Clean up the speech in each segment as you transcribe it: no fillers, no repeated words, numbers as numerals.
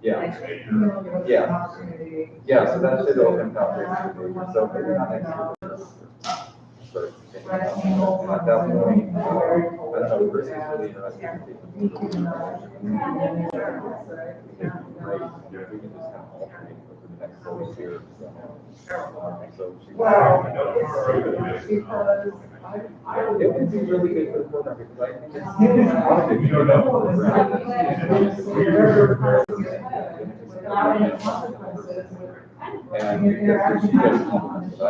Yeah. Yeah. Yeah, so that should open foundation for you. So maybe not next year. But at that point, I don't know, Chris is really interested in taking right, we can just kind of alternate over the next couple of years. So it would be really good for the program because I think it's hard to get up for and because she gets I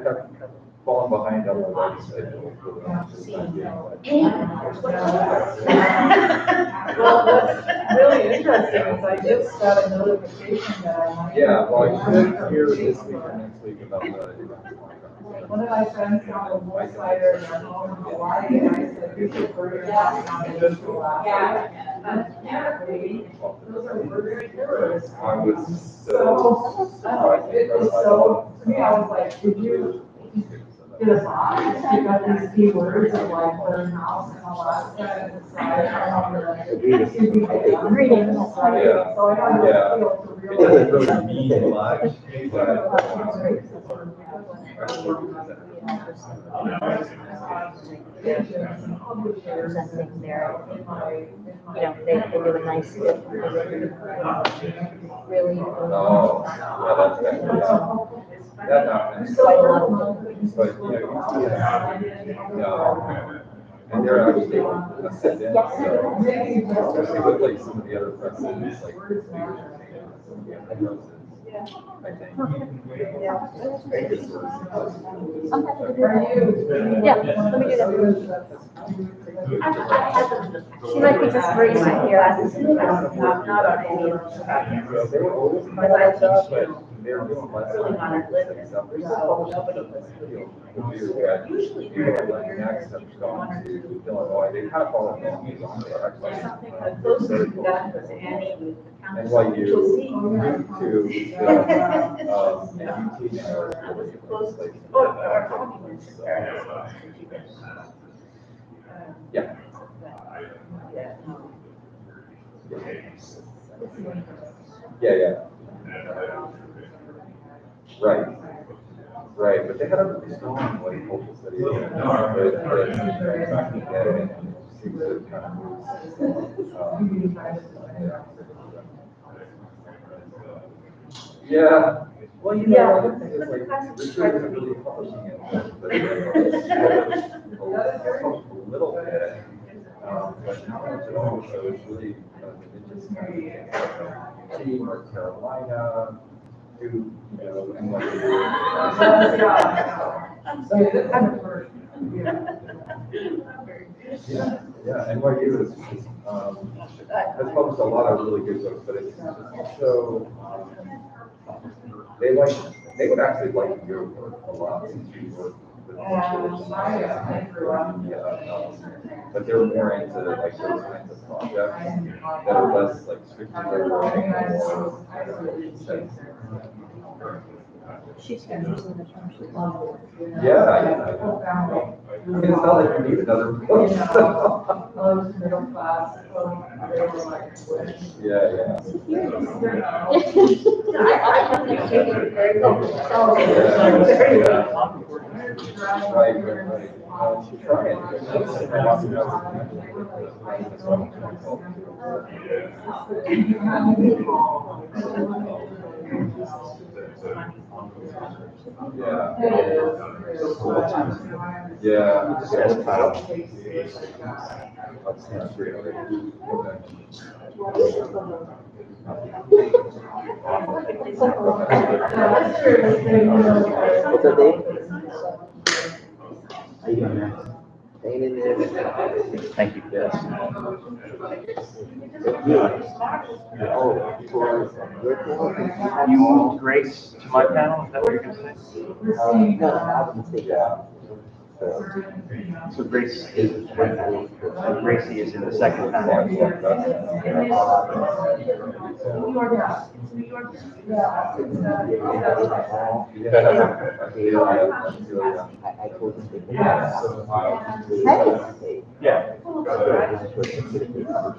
don't know. Falling behind on the right schedule for the Well, what's really interesting is I just got a notification that I might. yeah, well, I should hear this week or next week about the. One of my friends found a bullfighter in their home in Hawaii, and I said, you should burn it down on the shore. Apparently, those are murder terrorists. I was So, it was so, to me, I was like, did you get a box? You got these keywords of like burn house in Alaska and decide how to Greetings. So I don't feel to It doesn't really. really mean much, Presenting their, they do a nice, really. Oh, yeah, that happens. So I love But, and they're actually a sit in, so, especially with like some of the other precedents, like. I think. Yeah, let me do that. She might be just raising here. Not on any of them. They were always kind of like that, but they're doing less. Usually, people like next have gone to Illinois, they kind of follow along. The closest we got was Annie. NYU, to, UT, yeah. Yeah. Right. Right, but they had a really strong like cultural studies. Yeah. Well, the thing is like Richard isn't really publishing it, but a little bit. But not much at all, so it's really it just team North Carolina, who and what they do. Yeah, NYU is has published a lot of really good books, but it's so they would actually like your work a lot since you work with but they're more into like those kinds of projects that are less like strictly She's using the term she loves. yeah. I mean, it's not like you need another book. Middle class. Yeah. Right. She's trying. Yeah. That's great. What's that name? How you doing, man? Hanging in there. Thank you. Yes. You moved Grace to my panel, is that what you're gonna say? No, I was gonna say, So Grace is, Gracie is in the second time. I told him to Yeah.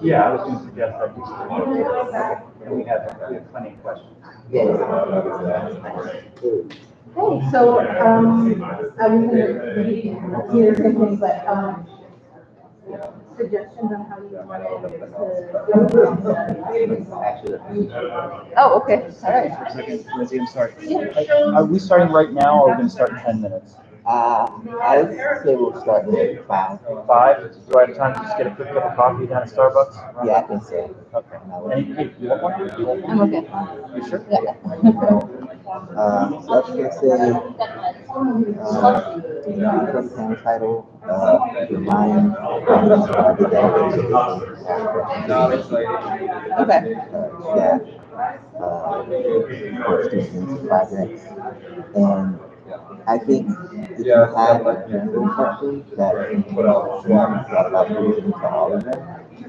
Yeah, I was going to suggest that we have plenty of questions. Hey, so, I was gonna hear something, but, suggestions on how you want to. Oh, okay, all right. For a second, Lizzie, I'm sorry. Are we starting right now, or are we going to start in 10 minutes? I would say we'll start at 5. 5? Do I have time to just get a quick cup of coffee down at Starbucks? Yeah, I think so. Okay. Hey, you want one? You want one? I'm okay. You sure? Yeah. Let's just say, from Untitled, the mind, Okay. staff, students, projects, and I think if you have a general question that you got about moving into all of them, you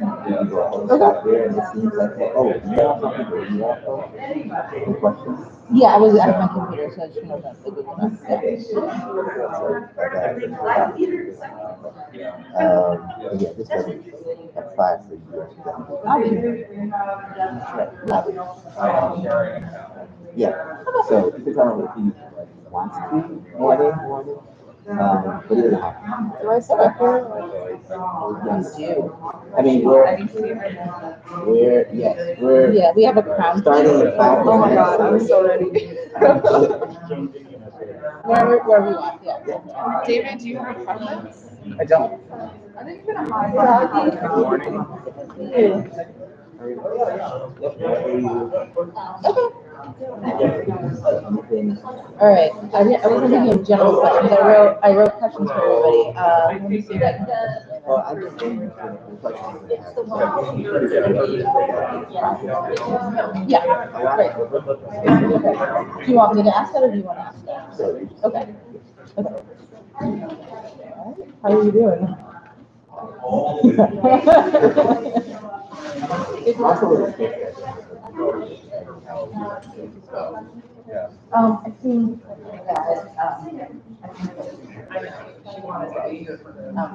go stop there and it seems like, oh, you know something, you also any questions? Yeah, I was at my computer, so I just know that's a good one. Yeah, this doesn't apply for you. Yeah, so it depends on if he wants to morning, but it doesn't have to. Do I sit up here? I mean, Yeah, we have a crown. starting at 5. Oh my God, I'm so ready. Where we want, yeah. David, do you have a preference? I don't. I think you're gonna hide. Good morning. All right, I wasn't thinking of general questions, I wrote questions for everybody, let me see if I can. Well, I just think it's the Yeah, great. Okay. Do you want me to ask that, or do you want to ask that? Okay. Okay. How are you doing? I think that, she wanted to be,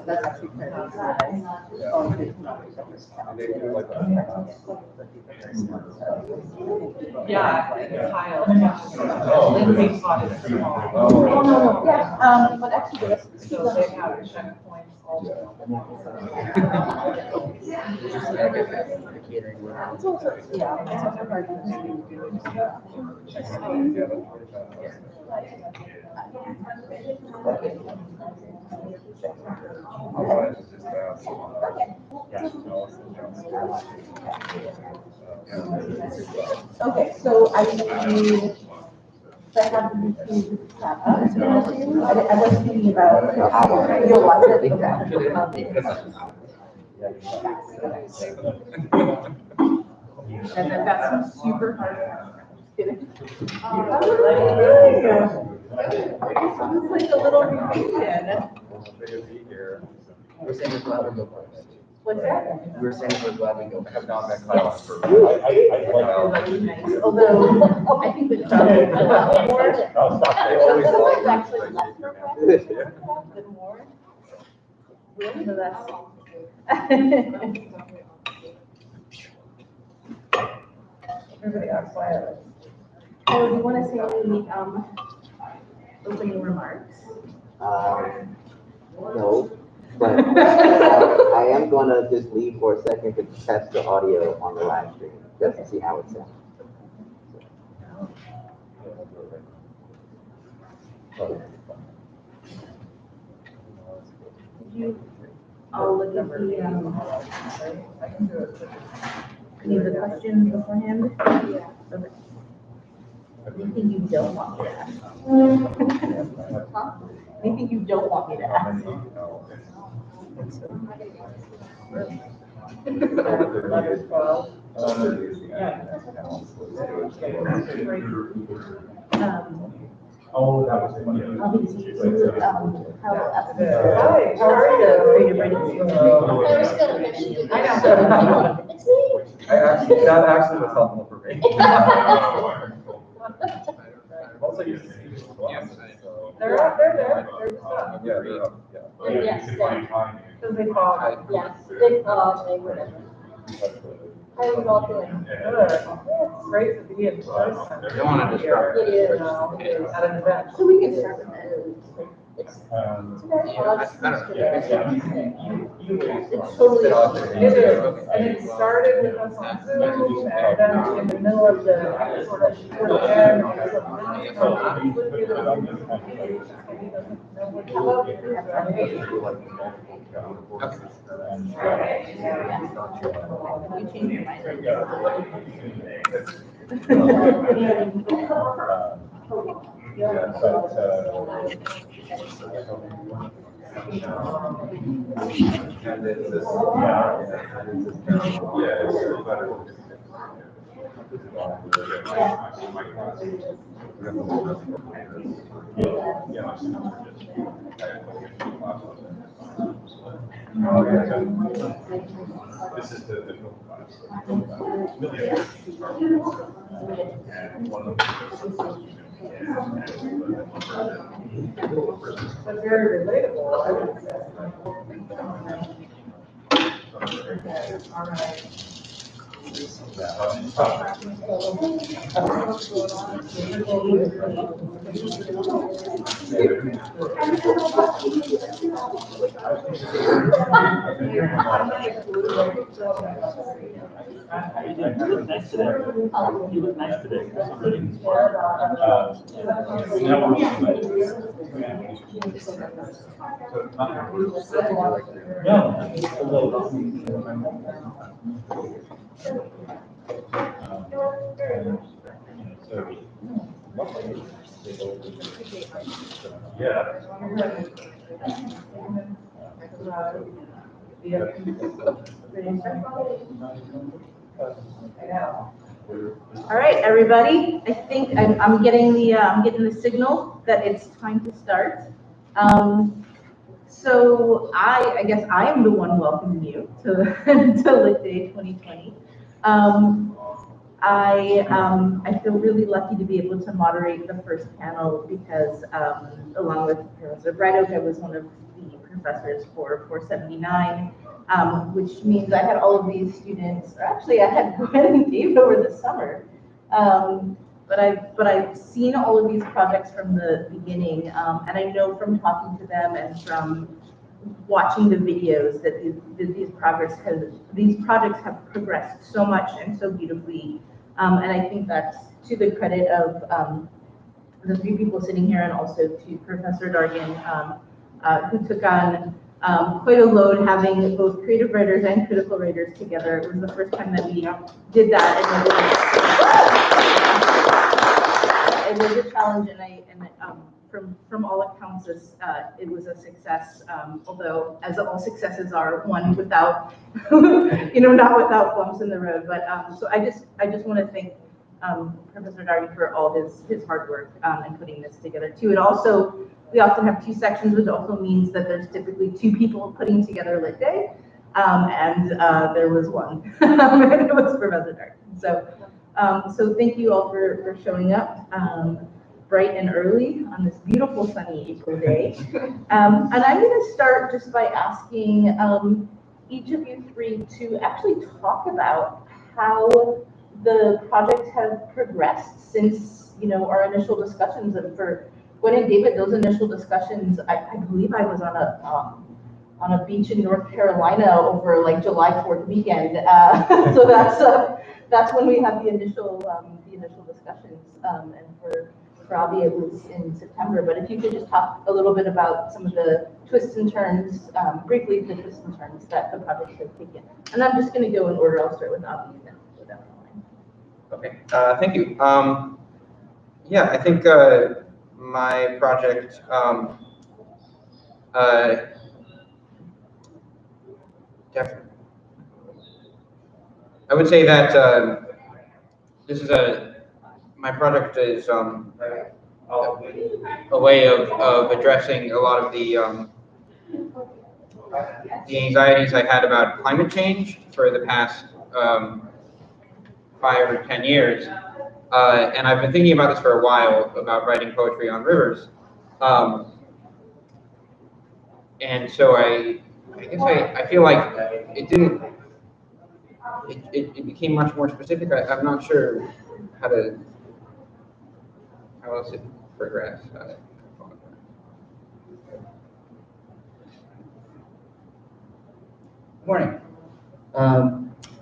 that's actually pretty Yeah, Kyle. Lindsay spotted it. Oh, no, yeah, but actually, the rest of the So they have checkpoints also. It's also, yeah, it's also hard to Okay, so I need, I have to I was thinking about, you'll watch it, exactly. And then that's super hard. Sounds like a little revision. We're saying we're glad we go first. What's that? We're saying we're glad we go. I have not met Kyle for. Although, I think the job is a lot more. They always Sometimes love actually you. less requests than more. Really? So that's. Everybody got quiet. So do you want to say any, opening remarks? No, but I am gonna just leave for a second to test the audio on the live stream, just to see how it sounds. Did you all look at the questions beforehand? Yeah. Okay. Anything you don't want me to ask? Huh? Anything you don't want me to ask? Oh, that was funny. How Hi, how are you? I know. It's me. That actually was helpful for me. Also, you see this glasses, so. They're up, they're there, they're just up. Yeah, they're up, yeah. Yes, Because they fall. yes, they whatever. How are you all doing? Good. It's great to be in person. Don't want to distract. It is. You know, at an event. So we can start with that. It's very Yeah, odd. I don't know. Yeah, It's totally. It is, and it started with us on Zoom, and then in the middle of the sort of short end, all of a sudden, You changed your mind. Yeah, and it's this, This is the film class. But very relatable, I would say. All right. You look nice today. You look nice today. All right, everybody. I think I'm getting the signal that it's time to start. So I guess I am the one welcoming you to Lit Day 2020. I feel really lucky to be able to moderate the first panel because along with Professor Bright Oak, I was one of the professors for 479. Which means I had all of these students, or actually I had Gwen and Dave over the summer. But I've seen all of these projects from the beginning, and I know from talking to them and from watching the videos that these projects have progressed so much and so beautifully. And I think that's to the credit of the three people sitting here and also to Professor Dargan, who took on quite a load having both creative writers and critical writers together. It was the first time that we did that, and it was a challenge. And from all accounts, it was a success. Although, as all successes are, one without, not without bumps in the road. But so I just want to thank Professor Darby for all his hard work in putting this together too. We often have two sections, which also means that there's typically two people putting together Lit Day, and there was one, and it was Professor Darby. So thank you all for showing up bright and early on this beautiful sunny April day. And I'm going to start just by asking each of you three to actually talk about how the project has progressed since our initial discussions. And for Gwen and David, those initial discussions, I believe I was on a beach in North Carolina over like July 4th weekend. So that's when we had the initial discussions. And for Avi, it was in September. But if you could just talk a little bit about some of the twists and turns, briefly the twists and turns that the project has taken. And I'm just going to go in order. I'll start with Avi and then go down the line. Okay, thank you. Yeah, I think my project definitely. I would say that this is my project is a way of addressing a lot of the anxieties I had about climate change for the past 5 or 10 years. And I've been thinking about this for a while, about writing poetry on rivers. And so I guess I feel like it became much more specific. I'm not sure how else it progressed. Morning.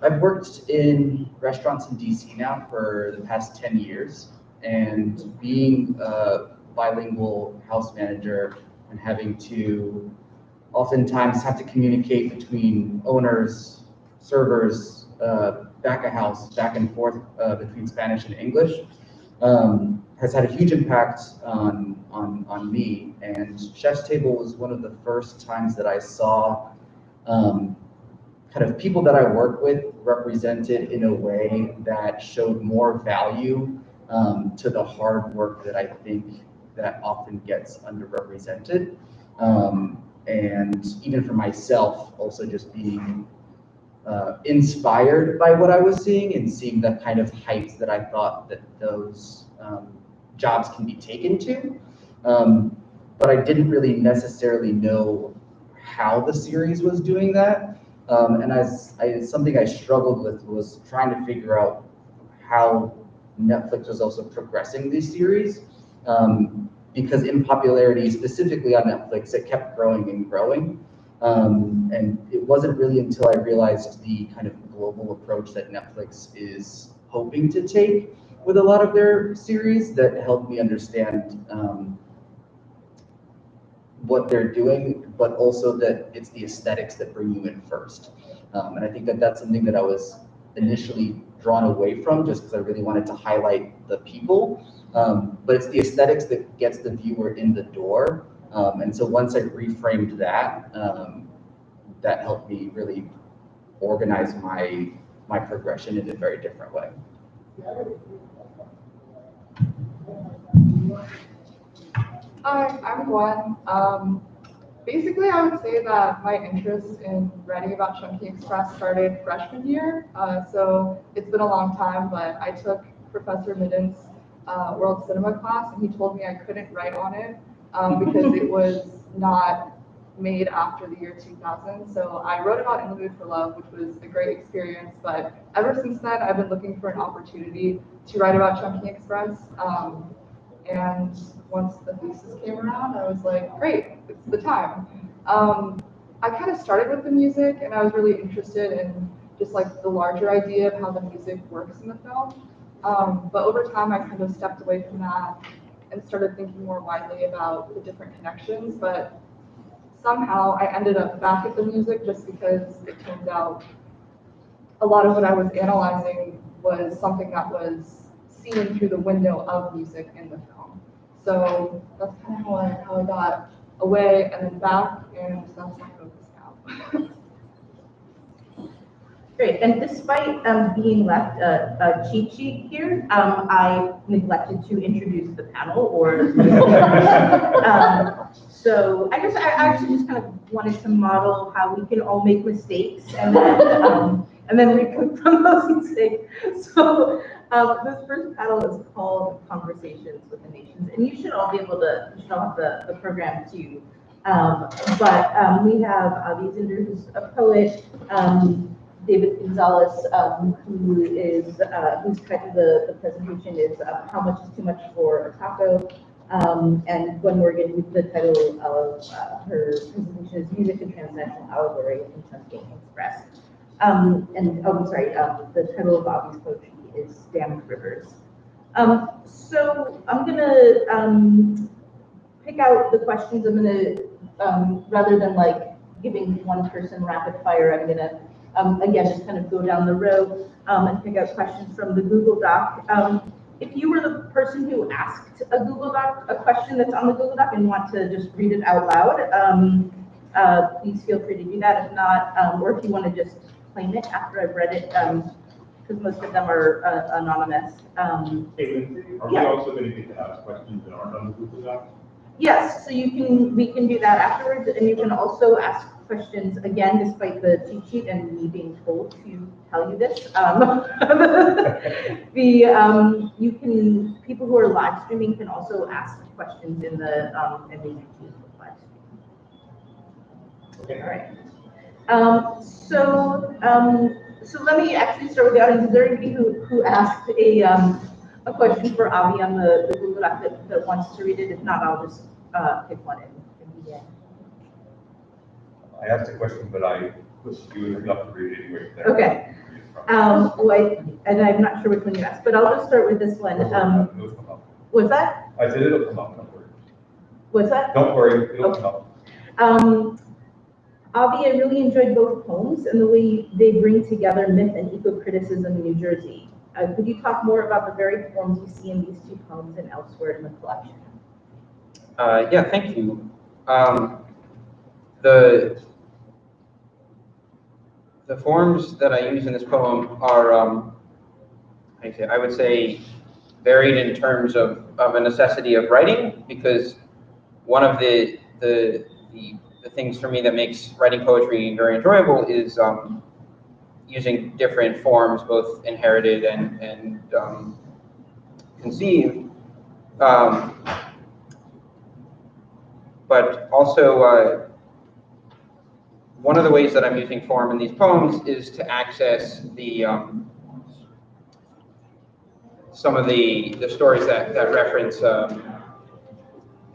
I've worked in restaurants in DC now for the past 10 years, and being a bilingual house manager and having to oftentimes have to communicate between owners, servers, back of house, back and forth between Spanish and English, has had a huge impact on me. And Chef's Table was one of the first times that I saw kind of people that I work with represented in a way that showed more value to the hard work that I think that often gets underrepresented. And even for myself, also just being inspired by what I was seeing and seeing the kind of heights that I thought that those jobs can be taken to. But I didn't really necessarily know how the series was doing that. And something I struggled with was trying to figure out how Netflix was also progressing these series. Because in popularity, specifically on Netflix, it kept growing and growing. And it wasn't really until I realized the kind of global approach that Netflix is hoping to take with a lot of their series that helped me understand what they're doing, but also that it's the aesthetics that bring you in first. And I think that that's something that I was initially drawn away from just because I really wanted to highlight the people. But it's the aesthetics that gets the viewer in the door. And so once I reframed that, that helped me really organize my progression in a very different way. Hi, I'm Gwen. Basically, I would say that my interest in writing about Chunky Express started freshman year. So it's been a long time, but I took Professor Midden's World Cinema class, and he told me I couldn't write on it because it was not made after the year 2000. So I wrote about In the Mood for Love, which was a great experience. But ever since then, I've been looking for an opportunity to write about Chunky Express. And once the thesis came around, I was like, great, it's the time. I kind of started with the music, and I was really interested in just like the larger idea of how the music works in the film. But over time, I kind of stepped away from that and started thinking more widely about the different connections. But somehow I ended up back at the music just because it turned out a lot of what I was analyzing was something that was seen through the window of music in the film. So that's kind of how I got away and then back, and that's my focus now. Great, and despite being left a cheat sheet here, I neglected to introduce the panel or so I guess I actually just kind of wanted to model how we can all make mistakes and then recoup from those mistakes. So this first panel is called Conversations with the Nations, and you should all be able to, you should all have the program too. But we have Avi Zinder, who's a poet, David Gonzalez, who is, whose title the presentation is How Much is Too Much for a Taco? And Gwen Morgan, whose the title of her presentation is Music and Transnational Allegory in Chunky Express. The title of Avi's poetry is Damned Rivers. So I'm gonna pick out the questions. I'm gonna, rather than like giving one person rapid fire, I'm gonna again, just kind of go down the row and pick out questions from the Google Doc. If you were the person who asked a Google Doc, a question that's on the Google Doc and want to just read it out please feel free to do that. If not, or if you want to just claim it after I've read it, because most of them are anonymous. Hey, Lindsay, are we Yeah. also going to get to ask questions that aren't on the Google Doc? Yes, so we can do that afterwards, and you can also ask questions, again, despite the cheat sheet and me being told to tell you this. People who are live streaming can also ask questions in the YouTube live stream. Okay. All right. So let me actually start with the audience. Is there anybody who asked a question for Avi on the Google Doc that wants to read it? If not, I'll just pick one and begin. I asked a question, but I was doing enough to read it anyway. Okay. And I'm not sure which one you asked, but I'll just start with this one. It'll come up. What's that? I said it'll come up, don't worry. What's that? Don't worry, it'll come up. Avi, I really enjoyed both poems and the way they bring together myth and eco-criticism in New Jersey. Could you talk more about the varied forms you see in these two poems and elsewhere in the collection? Yeah, thank you. The forms that I use in this poem are, I would say, varied in terms of a necessity of writing, because one of the things for me that makes writing poetry very enjoyable is using different forms, both inherited and conceived. But also, one of the ways that I'm using form in these poems is to access the some of the stories that reference the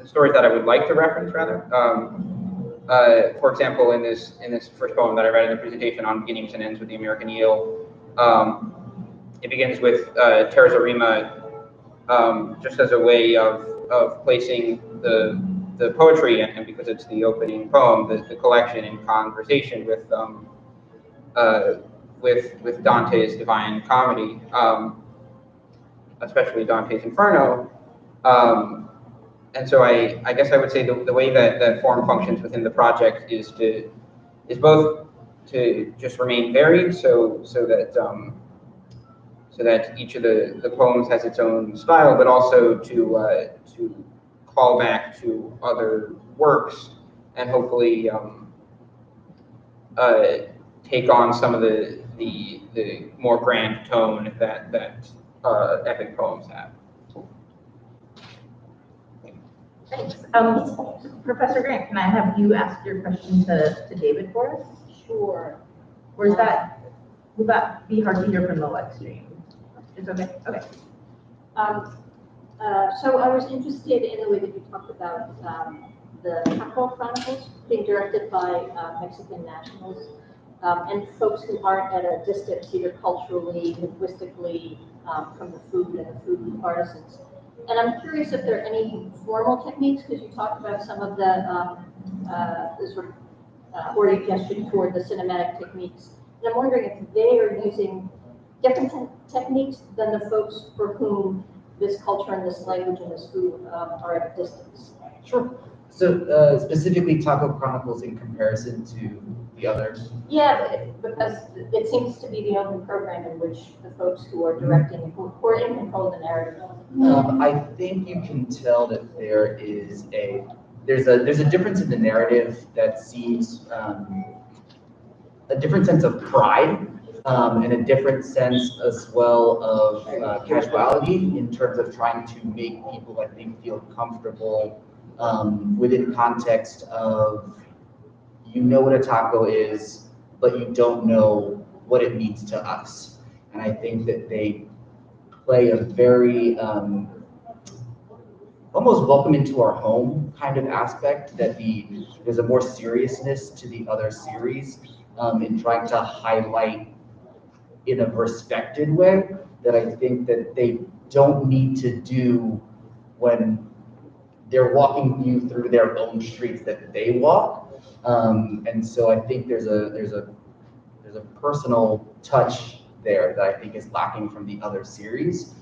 stories that I would like to reference, rather. For example, in this first poem that I read in the presentation on beginnings and ends with the American eel, it begins with Terza Rima, just as a way of placing the poetry, and because it's the opening poem, the collection in conversation with Dante's Divine Comedy, especially Dante's Inferno. And so I guess I would say the way that form functions within the project is both to just remain varied, so that each of the poems has its own style, but also to call back to other works and hopefully take on some of the more grand tone that epic poems have. Thanks. Professor Grant, can I have you ask your question to David for us? Sure. Or will that be hard to hear from the live stream? It's okay? Okay. So I was interested in the way that you talked about the Chaco Chronicles being directed by Mexican nationals and folks who aren't at a distance, either culturally, linguistically, from the food and the food artisans. And I'm curious if there are any formal techniques, because you talked about some of the sort of orientation toward the cinematic techniques. And I'm wondering if they are using different techniques than the folks for whom this culture and this language and this food are at a distance. Sure. So specifically Taco Chronicles in comparison to the others? Yeah, because it seems to be the only program in which the folks who are directing, who are in control of the narrative. I think you can tell that there's a difference in the narrative that seems a different sense of pride and a different sense as well of casuality in terms of trying to make people, I think, feel comfortable within context of, you know what a taco is, but you don't know what it means to us. And I think that they play a very almost welcome into our home kind of aspect, that there's a more seriousness to the other series in trying to highlight in a respected way that I think that they don't need to do when they're walking you through their own streets that they walk. And so I think there's a personal touch there that I think is lacking from the other series.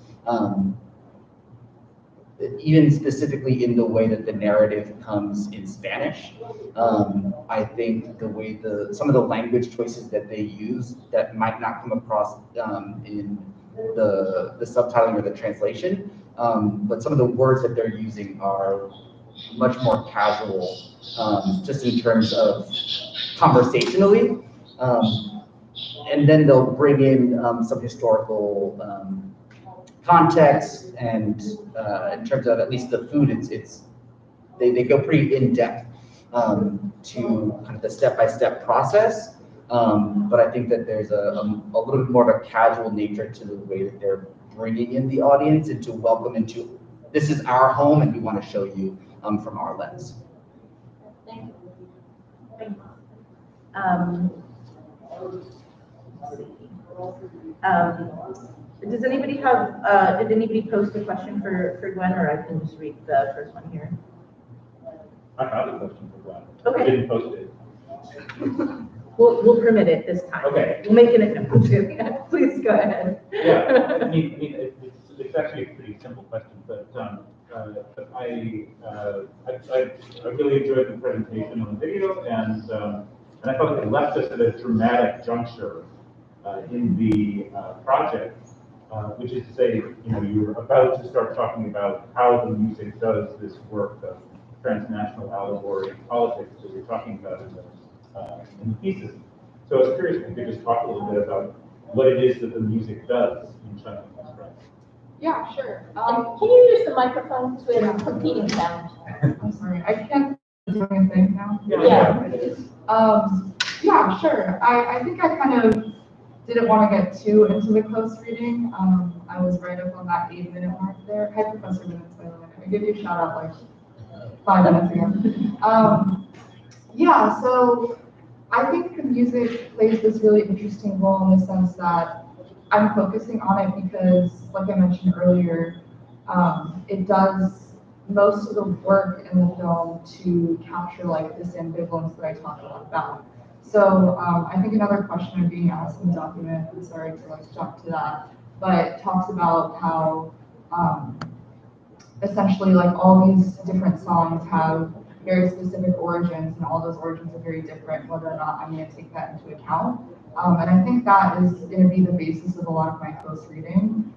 even specifically in the way that the narrative comes in Spanish. I think the way some of the language choices that they use that might not come across in the subtitling or the translation, but some of the words that they're using are much more casual, just in terms of conversationally. And then they'll bring in some historical context, and in terms of at least the food, they go pretty in depth to kind of the step-by-step process. But I think that there's a little bit more of a casual nature to the way that they're bringing in the audience and to welcome into, this is our home and we want to show you from our lens. Thank you. Does anybody have, did anybody post a question for Gwen, or I can just read the first one here? I have a question for Gwen. Okay. I didn't post it. We'll permit it this time. Okay. We'll make it a no too. Please go ahead. Yeah, I mean, it's actually a pretty simple question, but I really enjoyed the presentation on the video, and I thought it left us at a dramatic juncture in the project, which is to say, you were about to start talking about how the music does this work of transnational allegory and politics that you're talking about in the pieces. So I was curious if you could just talk a little bit about what it is that the music does in Chunky Express. Yeah, sure. And can you use the microphone because we have competing sound? I'm sorry, I can't do anything now. Yeah. Yeah, sure. I think I kind of didn't want to get too into the close reading. I was right up on that 8-minute mark there. Hi, Professor Minutes, by the way. I gave you a shout out like 5 minutes ago. Yeah, so I think the music plays this really interesting role in the sense that I'm focusing on it because, like I mentioned earlier, it does most of the work in the film to capture like this ambivalence that I talked a lot about. So I think another question I'm being asked in the document, I'm sorry to like jump to that, but talks about how essentially like all these different songs have very specific origins, and all those origins are very different, whether or not I'm going to take that into account. And I think that is going to be the basis of a lot of my close reading.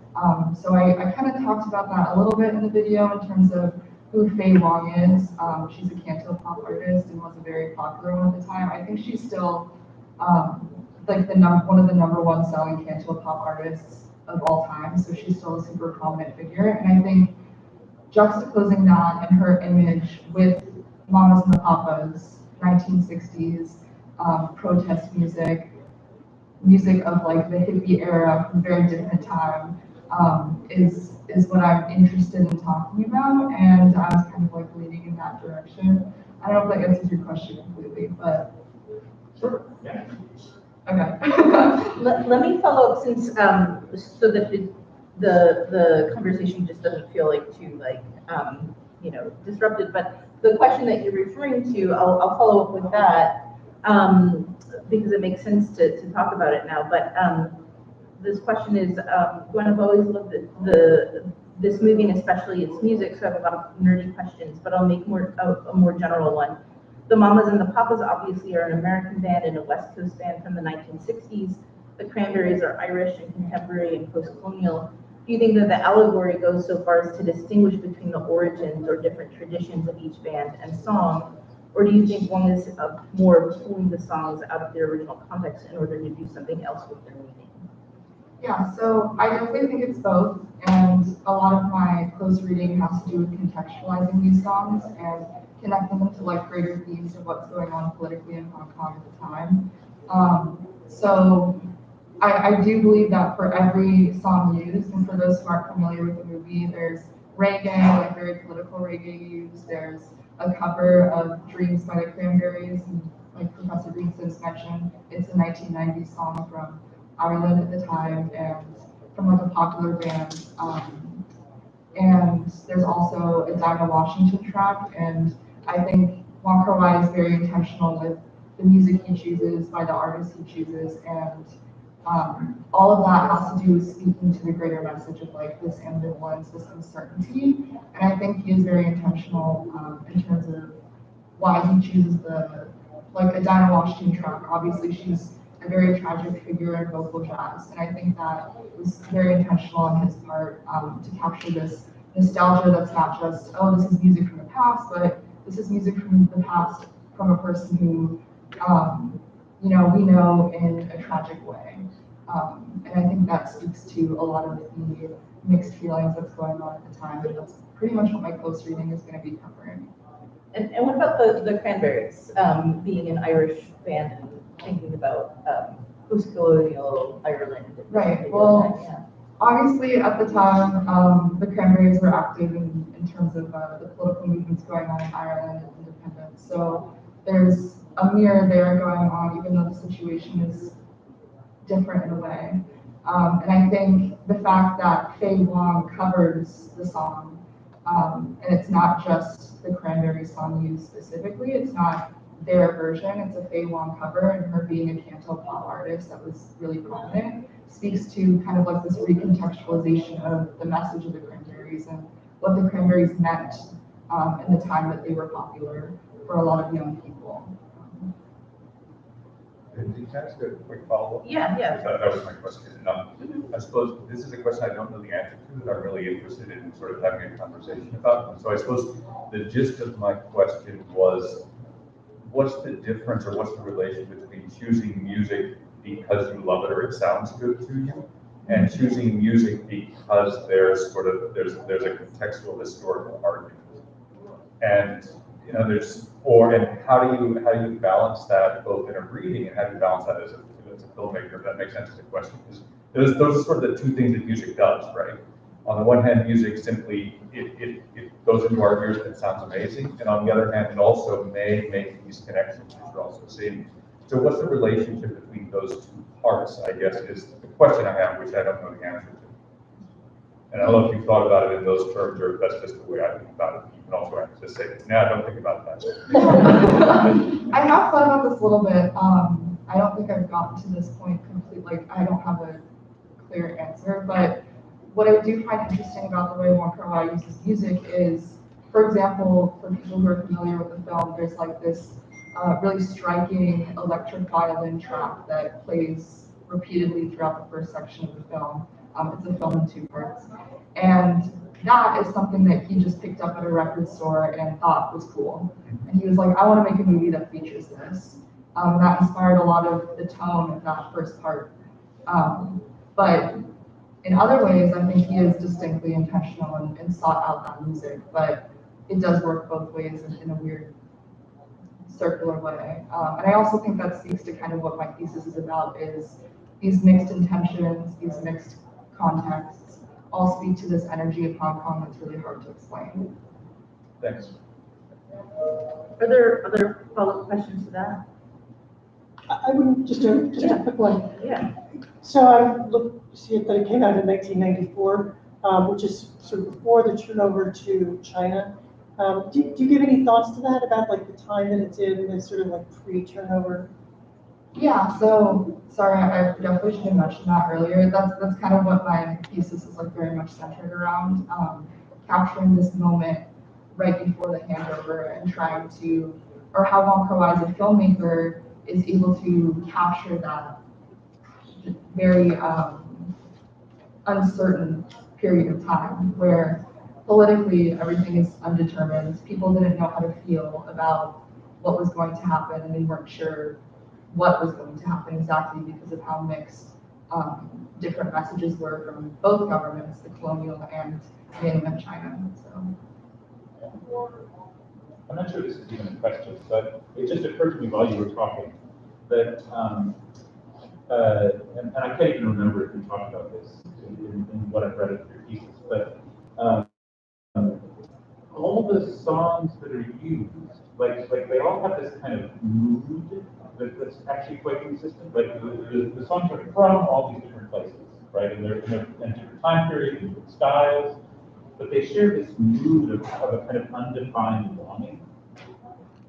So I kind of talked about that a little bit in the video in terms of who Faye Wong is. She's a canto pop artist and was a very popular one at the time. I think she's still like one of the #1 selling canto pop artists of all time. So she's still a super prominent figure. And I think juxtaposing that and her image with Mamas and the Papas, 1960s protest music of like the hippie era from a very different time, is what I'm interested in talking about, and I was kind of like leaning in that direction. I don't know if that answers your question completely, but Sure. Yeah. okay. Let me follow up since so that the conversation just doesn't feel like too like disrupted. But the question that you're referring to, I'll follow up with that because it makes sense to talk about it now. But this question is, Gwen, I've always looked at this movie and especially its music, so I have a lot of nerdy questions, but I'll make a more general one. The Mamas and the Papas obviously are an American band and a West Coast band from the 1960s. The Cranberries are Irish and contemporary and post-colonial. Do you think that the allegory goes so far as to distinguish between the origins or different traditions of each band and song? Or do you think one is more pulling the songs out of their original context in order to do something else with their meaning? Yeah, so I definitely think it's both, and a lot of my close reading has to do with contextualizing these songs and connecting them to like greater themes of what's going on politically in Hong Kong at the time. So I do believe that for every song used, and for those who aren't familiar with the movie, there's reggae, like very political reggae used. There's a cover of Dreams by the Cranberries, and like Professor Greenstone's mentioned, it's a 1990s song from Ireland at the time, and from like a popular band. And there's also a Dinah Washington track, and I think Wong Kar-wai is very intentional with the music he chooses by the artists he chooses, and all of that has to do with speaking to the greater message of like this ambivalence, this uncertainty. And I think he is very intentional in terms of why he chooses like a Dinah Washington track. Obviously, she's a very tragic figure in vocal jazz. And I think that was very intentional on his part to capture this nostalgia that's not just, oh, this is music from the past, but this is music from the past from a person who, we know in a tragic way. And I think that speaks to a lot of the mixed feelings that's going on at the time. And that's pretty much what my close reading is going to be covering. And what about the Cranberries, being an Irish band and thinking about post-colonial Ireland? Right, well, obviously at the time, the Cranberries were active in terms of the political movements going on in Ireland and independence. So there's a mirror there going on, even though the situation is different in a way. And I think the fact that Faye Wong covers the song, and it's not just the Cranberries song used specifically, it's not their version, it's a Faye Wong cover, and her being a canto pop artist that was really prominent, speaks to kind of like this recontextualization of the message of the Cranberries and what the Cranberries meant in the time that they were popular for a lot of young people. Can I ask a quick follow-up? Yeah. That was my question. I suppose this is a question I don't know the answer to, that I'm really interested in sort of having a conversation about. So I suppose the gist of my question was, what's the difference or what's the relation between choosing music because you love it or it sounds good to you, and choosing music because there's a contextual historical argument? And and how do you balance that both in a reading, and how do you balance that as a filmmaker, if that makes sense as a question? Because those are sort of the two things that music does, right? On the one hand, music simply, it goes into our ears and it sounds amazing. And on the other hand, it also may make these connections, which you're also seeing. So what's the relationship between those two parts, I guess, is the question I have, which I don't know the answer to. And I don't know if you've thought about it in those terms, or if that's just the way I think about it. You can also just say, nah, don't think about that. I have thought about this a little bit. I don't think I've gotten to this point completely. Like, I don't have a clear answer, but what I do find interesting about the way Wong Kar-wai uses music is, for example, for people who are familiar with the film, there's like this really striking electric violin track that plays repeatedly throughout the first section of the film. It's a film in 2 parts. And that is something that he just picked up at a record store and thought was cool. And he was like, I want to make a movie that features this. That inspired a lot of the tone of that first part. But in other ways, I think he is distinctly intentional and sought out that music. But it does work both ways in a weird circular way. And I also think that speaks to kind of what my thesis is about, is these mixed intentions, these mixed contexts, all speak to this energy of Hong Kong that's really hard to explain. Thanks. Are there other follow-up questions to that? I wouldn't, just a quick one. Yeah. So I see that it came out in 1994, which is sort of before the turnover to China. Do you give any thoughts to that, about like the time that it's in, and sort of like pre-turnover? Yeah, so sorry, I definitely should have mentioned that earlier. That's kind of what my thesis is like very much centered around, capturing this moment right before the handover and trying to, or how Wong Kar-wai as a filmmaker is able to capture that very uncertain period of time where politically everything is undetermined. People didn't know how to feel about what was going to happen, and they weren't sure what was going to happen exactly because of how mixed different messages were from both governments, the colonial and mainland China. So I'm not sure this is even a question, but it just occurred to me while you were talking that, and I can't even remember if you talked about this in what I've read of your thesis, but all the songs that are used, like they all have this kind of mood that's actually quite consistent. Like the songs are from all these different places, right? And they're in different time periods, different styles, but they share this mood of a kind of undefined longing.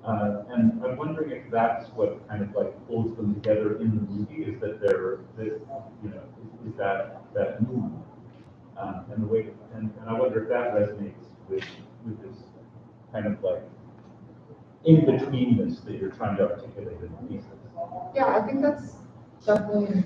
And I'm wondering if that's what kind of like pulls them together in the movie, is that is that mood. And the way, and I wonder if that resonates with this kind of like in-betweenness that you're trying to articulate in the thesis. Yeah, I think that's definitely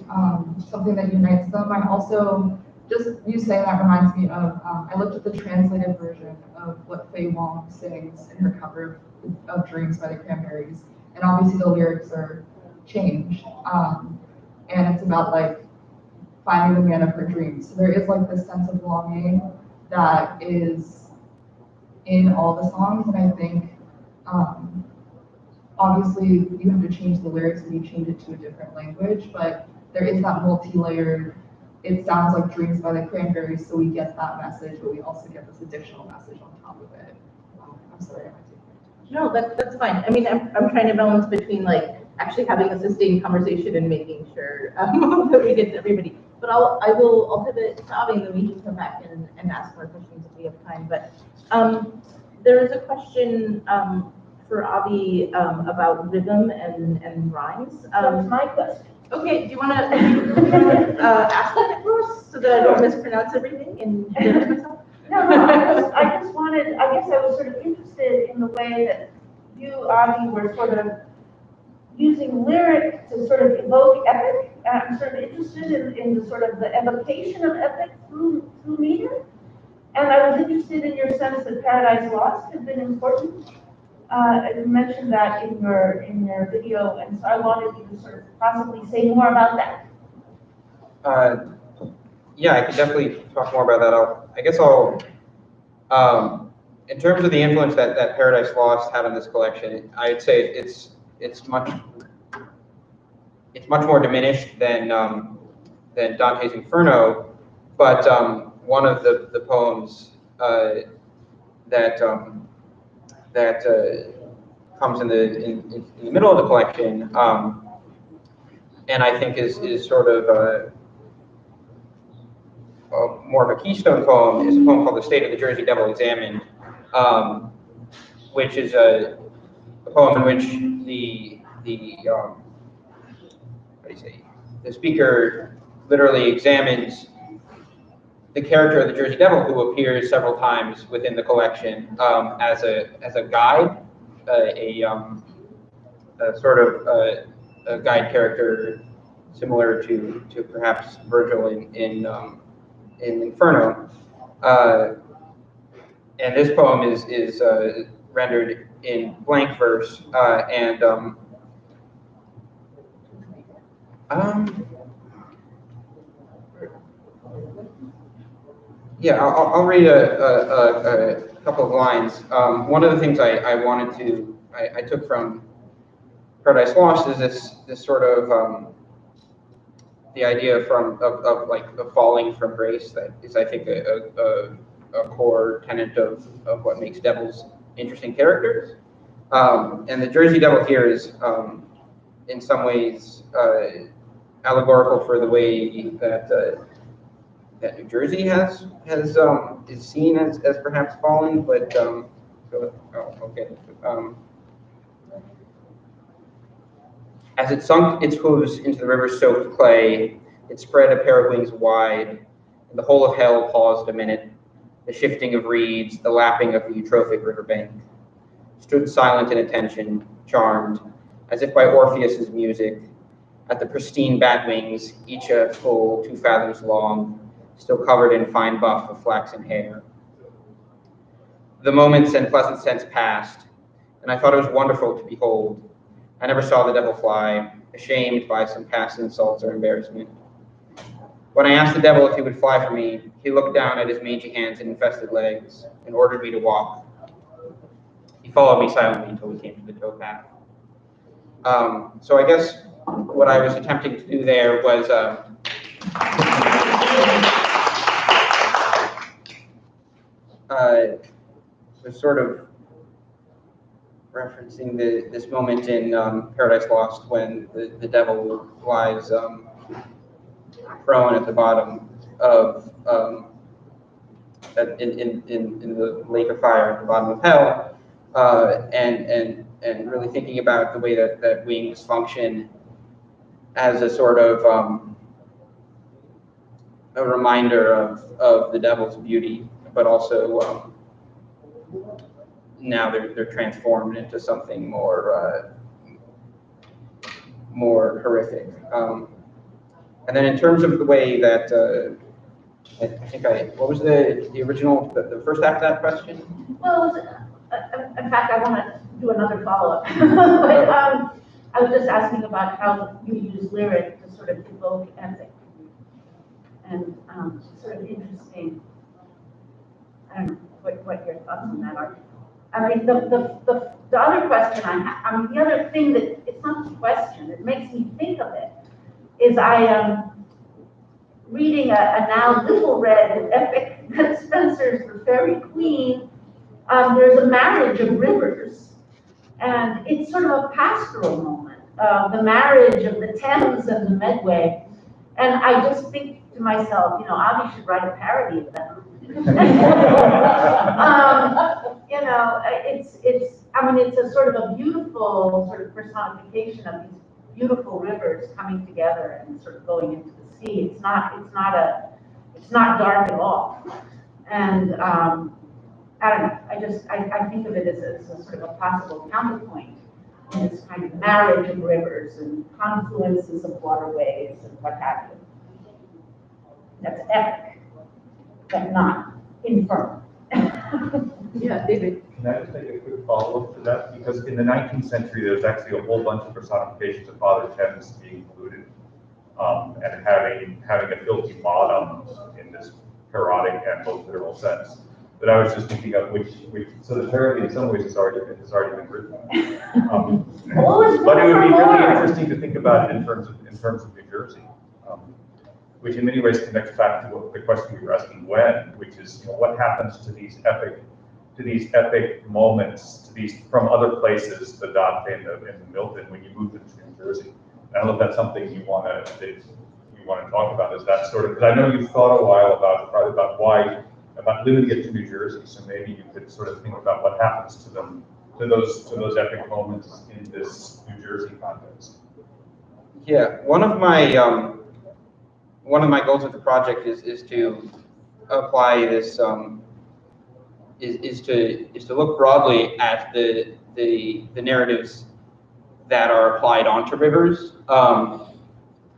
something that unites them. I also, just you saying that reminds me of, I looked at the translated version of what Faye Wong sings in her cover of Dreams by the Cranberries. And obviously the lyrics are changed. And it's about like finding the man of her dreams. So there is like this sense of longing that is in all the songs. And I think, obviously you have to change the lyrics when you change it to a different language, but there is that multi-layered, it sounds like Dreams by the Cranberries, so we get that message, but we also get this additional message on top of it. I'm sorry, I'm taking it. No, that's fine. I mean, I'm trying to balance between like actually having a sustained conversation and making sure that we get to everybody. But I'll pivot to Avi, and then we can come back and ask more questions if we have time. But there is a question for Avi about rhythm and rhymes. That's my question. Okay, do you want to ask that for us so that I don't mispronounce everything and embarrass myself? No, I just wanted, I guess I was sort of interested in the way that you, Avi, were sort of using lyric to sort of evoke epic. I'm sort of interested in the sort of the evocation of epic through meter. And I was interested in your sense that Paradise Lost had been important. You mentioned that in your video, and so I wanted you to sort of possibly say more about that. Yeah, I could definitely talk more about that. In terms of the influence that Paradise Lost had on this collection, I'd say it's much more diminished than Dante's Inferno, but one of the poems that comes in the middle of the collection, and I think is sort of more of a keystone poem, is a poem called "The State of the Jersey Devil Examined," which is a poem in which the speaker literally examines the character of the Jersey Devil, who appears several times within the collection as a guide, a sort of a guide character similar to perhaps Virgil in Inferno. And this poem is rendered in blank verse, yeah, I'll read a couple of lines. One of the things I took from Paradise Lost is this sort of the idea of falling from grace. That is, I think, a core tenet of what makes devils interesting characters. And the Jersey Devil here is, in some ways, allegorical for the way that New Jersey is seen as perhaps fallen, but so I'll get into it. As it sunk its hooves into the river-soaked clay, it spread a pair of wings wide, and the whole of hell paused a minute. The shifting of reeds, the lapping of the eutrophic riverbank, stood silent in attention, charmed, as if by Orpheus's music, at the pristine bat wings, each a full 2 fathoms long, still covered in fine buff of flaxen hair. The moments and pleasant scents passed, and I thought it was wonderful to behold. I never saw the devil fly, ashamed by some past insults or embarrassment. When I asked the devil if he would fly for me, he looked down at his mangy hands and infested legs and ordered me to walk. He followed me silently until we came to the towpath. So I guess what I was attempting to do there was sort of referencing this moment in Paradise Lost when the devil lies prone at the bottom of in the lake of fire at the bottom of hell, and really thinking about the way that wings function as a sort of a reminder of the devil's beauty, but also now they're transformed into something more horrific. And then in terms of the way that I think what was the original, the first half of that question? Well, in fact, I want to do another follow-up. But I was just asking about how you use lyric to sort of evoke ethic. And sort of interesting, I don't know what your thoughts on that are. I mean, the other question I mean, the other thing that, it's not a question, it makes me think of it, is I am reading a now little read epic that Spencer's The Fairy Queen. There's a marriage of rivers, and it's sort of a pastoral moment, the marriage of the Thames and the Medway. And I just think to myself, you know, Avi should write a parody of them. You know, I mean, it's a sort of a beautiful sort of personification of these beautiful rivers coming together and sort of going into the sea. It's not dark at all. And I don't know, I think of it as a sort of a possible counterpoint in this kind of marriage of rivers and confluences of waterways and what have you. That's epic, but not infernal. Yeah, David. Can I just make a quick follow-up to that? Because in the 19th century, there's actually a whole bunch of personifications of Father Thames being polluted and having a filthy bottom in this parodic and both literal sense. But I was just thinking of which so the parody in some ways has already been written. But it would be really interesting to think about it in terms of New Jersey, which in many ways connects back to the question we were asking when, which is, you know, what happens to these epic moments, to these from other places, the Dante and the Milton, when you move them to New Jersey. I don't know if that's something you want to talk about. Is that sort of, because I know you've thought a while about limiting it to New Jersey, so maybe you could sort of think about what happens to them, to those epic moments in this New Jersey context. Yeah, one of my goals with the project is to apply this is to look broadly at the narratives that are applied onto rivers,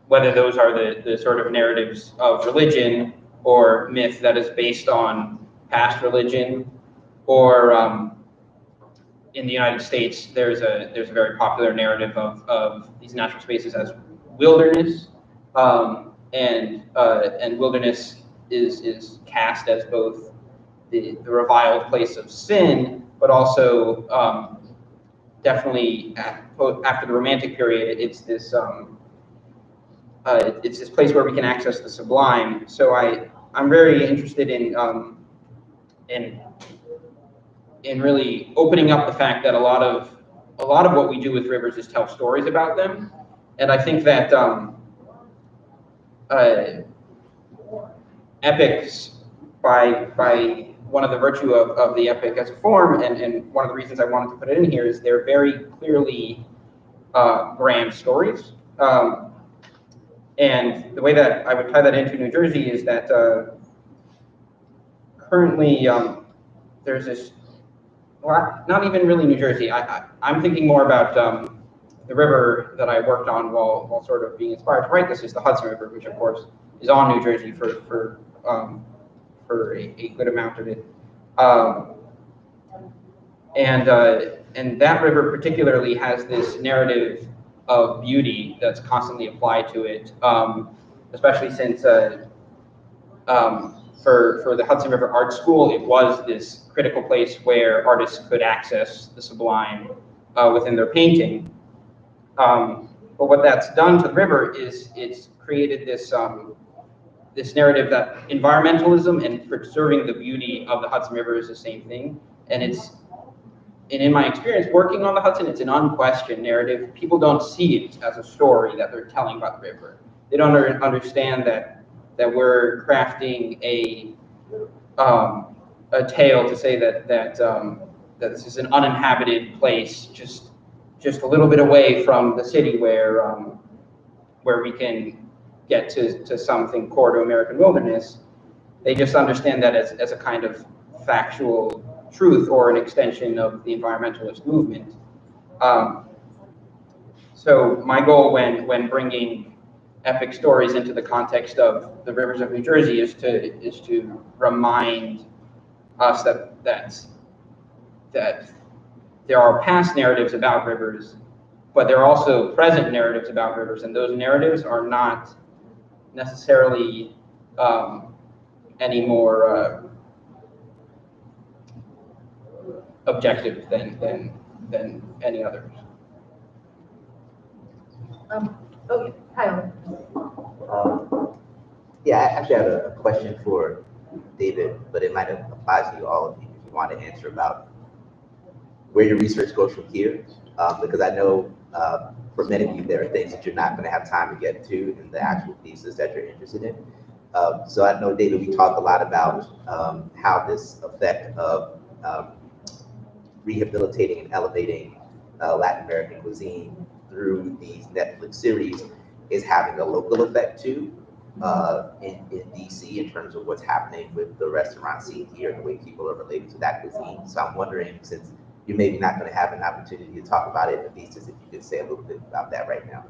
whether those are the sort of narratives of religion or myth that is based on past religion, or in the United States, there's a very popular narrative of these natural spaces as wilderness, and wilderness is cast as both the reviled place of sin, but also definitely after the Romantic period, it's this place where we can access the sublime. So I'm very interested in really opening up the fact that a lot of what we do with rivers is tell stories about them, and I think that epics, by one of the virtue of the epic as a form, and one of the reasons I wanted to put it in here is they're very clearly grand stories. And the way that I would tie that into New Jersey is that currently there's this, well, not even really New Jersey. I'm thinking more about the river that I worked on while sort of being inspired to write this is the Hudson River, which of course is on New Jersey for a good amount of it. And that river particularly has this narrative of beauty that's constantly applied to it, especially since for the Hudson River Art School, it was this critical place where artists could access the sublime within their painting. But what that's done to the river is it's created this this narrative that environmentalism and preserving the beauty of the Hudson River is the same thing. And in my experience working on the Hudson, it's an unquestioned narrative. People don't see it as a story that they're telling about the river. They don't understand that we're crafting a tale to say that this is an uninhabited place just just a little bit away from the city where we can get to something core to American wilderness. They just understand that as a kind of factual truth or an extension of the environmentalist movement. So my goal when bringing epic stories into the context of the rivers of New Jersey is to remind us that there are past narratives about rivers, but there are also present narratives about rivers, and those narratives are not necessarily any more objective than any others. Okay, Kyle. Yeah, I actually have a question for David, but it might apply to you all if you want to answer about where your research goes from here. Because I know for many of you, there are things that you're not going to have time to get to in the actual thesis that you're interested in. So I know, David, we talked a lot about how this effect of rehabilitating and elevating Latin American cuisine through these Netflix series is having a local effect too in DC in terms of what's happening with the restaurant scene here and the way people are related to that cuisine. So I'm wondering, since you're maybe not going to have an opportunity to talk about it in the thesis, if you could say a little bit about that right now.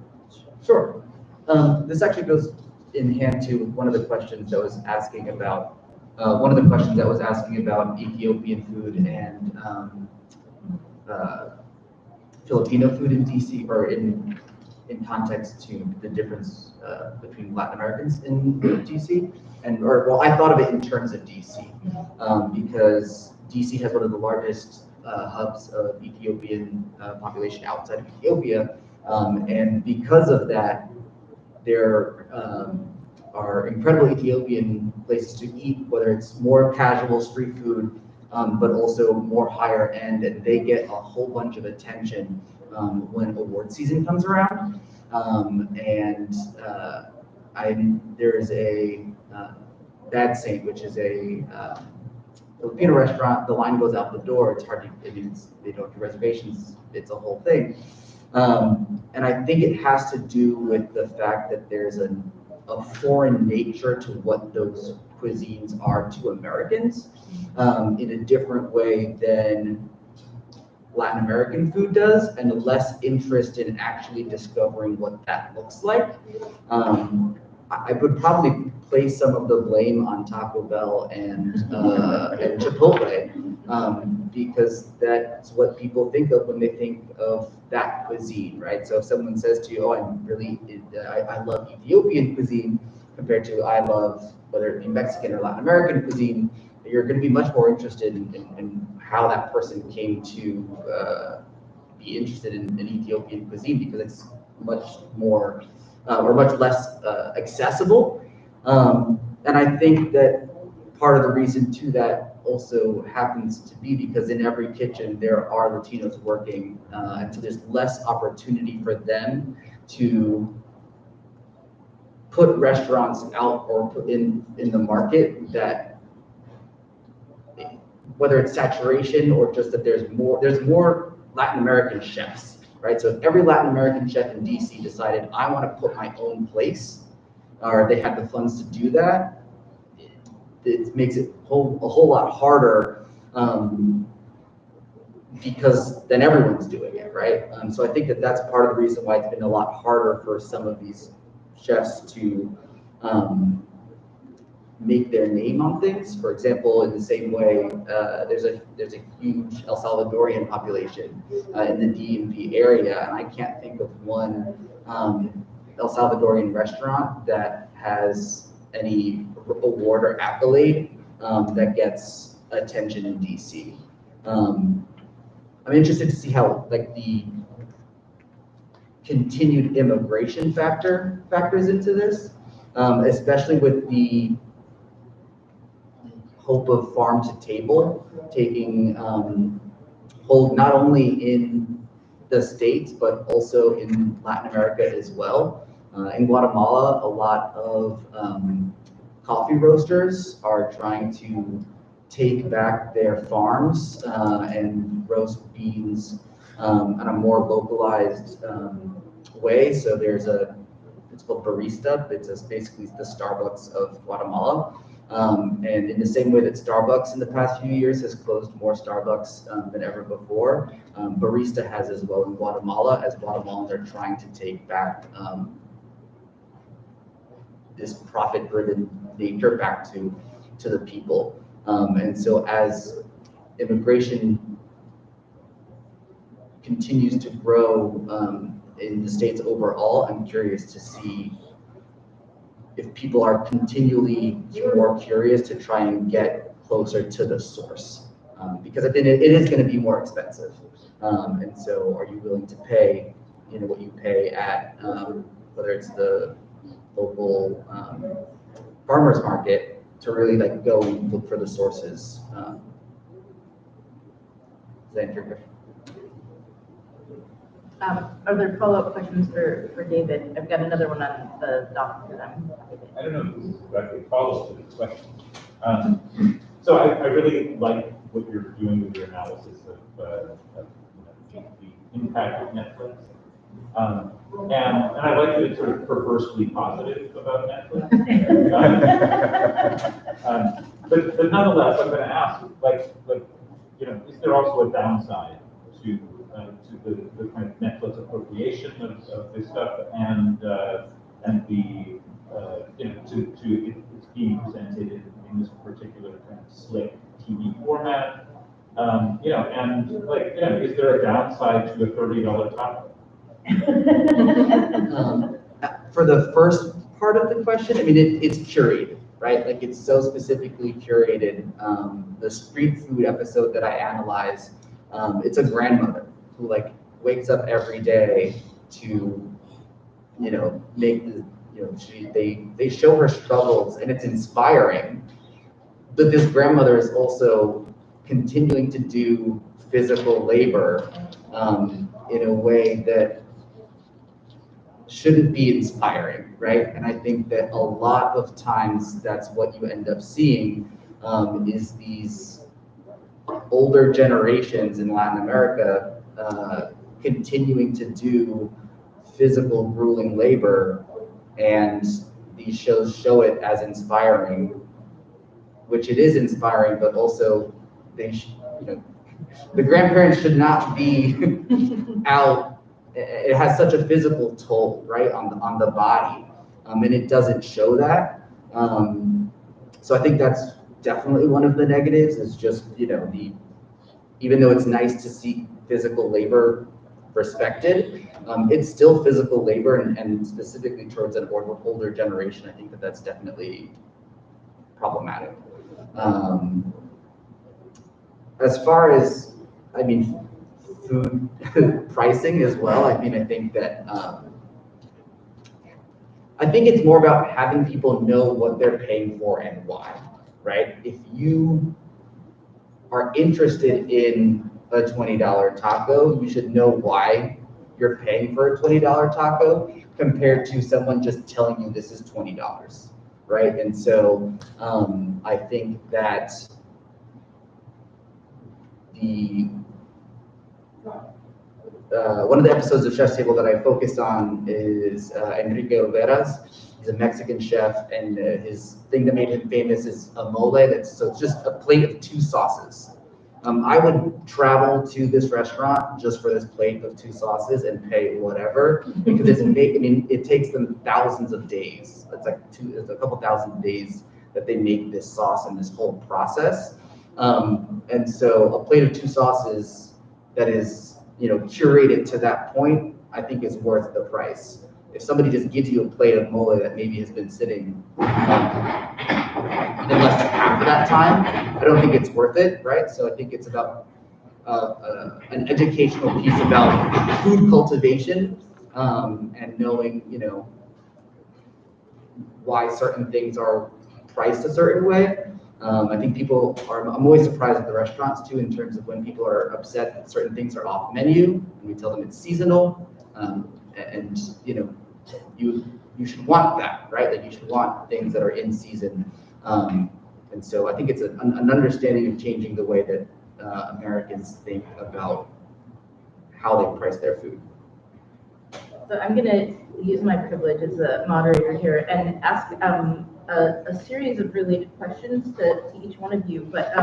Sure. This actually goes in hand to one of the questions that was asking about Ethiopian food and Filipino food in DC, or in context to the difference between Latin Americans in DC. I thought of it in terms of DC, because DC has one of the largest hubs of Ethiopian population outside of Ethiopia, and because of that, there are incredible Ethiopian places to eat, whether it's more casual street food, but also more higher end, and they get a whole bunch of attention when award season comes around. There is a Bad Saint, which is a Filipino restaurant. The line goes out the door. It's hard to, they don't do reservations. It's a whole thing. And I think it has to do with the fact that there's a foreign nature to what those cuisines are to Americans, in a different way than Latin American food does, and less interest in actually discovering what that looks like. I would probably place some of the blame on Taco Bell and Chipotle, because that's what people think of when they think of that cuisine, right? So if someone says to you, "Oh, I love Ethiopian cuisine," compared to I love, whether it be Mexican or Latin American cuisine, you're going to be much more interested in how that person came to be interested in Ethiopian cuisine, because it's much more or much less accessible. And I think that part of the reason too that also happens to be because in every kitchen there are Latinos working, and so there's less opportunity for them to put restaurants out or put in the market, that whether it's saturation or just that there's more Latin American chefs, right? So if every Latin American chef in DC decided, I want to put my own place, or they had the funds to do that, it makes it a whole lot harder, because then everyone's doing it, right? So I think that that's part of the reason why it's been a lot harder for some of these chefs to make their name on things. For example, in the same way, there's a huge El Salvadorian population in the DMV area, and I can't think of one El Salvadorian restaurant that has any award or accolade that gets attention in DC. I'm interested to see how the continued immigration factors into this, especially with the hope of farm to table taking hold not only in the States, but also in Latin America as well. In Guatemala, a lot of coffee roasters are trying to take back their farms and roast beans on a more localized way. So it's called Barista. It's basically the Starbucks of Guatemala. And in the same way that Starbucks in the past few years has closed more Starbucks than ever before, Barista has as well in Guatemala, as Guatemalans are trying to take back this profit-driven nature back to the people. And so as immigration continues to grow in the States overall, I'm curious to see if people are continually more curious to try and get closer to the source. Because it is going to be more expensive. And so are you willing to pay, what you pay at, whether it's the local farmer's market, to really like go and look for the sources. Does that answer your question? Are there follow-up questions for David? I've got another one on the doc that I'm. I don't know if this is directly follows to this question. So I really like what you're doing with your analysis of the impact of Netflix. And I like that it's sort of perversely positive about Netflix. But nonetheless, I'm going to ask, is there also a downside to the kind of Netflix appropriation of this stuff and the to it's being presented in this particular kind of slick TV format, is there a downside to a $30 taco? For the first part of the question, I mean, it's curated, right? Like it's so specifically curated. The street food episode that I analyze, it's a grandmother who like wakes up every day to, make the, they show her struggles and it's inspiring. But this grandmother is also continuing to do physical labor in a way that shouldn't be inspiring, right? And I think that a lot of times that's what you end up seeing is these older generations in Latin America continuing to do physical grueling labor, and these shows show it as inspiring, which it is inspiring, but also the grandparents should not be out. It has such a physical toll, right, on the body, and it doesn't show that. So I think that's definitely one of the negatives. Is just even though it's nice to see physical labor respected, it's still physical labor, and specifically towards an older generation, I think that that's definitely problematic. As far as, food pricing as well, I think that I think it's more about having people know what they're paying for and why, right? If you are interested in a $20 taco, you should know why you're paying for a $20 taco compared to someone just telling you this is $20, right? And so I think that one of the episodes of Chef's Table that I focused on is Enrique Olvera's. He's a Mexican chef, and his thing that made him famous is a mole. So it's just a plate of 2 sauces. I would travel to this restaurant just for this plate of 2 sauces and pay whatever, because it takes them thousands of days. It's a couple thousand days that they make this sauce and this whole process. And so a plate of 2 sauces that is, curated to that point, I think is worth the price. If somebody just gives you a plate of mole that maybe has been sitting in less than half of that time, I don't think it's worth it, right? So I think it's about an educational piece about food cultivation and knowing, why certain things are priced a certain way. I think I'm always surprised at the restaurants too, in terms of when people are upset that certain things are off menu, and we tell them it's seasonal, and you should want that, right? Like you should want things that are in season. And so I think it's an understanding of changing the way that Americans think about how they price their food. So I'm gonna use my privilege as a moderator here and ask a series of related questions to each one of you. But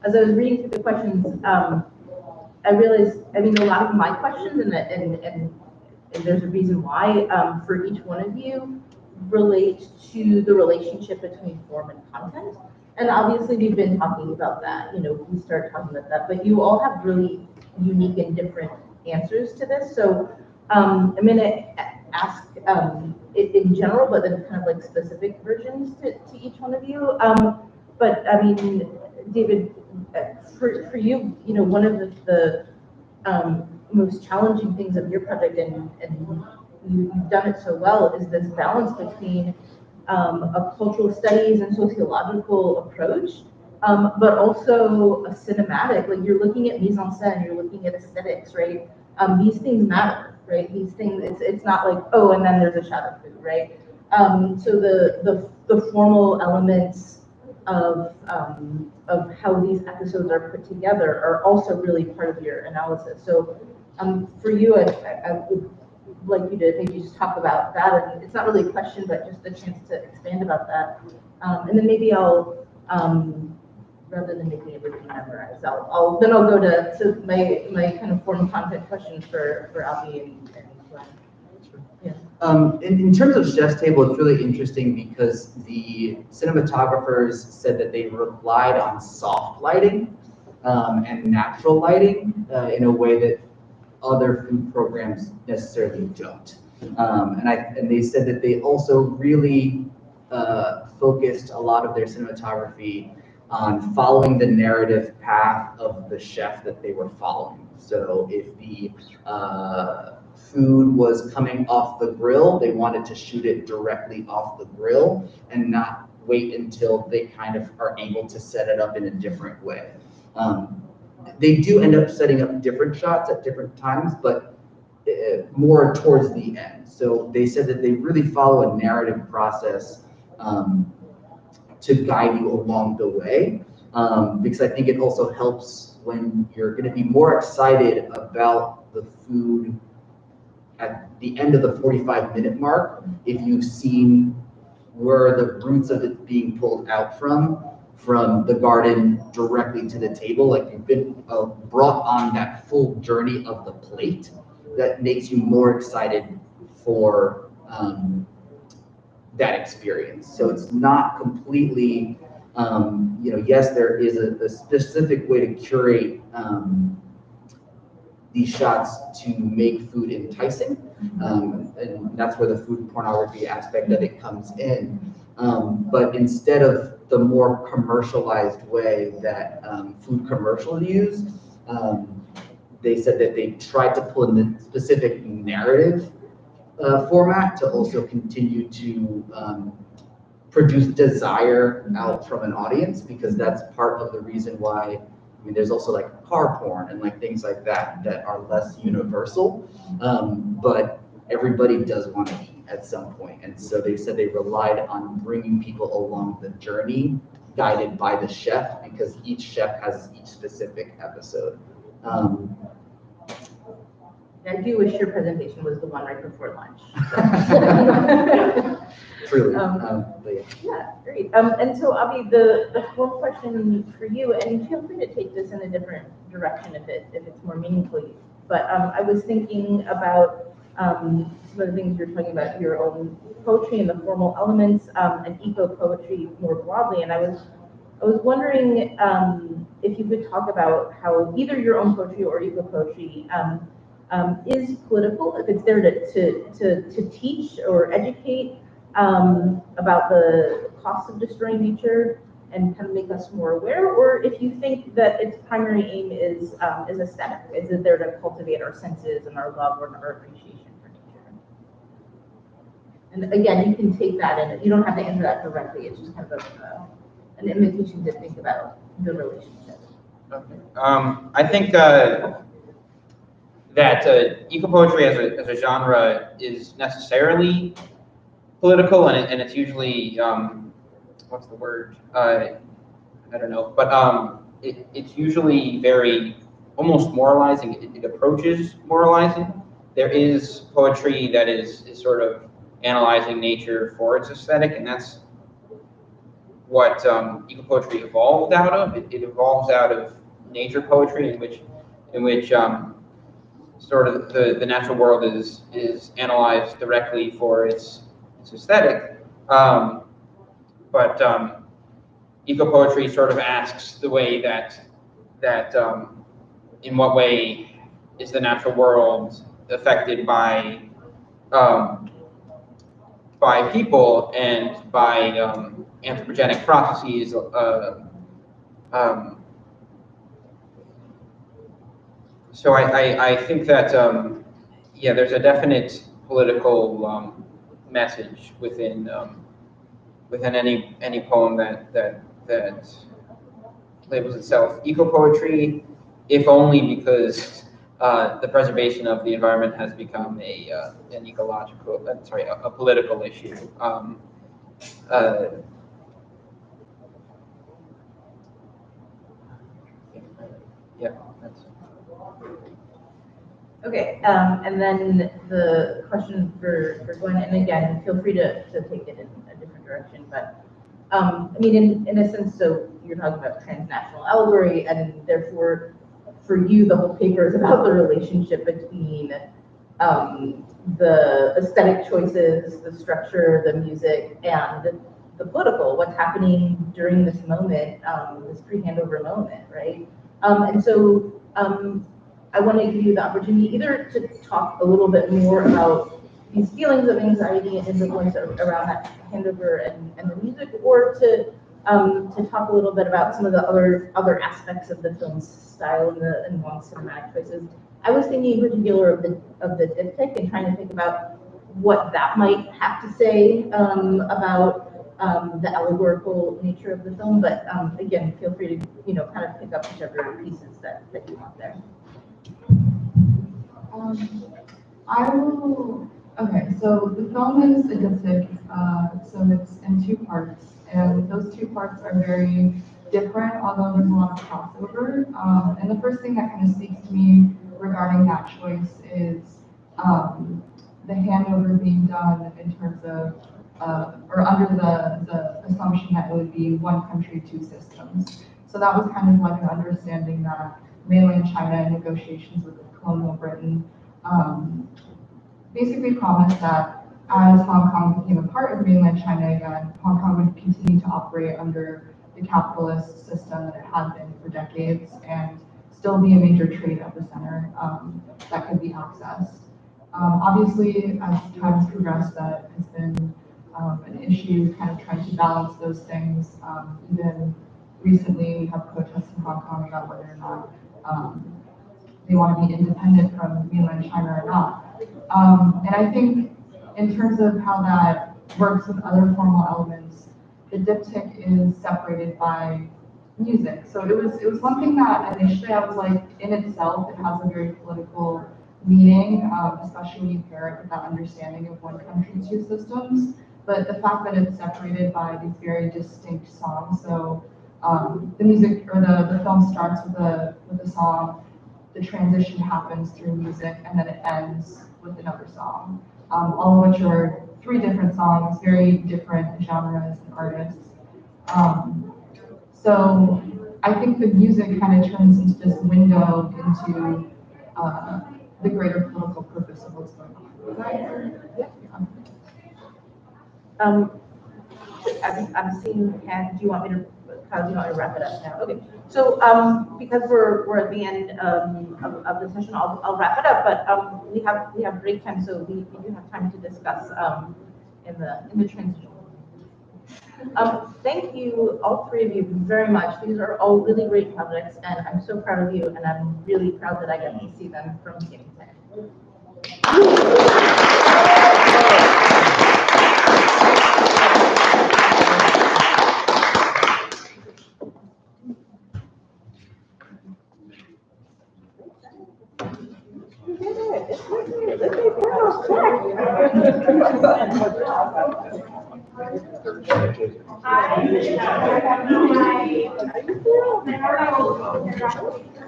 as I was reading through the questions, I realized, I mean, a lot of my questions, and there's a reason why, for each one of you, relate to the relationship between form and content. And obviously, we've been talking about that, we started talking about that, but you all have really unique and different answers to this. So I'm gonna ask it in general, but then kind of like specific versions to each one of you. But I mean, David, for you, one of the most challenging things of your project, and you've done it so well, is this balance between a cultural studies and sociological approach, but also a cinematic, like you're looking at mise en scène, you're looking at aesthetics, right? These things matter, right? These things, it's not like, oh, and then there's a shadow food, right? So the formal elements of how these episodes are put together are also really part of your analysis. So for you, I would like you to maybe just talk about that. And it's not really a question, but just a chance to expand about that. And then maybe I'll, rather than making everything memorize, I'll go to my kind of form content questions for Albie and Glenn. Yeah. In terms of Chef's Table, it's really interesting because the cinematographers said that they relied on soft lighting and natural lighting in a way that other food programs necessarily don't. And they said that they also really focused a lot of their cinematography on following the narrative path of the chef that they were following. So if the food was coming off the grill, they wanted to shoot it directly off the grill and not wait until they kind of are able to set it up in a different way. They do end up setting up different shots at different times, but more towards the end. So they said that they really follow a narrative process to guide you along the way, because I think it also helps when you're going to be more excited about the food at the end of the 45-minute mark, if you've seen where the roots of it being pulled out from the garden directly to the table, like you've been brought on that full journey of the plate, that makes you more excited for that experience. So it's not completely, yes, there is a specific way to curate these shots to make food enticing, and that's where the food pornography aspect of it comes in. But instead of the more commercialized way that food commercials use, they said that they tried to pull in the specific narrative format to also continue to produce desire out from an audience, because that's part of the reason why, I mean, there's also like car porn and like things like that that are less universal, but everybody does want to eat at some point. And so they said they relied on bringing people along the journey, guided by the chef, because each chef has each specific episode. I do wish your presentation was the one right before lunch. Truly. Yeah, great. And so, Abhi, the fourth question for you, and feel free to take this in a different direction if it's more meaningful. But I was thinking about some of the things you're talking about, your own poetry and the formal elements, and eco-poetry more broadly. And I was wondering if you could talk about how either your own poetry or eco-poetry is political, if it's there to teach or educate about the costs of destroying nature and kind of make us more aware, or if you think that its primary aim is aesthetic, is it there to cultivate our senses and our love or our appreciation for nature? And again, you can take that and you don't have to answer that directly. It's just kind of an invitation to think about the relationship. Okay. I think that eco-poetry as a genre is necessarily political, and it's usually, what's the word? I don't know, but it's usually very almost moralizing. It approaches moralizing. There is poetry that is sort of analyzing nature for its aesthetic, and that's what eco-poetry evolved out of. It evolves out of nature poetry, in which sort of the natural world is analyzed directly for its aesthetic. But eco-poetry sort of asks the way that in what way is the natural world affected by people and by anthropogenic processes. So I think that yeah, there's a definite political message within any poem that labels itself eco-poetry, if only because the preservation of the environment has become an ecological, a political issue. Yeah, that's. Okay, and then the question for Gwen, and again, feel free to take it in a different direction, but I mean, in a sense, so you're talking about transnational allegory, and therefore, for you, the whole paper is about the relationship between the aesthetic choices, the structure, the music, and the political, what's happening during this moment, this pre-handover moment, right? And so I want to give you the opportunity either to talk a little bit more about these feelings of anxiety and ambivalence around that handover and the music, or to talk a little bit about some of the other aspects of the film's style and long cinematic choices. I was thinking in particular of the diptych and trying to think about what that might have to say about the allegorical nature of the film. But again, feel free to kind of pick up whichever pieces that you want there. Okay, so the film is a diptych, so it's in two parts, and those two parts are very different, although there's a lot of crossover. And the first thing that kind of speaks to me regarding that choice is the handover being done in terms of, or under the assumption that it would be one country, two systems. So that was kind of like an understanding that mainland China in negotiations with colonial Britain basically promised that as Hong Kong became a part of mainland China again, Hong Kong would continue to operate under the capitalist system that it had been for decades and still be a major trade epicenter that could be accessed. Obviously, as time has progressed, that has been an issue, kind of trying to balance those things. Even recently, we have protests in Hong Kong about whether or not they want to be independent from mainland China or not. And I think in terms of how that works with other formal elements, the diptych is separated by music. So it was one thing that initially I was like, in itself, it has a very political meaning, especially when you pair it with that understanding of one country, two systems. But the fact that it's separated by these very distinct songs. So the music or the film starts with a song, the transition happens through music, and then it ends with another song. All of which are three different songs, very different genres and artists. So I think the music kind of turns into this window into the greater political purpose of what's going on. I'm seeing hands. Do you want me to wrap it up now? Okay. So because we're at the end of the session, I'll wrap it up. But we have break time, so we do have time to discuss in the transition. Thank you, all three of you, very much. These are all really great projects, and I'm so proud of you, and I'm really proud that I got to see them from beginning to end.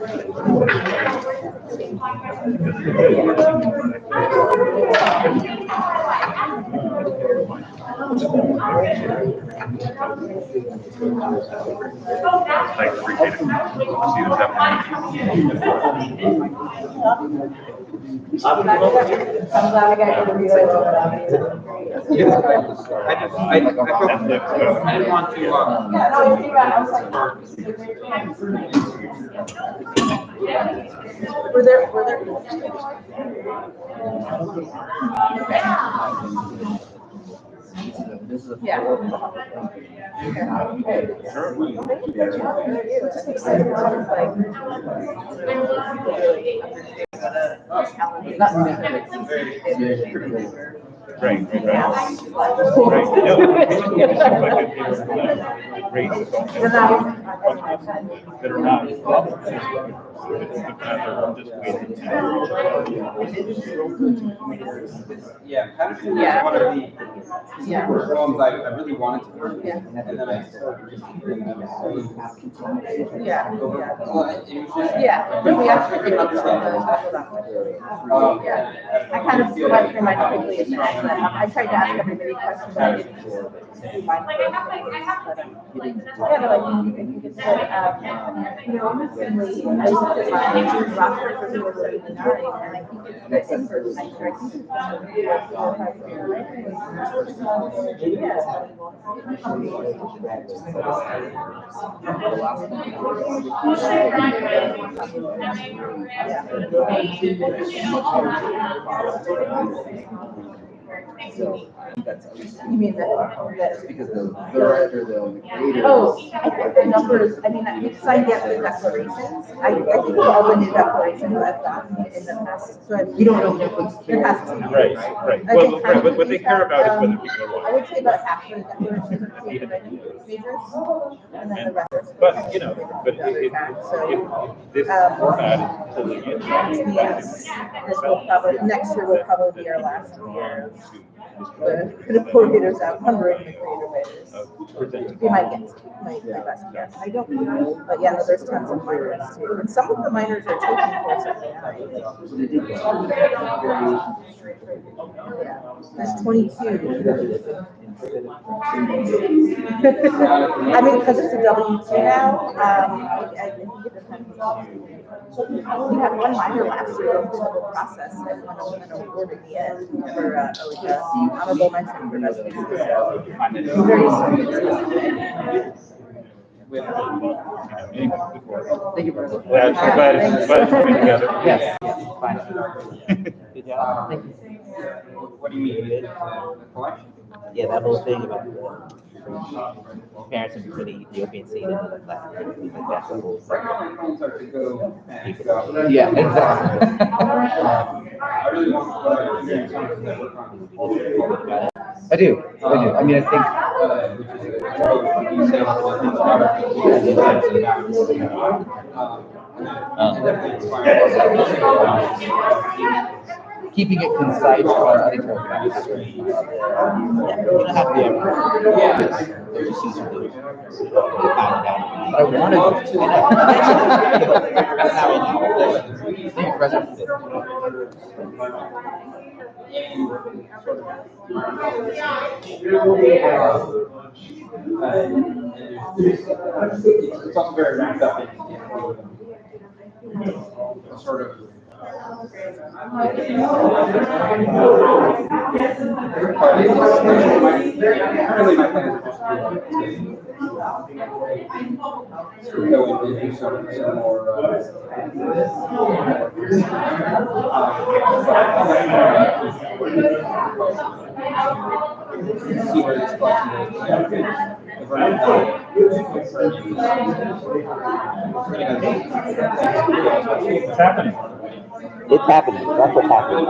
I'm glad I got to read it. I didn't want to, Yeah, no, you're right. I was like, were there? Yeah. Right. That are not. yeah, Patterson was one of the films I really wanted to work in, and then I sort of just We actually did I kind of went through mine quickly as well, but I tried to ask everybody questions. I didn't do mine. Interestingly, I looked at my roster for 479, and I think it's the inverse. I think you mean that Because the director, the creator. oh, I think the numbers, I mean, we signed up the declarations. I think all the new declarations I've gotten in the past, so we don't know there has to be. Right. Well, right, what they care about is whether people are I would say about half the declarations are majors, and then the rest. But, you know, but if this format is pulling in. Yes, this will probably, next year will probably be our last year. The coordinators out hungering the creator writers. We might get my best guess. I don't know, but yeah, no, there's tons of minors too, and some of the minors are taking courses now. Yeah, there's 22. I mean, because it's a W-2 now, I think it depends. We had one minor last year go through the whole process and won an award in the end for honorable mention for best music. So very soon. Thank you very much. Glad it's coming together. Yes, fine. Good job. Thank you. What do you mean, the collection? Yeah, that whole thing about the parents and the Ethiopian scene and the Latin American, like that's the whole thing. Yeah, exactly. I really want to I do. I mean, I think. Keeping it concise for editorial guidance. You don't have to be everywhere. Yeah. They're just easier to pound down. But I wanted to. It's also very wrapped up in sort of really my plan is just to go and do some more see where this collection goes. It's happening. It's happening. That's what's happening.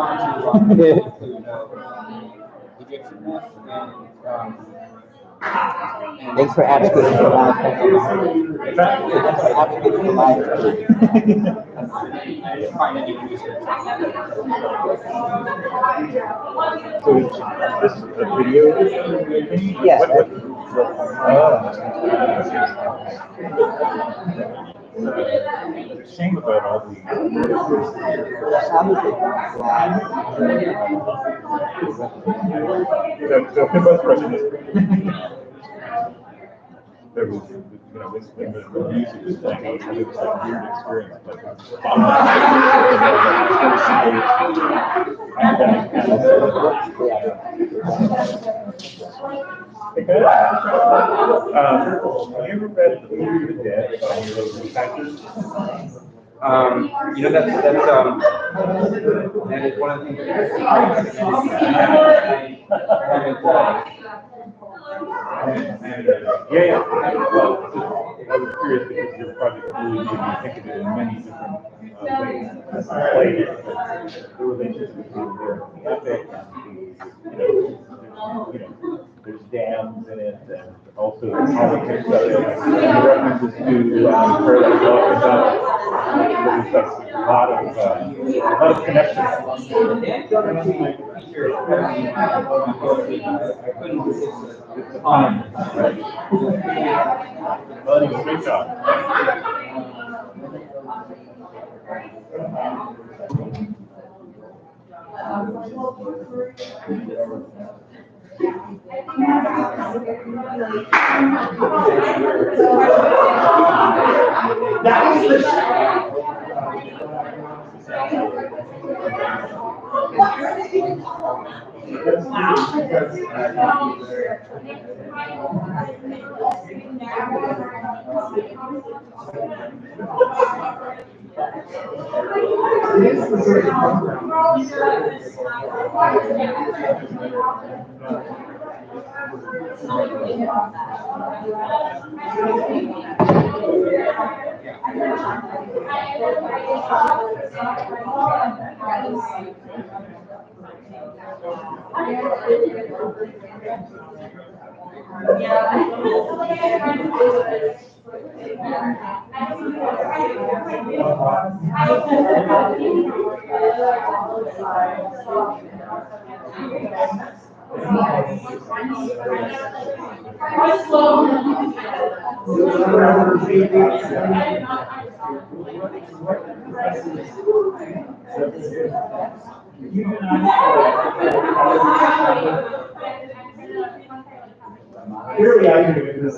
Thanks for advocating for live. Thanks for advocating for live. So this is a video? Yeah. a shame about all the. The best question is. There was, this thing that the music was playing, I was having this like weird experience, like have you ever read The Food of the Dead by Radha Hassan? That is one of the things that Yeah. Well, I was curious because your project really made me think of it in many different ways. I played it, but the relationship between the epic and there's dams in it, and also the politics of it. And the references to Paradise Lost, there's like a lot of connections. Great job. Here we are doing this.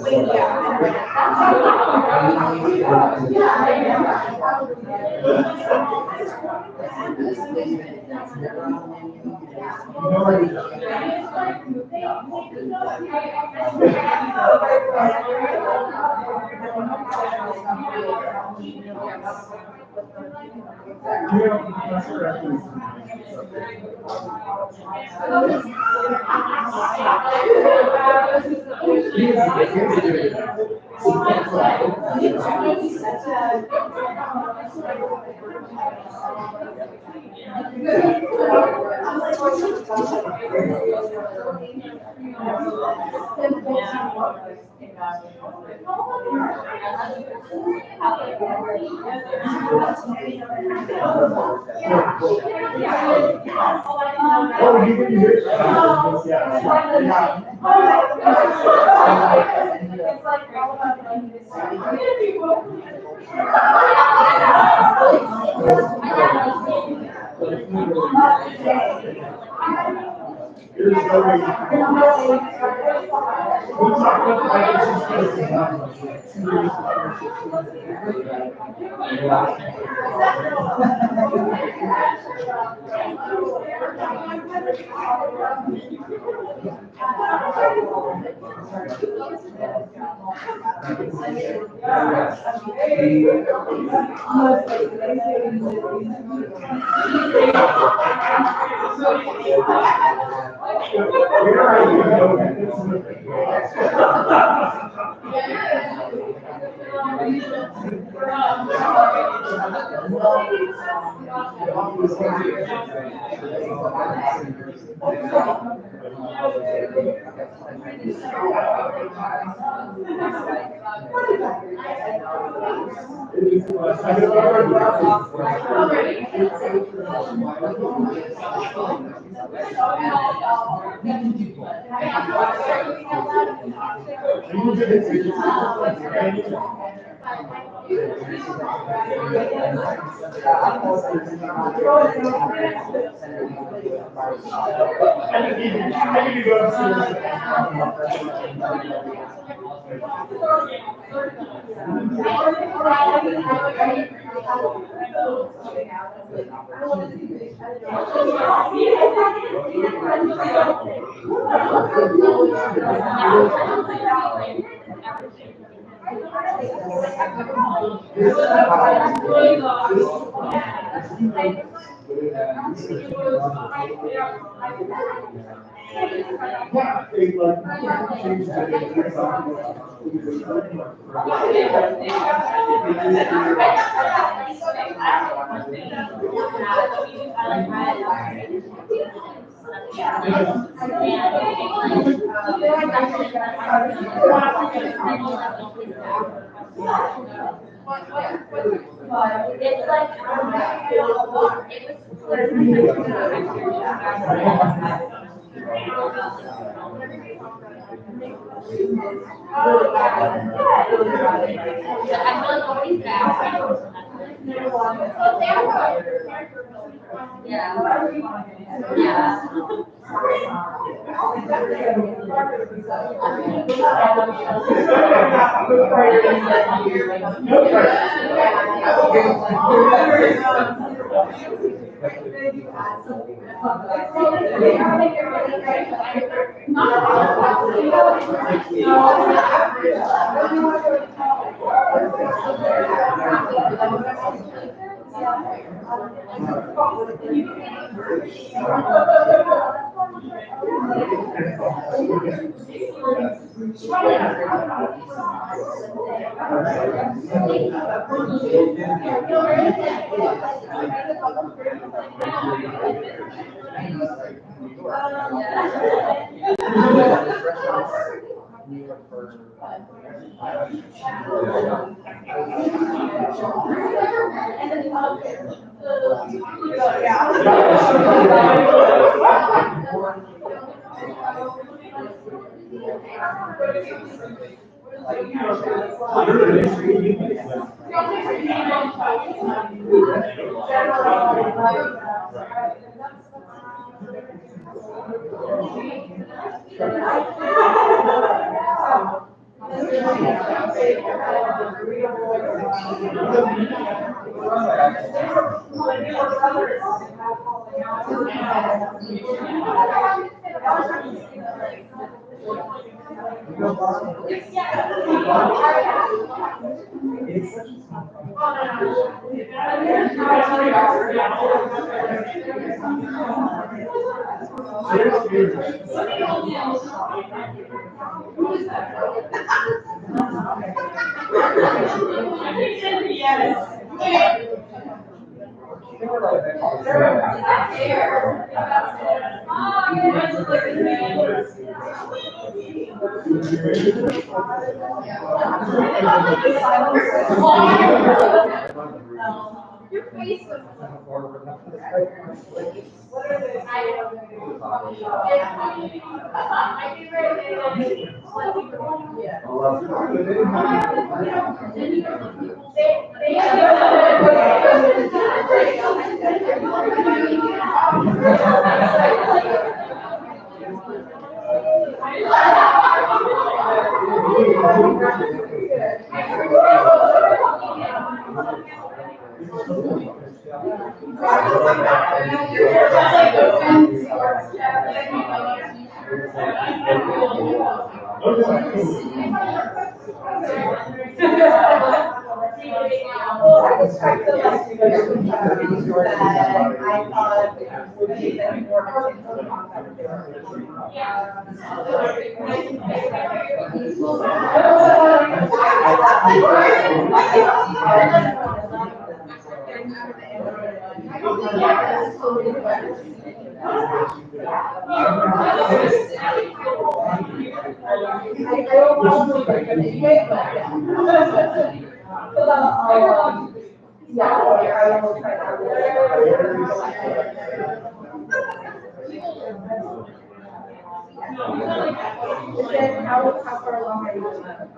How far along are you in that?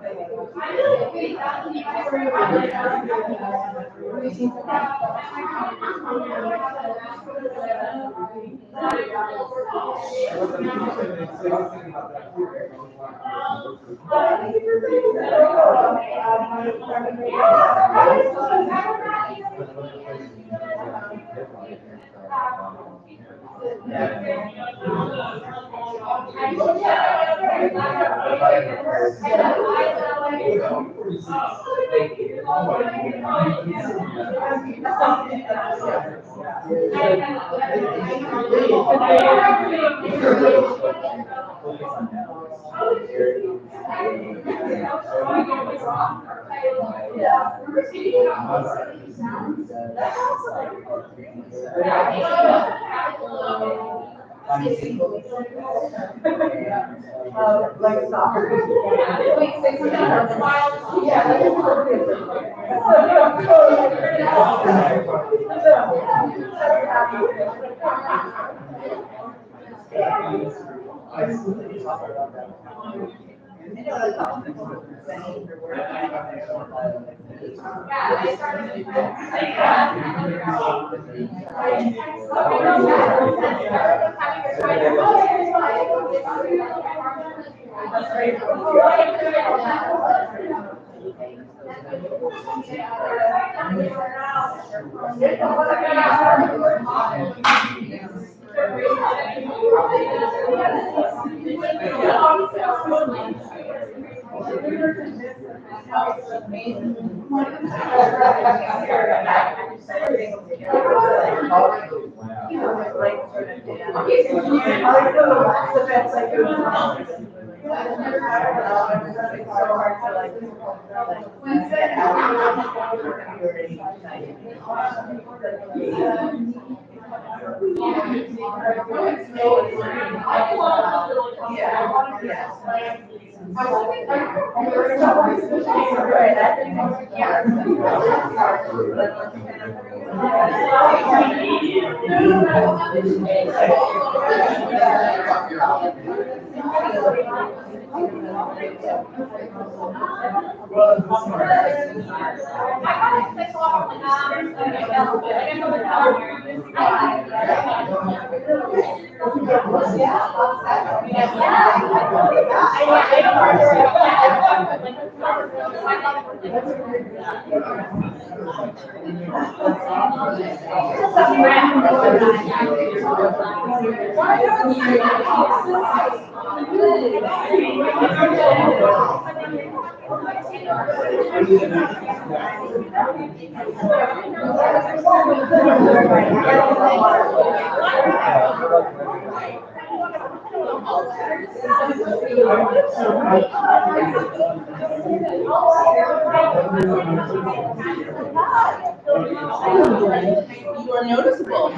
Like soccer. You are noticeable.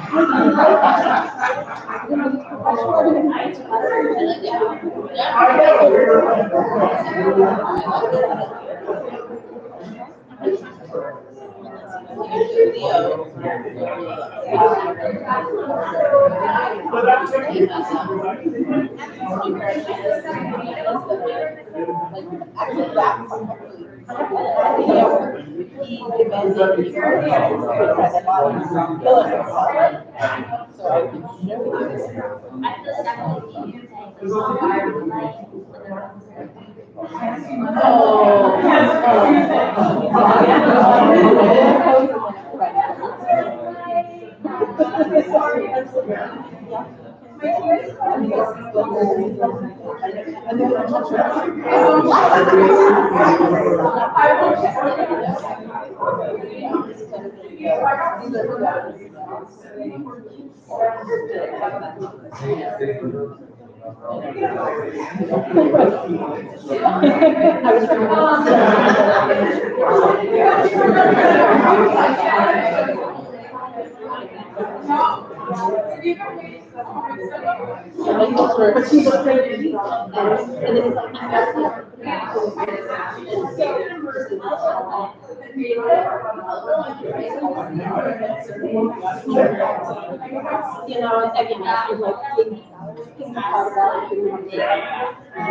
You know, again, like, thinking hard about it. Going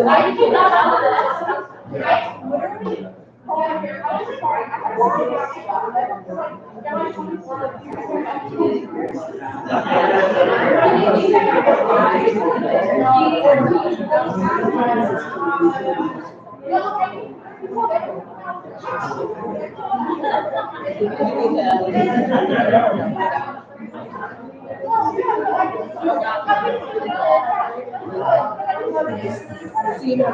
like, you know.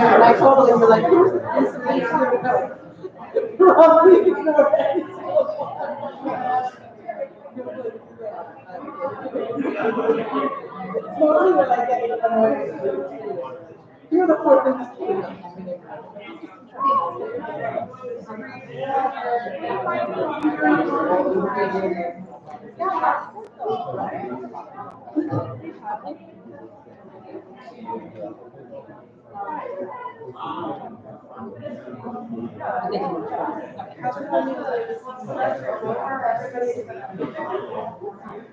And I totally was like, probably ignore it. Totally when I get annoyed. You're the poor thing.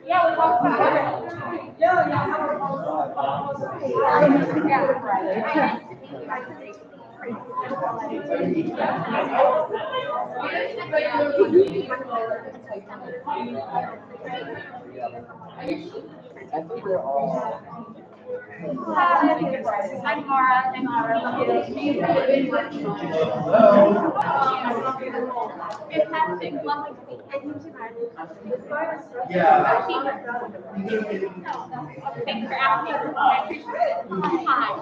Yeah, we talked about it. I think they're all. I'm Mara. I'm Mara. Fantastic. Lovely to meet you. Yeah. Thanks for asking. I appreciate it. Hi.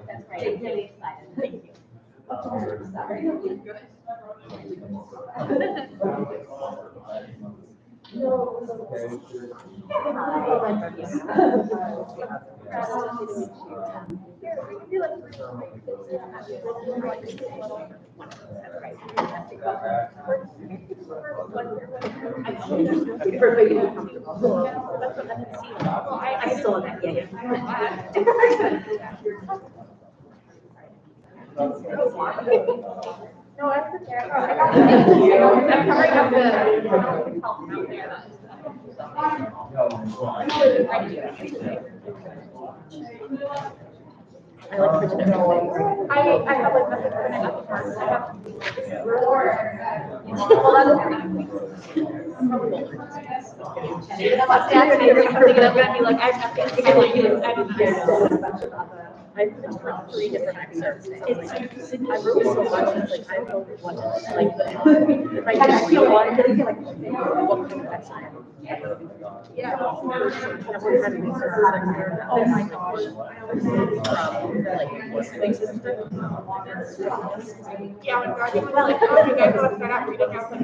That's great. Really excited. Thank you. I still love that, yeah. No, that's okay. I'm covering up the help out there. I like to put it I have like nothing for the first. I have. Well, that's something that I'm gonna be like, I have to highlight it. I've been through 3 different excerpts. I wrote so much, it's like, I don't know what, like, if I just feel one, then I feel like, what kind of excerpt? Yeah. We're trying to research it. Oh my gosh. Like, listening system. Yeah, when God, you were like, oh, you guys want to start out reading? I was like,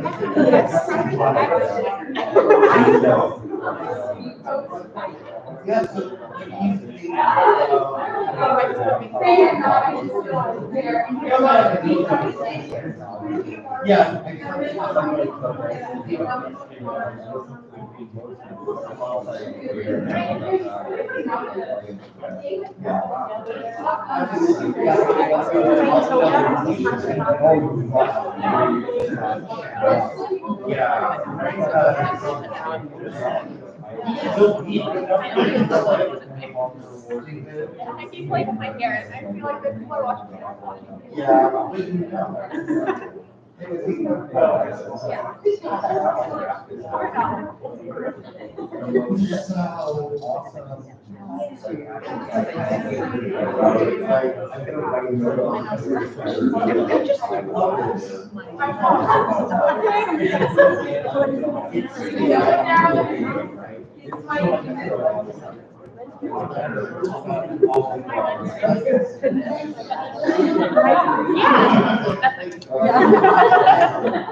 I keep playing with my hair, and I feel like the people are watching me.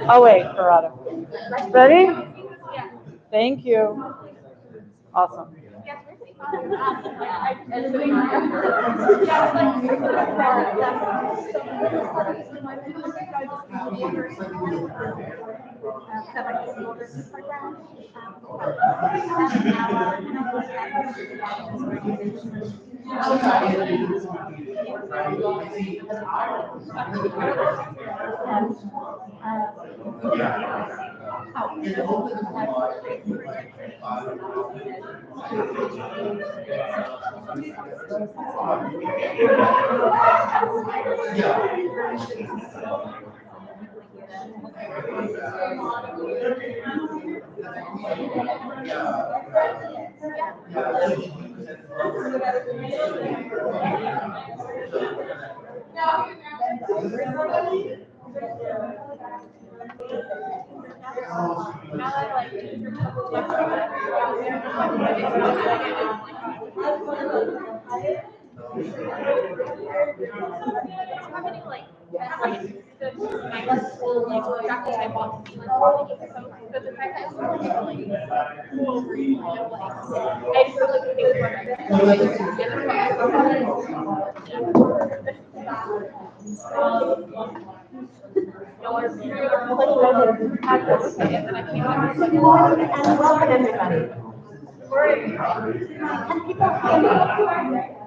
Oh, wait, Radha. Ready? Thank you. Awesome.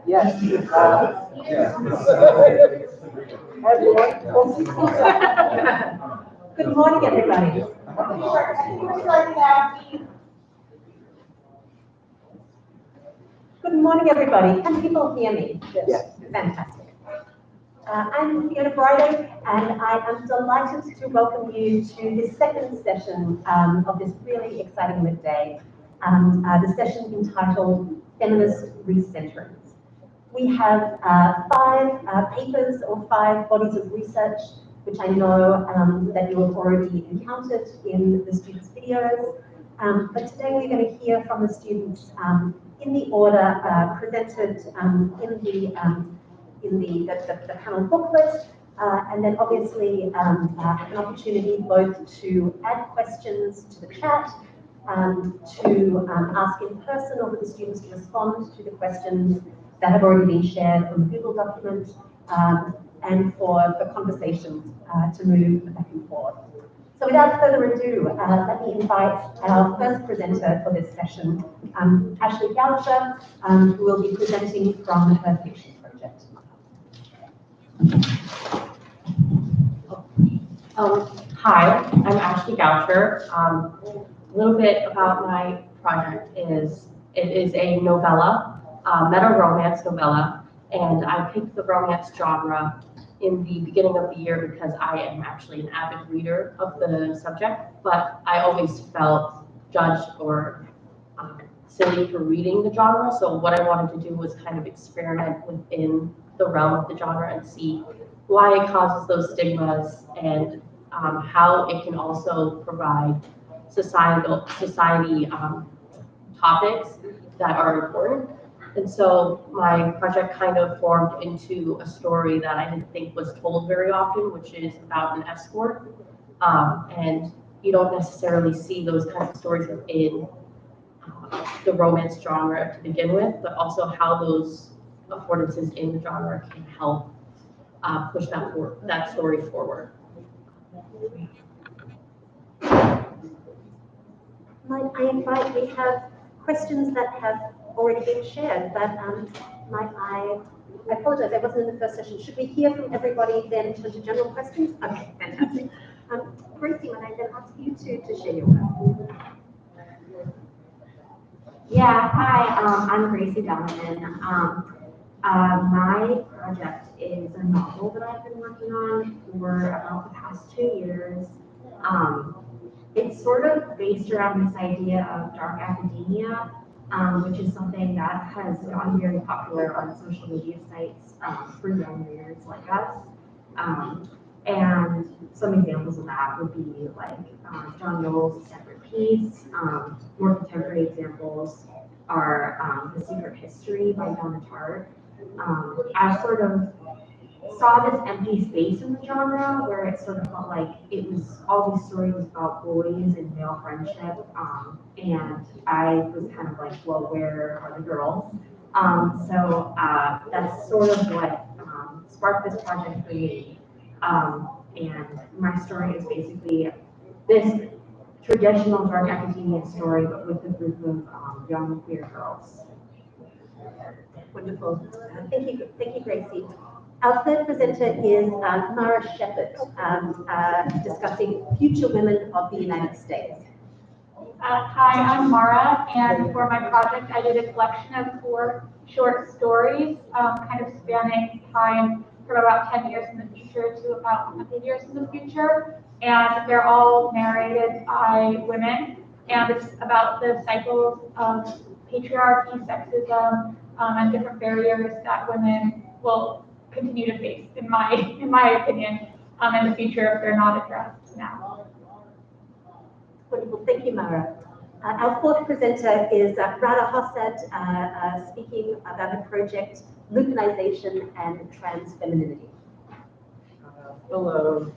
Yes. Good morning, everybody. Good morning, everybody. Can people hear me? Yes. Fantastic. I'm Fiona Friday, and I am delighted to welcome you to this second session of this really exciting midday, the session entitled Feminist Recenterings. We have 5 papers or 5 bodies of research, which I know that you have already encountered in the students' videos. But today we're going to hear from the students in the order presented in the panel booklet, and then obviously an opportunity both to add questions to the chat, to ask in person, or for the students to respond to the questions that have already been shared on the Google document, and for the conversations to move back and forth. So without further ado, let me invite our first presenter for this session, Ashley Goucher, who will be presenting from her fiction project. Hi, I'm Ashley Goucher. A little bit about my project is, it is a novella, meta romance novella, and I picked the romance genre in the beginning of the year because I am actually an avid reader of the subject, but I always felt judged or silly for reading the genre. So what I wanted to do was kind of experiment within the realm of the genre and see why it causes those stigmas and how it can also provide society topics that are important. And so my project kind of formed into a story that I didn't think was told very often, which is about an escort. And you don't necessarily see those kinds of stories in the romance genre to begin with, but also how those affordances in the genre can help push that story forward. We have questions that have already been shared, but I apologize, I wasn't in the first session. Should we hear from everybody then in terms of general questions? Okay, fantastic. Gracie, when I then ask you to share your work. Yeah, hi, I'm Gracie Dominant. My project is a novel that I've been working on for about the past 2 years. It's sort of based around this idea of dark academia, which is something that has gotten very popular on social media sites for young readers like us. And some examples of that would be like John Knowles' Separate Piece. More contemporary examples are The Secret History by Donna Tartt. I've sort of saw this empty space in the genre where it sort of felt like it was all these stories about boys and male friendship, and I was kind of like, well, where are the girls? So that's sort of what sparked this project for me. And my story is basically this traditional dark academia story, but with a group of young queer girls. Wonderful. Thank you, Gracie. Our third presenter is Mara Shepherd, discussing future women of the United States. Hi, I'm Mara, and for my project, I did a collection of 4 short stories, kind of spanning time from about 10 years in the future to about 100 years in the future, and they're all narrated by women, and it's about the cycles of patriarchy, sexism, and different barriers that women will continue to face, in my opinion, in the future if they're not addressed now. Wonderful, thank you, Mara. Our fourth presenter is Radha Hassan, speaking about the project Lupinization and Trans Femininity. Hello.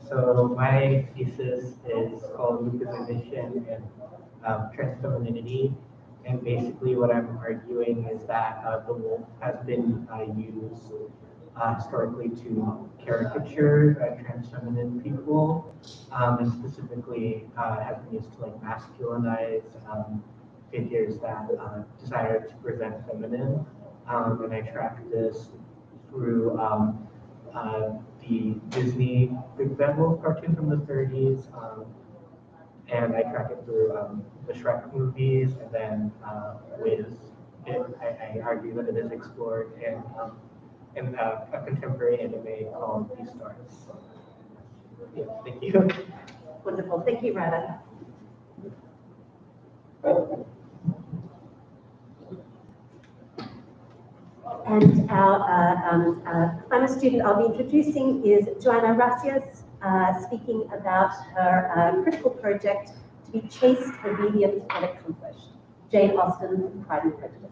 So my thesis is called Lupinization and Trans Femininity. And basically what I'm arguing is that the wolf has been used historically to caricature trans feminine people, and specifically has been used to like masculinize figures that desire to present feminine. And I tracked this through the Disney Big Bad Wolf cartoon from the 30s, and I track it through the Shrek movies, and then I argue that it is explored in a contemporary anime called Beastars. Yeah, thank you. Wonderful, thank you, Radha. And our final student I'll be introducing is Joanna Racias, speaking about her critical project, To Be Chaste, Obedient, and Accomplished, Jane Austen's Pride and Prejudice.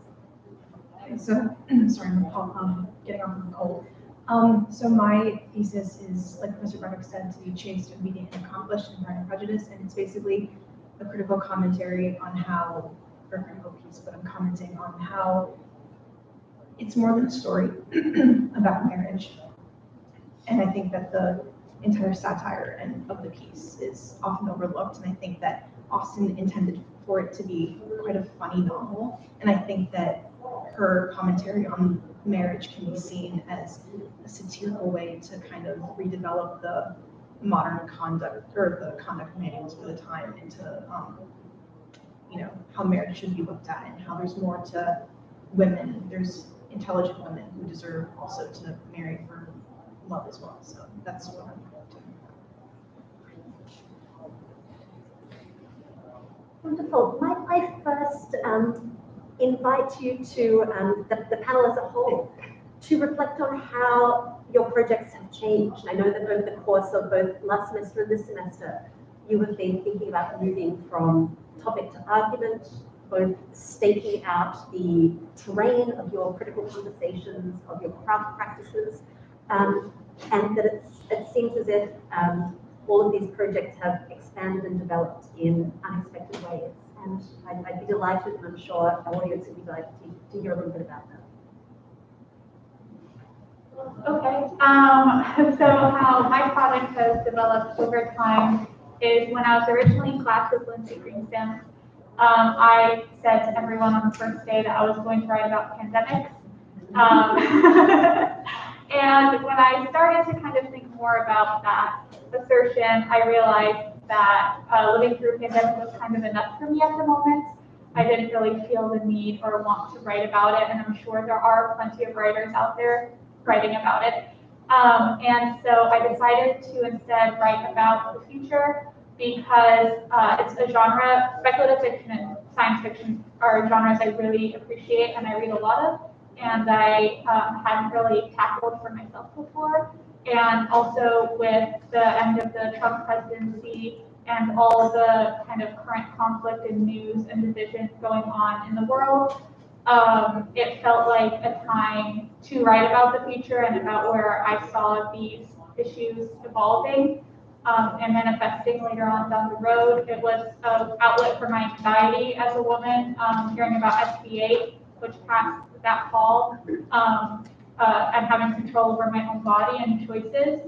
So, sorry, I'm getting off of the cold. So my thesis is, like Professor Broderick said, to be chaste, obedient, and accomplished in Pride and Prejudice, and it's basically a critical commentary on how, or a critical piece, but I'm commenting on how it's more than a story about marriage. And I think that the entire satire of the piece is often overlooked, and I think that Austen intended for it to be quite a funny novel, and I think that her commentary on marriage can be seen as a satirical way to kind of redevelop the modern conduct, or the conduct manuals for the time, into how marriage should be looked at, and how there's more to women. There's intelligent women who deserve also to marry for love as well. So that's what I'm doing. Wonderful. Might I first invite you to, the panel as a whole, to reflect on how your projects have changed. I know that over the course of both last semester and this semester, you have been thinking about moving from topic to argument, both staking out the terrain of your critical conversations, of your craft practices, and that it seems as if all of these projects have expanded and developed in unexpected ways. And I'd be delighted, and I'm sure our audience would be delighted to hear a little bit about that. Okay, so how my project has developed over time is when I was originally in class with Lindsay Greenspan, I said to everyone on the first day that I was going to write about pandemics. And when I started to kind of think more about that assertion, I realized that living through a pandemic was kind of enough for me at the moment. I didn't really feel the need or want to write about it, and I'm sure there are plenty of writers out there writing about it. And so I decided to instead write about the future because it's a genre, speculative fiction and science fiction are genres I really appreciate and I read a lot of, and I hadn't really tackled for myself before. And also with the end of the Trump presidency and all the kind of current conflict and news and division going on in the world, it felt like a time to write about the future and about where I saw these issues evolving and manifesting later on down the road. It was an outlet for my anxiety as a woman, hearing about SB8, which passed that fall, and having control over my own body and choices,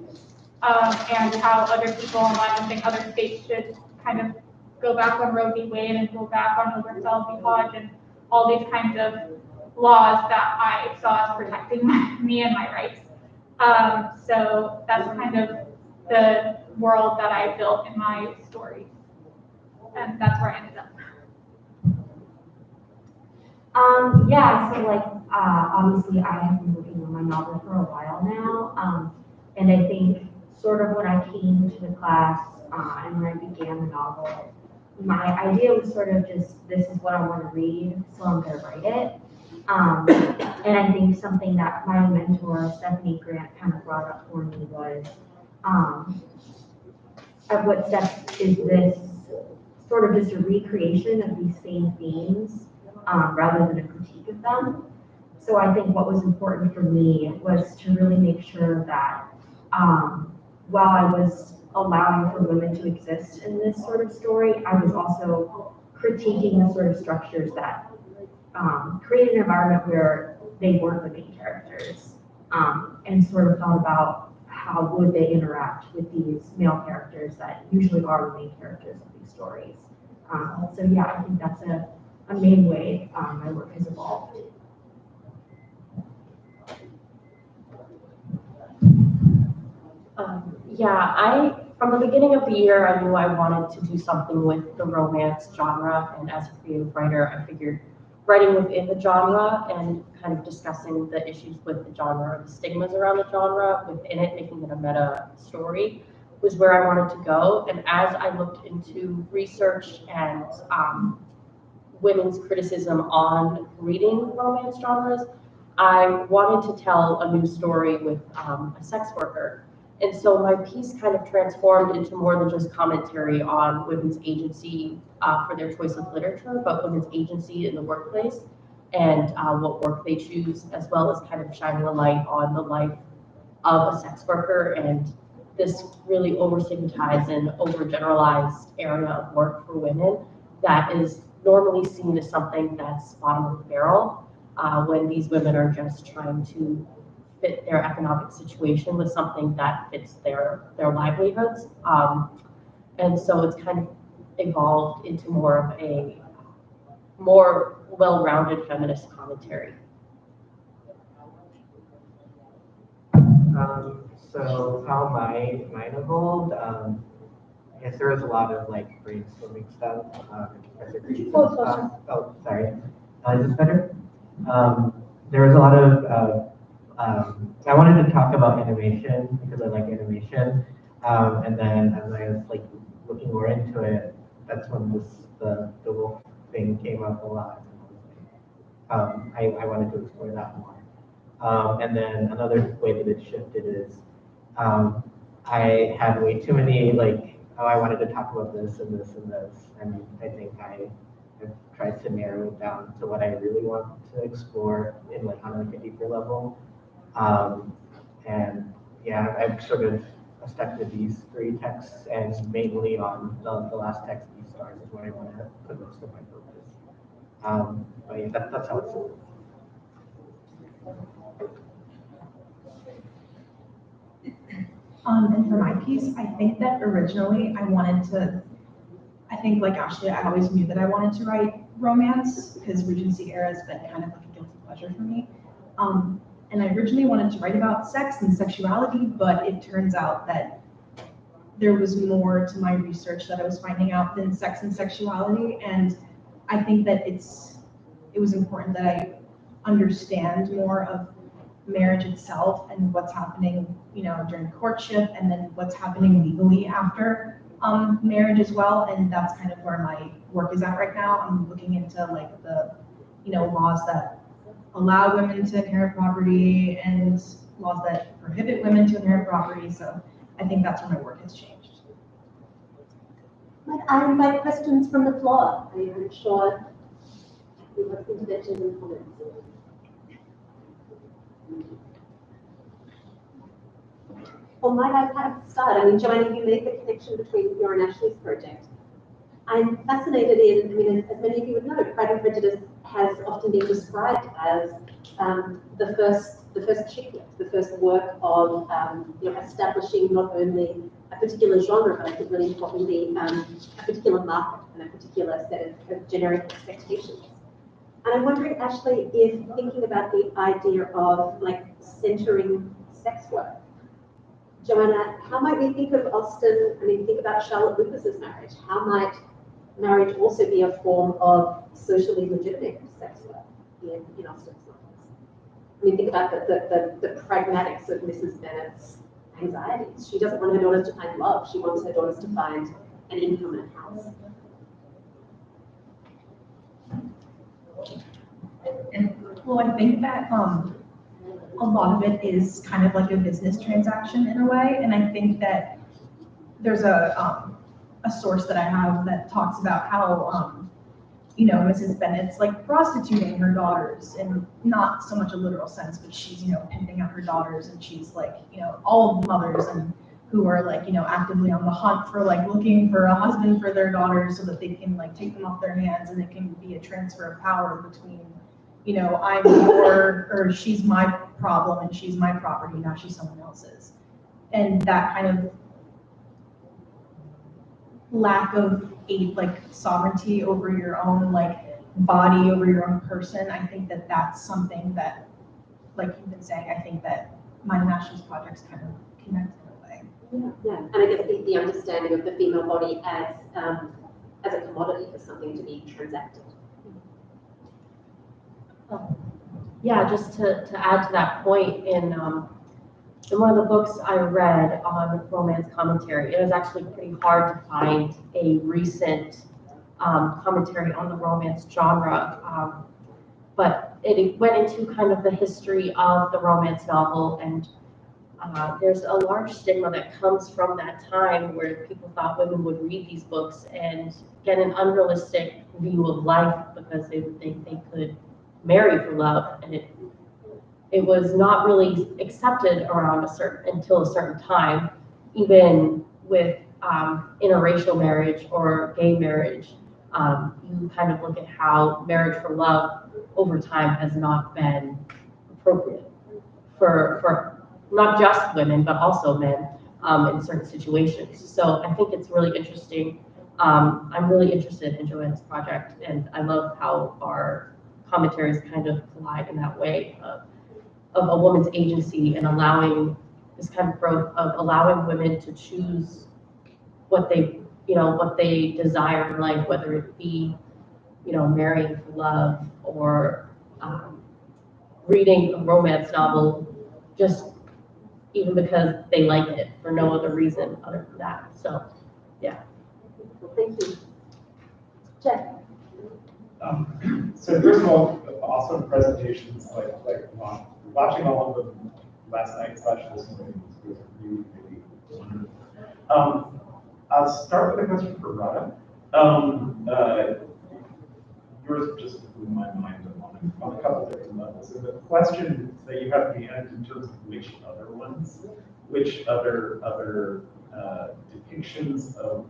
and how other people, and I think other states should kind of go back on Roe v. Wade and go back on Obergefell v. Hodge and all these kinds of laws that I saw as protecting me and my rights. So that's kind of the world that I built in my stories. And that's where I ended up. Yeah, so like, obviously I have been working on my novel for a while now. And I think sort of when I came to the class and when I began the novel, my idea was sort of just, this is what I want to read, so I'm going to write it. And I think something that my mentor, Stephanie Grant, kind of brought up for me was, at what steps is this sort of just a recreation of these same themes rather than a critique of them? So I think what was important for me was to really make sure that while I was allowing for women to exist in this sort of story, I was also critiquing the sort of structures that create an environment where they weren't the main characters, and sort of thought about how would they interact with these male characters that usually are the main characters of these stories. So yeah, I think that's a main way my work has evolved. From the beginning of the year, I knew I wanted to do something with the romance genre, and as a creative writer, I figured writing within the genre and kind of discussing the issues with the genre, the stigmas around the genre within it, making it a meta story, was where I wanted to go. And as I looked into research and women's criticism on reading romance genres, I wanted to tell a new story with a sex worker. And so my piece kind of transformed into more than just commentary on women's agency for their choice of literature, but women's agency in the workplace and what work they choose, as well as kind of shining a light on the life of a sex worker and this really overstigmatized and overgeneralized area of work for women that is normally seen as something that's bottom of the barrel when these women are just trying to fit their economic situation with something that fits their livelihoods. And so it's kind of evolved into more of a more well-rounded feminist commentary. So how mine evolved, I guess there was a lot of like brainstorming stuff. Oh, sorry. Is this better? There was a lot of I wanted to talk about animation because I like animation, and then as I was like looking more into it, that's when the wolf thing came up a lot. I wanted to explore that more. And then another way that it shifted is I had way too many I wanted to talk about this and this and this, and I think I've tried to narrow it down to what I really want to explore in on a deeper level. And yeah, I've sort of stuck to these three texts, and mainly on the last text, these stars, is where I want to put most of my focus. But yeah, that's how it's. And for my piece, I think that originally I think like Ashley, I always knew that I wanted to write romance because Regency era has been kind of like a guilty pleasure for me. And I originally wanted to write about sex and sexuality, but it turns out that there was more to my research that I was finding out than sex and sexuality. And I think that it was important that I understand more of marriage itself and what's happening, during courtship, and then what's happening legally after marriage as well. And that's kind of where my work is at right now. I'm looking into the, laws that allow women to inherit property and laws that prohibit women to inherit property. So I think that's where my work has changed. I invite questions from the floor. I heard Sean. Interventions and comments. Well, might I perhaps start? I mean, Joanna, you made the connection between your and Ashley's project. I'm fascinated in, I mean, as many of you would know, Pride and Prejudice has often been described as the first chick lit, the first work of establishing not only a particular genre, but I think really importantly, a particular market and a particular set of generic expectations. And I'm wondering, Ashley, if thinking about the idea of like centering sex work, Joanna, how might we think of Austen, I mean, think about Charlotte Lucas's marriage. How might marriage also be a form of socially legitimate sex work in Austen's novels? I mean, think about the pragmatics of Mrs. Bennet's anxieties. She doesn't want her daughters to find love. She wants her daughters to find an income and a house. And well, I think that a lot of it is kind of like a business transaction in a way, and I think that there's a source that I have that talks about how Mrs. Bennet's like prostituting her daughters, in not so much a literal sense, but she's pimping out her daughters, and she's like all mothers and who are like actively on the hunt for like looking for a husband for their daughters so that they can like take them off their hands and it can be a transfer of power between I'm your, or she's my problem and she's my property, now she's someone else's. And that kind of lack of sovereignty over your own body, over your own person, I think that that's something that, like you've been saying, I think that mine and Ashley's projects kind of connect in a way. Yeah, and I guess the understanding of the female body as a commodity, as something to be transacted. Yeah, just to add to that point, in one of the books I read on romance commentary, it was actually pretty hard to find a recent commentary on the romance genre, but it went into kind of the history of the romance novel, and there's a large stigma that comes from that time where people thought women would read these books and get an unrealistic view of life because they would think they could marry for love, and it was not really accepted around until a certain time, even with interracial marriage or gay marriage. You kind of look at how marriage for love over time has not been appropriate for not just women, but also men in certain situations. So I think it's really interesting. I'm really interested in Joanne's project, and I love how our commentaries kind of collide in that way of a woman's agency and allowing this kind of growth of allowing women to choose what they desire in life, whether it be, marrying for love or reading a romance novel, just even because they like it for no other reason other than that. So, yeah. Thank you. Jeff. So first of all, awesome presentations, watching all of them last night / this morning was really, really wonderful. I'll start with a question for Radha. Yours just blew my mind on a couple different levels. So the question that you have at the end in terms of which other depictions of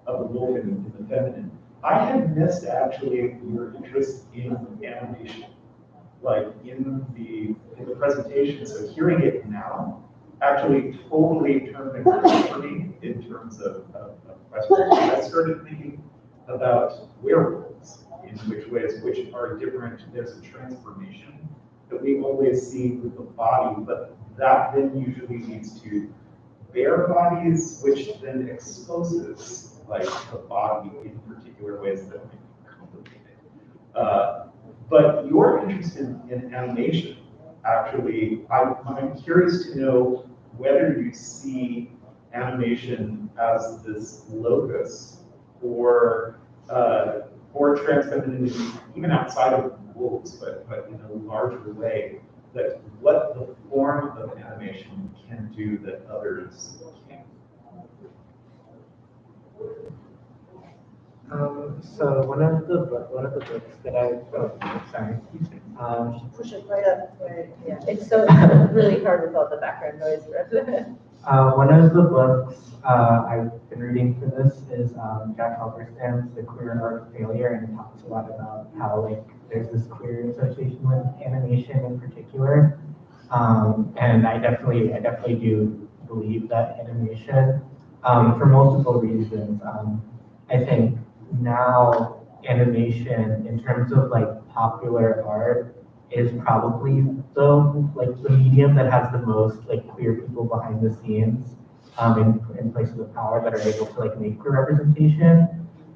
a wolf in the feminine. I had missed actually your interest in animation, in the presentation. So hearing it now actually totally turned things around for me in terms of questions. I started thinking about werewolves in which ways, which are different. There's a transformation that we always see with the body, but that then usually leads to bare bodies, which then exposes the body in particular ways that might be complicated. But your interest in animation, actually, I'm curious to know whether you see animation as this locus for transfemininity, even outside of wolves, but in a larger way, that what the form of animation can do that others can't. So one of the books that sorry. Push it right up, right, yeah. It's so really hard with all the background noise. One of the books I've been reading for this is Jack Halberstam's The Queer Art of Failure, and it talks a lot about how like there's this queer association with animation in particular. And I definitely do believe that animation, for multiple reasons. I think now animation, in terms of like popular art, is probably the medium that has the most like queer people behind the scenes, in places of power that are able to like make queer representation.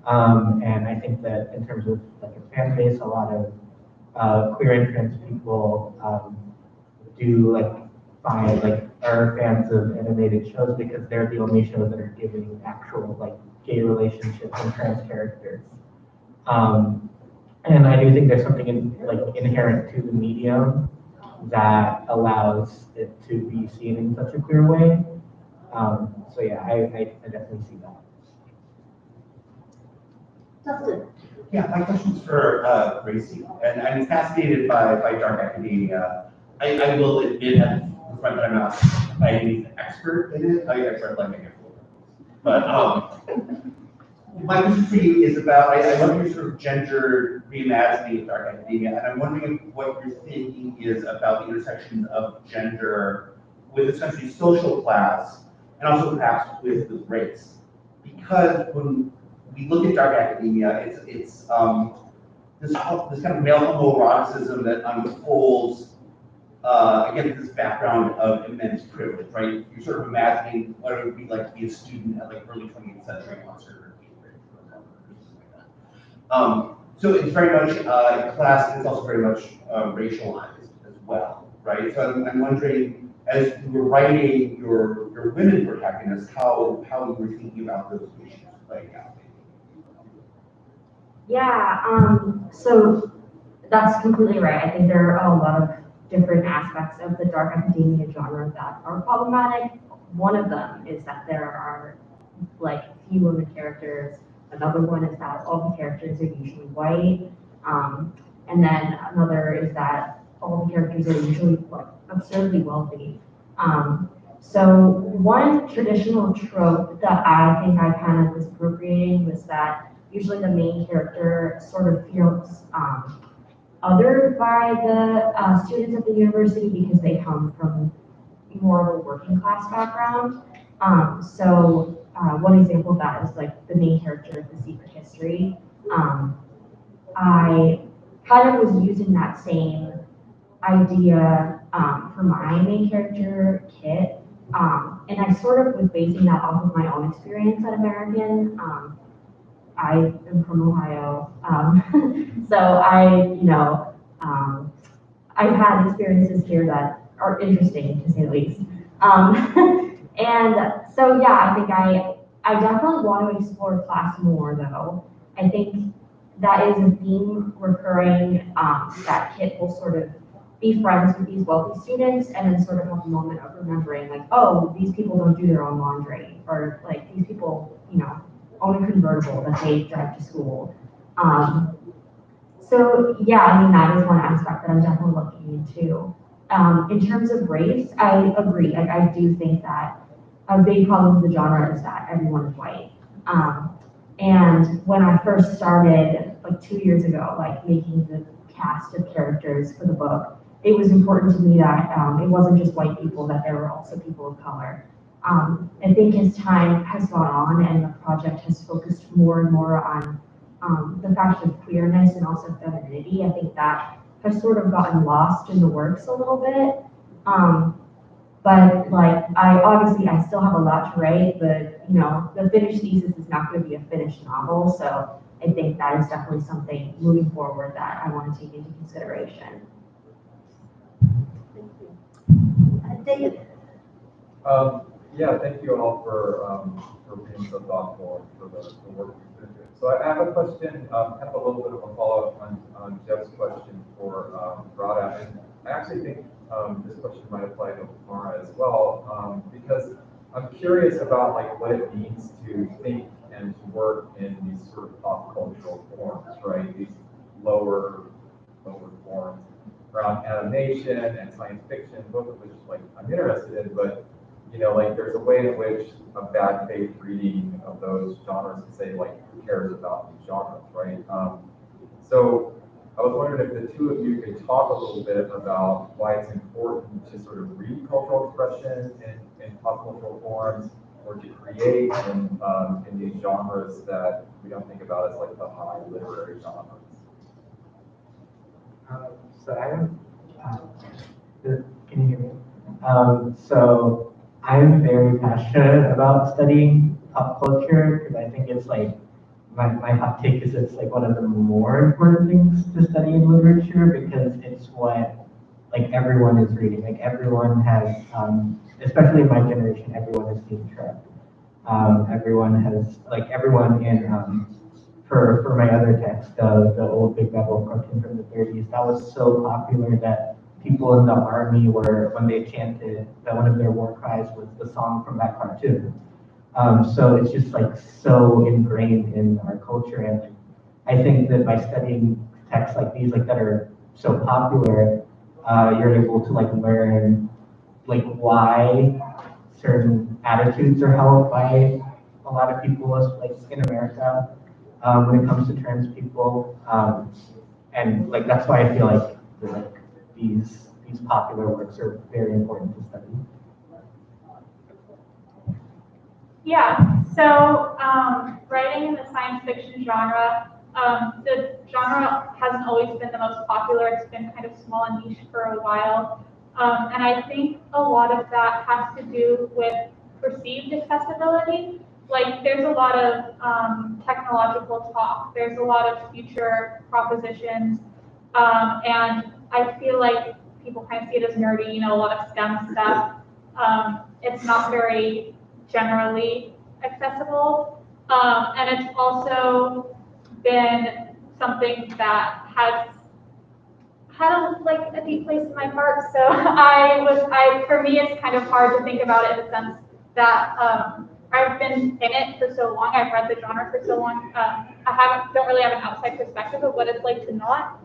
And I think that in terms of like a fan base, a lot of queer and trans people do like find like are fans of animated shows because they're the only shows that are giving actual like gay relationships and trans characters. And I do think there's something inherent to the medium that allows it to be seen in such a queer way. So yeah, I definitely see that. Dustin. Yeah, my question's for Gracie, and I'm fascinated by dark academia. I will admit at the front that I'm not by any expert in it. I started liking it. But my question for you is about, I love your sort of gender reimagining of dark academia, and I'm wondering what your thinking is about the intersection of gender with essentially social class, and also perhaps with race. Because when we look at dark academia, it's this kind of male homoeroticism that unfolds against this background of immense privilege, right? You're sort of imagining what it would be like to be a student at like early 20th century in Oxford. So it's very much class, and it's also very much racialized as well, right? So I'm wondering, as you were writing your women protagonists, how you were thinking about those issues playing out. Yeah, so that's completely right. I think there are a lot of different aspects of the dark academia genre that are problematic. One of them is that there are like few women characters. Another one is that all the characters are usually white. And then another is that all the characters are usually like absurdly wealthy. So one traditional trope that I think I kind of was appropriating was that usually the main character sort of feels othered by the students at the university because they come from more of a working class background. So one example of that is like the main character of The Secret History. I kind of was using that same idea for my main character, Kit. And I sort of was basing that off of my own experience at American. I am from Ohio, so I've had experiences here that are interesting to say the least. And so yeah, I think I definitely want to explore class more though. I think that is a theme recurring, that Kit will sort of be friends with these wealthy students and then sort of have a moment of remembering like, oh, these people don't do their own laundry, or like these people, own a convertible that they drive to school. So yeah, I mean, that is one aspect that I'm definitely looking into. In terms of race, I agree. I do think that a big problem with the genre is that everyone is white. And when I first started, like 2 years ago, like making the cast of characters for the book, it was important to me that it wasn't just white people, that there were also people of color. I think as time has gone on and the project has focused more and more on the fact of queerness and also femininity, I think that has sort of gotten lost in the works a little bit. But like, I still have a lot to write, but the finished thesis is not going to be a finished novel. So I think that is definitely something moving forward that I want to take into consideration. David. Yeah, thank you all for being so thoughtful and for the work you've been doing. So I have a question, kind of a little bit of a follow-up on Jeff's question for Radha. And I actually think this question might apply to Mara as well, because I'm curious about like what it means to think and and to work in these sort of pop cultural forms, right? These lower forms around animation and science fiction, both of which like I'm interested in, but you know, like there's a way in which a bad faith reading of those genres can say like, who cares about these genres, right? So I was wondering if the two of you could talk a little bit about why it's important to sort of read cultural expression in pop cultural forms, or to create in these genres that we don't think about as like the high literary genres. Can you hear me? So I'm very passionate about studying pop culture because I think it's like, my hot take is it's like one of the more important things to study in literature because it's what like everyone is reading. Like everyone has, especially in my generation, everyone has seen Trek. Everyone has, like everyone in, for my other text, the old Big Bad Wolf cartoon from the 30s, that was so popular that people in the army were, when they chanted, that one of their war cries was the song from that cartoon. So it's just like so ingrained in our culture, and like, I think that by studying texts like these, like that are so popular, you're able to like learn like why certain attitudes are held by a lot of people, like in America, when it comes to trans people, and like that's why I feel like these popular works are very important to study. Yeah, so writing in the science fiction genre, the genre hasn't always been the most popular. It's been kind of small and niche for a while. And I think a lot of that has to do with perceived accessibility. Like there's a lot of technological talk, there's a lot of future propositions, and I feel like people kind of see it as nerdy, you know, a lot of STEM stuff. It's not very generally accessible, and it's also been something that has had a deep place in my heart. So for me, it's kind of hard to think about it in the sense that I've been in it for so long. I've read the genre for so long. Don't really have an outside perspective of what it's like to not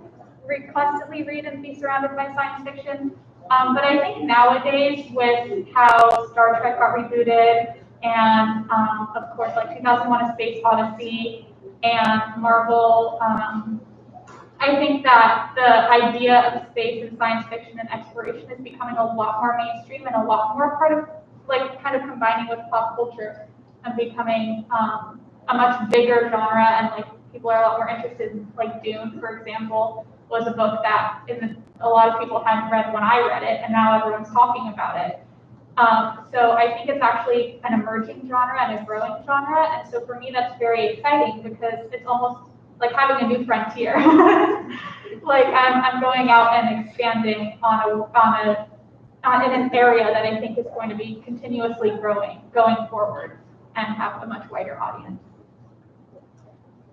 constantly read and be surrounded by science fiction. But I think nowadays, with how Star Trek got rebooted, and of course, like 2001: A Space Odyssey, and Marvel, I think that the idea of space and science fiction and exploration is becoming a lot more mainstream and a lot more part of, like, kind of combining with pop culture and becoming a much bigger genre. And like people are a lot more interested in, like Dune, for example, was a book that a lot of people hadn't read when I read it, and now everyone's talking about it. So I think it's actually an emerging genre and a growing genre, and so for me that's very exciting because it's almost like having a new frontier. Like I'm going out and expanding in an area that I think is going to be continuously growing going forward and have a much wider audience.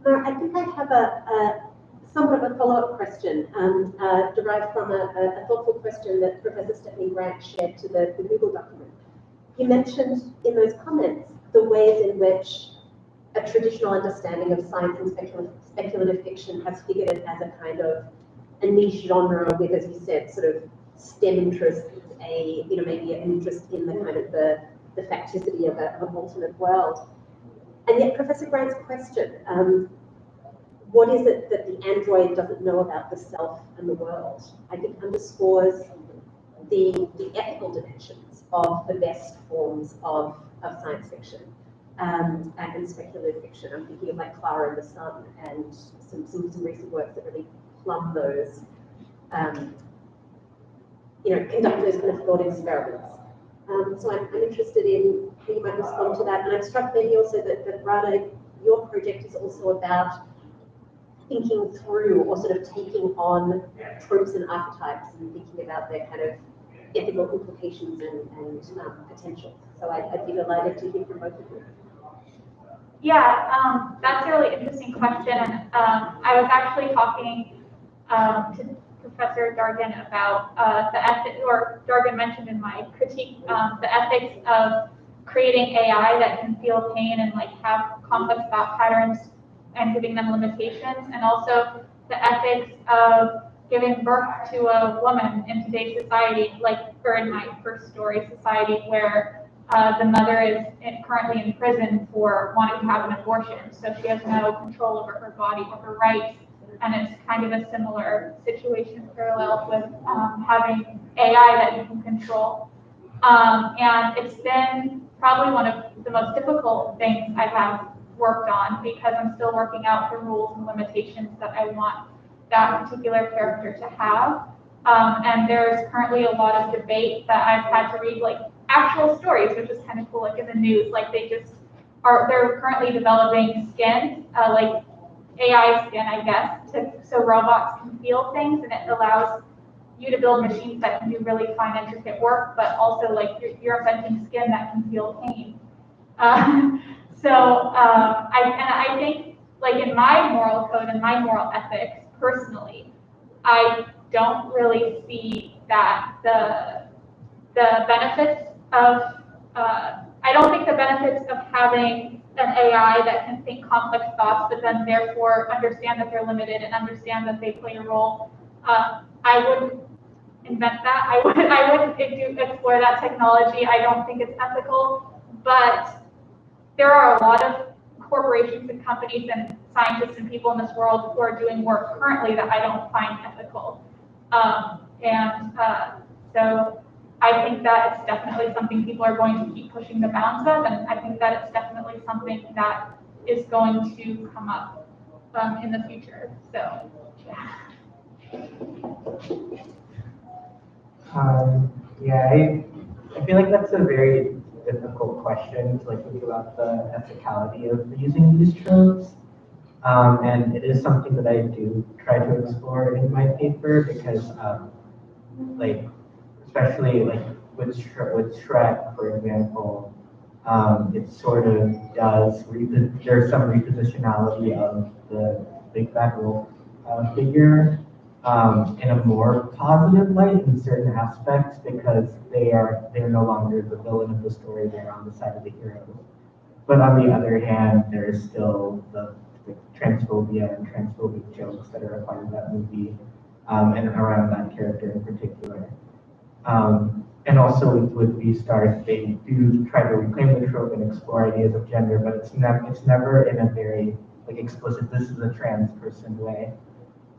I think I have a somewhat of a follow-up question derived from a thoughtful question that Professor Stephanie Grant shared to the Google document. You mentioned in those comments the ways in which a traditional understanding of science and speculative fiction has figured it as a kind of a niche genre with, as you said, sort of STEM interests, maybe an interest in the kind of the facticity of an alternate world. And yet Professor Grant's question, what is it that the android doesn't know about the self and the world, I think underscores the ethical dimensions of the best forms of science fiction and speculative fiction. I'm thinking of like Clara and the Sun and some recent works that really plumb those, conduct those kind of thought experiments. So I'm interested in how you might respond to that. And I'm struck maybe also that Radha, your project is also about thinking through or sort of taking on tropes and archetypes and thinking about their kind of ethical implications and potential. So I'd be delighted to hear from both of you. Yeah, that's a really interesting question. And I was actually talking to Professor Dargan about the ethics, or Dargan mentioned in my critique, the ethics of creating AI that can feel pain and like have complex thought patterns and giving them limitations, and also the ethics of giving birth to a woman in today's society, like, or in my first story, society where the mother is currently in prison for wanting to have an abortion, so she has no control over her body or her rights, and it's kind of a similar situation parallel with having AI that you can control. And it's been probably one of the most difficult things I have worked on because I'm still working out the rules and limitations that I want that particular character to have. And there's currently a lot of debate that I've had to read, like actual stories, which is kind of cool, like in the news, like they're currently developing skin, like AI skin, I guess, so robots can feel things, and it allows you to build machines that can do really fine, intricate work, but also like you're inventing skin that can feel pain. I think, like in my moral code and my moral ethics, personally, I don't really see that the benefits of I don't think the benefits of having an AI that can think complex thoughts, but then therefore understand that they're limited and understand that they play a role. I wouldn't invent that. I wouldn't explore that technology. I don't think it's ethical, but there are a lot of corporations and companies and scientists and people in this world who are doing work currently that I don't find ethical. So I think that it's definitely something people are going to keep pushing the bounds of, and I think that it's definitely something that is going to come up in the future. So, yeah. I feel like that's a very difficult question to like think about the ethicality of using these tropes. And it is something that I do try to explore in my paper because, like, especially like with Shrek, for example, it sort of does, there's some repositionality of the big bad wolf figure in a more positive light in certain aspects because they're no longer the villain of the story, they're on the side of the heroes. But on the other hand, there's still the transphobia and transphobic jokes that are a part of that movie and around that character in particular. And also with Beastars, they do try to reclaim the trope and explore ideas of gender, but it's never in a very like explicit, this is a trans person way.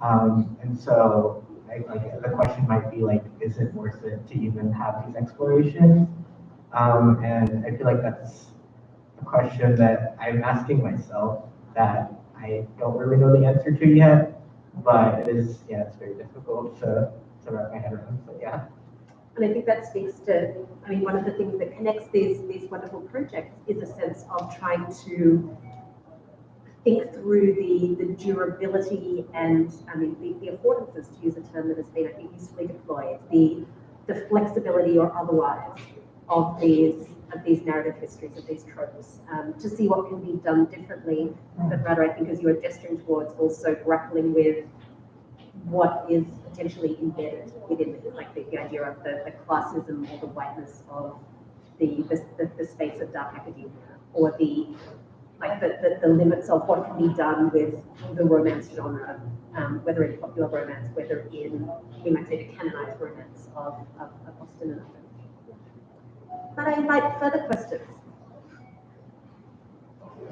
And so the question might be like, is it worth it to even have these explorations? And I feel like that's a question that I'm asking myself that I don't really know the answer to yet, but it's very difficult to wrap my head around, so yeah. And I think that speaks to, I mean, one of the things that connects these wonderful projects is a sense of trying to think through the durability and, I mean, the affordances, to use a term that has been, I think, usefully deployed, the flexibility or otherwise of these narrative histories, of these tropes, to see what can be done differently, but rather, I think, as you are gesturing towards, also grappling with what is potentially embedded within it, like the idea of the classism or the whiteness of the space of dark academia, or the limits of what can be done with the romance genre, whether in popular romance, whether in, we might say, the canonized romance of Austen and others. But I invite further questions.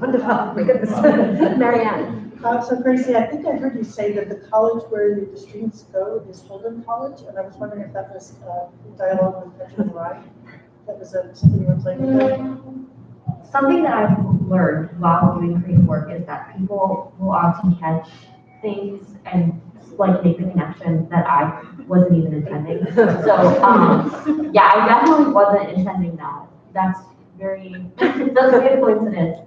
Wonderful, my goodness. Marianne. So Gracie, I think I heard you say that the college where the students go is Holden College, and I was wondering if that was dialogue with Benjamin Rye. That was something you were playing with. Something that I've learned while doing creative work is that people will often catch things and like make the connection that I wasn't even intending. So yeah, I definitely wasn't intending that. That's a good coincidence.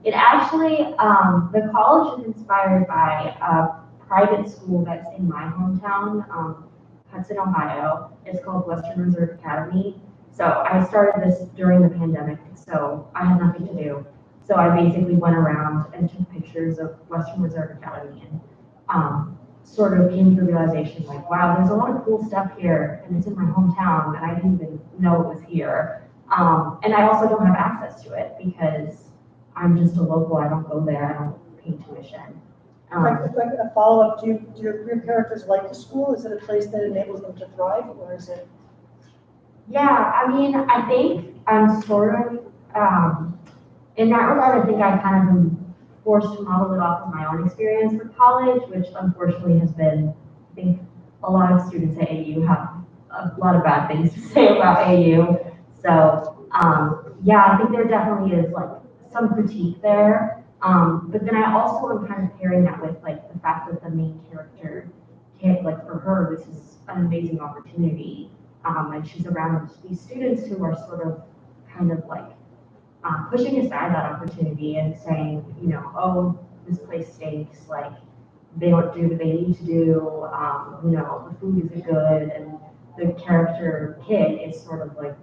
It actually, the college is inspired by a private school that's in my hometown, Hudson, Ohio. It's called Western Reserve Academy. So I started this during the pandemic, so I had nothing to do. So I basically went around and took pictures of Western Reserve Academy and sort of came to the realization like, wow, there's a lot of cool stuff here and it's in my hometown and I didn't even know it was here. And I also don't have access to it because I'm just a local, I don't go there, I don't pay tuition. Like a follow-up, do your characters like the school? Is it a place that enables them to thrive, or is it? Yeah, I mean, I think I'm sort of, in that regard, I think I kind of am forced to model it off of my own experience with college, which unfortunately has been, I think a lot of students at AU have a lot of bad things to say about AU. So, yeah, I think there definitely is like some critique there. But then I also am kind of pairing that with like the fact that the main character, like for her, this is an amazing opportunity. And she's around these students who are sort of kind of like pushing aside that opportunity and saying, you know, oh, this place stinks, like they don't do what they need to do, you know, the food isn't good, and the character kid is sort of like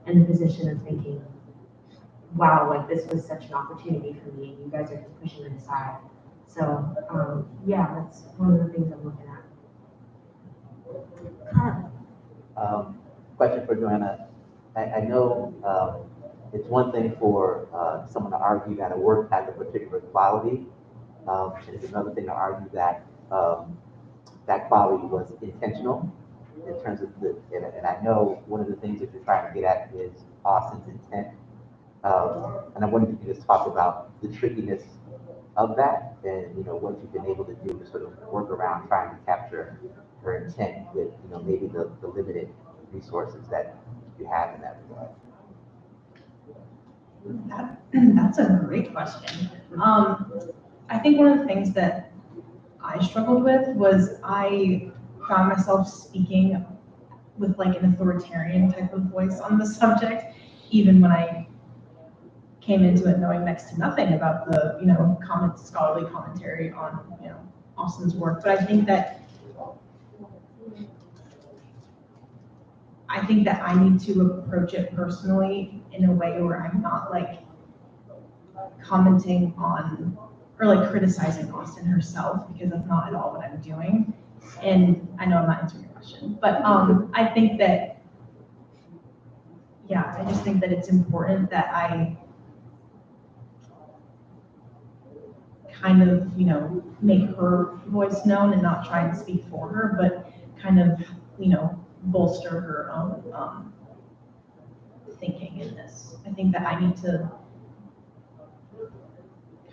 in the position of thinking, wow, like this was such an opportunity for me, and you guys are just pushing it aside. So yeah, that's one of the things I'm looking at. Question for Joanna. I know it's one thing for someone to argue that a work has a particular quality. It's another thing to argue that that quality was intentional in terms of and I know one of the things that you're trying to get at is Austin's intent. And I wonder if you could just talk about the trickiness of that and, you know, what you've been able to do to sort of work around trying to capture her intent with, you know, maybe the limited resources that you have in that regard. That's a great question. I think one of the things that I struggled with was I found myself speaking with like an authoritarian type of voice on the subject, even when I came into it knowing next to nothing about the, you know, scholarly commentary on, you know, Austin's work. But I think that I need to approach it personally in a way where I'm not like commenting on or like criticizing Austin herself, because that's not at all what I'm doing. And I know I'm not answering your question, but I think that, yeah, I just think that it's important that I kind of, you know, make her voice known and not try and speak for her, but kind of, you know, bolster her own thinking in this. I think that I need to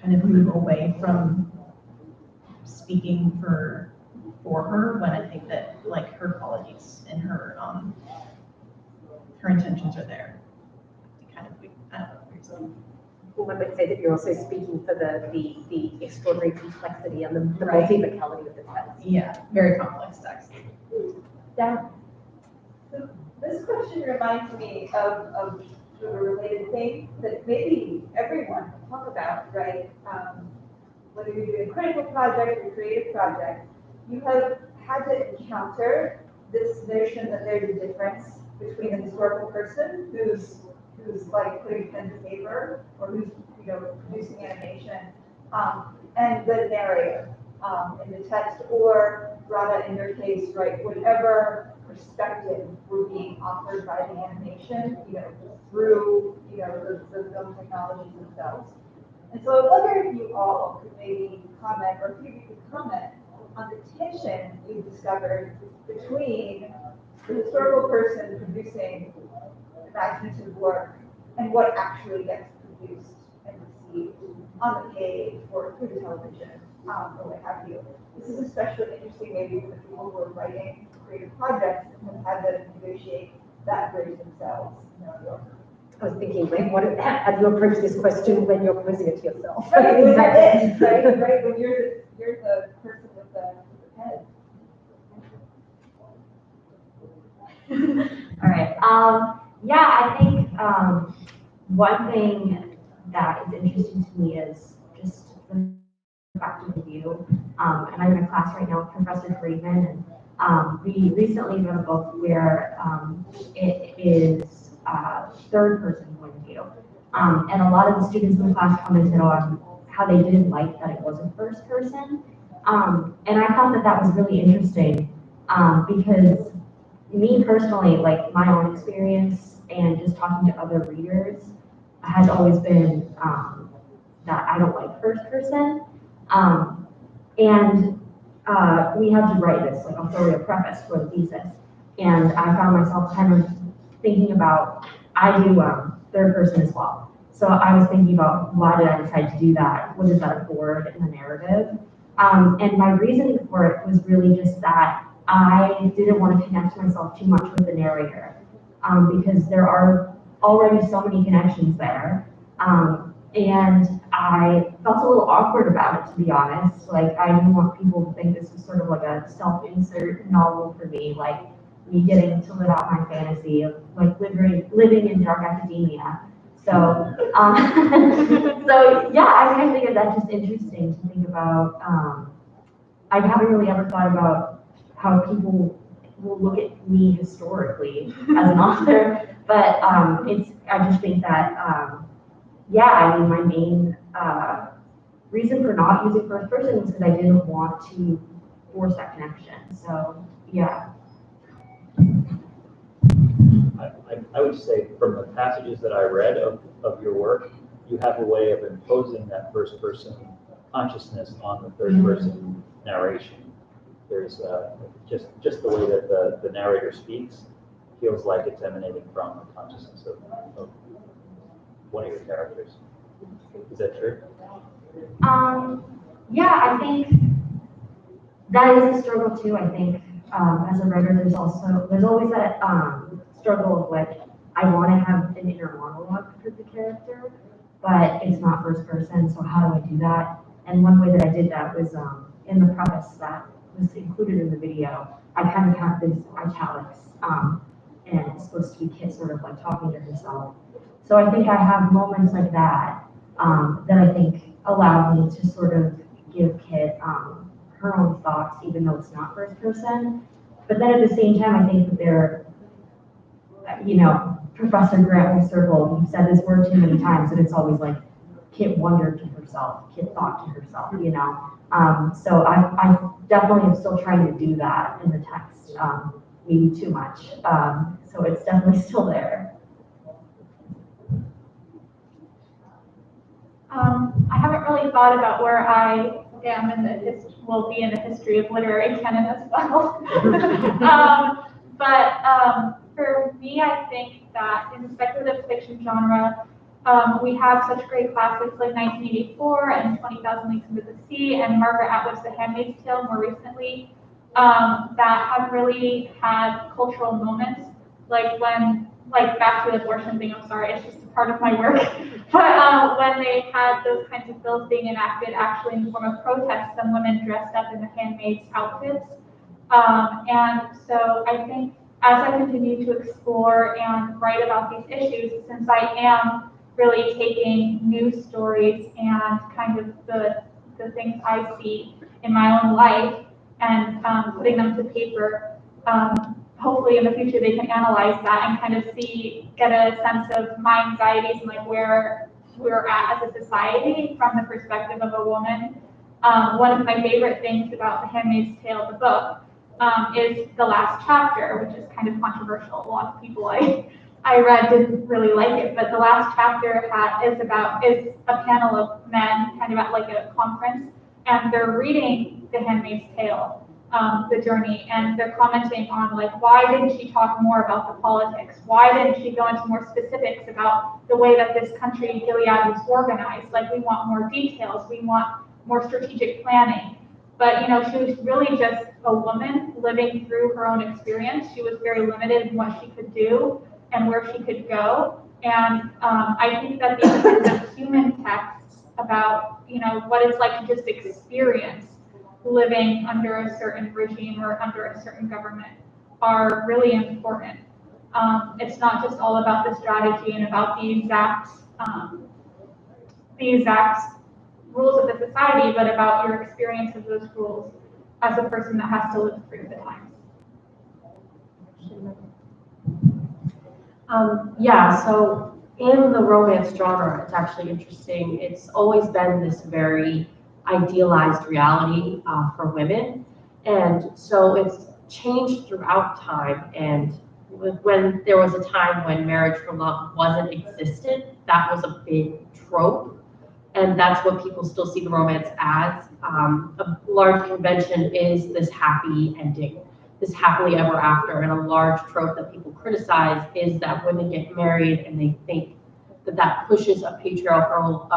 kind of move away from speaking for her when I think that like her qualities and her intentions are there. Kind of, I don't know. One would say that you're also speaking for the extraordinary complexity and the multi-locality of the text. Yeah, very complex text. Darren. So this question reminds me of a related thing that maybe everyone can talk about, right? Whether you're doing a critical project or creative project, you have had to encounter this notion that there's a difference between a historical person who's like putting pen to paper or who's, you know, producing animation, and the narrator in the text, or Radha, in your case, right, whatever perspective were being offered by the animation, you know, through, you know, the film technologies themselves. And so I wonder if you all could maybe comment, or if you could comment on the tension you've discovered between the historical person producing imaginative work and what actually gets produced and received on the page or through the television, or what have you. This is especially interesting maybe for people who are writing creative projects and have had to negotiate that bridge themselves. I was thinking, like, how do you approach this question when you're posing it to yourself? Right, exactly. right, when you're the person with the pen. All right. Yeah, I think one thing that is interesting to me is just the fact of review. And I'm in a class right now with Professor Friedman, and we recently wrote a book where it is third person point of view. And a lot of the students in the class commented on how they didn't like that it wasn't first person. And I thought that that was really interesting because me personally, like my own experience and just talking to other readers has always been that I don't like first person. And we had to write this like authorial preface for the thesis. And I found myself kind of thinking about, I do third person as well. So I was thinking about why did I decide to do that? What does that afford in the narrative? And my reasoning for it was really just that I didn't want to connect myself too much with the narrator because there are already so many connections there. And I felt a little awkward about it, to be honest. Like, I didn't want people to think this was sort of like a self-insert novel for me, like me getting to live out my fantasy of like living in dark academia. So, so yeah, I kind of think that's just interesting to think about. I haven't really ever thought about how people will look at me historically as an author, but I just think that, yeah, I mean, my main reason for not using first person is because I didn't want to force that connection. So, yeah. I would say from the passages that I read of your work, you have a way of imposing that first person consciousness on the third person narration. There's just the way that the narrator speaks feels like it's emanating from the consciousness of one of your characters. Is that true? Yeah, I think that is a struggle too. I think as a writer, there's always that struggle of like, I want to have an inner monologue for the character, but it's not first person, so how do I do that? And one way that I did that was in the preface that was included in the video. I kind of have this italics, and it's supposed to be Kit sort of like talking to herself. So I think I have moments like that that I think allow me to sort of give Kit her own thoughts, even though it's not first person. But then at the same time, I think that they're, you know, Professor Grant will circle, you've said this word too many times, and it's always like, Kit wondered to herself, Kit thought to herself, you know. So I definitely am still trying to do that in the text, maybe too much. So it's definitely still there. I haven't really thought about where I am in the will be in the history of literary canon as well. But for me, I think that in the speculative fiction genre, we have such great classics like 1984 and 20,000 Leagues Under the Sea and Margaret Atwood's The Handmaid's Tale more recently, that have really had cultural moments, like when, like back to the abortion thing, I'm sorry, it's just a part of my work, but when they had those kinds of bills being enacted actually in the form of protest, some women dressed up in the handmaid's outfits. And so I think as I continue to explore and write about these issues, since I am really taking news stories and kind of the things I see in my own life and putting them to paper, hopefully in the future they can analyze that and kind of get a sense of my anxieties and like where we're at as a society from the perspective of a woman. One of my favorite things about The Handmaid's Tale, the book, is the last chapter, which is kind of controversial. A lot of people I read didn't really like it, but the last chapter is a panel of men kind of at like a conference, and they're reading The Handmaid's Tale, the journey, and they're commenting on like, why didn't she talk more about the politics? Why didn't she go into more specifics about the way that this country, Gilead, was organized? Like, we want more details, we want more strategic planning. But, you know, she was really just a woman living through her own experience. She was very limited in what she could do and where she could go. And I think that these kinds of human texts about, you know, what it's like to just experience living under a certain regime or under a certain government are really important. It's not just all about the strategy and about the exact rules of the society, but about your experience of those rules as a person that has to live through the times. Yeah, so in the romance genre, it's actually interesting. It's always been this very idealized reality for women. And so it's changed throughout time, and when there was a time when marriage for love wasn't existent, that was a big trope. And that's what people still see the romance as. A large convention is this happy ending, this happily ever after, and a large trope that people criticize is that women get married and they think that that pushes a patriarchal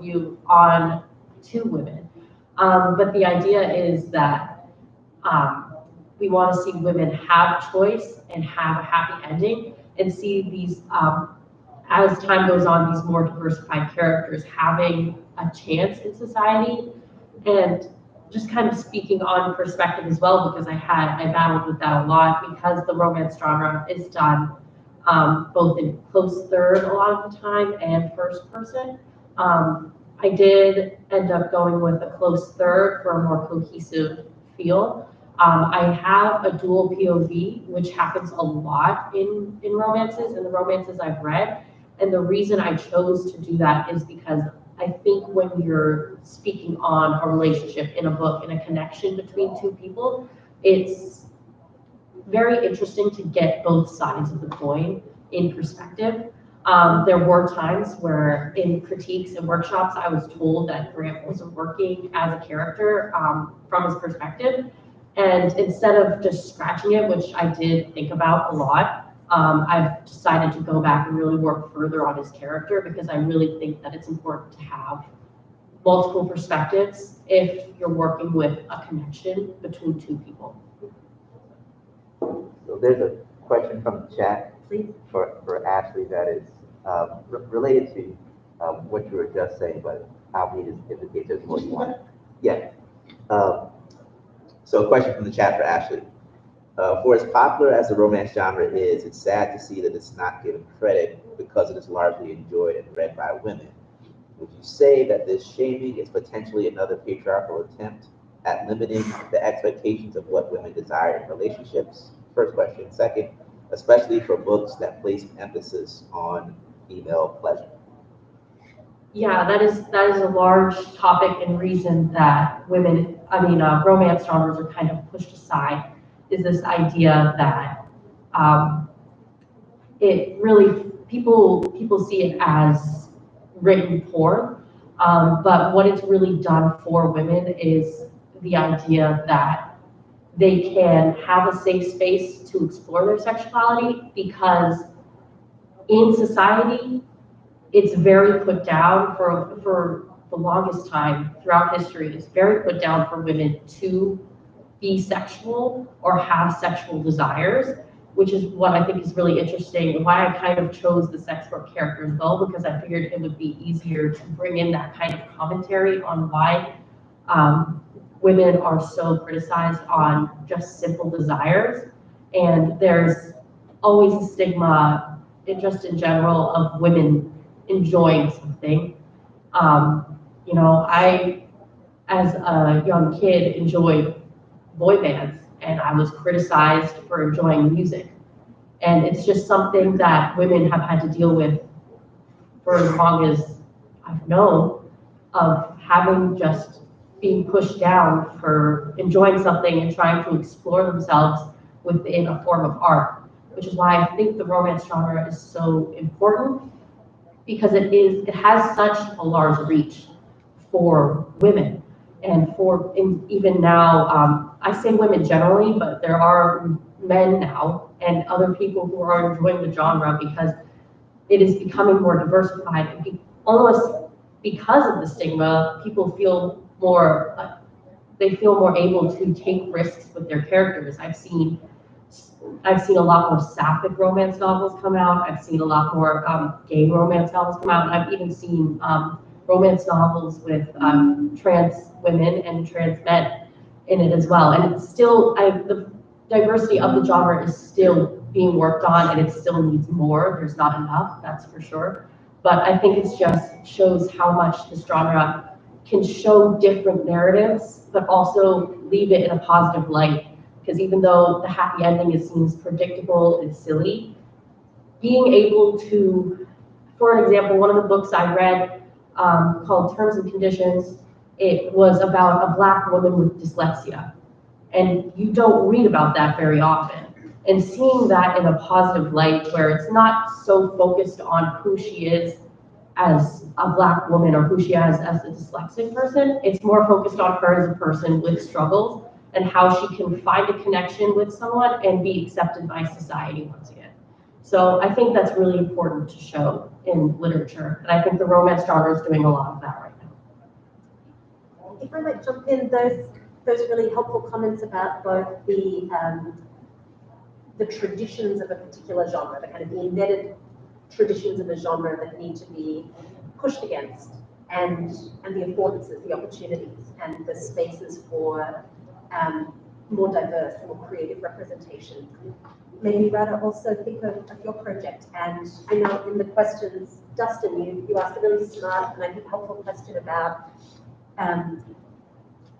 view on to women. But the idea is that we want to see women have choice and have a happy ending, and see these, as time goes on, these more diversified characters having a chance in society. And just kind of speaking on perspective as well, because I battled with that a lot, because the romance genre is done both in close third a lot of the time and first person. I did end up going with a close third for a more cohesive feel. I have a dual POV, which happens a lot in romances, and the romances I've read. And the reason I chose to do that is because I think when you're speaking on a relationship in a book and a connection between two people, it's very interesting to get both sides of the coin in perspective. There were times where in critiques and workshops, I was told that Grant wasn't working as a character from his perspective. And instead of just scratching it, which I did think about a lot, I've decided to go back and really work further on his character, because I really think that it's important to have multiple perspectives if you're working with a connection between two people. So there's a question from the chat for Ashley that is related to what you were just saying, but I'll need to indicate there's more you want. Yeah. So a question from the chat for Ashley. For as popular as the romance genre is, it's sad to see that it's not given credit because it is largely enjoyed and read by women. Would you say that this shaming is potentially another patriarchal attempt at limiting the expectations of what women desire in relationships? First question. Second, especially for books that place emphasis on female pleasure. Yeah, that is a large topic and reason that romance genres are kind of pushed aside, is this idea that it really, people see it as written porn, but what it's really done for women is the idea that they can have a safe space to explore their sexuality, because in society, it's very put down for the longest time throughout history. It's very put down for women to be sexual or have sexual desires, which is what I think is really interesting, and why I kind of chose the sex work character as well, because I figured it would be easier to bring in that kind of commentary on why women are so criticized on just simple desires. And there's always a stigma, just in general, of women enjoying something. I, as a young kid, enjoyed boy bands, and I was criticized for enjoying music. And it's just something that women have had to deal with for as long as I've known, of having just being pushed down for enjoying something and trying to explore themselves within a form of art, which is why I think the romance genre is so important, because it has such a large reach for women. And even now, I say women generally, but there are men now and other people who are enjoying the genre, because it is becoming more diversified. And almost because of the stigma, people feel more, they feel more able to take risks with their characters. I've seen a lot more sapphic romance novels come out. I've seen a lot more gay romance novels come out. And I've even seen romance novels with trans women and trans men in it as well. And it's still, the diversity of the genre is still being worked on, and it still needs more. There's not enough, that's for sure. But I think it just shows how much this genre can show different narratives, but also leave it in a positive light. Because even though the happy ending seems predictable and silly, being able to, for an example, one of the books I read called Terms and Conditions, it was about a Black woman with dyslexia. And you don't read about that very often. And seeing that in a positive light where it's not so focused on who she is as a Black woman or who she is as a dyslexic person, it's more focused on her as a person with struggles and how she can find a connection with someone and be accepted by society once again. So I think that's really important to show in literature. And I think the romance genre is doing a lot of that right now. If I might jump in, those really helpful comments about both the traditions of a particular genre, the kind of the embedded traditions of a genre that need to be pushed against, and the affordances, the opportunities, and the spaces for more diverse, more creative representation. Maybe Radha also think of your project, and I know in the questions, Dustin, you asked a really smart and I think helpful question about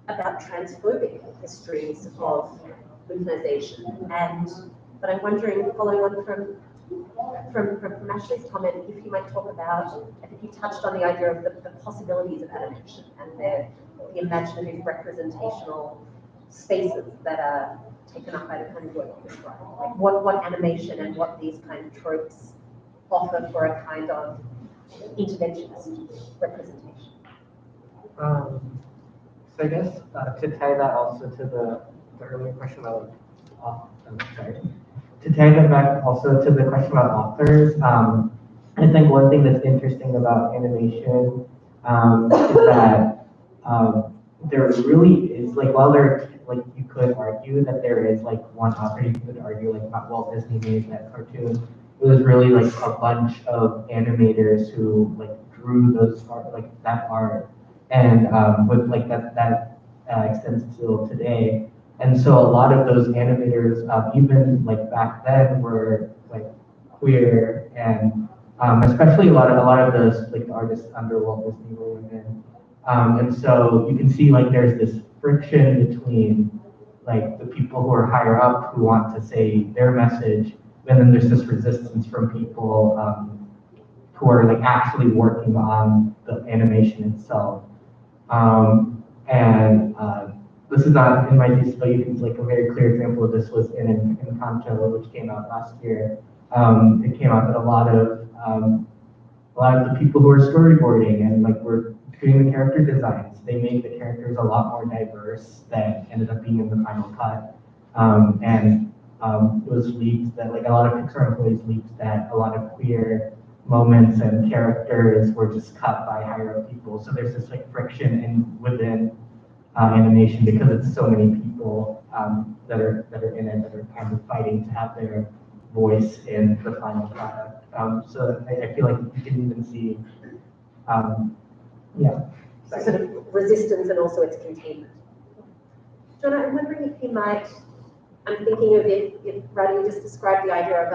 transphobic histories of weaponization, but I'm wondering, following on from Ashley's comment, if you might talk about, I think you touched on the idea of the possibilities of animation and the imaginative representational spaces that are taken up by the kind of work you described. Like what animation and what these kind of tropes offer for a kind of interventionist representation. So I guess to tie that also to the earlier question about, to tie that back also to the question about authors, I think one thing that's interesting about animation is that there really is, like, while there, like, you could argue that there is like one author, you could argue like about Walt Disney made that cartoon. It was really like a bunch of animators who like drew those art, like that art, and with like that extends till today. And so a lot of those animators, even like back then, were like queer, and especially a lot of those like artists under Walt Disney were women. And so you can see like there's this friction between like the people who are higher up who want to say their message, and then there's this resistance from people who are like actually working on the animation itself. This is not in my thesis, but you can, like, a very clear example of this was in Encanto, which came out last year. It came out that a lot of the people who are storyboarding and like were doing the character designs, they made the characters a lot more diverse than ended up being in the final cut. It was leaked that like a lot of Pixar employees leaked that a lot of queer moments and characters were just cut by higher up people. So there's this like friction within animation because it's so many people that are in it that are kind of fighting to have their voice in the final product. So I feel like you can even see, So sort of resistance and also its containment. John, I'm wondering if you might, I'm thinking of if Radha, you just described the idea of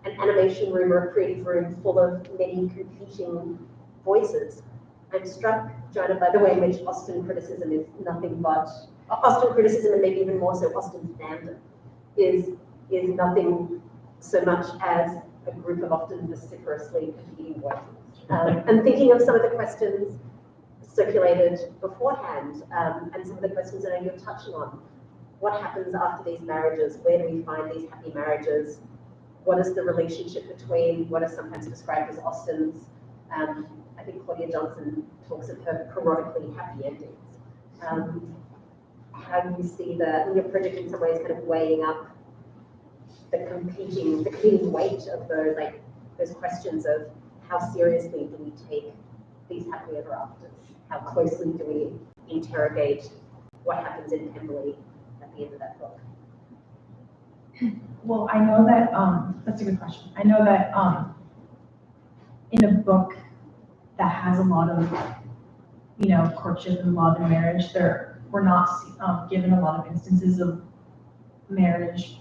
an animation room or a creative room full of many competing voices. I'm struck, Jonah, by the way in which Austen criticism is nothing but, Austen criticism, and maybe even more so Austen fandom, is nothing so much as a group of often vociferously competing voices. And thinking of some of the questions circulated beforehand, and some of the questions that you're touching on. What happens after these marriages? Where do we find these happy marriages? What is the relationship between what is sometimes described as Austen's, I think Claudia Johnson talks of her chronically happy endings. How do you see your project in some ways kind of weighing up the competing weight of those questions of how seriously do we take these happily ever afters? How closely do we interrogate what happens in Pemberley at the end of that book? Well, I know that, that's a good question. I know that in a book that has a lot of, courtship and love and marriage, we're not given a lot of instances of marriage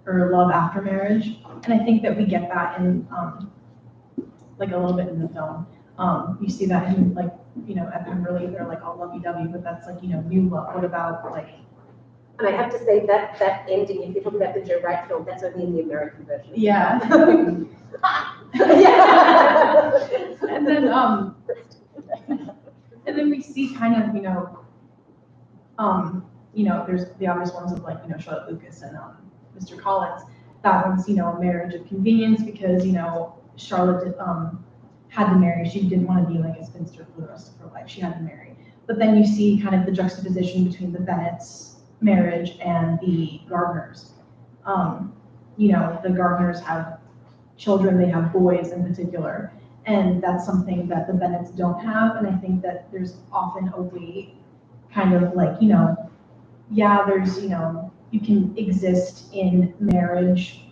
or love after marriage. And I think that we get that in, like a little bit in the film. You see that in at Pemberley, they're like all lovey-dovey, but that's like, new love. What about like, and I have to say that ending, if you're talking about the Joe Wright film, that's only in the American version. Yeah. And then and then we see kind of, there's the obvious ones of like, Charlotte Lucas and Mr. Collins. That one's, a marriage of convenience because, Charlotte had to marry. She didn't want to be like a spinster for the rest of her life. She had to marry. But then you see kind of the juxtaposition between the Bennet's marriage and the Gardners. The Gardners have children, they have boys in particular. And that's something that the Bennetts don't have. And I think that there's often a way kind of like, there's, you can exist in marriage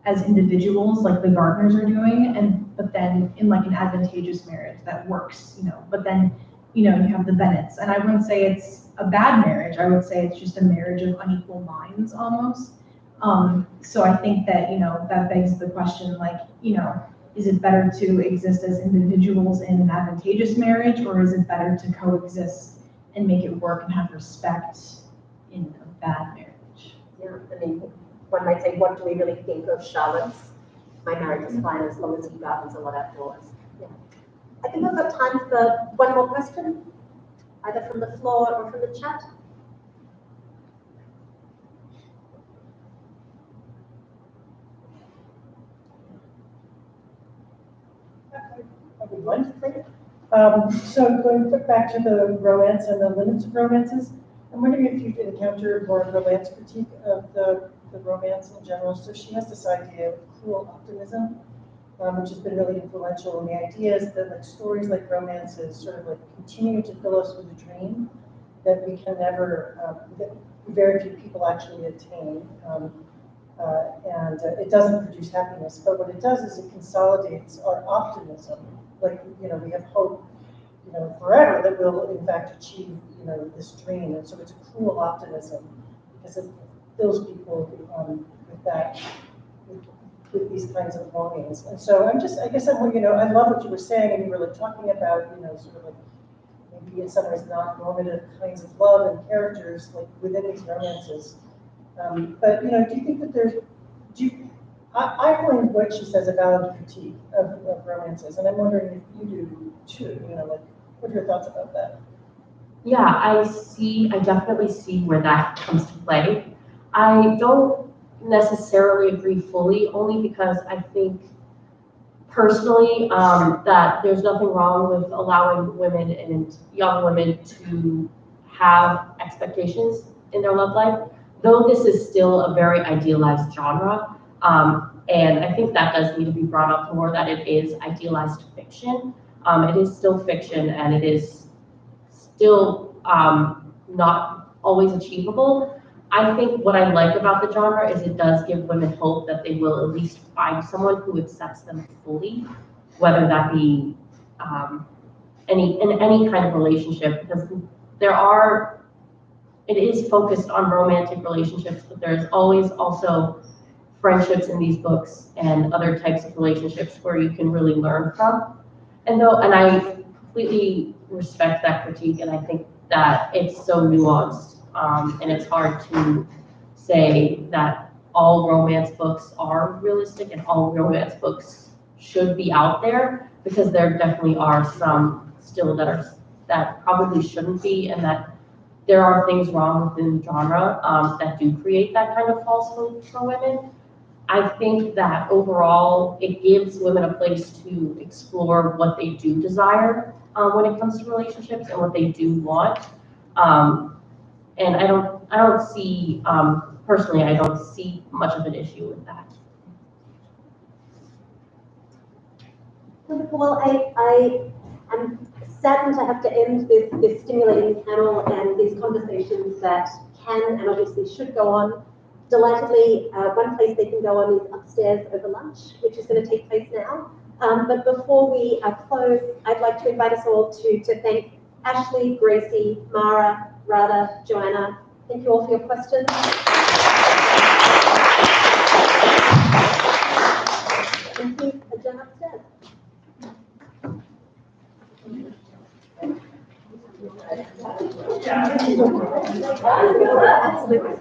as individuals like the Gardners are doing, but then in like an advantageous marriage that works, but then, you have the Bennetts. And I wouldn't say it's a bad marriage. I would say it's just a marriage of unequal minds almost. So I think that, that begs the question, like, is it better to exist as individuals in an advantageous marriage, or is it better to coexist and make it work and have respect in a bad marriage? Yeah, I mean, one might say, what do we really think of Charlotte's? My marriage is fine as long as he gardens a lot outdoors. Yeah. I think we've got time for one more question, either from the floor or from the chat. So going back to the romance and the limits of romances, I'm wondering if you've encountered more romance critique of the romance in general. So she has this idea of cruel optimism, which has been really influential. And the idea is that like stories like romances sort of like continue to fill us with a dream that we can never, that very few people actually attain. And it doesn't produce happiness, but what it does is it consolidates our optimism. Like, we have hope, forever that we'll in fact achieve, this dream. And so it's a cruel optimism because it fills people with that, with these kinds of longings. And so I guess I love what you were saying, and you were like talking about, sort of like maybe in some ways non-normative kinds of love and characters like within these romances. But do you think that I find what she says a valid critique of romances, and I'm wondering if you do too. Like, what are your thoughts about that? Yeah, I definitely see where that comes to play. I don't necessarily agree fully, only because I think personally that there's nothing wrong with allowing women and young women to have expectations in their love life, though this is still a very idealized genre. And I think that does need to be brought up more, that it is idealized fiction. It is still fiction, and it is still not always achievable. I think what I like about the genre is it does give women hope that they will at least find someone who accepts them fully, whether that be in any kind of relationship, because it is focused on romantic relationships, but there's always also friendships in these books and other types of relationships where you can really learn from. And I completely respect that critique, and I think that it's so nuanced, and it's hard to say that all romance books are realistic and all romance books should be out there, because there definitely are some still that probably shouldn't be, and that there are things wrong within genre that do create that kind of false hope for women. I think that overall it gives women a place to explore what they do desire when it comes to relationships and what they do want. And I don't see, personally, I don't see much of an issue with that. Wonderful. Well, I'm saddened to have to end this stimulating panel and these conversations that can and obviously should go on. Delightedly, one place they can go on is upstairs over lunch, which is going to take place now. But before we close, I'd like to invite us all to thank Ashley, Gracie, Mara, Radha, Joanna. Thank you all for your questions. And please adjourn upstairs. Absolutely.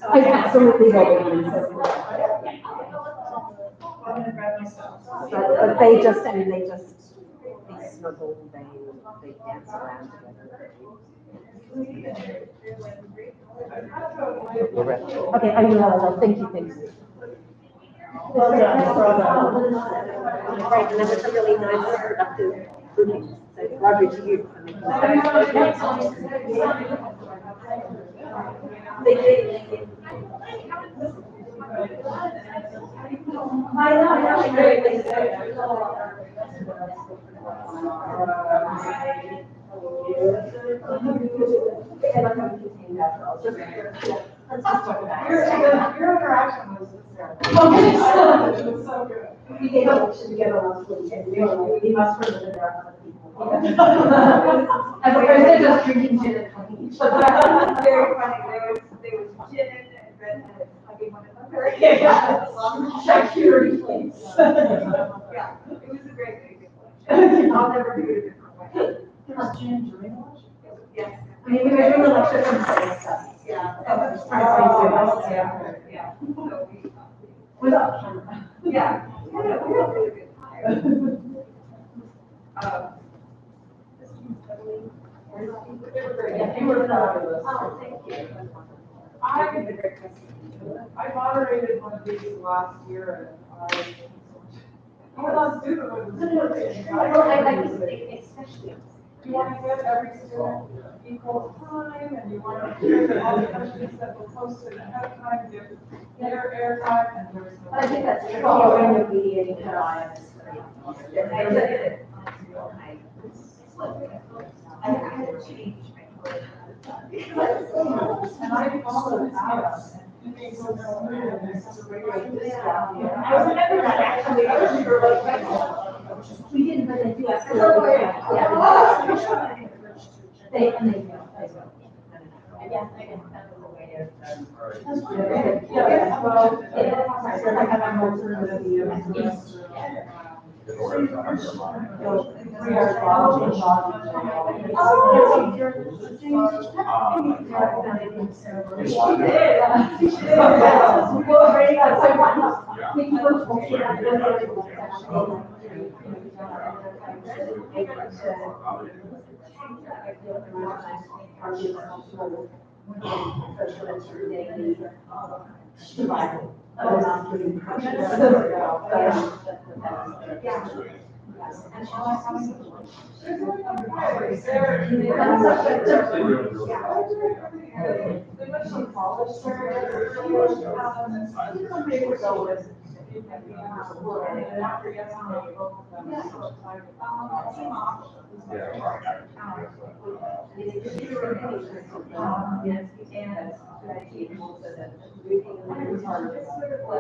I absolutely love but they just, I mean, they snuggle, they dance around together. Okay, I know, thank you. Right, and that was a really nice, productive grouping. So, Roger, to you. Your interaction was hysterical. It was so good. We gave a lecture together last week, and we must remember there are other people. As opposed to just drinking gin and hugging each other. Very funny, there was gin and redhead hugging one another. Yeah. Charcuterie plates. Yeah, it was a great lecture. I'll never do it a different way. There was gin during the lecture? Yes. I mean, we were doing the lecture from science studies. Yeah. Yeah. So Without camera. yeah. We had a really good time. You were fabulous. Oh, thank you. I moderated one of these last year and I was doing it. Especially. You want to give every student equal time, and you want to give all the questions that were posted ahead of time, give their airtime, and there's no. I think that's tricky when you're mediating bias. I had to change my And I followed Adam, and he was so smooth, and there's such a regular stuff. I remember that actually, I was sure like, we didn't, but they do absolutely. Yeah. They go. Yeah, I guess that was a way of. That's good. Yeah, well, I have more room than the rest. It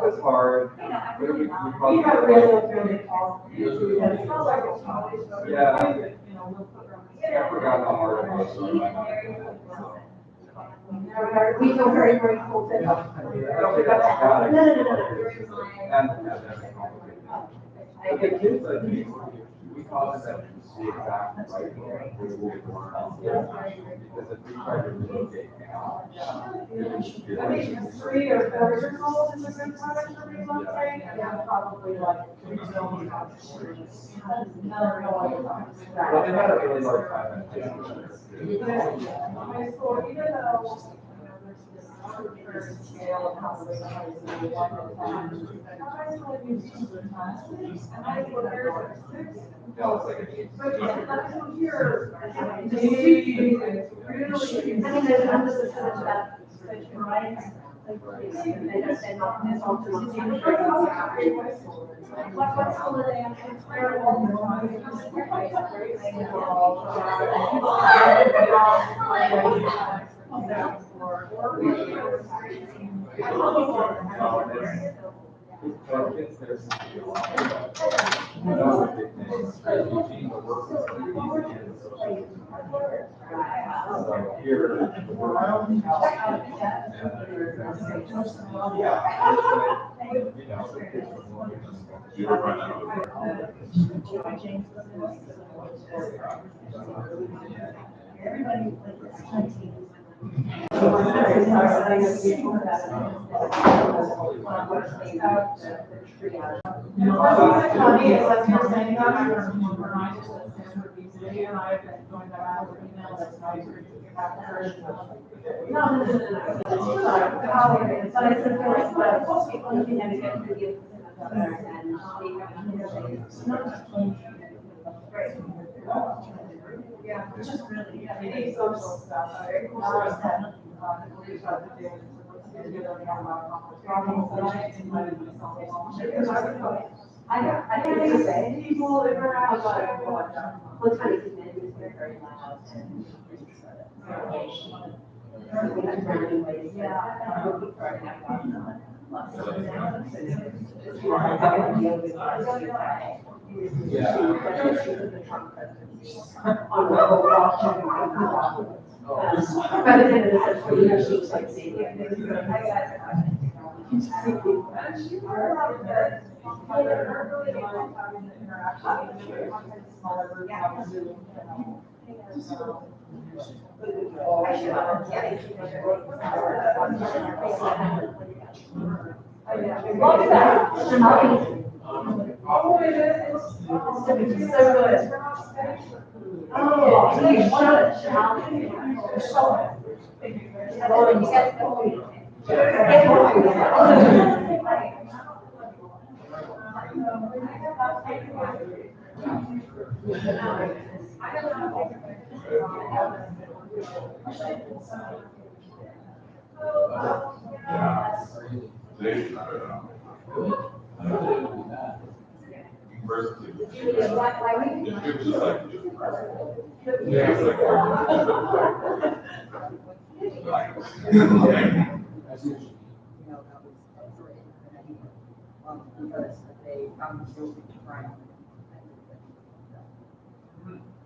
was hard. We had really call. Yeah. I forgot how hard it was. We feel very grateful to. I don't think that's bad. And the kids, I think, we taught them to see exactly right where we were. Because if we try to relocate now. I think 3 or 4 years old is a good time for relocate, and then probably like. Well, they had a really hard time in High school, even though, there's this arbitrary scale of how the high school used to the time, and I think there's 6. Yeah, it's like a. But that's what you're, it's really, I mean, there's emphasis on that. Right. Yeah, just really, any social stuff. I can't say people interact. What's funny is that it was very loud and.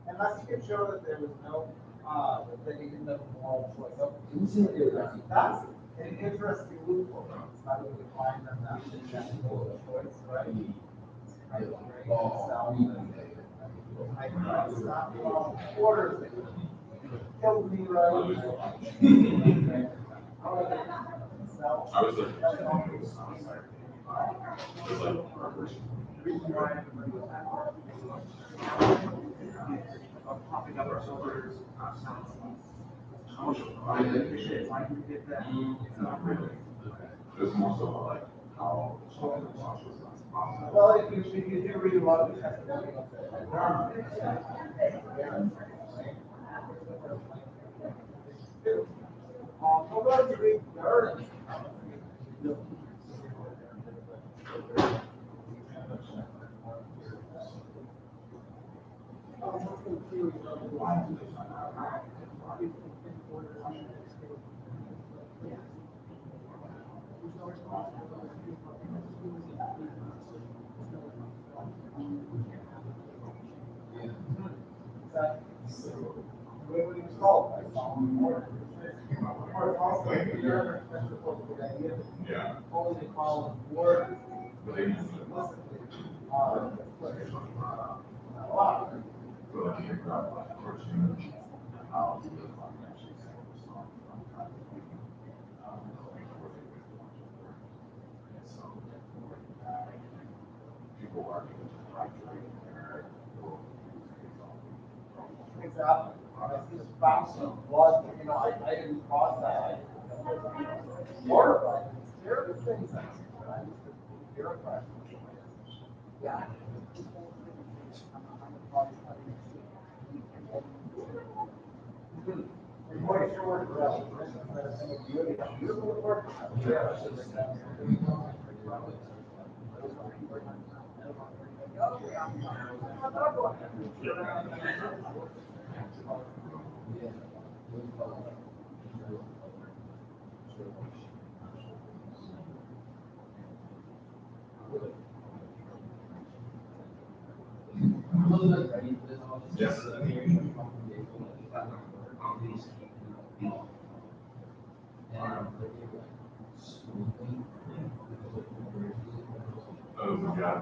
Unless you can show that there was no, that they didn't have a moral choice. That's an interesting loophole. How do we define them that moral choice, right? It's not orders that killed me, right? Popping up our shoulders, I appreciate it. Why do you get that? It's not really. It's more so like how. Well, if you do read a lot of the testimony of the environment. How about you read the earnings? Yeah. Only call word. Exactly. I see the spouse of blood, you know, I didn't cause that. Horrified. Terrible things. I used to be terrified. Yeah. Yes. Oh, yeah.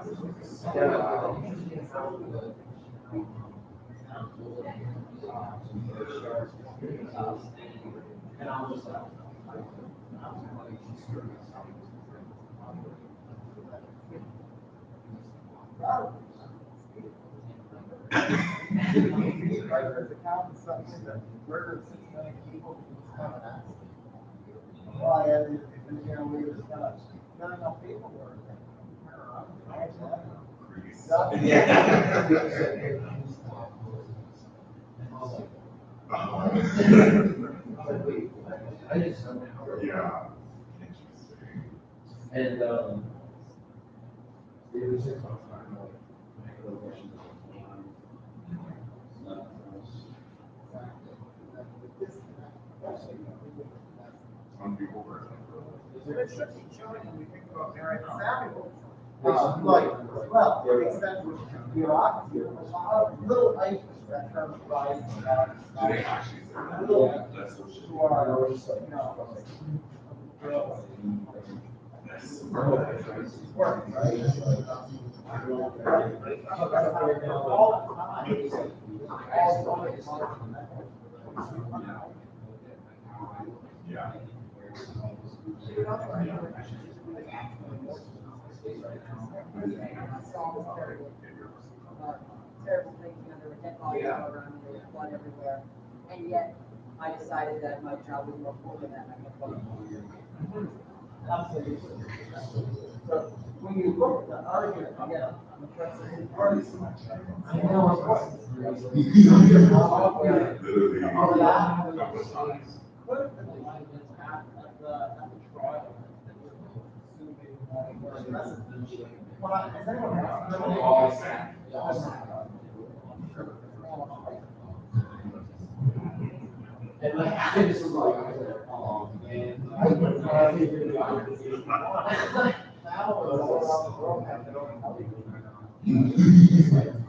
There's accounts that murdered 6 million people because of an accident. Well, yeah, you know, we just got enough paperwork. Yeah. And, Some people were. it's such a joy when we think about Mary Samuel. Like, well, the extent to which bureaucracy, a lot of little items that come rise and little who are, you know, work, right? All the time. Yeah. Terrible things, you know, there were dead bodies all around, there was blood everywhere, and yet I decided that my job was more important than that. Absolutely. So when you look at the argument, again, the president parties, I know all that could have been the language at the trial. Has anyone else? And like, I just like, and I would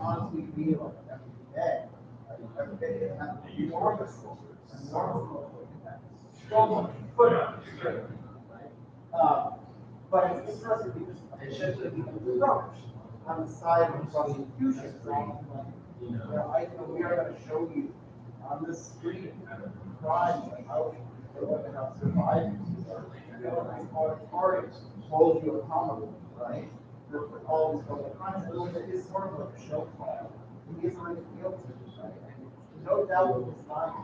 honestly feel every day they have enormous struggle foot but it's interesting because it should be the approach on the side of prosecution. We are going to show you on this screen crimes and how survivors, all parties hold you accountable, right? For all these other crimes, it's sort of like a show trial. He is already guilty, right? No doubt it was not.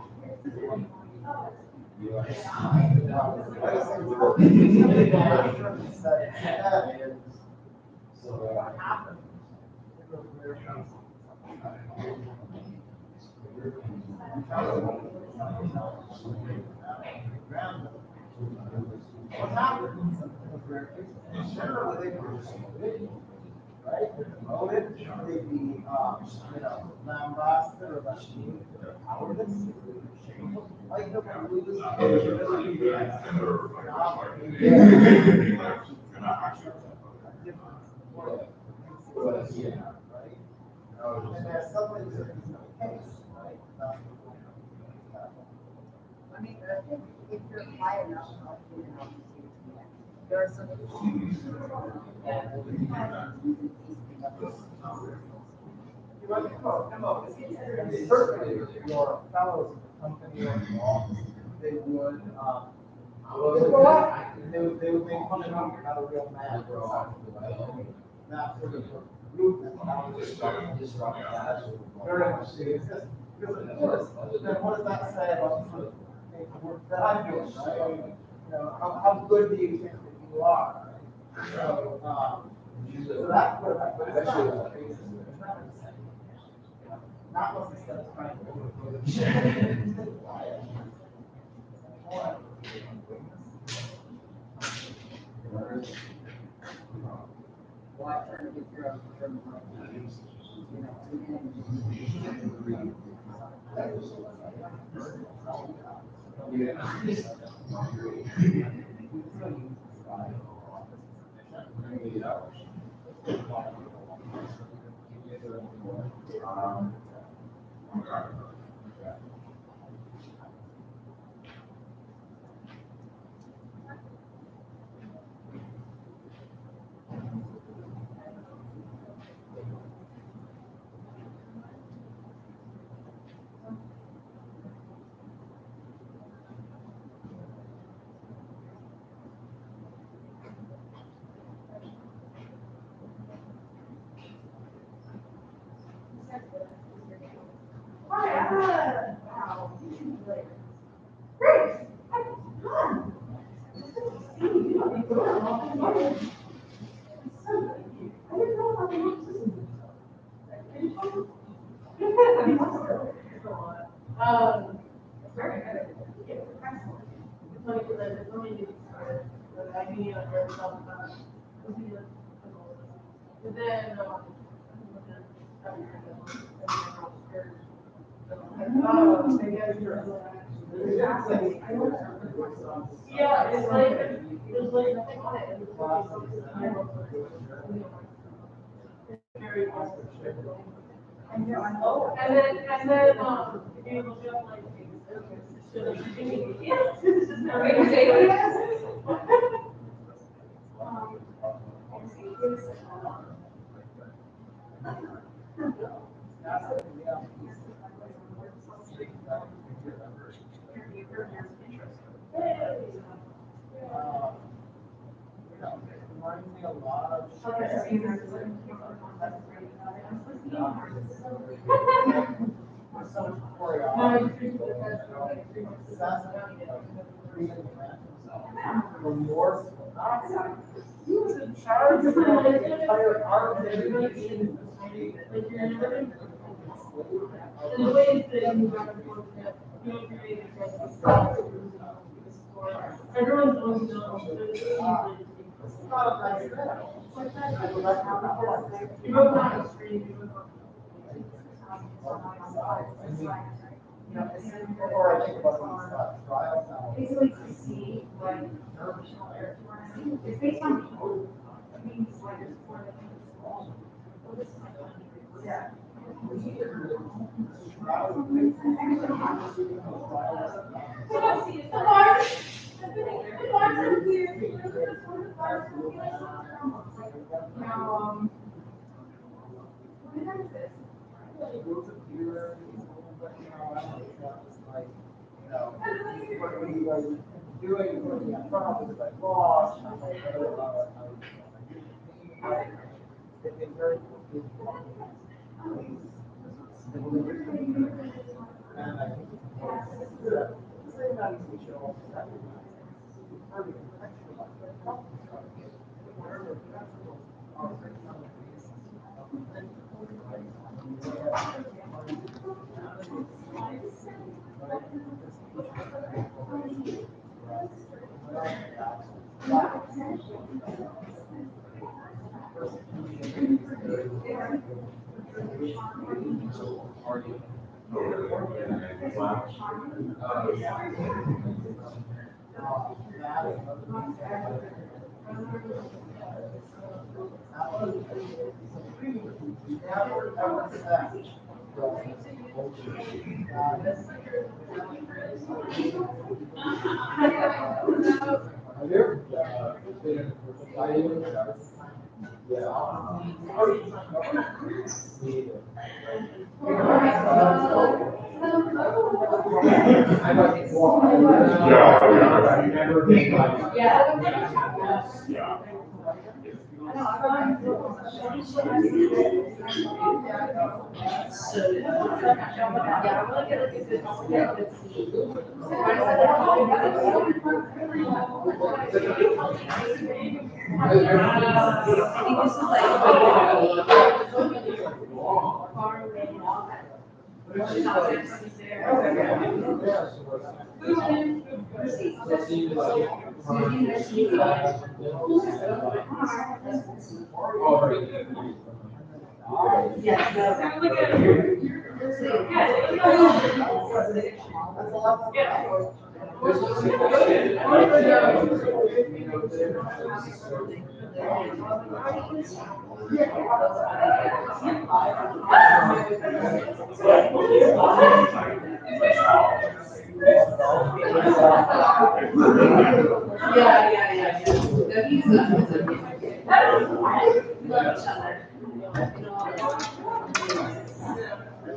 So what happened? What happened? Generally, they were just right? They're demoted, they'd be, you know, lambasted or lashed for cowardice, shameful. Like, no one loses. And there's something that is no case, right? I mean, I think if you're high enough, you know, there are some issues. Certainly, your fellows in the company or the office, they would, they would make fun of you, not a real man, that sort of movement, very much exists. Because of course, then what does that say about sort of the work that I'm doing, right? You know, how good do you think that you are? So, so that's what it's not a basis. It's not a second. Not what the stuff trying to do. Why trying to get your own from, you Very good. Excellent. Let me get started. The idea of yourself, and then, yeah, it's like, There's like nothing on it. Oh, and then, be able to like. Yes, this is not really safe. Reminds me a lot of. So much choreography. Remorse. He was in charge of the entire art of education. And the ways that you back and forth that you create everyone's own zone, so it's easy. You both on the screen, you both Or I think about these trials now. Basically to see what it's based on people. I mean, it's like it's more than small. Yeah.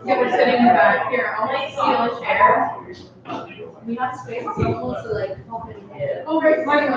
Yeah, we're sitting back here. I'll like steal a chair. We have space to like help it hit. Oh, right, yeah.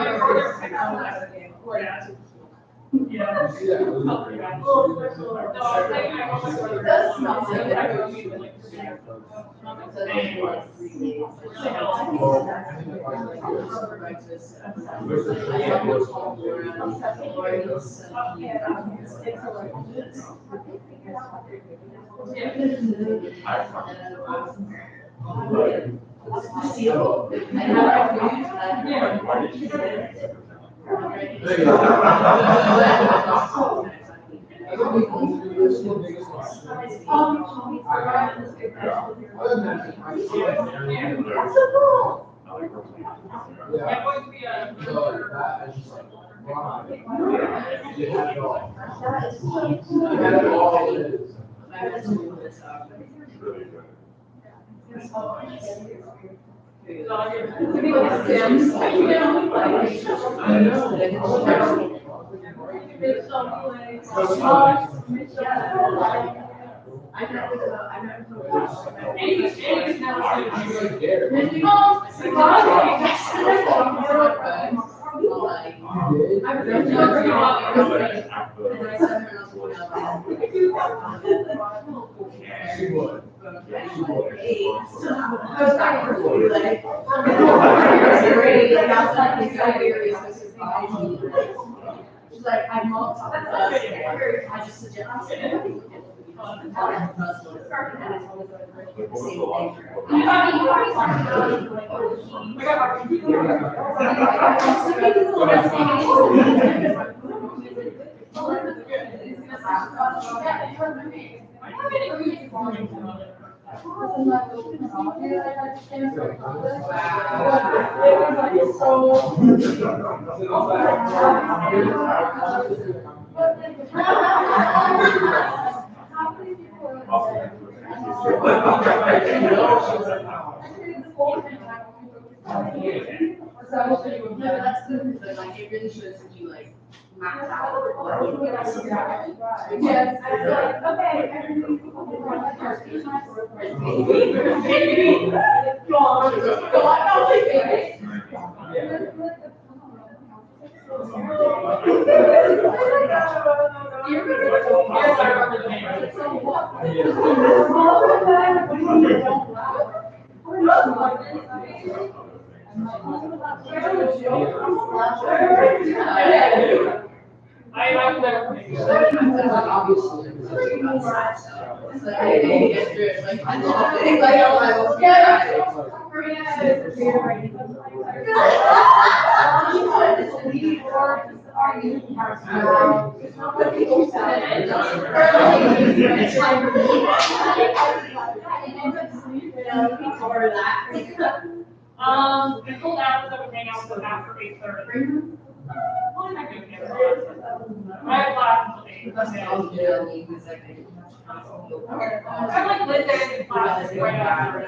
She's like, I'm not. I just suggested. That's good, but like it really shows that you like map out. Yes, I feel like, okay. I told Alice I would hang out with them after 8:30. I have class until 8. I like lit there in class right after.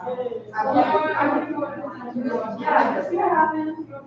Yeah, see what happens.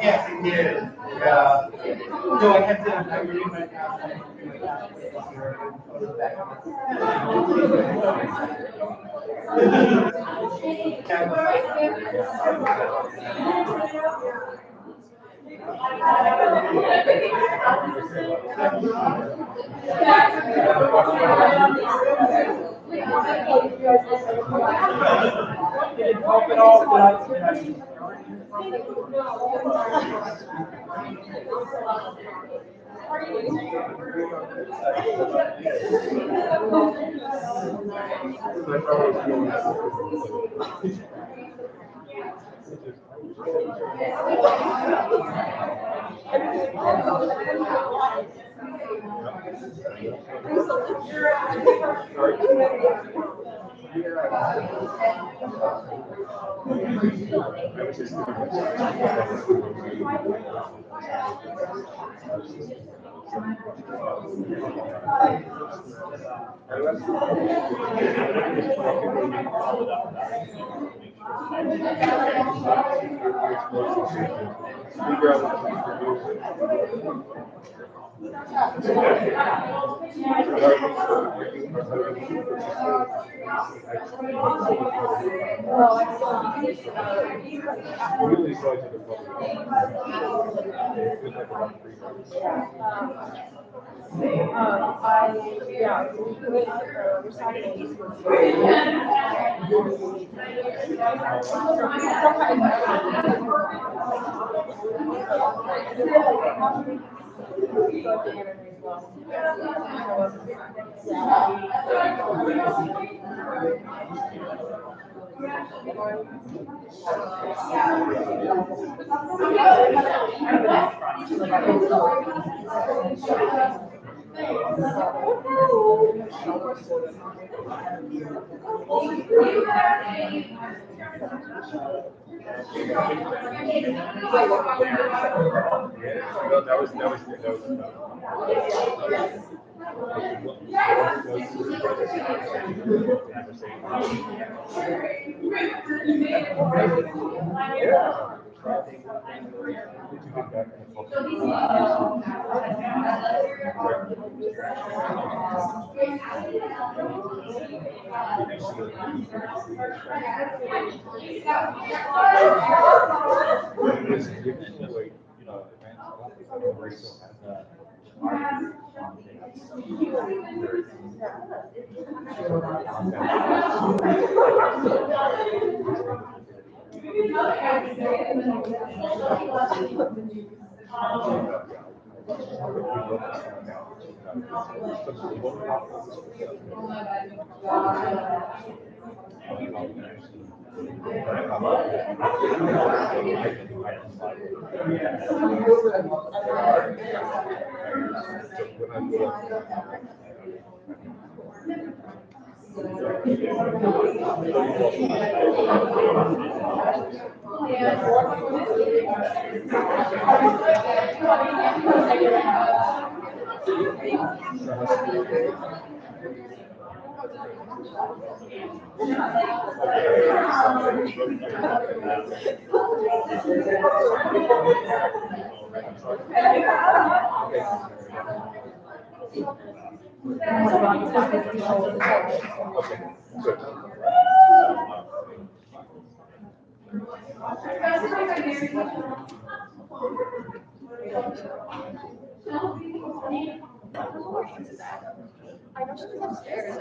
Yes, it did. Yeah. So I had to, I really went out and I know she was upstairs.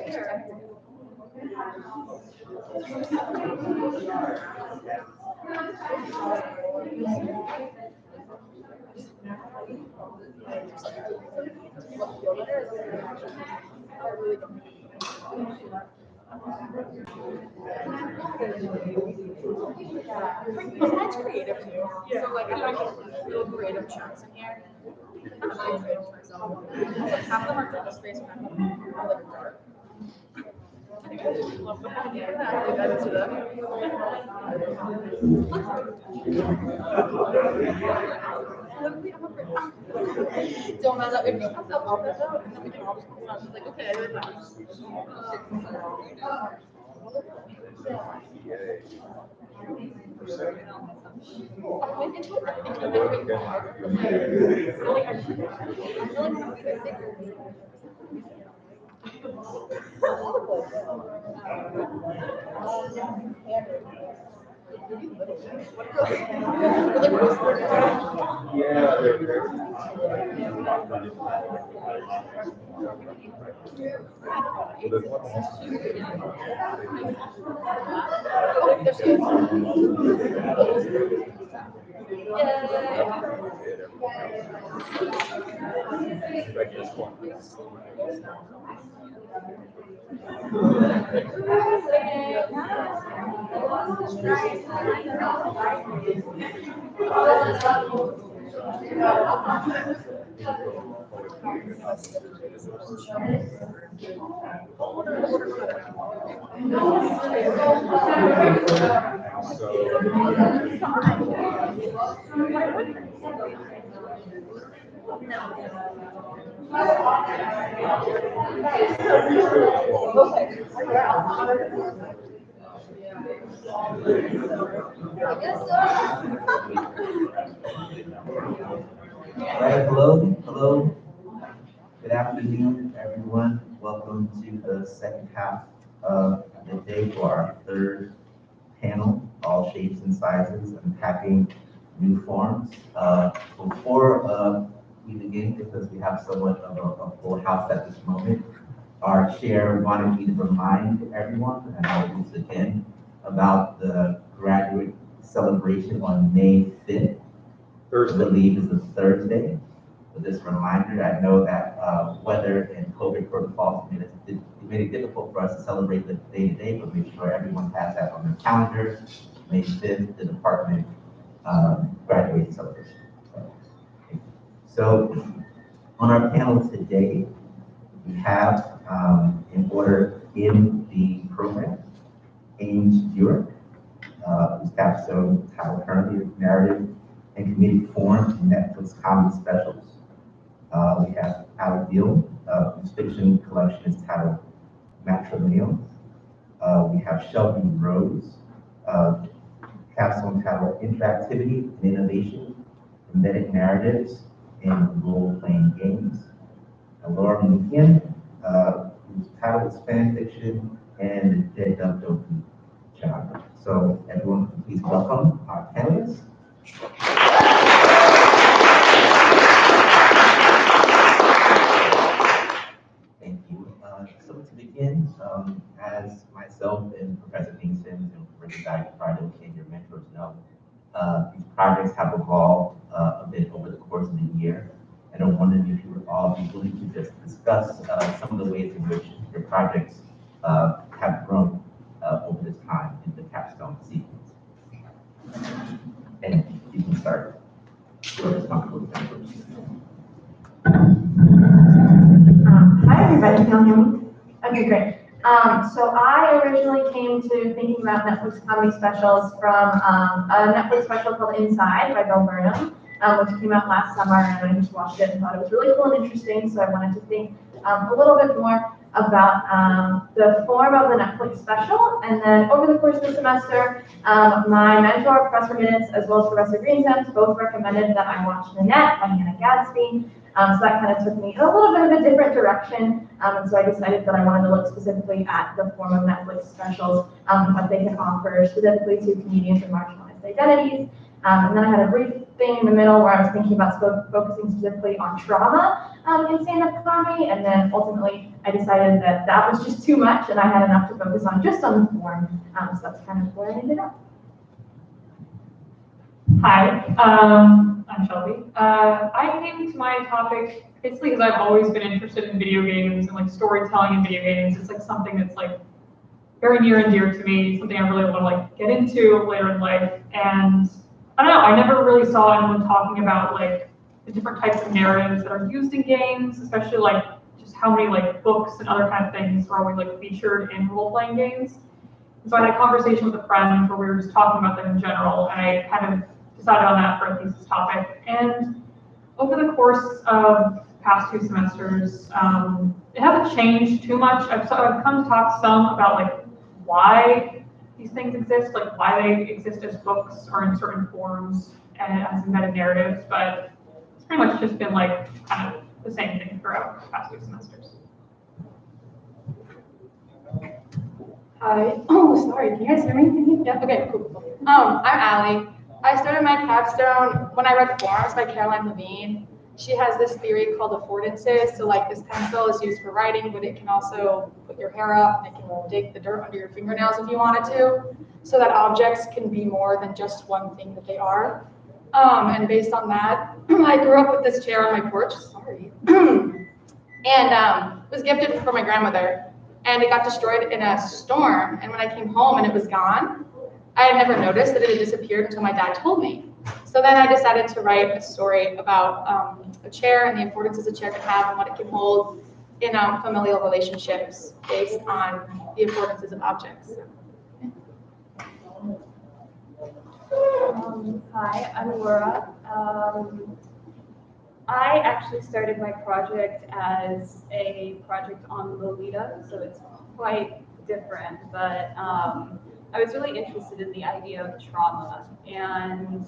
Besides creative too. So like I'm not real creative chunks in here. I'm not really creative myself. Like half of them are journal space and half of them are like dark. Don't matter if you have the office out and then we can all just come on. She's like, okay, I did that. Right, hello. Good afternoon, everyone. Welcome to the second half of the day for our third panel, all shapes and sizes, unpacking new forms. Before we begin, because we have somewhat of a full house at this moment, our chair wanted me to remind everyone, and I'll do this again, about the graduate celebration on May 5th. I believe is a Thursday. for this reminder. I know that weather and COVID protocols made it difficult for us to celebrate the day today, but make sure everyone has that on their calendar. May 5th, the department graduation celebration. So on our panel today, we have in order in the program, Ames Buick, whose capstone title currently narrative and comedic form in Netflix comedy specials. We have Alec Beal, whose fiction collection is titled Matrilineal. We have Shelby Rose, capstone titled Interactivity and Innovation, Embedded Narratives and Role-Playing Games. Laura Mukian, whose title is Fan Fiction and the Dead Dub Doku genre. So everyone, please welcome our panelists. Thank you. So to begin, as myself and Professor Kingston and Professor Friday and your mentors know, these projects have evolved a bit over the course of the year. And I'm wondering if you would all be willing to just discuss some of the ways in which your projects have grown over this time in the capstone sequence. And you can start. Whoever's comfortable with that first. Hi, everybody. Can you hear me? Okay, great. So I originally came to thinking about Netflix comedy specials from a Netflix special called Inside by Bill Burnham, which came out last summer, and I just watched it and thought it was really cool and interesting, so I wanted to think a little bit more about the form of the Netflix special. And then over the course of the semester, my mentor, Professor Minutes, as well as Professor Greensims, both recommended that I watch Nanette by Hannah Gadsby. So that kind of took me in a little bit of a different direction. And so I decided that I wanted to look specifically at the form of Netflix specials and what they can offer specifically to comedians and marginalized identities. And then I had a brief thing in the middle where I was thinking about focusing specifically on trauma in stand-up comedy. And then ultimately I decided that that was just too much and I had enough to focus on just on the form. So that's kind of where I ended up. Hi, I'm Shelby. I came to my topic basically because I've always been interested in video games and like storytelling in video games. It's like something that's like very near and dear to me, something I really want to like get into later in life. And I don't know, I never really saw anyone talking about like the different types of narratives that are used in games, especially like just how many like books and other kind of things are always like featured in role-playing games. And so I had a conversation with a friend where we were just talking about them in general, and I kind of decided on that for a thesis topic. And over the course of past 2 semesters, it hasn't changed too much. I've come to talk some about like why these things exist, like why they exist as books or in certain forms and as embedded narratives, but it's pretty much just been like kind of the same thing throughout the past 2 semesters. Hi. Oh, sorry. Can you guys hear me? Yeah. Okay. Cool. I'm Allie. I started my capstone when I read Forms by Caroline Levine. She has this theory called affordances. So like this pencil is used for writing, but it can also put your hair up and it can dig the dirt under your fingernails if you wanted to. So that objects can be more than just one thing that they are. And based on that, I grew up with this chair on my porch. Sorry. And was gifted from my grandmother. And it got destroyed in a storm. And when I came home and it was gone, I had never noticed that it had disappeared until my dad told me. So then I decided to write a story about a chair and the affordances a chair can have and what it can hold in familial relationships based on the affordances of objects. Hi, I'm Laura. I actually started my project as a project on Lolita, so it's quite different, but I was really interested in the idea of trauma. And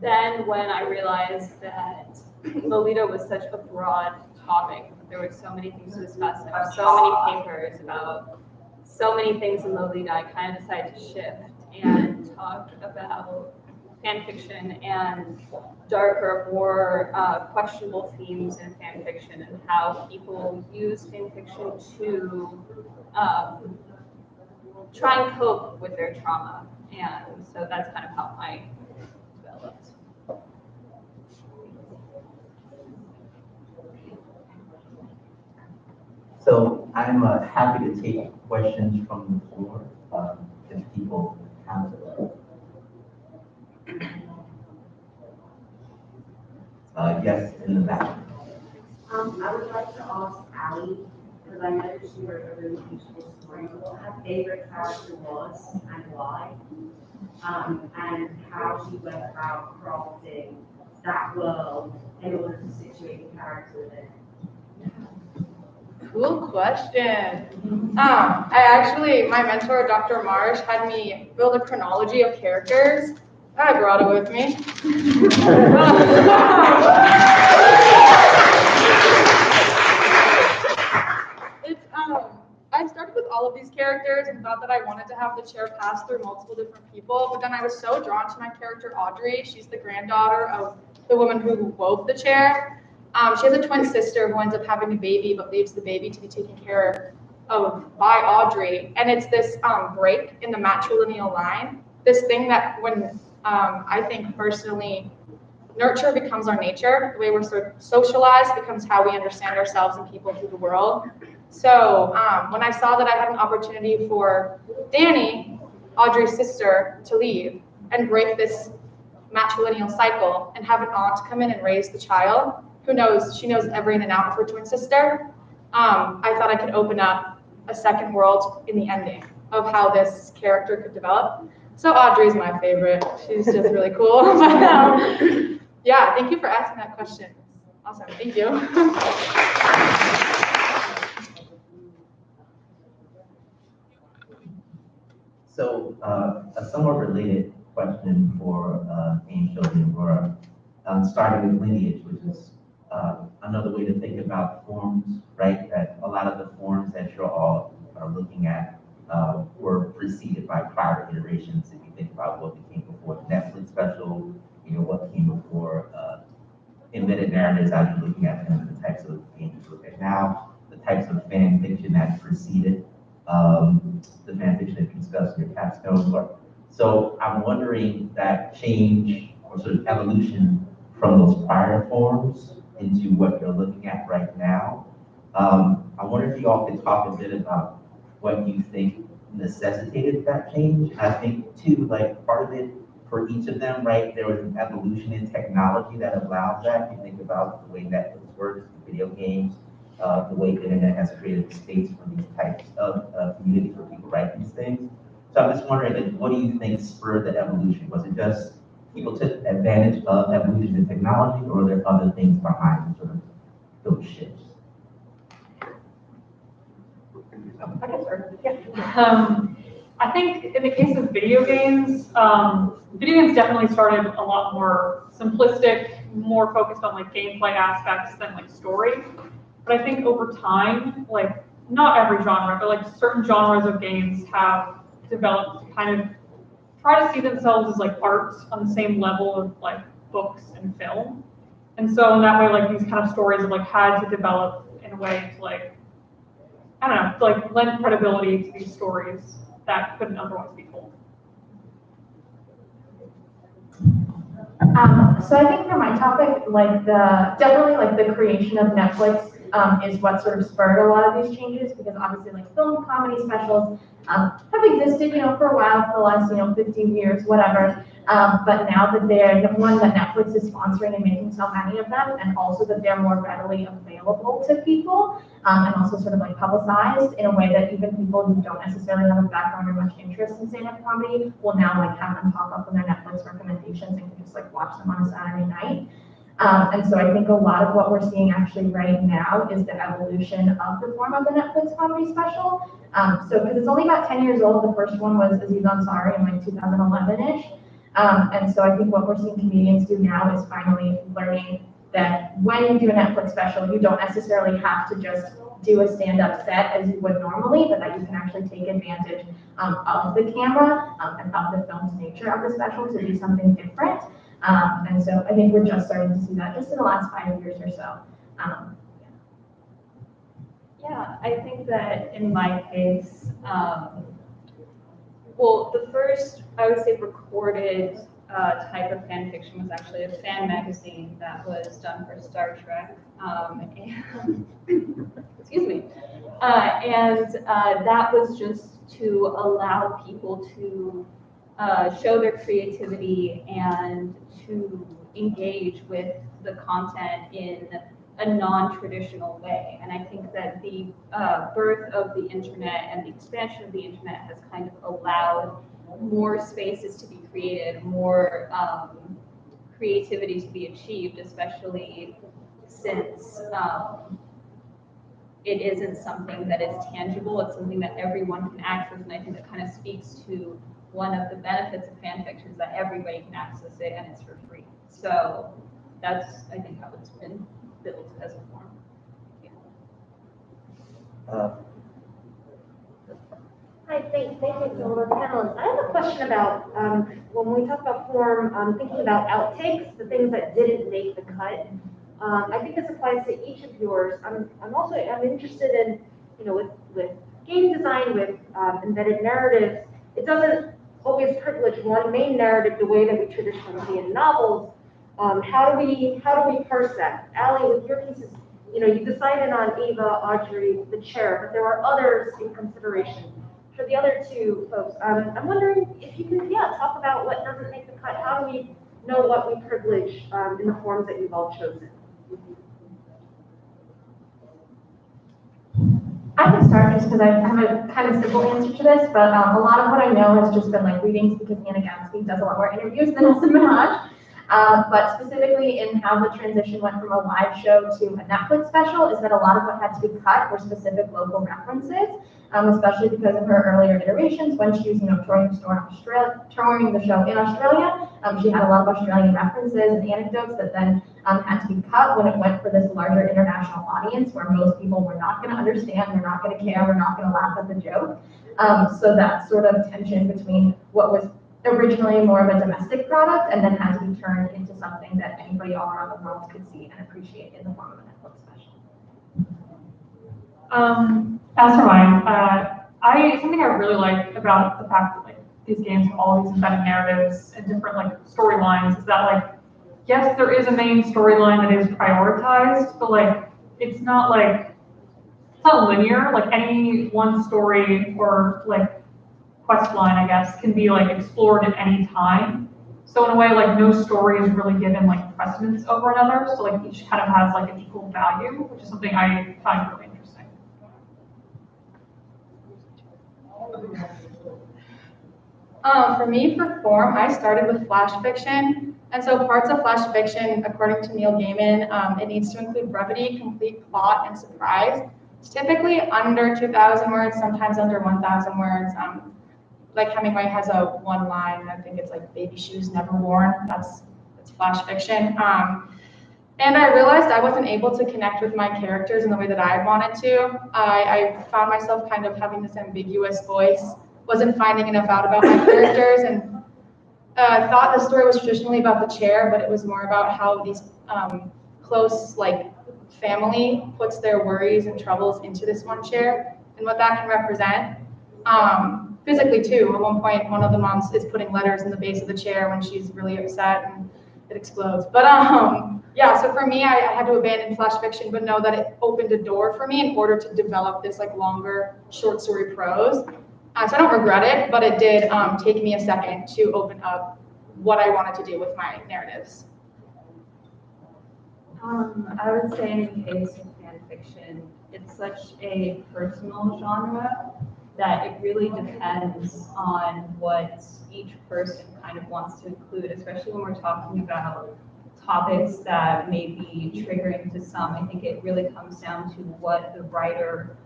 then when I realized that Lolita was such a broad topic, there were so many things to discuss, there were so many papers about so many things in Lolita, I kind of decided to shift and talk about fan fiction and darker, more questionable themes in fan fiction and how people use fan fiction to try and cope with their trauma. And so that's kind of how I developed. So I'm happy to take questions from the floor, if people have them. Yes, in the back. I would like to ask Allie, because I know she wrote a really beautiful story, what her favorite character was and why, and how she went about crafting that world in order to situate the character within it. Cool question. My mentor, Dr. Marsh, had me build a chronology of characters. I brought it with me. I started with all of these characters and thought that I wanted to have the chair pass through multiple different people, but then I was so drawn to my character, Audrey. She's the granddaughter of the woman who wove the chair. She has a twin sister who ends up having a baby, but leaves the baby to be taken care of by Audrey. And it's this break in the matrilineal line, this thing that when I think personally, nurture becomes our nature. The way we're sort of socialized becomes how we understand ourselves and people through the world. So when I saw that I had an opportunity for Danny, Audrey's sister, to leave and break this matrilineal cycle and have an aunt come in and raise the child, who knows, she knows every in and out of her twin sister, I thought I could open up a second world in the ending of how this character could develop. So Audrey's my favorite. She's just really cool. But, yeah, thank you for asking that question. Awesome, thank you. So a somewhat related question for Angel and Aurora, starting with lineage, which is another way to think about forms, right? That a lot of the forms that you're all are looking at were preceded by prior iterations. If you think about what came before the Netflix special, you know, what came before embedded narratives as you're looking at them, the types of games you look at now, the types of fan fiction that preceded the fan fiction that you discussed in your capstone work. So I'm wondering that change or sort of evolution from those prior forms into what you're looking at right now. I wonder if you all could talk a bit about what you think necessitated that change. I think too, like part of it for each of them, right, there was an evolution in technology that allowed that. You think about the way Netflix works, video games, the way the internet has created space for these types of communities where people write these things. So I'm just wondering, like, what do you think spurred the evolution? Was it just people took advantage of evolution in technology, or are there other things behind sort of those shifts? I can start. Yeah. I think in the case of video games definitely started a lot more simplistic, more focused on like gameplay aspects than like story. But I think over time, like not every genre, but like certain genres of games have developed to kind of try to see themselves as like art on the same level of like books and film. And so in that way, like these kind of stories have like had to develop in a way to like, I don't know, to like lend credibility to these stories that couldn't otherwise be told. So I think for my topic, like definitely like the creation of Netflix is what sort of spurred a lot of these changes, because obviously like film comedy specials have existed, for a while, for the last, 15 years, whatever. But now that they're the one that Netflix is sponsoring and making so many of them, and also that they're more readily available to people, and also sort of like publicized in a way that even people who don't necessarily have a background or much interest in stand-up comedy will now like have them pop up in their Netflix recommendations and can just like watch them on a Saturday night. And so I think a lot of what we're seeing actually right now is the evolution of the form of the Netflix comedy special. So because it's only about 10 years old, the first one was Aziz Ansari in like 2011-ish. And so I think what we're seeing comedians do now is finally learning that when you do a Netflix special, you don't necessarily have to just do a stand-up set as you would normally, but that you can actually take advantage of the camera and of the film's nature of the special to do something different. And so I think we're just starting to see that just in the last 5 years or so. Yeah, I think that in my case, well, the first, I would say, recorded type of fan fiction was actually a fan magazine that was done for Star Trek. And excuse me. That was just to allow people to show their creativity and to engage with the content in a non-traditional way. And I think that the birth of the internet and the expansion of the internet has kind of allowed more spaces to be created, more creativity to be achieved, especially since it isn't something that is tangible, it's something that everyone can access, and I think that kind of speaks to one of the benefits of fan fiction is that everybody can access it and it's for free. So that's, I think, how it's been built as a form. Hi, thank you to all the panelists. I have a question about when we talk about form, thinking about outtakes, the things that didn't make the cut. I think this applies to each of yours. I'm interested in, with game design, with embedded narratives. It doesn't always privilege one main narrative the way that we traditionally see in novels. How do we parse that? Allie, with your pieces, you decided on Ava, Audrey, the chair, but there were others in consideration. For the other two folks, I'm wondering if you could, talk about what doesn't make the cut. How do we know what we privilege in the forms that you've all chosen? I can start just because I have a kind of simple answer to this, but a lot of what I know has just been like readings because Nina Gansky does a lot more interviews than Elsa Minaj. But specifically in how the transition went from a live show to a Netflix special is that a lot of what had to be cut were specific local references, especially because of her earlier iterations when she was, touring the show in Australia. She had a lot of Australian references and anecdotes that then had to be cut when it went for this larger international audience where most people were not going to understand, were not going to care, were not going to laugh at the joke. So that sort of tension between what was originally more of a domestic product and then had to be turned into something that anybody all around the world could see and appreciate in the form of a Netflix special. As for mine, something I really like about the fact that these games have all these embedded narratives and different storylines is that yes, there is a main storyline that is prioritized, but it's not linear. Any one story or quest line, I guess, can be explored at any time. So in a way, no story is really given precedence over another. So each kind of has an equal value, which is something I find really interesting. For me, for form, I started with flash fiction. And so parts of flash fiction, according to Neil Gaiman, it needs to include brevity, complete plot, and surprise. It's typically under 2,000 words, sometimes under 1,000 words. Hemingway has a one line, I think it's baby shoes never worn. That's flash fiction. And I realized I wasn't able to connect with my characters in the way that I wanted to. I found myself kind of having this ambiguous voice, wasn't finding enough out about my characters, and thought the story was traditionally about the chair, but it was more about how these close family puts their worries and troubles into this one chair and what that can represent. Physically too, at one point, one of the moms is putting letters in the base of the chair when she's really upset and it explodes. But so for me, I had to abandon flash fiction, but know that it opened a door for me in order to develop this longer short story prose. So I don't regret it, but it did take me a second to open up what I wanted to do with my narratives. I would say in the case of fan fiction, it's such a personal genre that it really depends on what each person kind of wants to include, especially when we're talking about topics that may be triggering to some. I think it really comes down to what the writer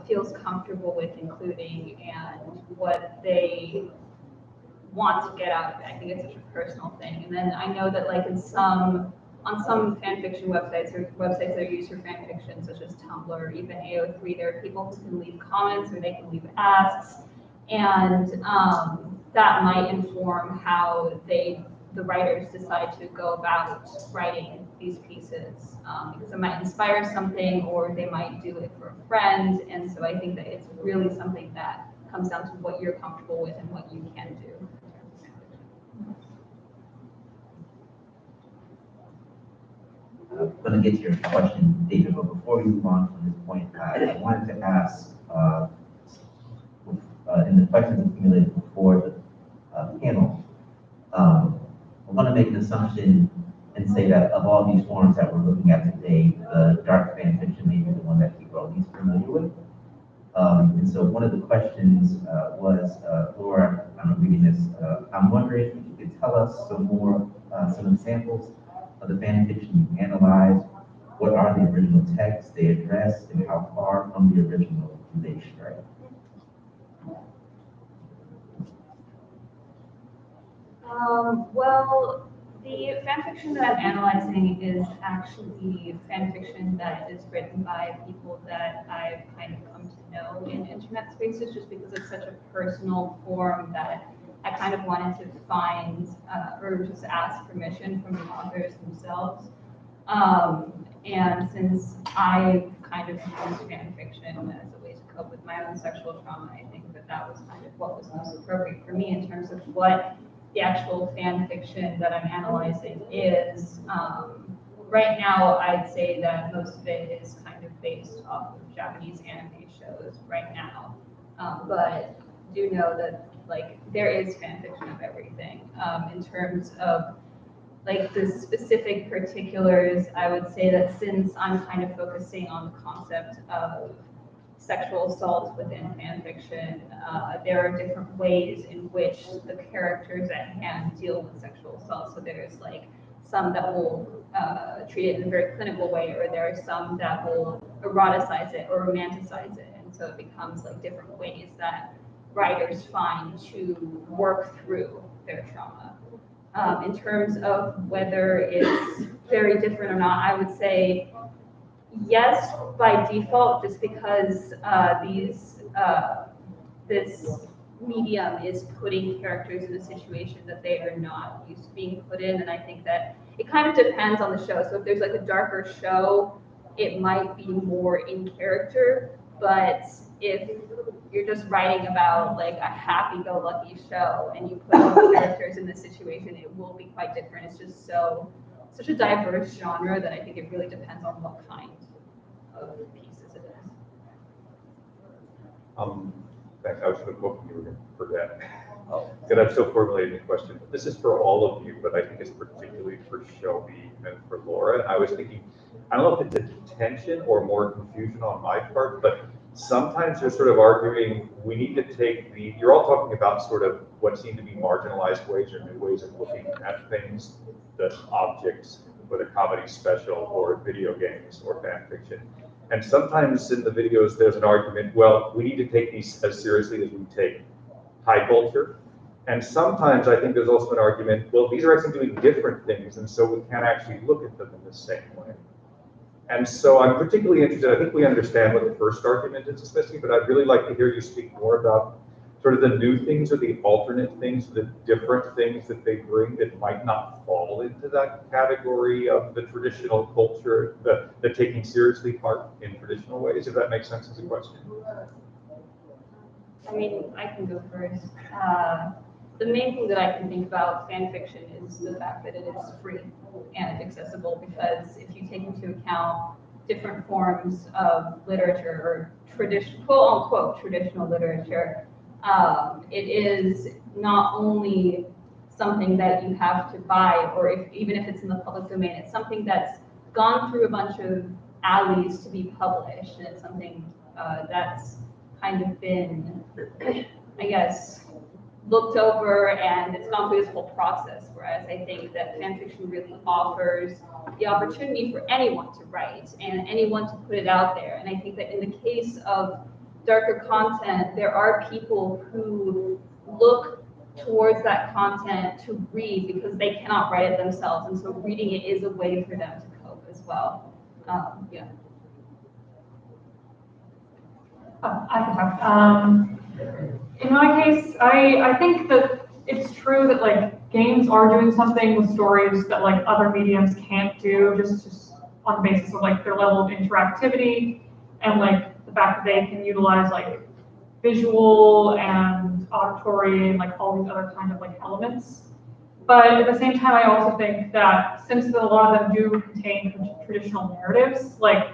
feels comfortable with including and what they want to get out of it. I think it's such a personal thing. And then I know that on some fan fiction websites or websites that are used for fan fiction, such as Tumblr or even AO3, there are people who can leave comments or they can leave asks, and that might inform how the writers decide to go about writing these pieces, because it might inspire something or they might do it for a friend, and so I think that it's really something that comes down to what you're comfortable with and what you can do. gonna get to your question, David, but before we move on from this point, I wanted to ask, in the questions accumulated before the panel, I want to make an assumption and say that of all these forms that we're looking at today, the dark fan fiction may be the one that people are least familiar with. And so one of the questions was, Laura, I'm reading this, I'm wondering if you could tell us some more, some examples of the fan fiction you analyzed. What are the original texts they address, and how far from the original do they stray? Well, the fan fiction that I'm analyzing is actually fan fiction that is written by people that I've kind of come to know in internet spaces, just because it's such a personal form that I kind of wanted to find or just ask permission from the authors themselves. And since I kind of used fan fiction as a way to cope with my own sexual trauma, I think that that was kind of what was most appropriate for me in terms of what the actual fan fiction that I'm analyzing is. Right now, I'd say that most of it is kind of based off of Japanese anime shows right now. But do know that like there is fan fiction of everything. In terms of like the specific particulars, I would say that since I'm kind of focusing on the concept of sexual assault within fan fiction, there are different ways in which the characters at hand deal with sexual assault. So there's like some that will treat it in a very clinical way, or there are some that will eroticize it or romanticize it. And so it becomes like different ways that writers find to work through their trauma. In terms of whether it's very different or not, I would say yes, by default, just because this medium is putting characters in a situation that they are not used to being put in, and I think that it kind of depends on the show. So if there's like a darker show, it might be more in character, but if you're just writing about like a happy-go-lucky show and you put all the characters in this situation, it will be quite different. It's just such a diverse genre that I think it really depends on what kind of pieces it is. Thanks. I was hoping you were going to forget. And I'm still formulating the question. This is for all of you, but I think it's particularly for Shelby and for Laura. I was thinking, I don't know if it's a tension or more confusion on my part, but sometimes you're sort of arguing we need to take you're all talking about sort of what seem to be marginalized ways or new ways of looking at things, the objects, whether comedy special or video games or fan fiction. And sometimes in the videos there's an argument, well, we need to take these as seriously as we take high culture. And sometimes I think there's also an argument, well, these are actually doing different things, and so we can't actually look at them in the same way. And so I'm particularly interested, I think we understand what the first argument is especially, but I'd really like to hear you speak more about sort of the new things or the alternate things, the different things that they bring that might not fall into that category of the traditional culture, the taking seriously part in traditional ways, if that makes sense as a question. I mean, I can go first. The main thing that I can think about fan fiction is the fact that it is free and accessible, because if you take into account different forms of literature or traditional, quote unquote, traditional literature, it is not only something that you have to buy, or even if it's in the public domain, it's something that's gone through a bunch of alleys to be published, and it's something that's kind of been, I guess, looked over, and it's gone through this whole process, whereas I think that fan fiction really offers the opportunity for anyone to write and anyone to put it out there. And I think that in the case of darker content, there are people who look towards that content to read because they cannot write it themselves, and so reading it is a way for them to cope as well. Yeah. I can talk. In my case, I think that it's true that like games are doing something with stories that like other mediums can't do, just on the basis of like their level of interactivity and like the fact that they can utilize like visual and auditory and like all these other kind of like elements. But at the same time, I also think that since a lot of them do contain traditional narratives, like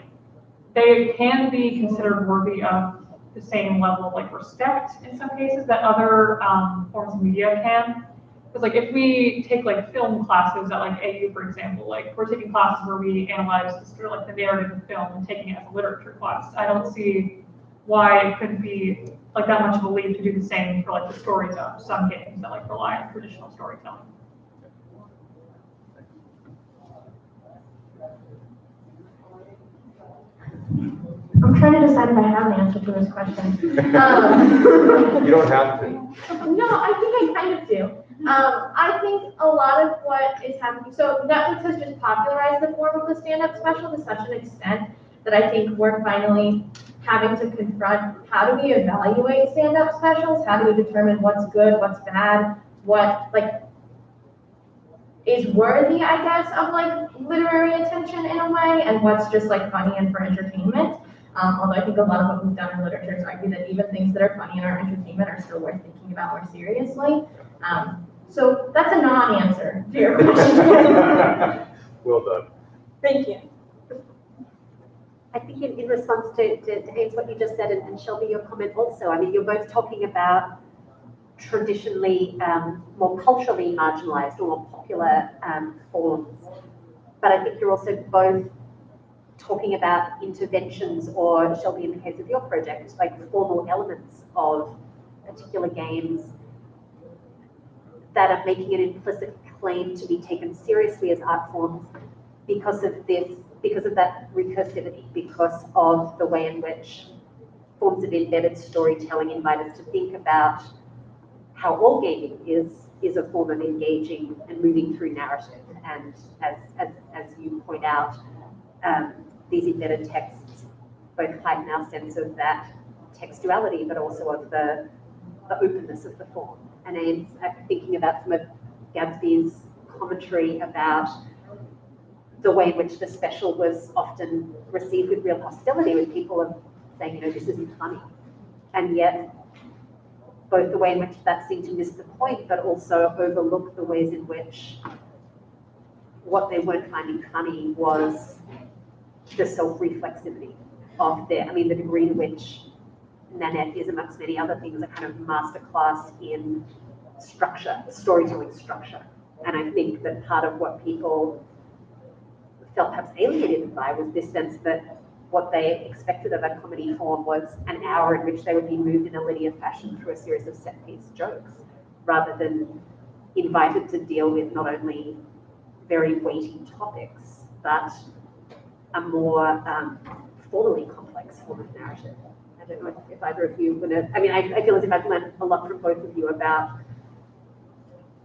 they can be considered worthy of the same level of like respect in some cases that other forms of media can. Because like if we take like film classes at like AU, for example, like we're taking classes where we analyze the sort of like the narrative of film and taking it as a literature class. I don't see why it couldn't be like that much of a leap to do the same for like the stories of some games that like rely on traditional storytelling. I'm trying to decide if I have an answer to this question. You don't have to. No, I think I kind of do. I think a lot of what is happening, so Netflix has just popularized the form of the stand-up special to such an extent that I think we're finally having to confront how do we evaluate stand-up specials? How do we determine what's good, what's bad, what like is worthy, I guess, of like literary attention in a way, and what's just like funny and for entertainment. Although I think a lot of what we've done in literature is argue that even things that are funny and are entertainment are still worth thinking about more seriously. So that's a non-answer to your question. Well done. Thank you. I think in response to Ames, what you just said, and Shelby, your comment also, I mean, you're both talking about traditionally more culturally marginalized or more popular forms, but I think you're also both talking about interventions, or Shelby, in the case of your project, like formal elements of particular games that are making an implicit claim to be taken seriously as art forms because of this, because of that recursivity, because of the way in which forms of embedded storytelling invite us to think about how all gaming is a form of engaging and moving through narrative. And as you point out, these embedded texts both heighten our sense of that textuality, but also of the openness of the form. And I'm thinking about some of Gadsby's commentary about the way in which the special was often received with real hostility, with people saying, you know, this isn't funny. And yet, both the way in which that seemed to miss the point, but also overlook the ways in which what they weren't finding funny was the self-reflexivity of their, I mean, the degree to which Nanette is, amongst many other things, a kind of masterclass in structure, storytelling structure. And I think that part of what people felt perhaps alienated by was this sense that what they expected of a comedy form was an hour in which they would be moved in a linear fashion through a series of set-piece jokes, rather than invited to deal with not only very weighty topics, but a more formally complex form of narrative. I don't know if either of you want to, I mean, I feel as if I've learned a lot from both of you about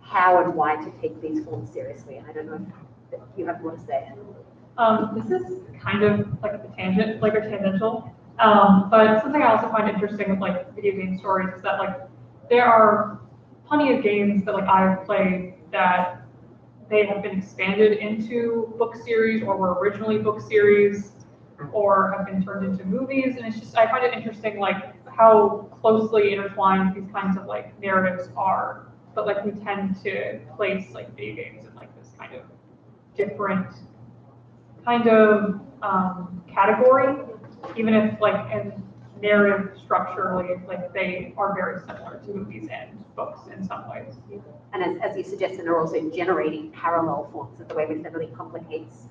how and why to take these forms seriously, and I don't know if you have more to say. This is kind of like a tangent, like a tangential, but something I also find interesting with like video game stories is that like there are plenty of games that like I've played that they have been expanded into book series or were originally book series or have been turned into movies, and it's just, I find it interesting like how closely intertwined these kinds of like narratives are, but like we tend to place like video games in like this kind of different kind of category, even if like in narrative structurally, like they are very similar to movies and books in some ways. And as you suggested, are also generating parallel forms of the way which that really complicates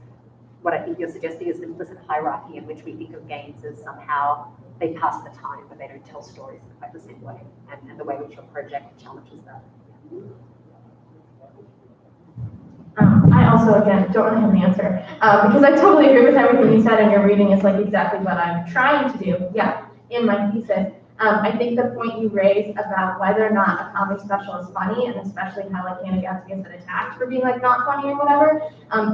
what I think you're suggesting is an implicit hierarchy in which we think of games as somehow they pass the time, but they don't tell stories in quite the same way, and the way which your project challenges that. I also, again, don't really have an answer, because I totally agree with everything you said, and your reading is like exactly what I'm trying to do, yeah, in my thesis. I think the point you raised about whether or not a comedy special is funny, and especially how like Hannah Gadsby has been attacked for being like not funny or whatever,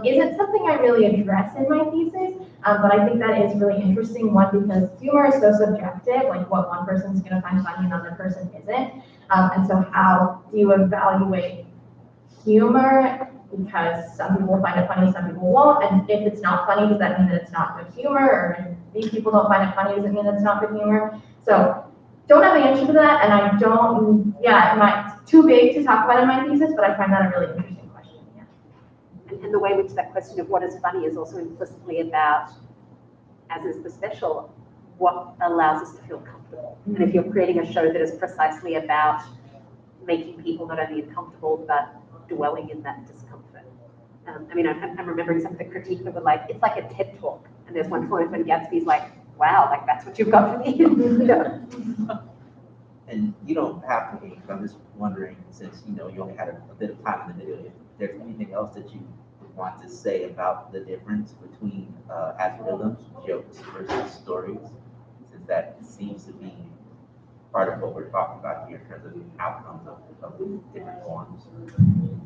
isn't something I really address in my thesis, but I think that is really interesting, one, because humor is so subjective, like what one person's gonna find funny, another person isn't, and so how do you evaluate humor? Because some people will find it funny, some people won't, and if it's not funny, does that mean that it's not good humor? Or if these people don't find it funny, does it mean that it's not good humor? So don't have an answer to that, and I don't, it's too big to talk about in my thesis, but I find that a really interesting question, yeah. And the way in which that question of what is funny is also implicitly about, as is the special, what allows us to feel comfortable. And if you're creating a show that is precisely about making people not only uncomfortable, but dwelling in that discomfort. I mean, I'm remembering some of the critique that were like, it's like a TED talk. And there's one point when Gatsby's like, wow, like that's what you've got for me. Yeah. And you don't have to be, I'm just wondering, since you only had a bit of time in the video, if there's anything else that you would want to say about the difference between algorithms, jokes versus stories, since that seems to be part of what we're talking about here in terms of the outcomes of the different forms.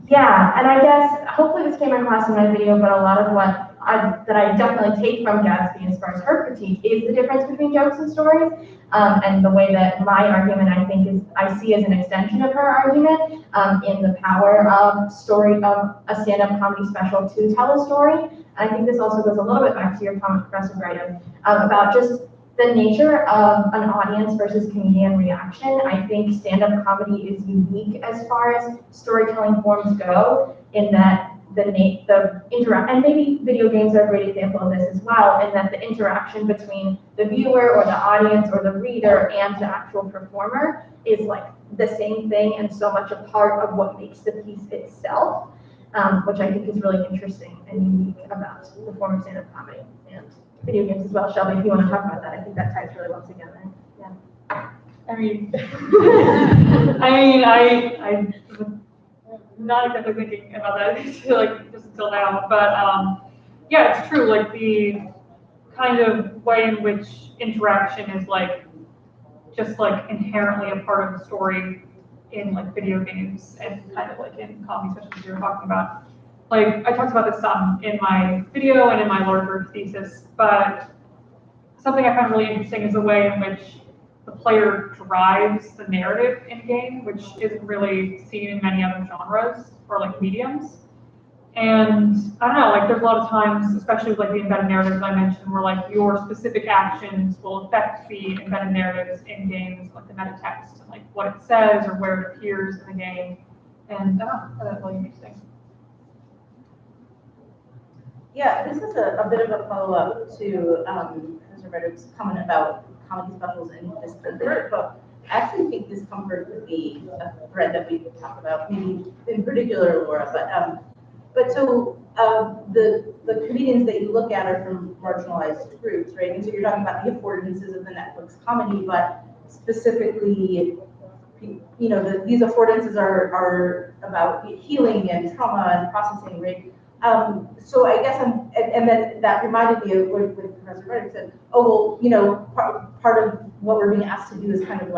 Yeah, and I guess, hopefully this came across in my video, but a lot of what I definitely take from Gatsby as far as her critique is the difference between jokes and stories, and the way that my argument, I see as an extension of her argument, in the power of a stand-up comedy special to tell a story. And I think this also goes a little bit back to your comment, Professor Brigham, about just the nature of an audience versus comedian reaction. I think stand-up comedy is unique as far as storytelling forms go, in that and maybe video games are a great example of this as well, in that the interaction between the viewer or the audience or the reader and the actual performer is like the same thing and so much a part of what makes the piece itself, which I think is really interesting and unique about the form of stand-up comedy and video games as well. Shelby, if you want to talk about that, I think that ties really well together. Yeah. I'm not exactly thinking about that just until now, but yeah, it's true. Like the kind of way in which interaction is just inherently a part of the story in video games and kind of in comedy, especially as you were talking about. I talked about this some in my video and in my larger thesis, but something I found really interesting is the way in which the player drives the narrative in game, which isn't really seen in many other genres or mediums. And I don't know, there's a lot of times, especially with the embedded narratives I mentioned, where your specific actions will affect the embedded narratives in games, like the meta text and what it says or where it appears in the game. And I don't know, that's really interesting. Yeah, this is a bit of a follow-up to Professor Reddick's comment about comedy specials and discomfort, but I actually think discomfort would be a thread that we could talk about, maybe in particular, Laura, but so the comedians that you look at are from marginalized groups, right? And so you're talking about the affordances of the Netflix comedy, but specifically, these affordances are about healing and trauma and processing, right? So I guess and then that reminded me of what Professor Reddick said, oh, well, part of what we're being asked to do is kind of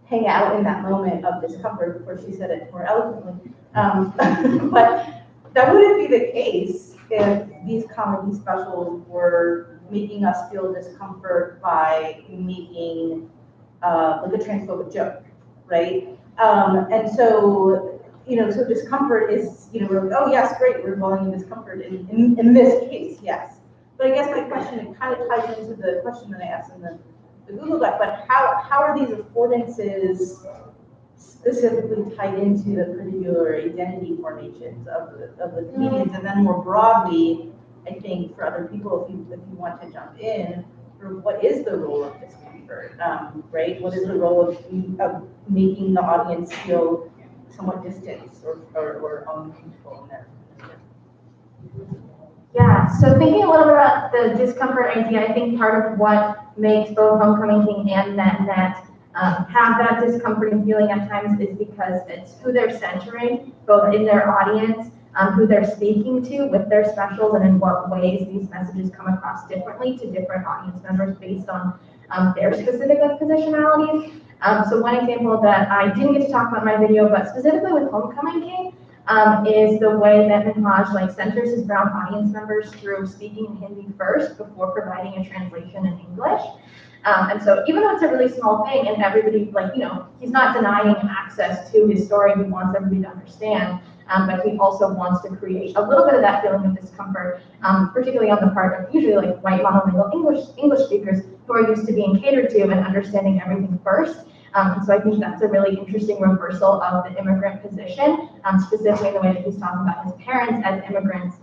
hang out in that moment of discomfort. Of course, she said it more eloquently. But that wouldn't be the case if these comedy specials were making us feel discomfort by making a transphobic joke, right? And so, so discomfort is, we're like, oh yes, great, we're dwelling in discomfort in this case, yes. But I guess my question, it kind of ties into the question that I asked in the Google Doc, but how are these affordances specifically tied into the particular identity formations of the comedians? And then more broadly, I think for other people, if you want to jump in, what is the role of discomfort, right? What is the role of making the audience feel somewhat distance or uncomfortable in their Yeah, so thinking a little bit about the discomfort idea, I think part of what makes both Homecoming King and Net have that discomforting feeling at times is because it's who they're centering, both in their audience, who they're speaking to with their specials, and in what ways these messages come across differently to different audience members based on their specific positionalities. So one example that I didn't get to talk about in my video, but specifically with Homecoming King, is the way that Minhaj centers his brown audience members through speaking in Hindi first before providing a translation in English. And so even though it's a really small thing and everybody, he's not denying access to his story, he wants everybody to understand, but he also wants to create a little bit of that feeling of discomfort, particularly on the part of usually white monolingual English speakers who are used to being catered to and understanding everything first. And so I think that's a really interesting reversal of the immigrant position, specifically in the way that he's talking about his parents as immigrants,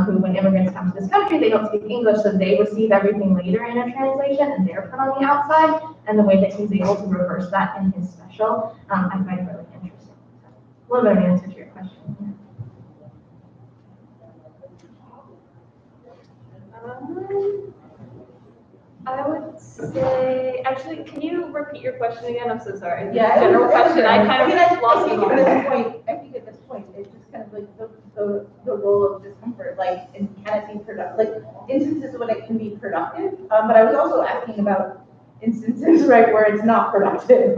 who when immigrants come to this country, they don't speak English, so they receive everything later in a translation and they're put on the outside, and the way that he's able to reverse that in his special, I find really interesting. A little bit of an answer to your question. I would say, actually, can you repeat your question again? I'm so sorry. Yeah, General question, I kind of lost it. I think at this point, it's just kind of like the role of discomfort, like, and can it be productive, like, instances when it can be productive, but I was also asking about instances, right, where it's not productive.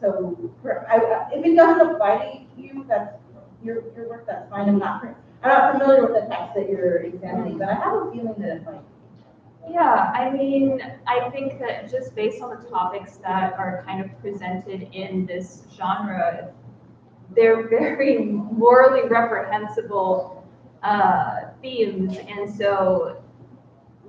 So, if it doesn't apply to you, that's your work, that's fine. I'm not familiar with the text that you're examining, but I have a feeling that it might. Yeah, I mean, I think that just based on the topics that are kind of presented in this genre, they're very morally reprehensible themes. And so,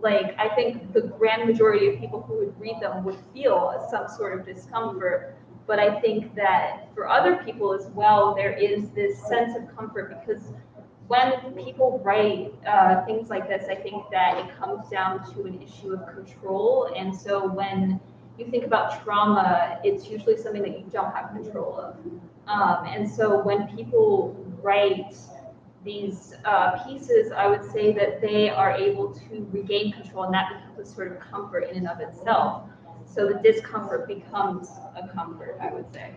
like, I think the grand majority of people who would read them would feel some sort of discomfort. But I think that for other people as well, there is this sense of comfort because when people write things like this, I think that it comes down to an issue of control. And so when you think about trauma, it's usually something that you don't have control of. And so when people write these pieces, I would say that they are able to regain control, and that becomes a sort of comfort in and of itself. So the discomfort becomes a comfort, I would say.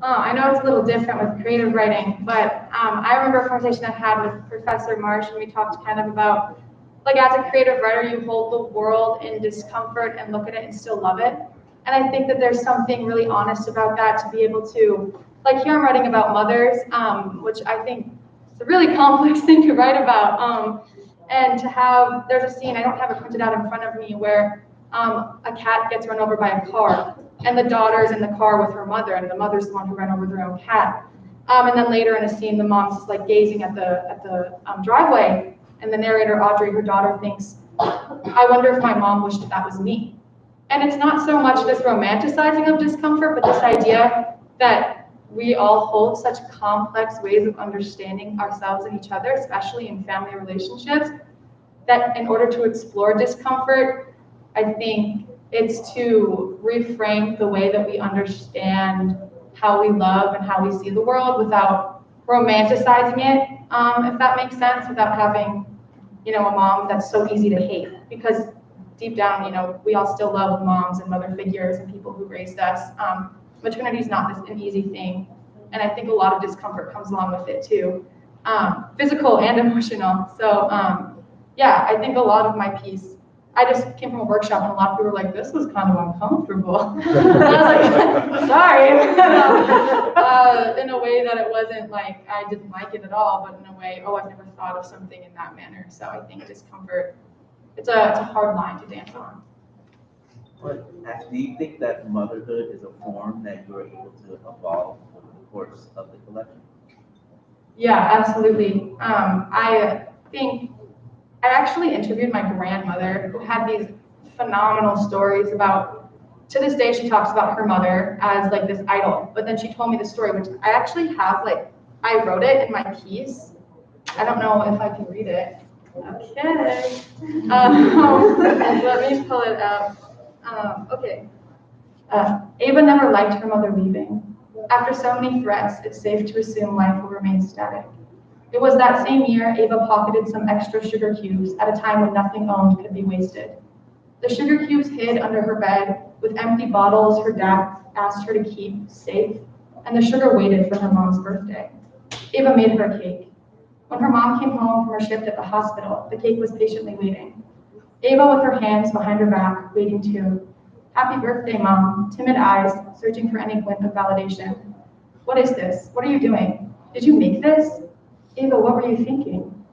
I know it's a little different with creative writing, but I remember a conversation I had with Professor Marsh, and we talked kind of about, like, as a creative writer, you hold the world in discomfort and look at it and still love it. And I think that there's something really honest about that, to be able to, like, here I'm writing about mothers, which I think is a really complex thing to write about. And to have, there's a scene, I don't have it printed out in front of me, where a cat gets run over by a car, and the daughter's in the car with her mother, and the mother's the one who ran over their own cat. And then later in a scene, the mom's like gazing at the driveway, and the narrator, Audrey, her daughter, thinks, I wonder if my mom wished that was me. And it's not so much this romanticizing of discomfort, but this idea that we all hold such complex ways of understanding ourselves and each other, especially in family relationships, that in order to explore discomfort, I think it's to reframe the way that we understand how we love and how we see the world without romanticizing it, if that makes sense, without having, a mom that's so easy to hate. Because deep down, we all still love moms and mother figures and people who raised us. Maternity is not an easy thing. And I think a lot of discomfort comes along with it too, physical and emotional. So yeah, I think a lot of my piece, I just came from a workshop and a lot of people were like, this was kind of uncomfortable. And I was like, sorry. In a way that it wasn't like, I didn't like it at all, but in a way, I've never thought of something in that manner. So I think discomfort, it's a hard line to dance on. But actually, do you think that motherhood is a form that you're able to evolve over the course of the collection? Yeah, absolutely. I think I actually interviewed my grandmother, who had these phenomenal stories about, to this day, she talks about her mother as like this idol. But then she told me the story, which I actually have, I wrote it in my piece. I don't know if I can read it. Okay. Let me pull it up. Okay. Ava never liked her mother leaving. After so many threats, it's safe to assume life will remain static. It was that same year Ava pocketed some extra sugar cubes at a time when nothing owned could be wasted. The sugar cubes hid under her bed with empty bottles her dad asked her to keep safe, and the sugar waited for her mom's birthday. Ava made her a cake. When her mom came home from her shift at the hospital, the cake was patiently waiting. Ava, with her hands behind her back, waiting too. Happy birthday, Mom. Timid eyes, searching for any glint of validation. What is this? What are you doing? Did you make this? Ava, what were you thinking?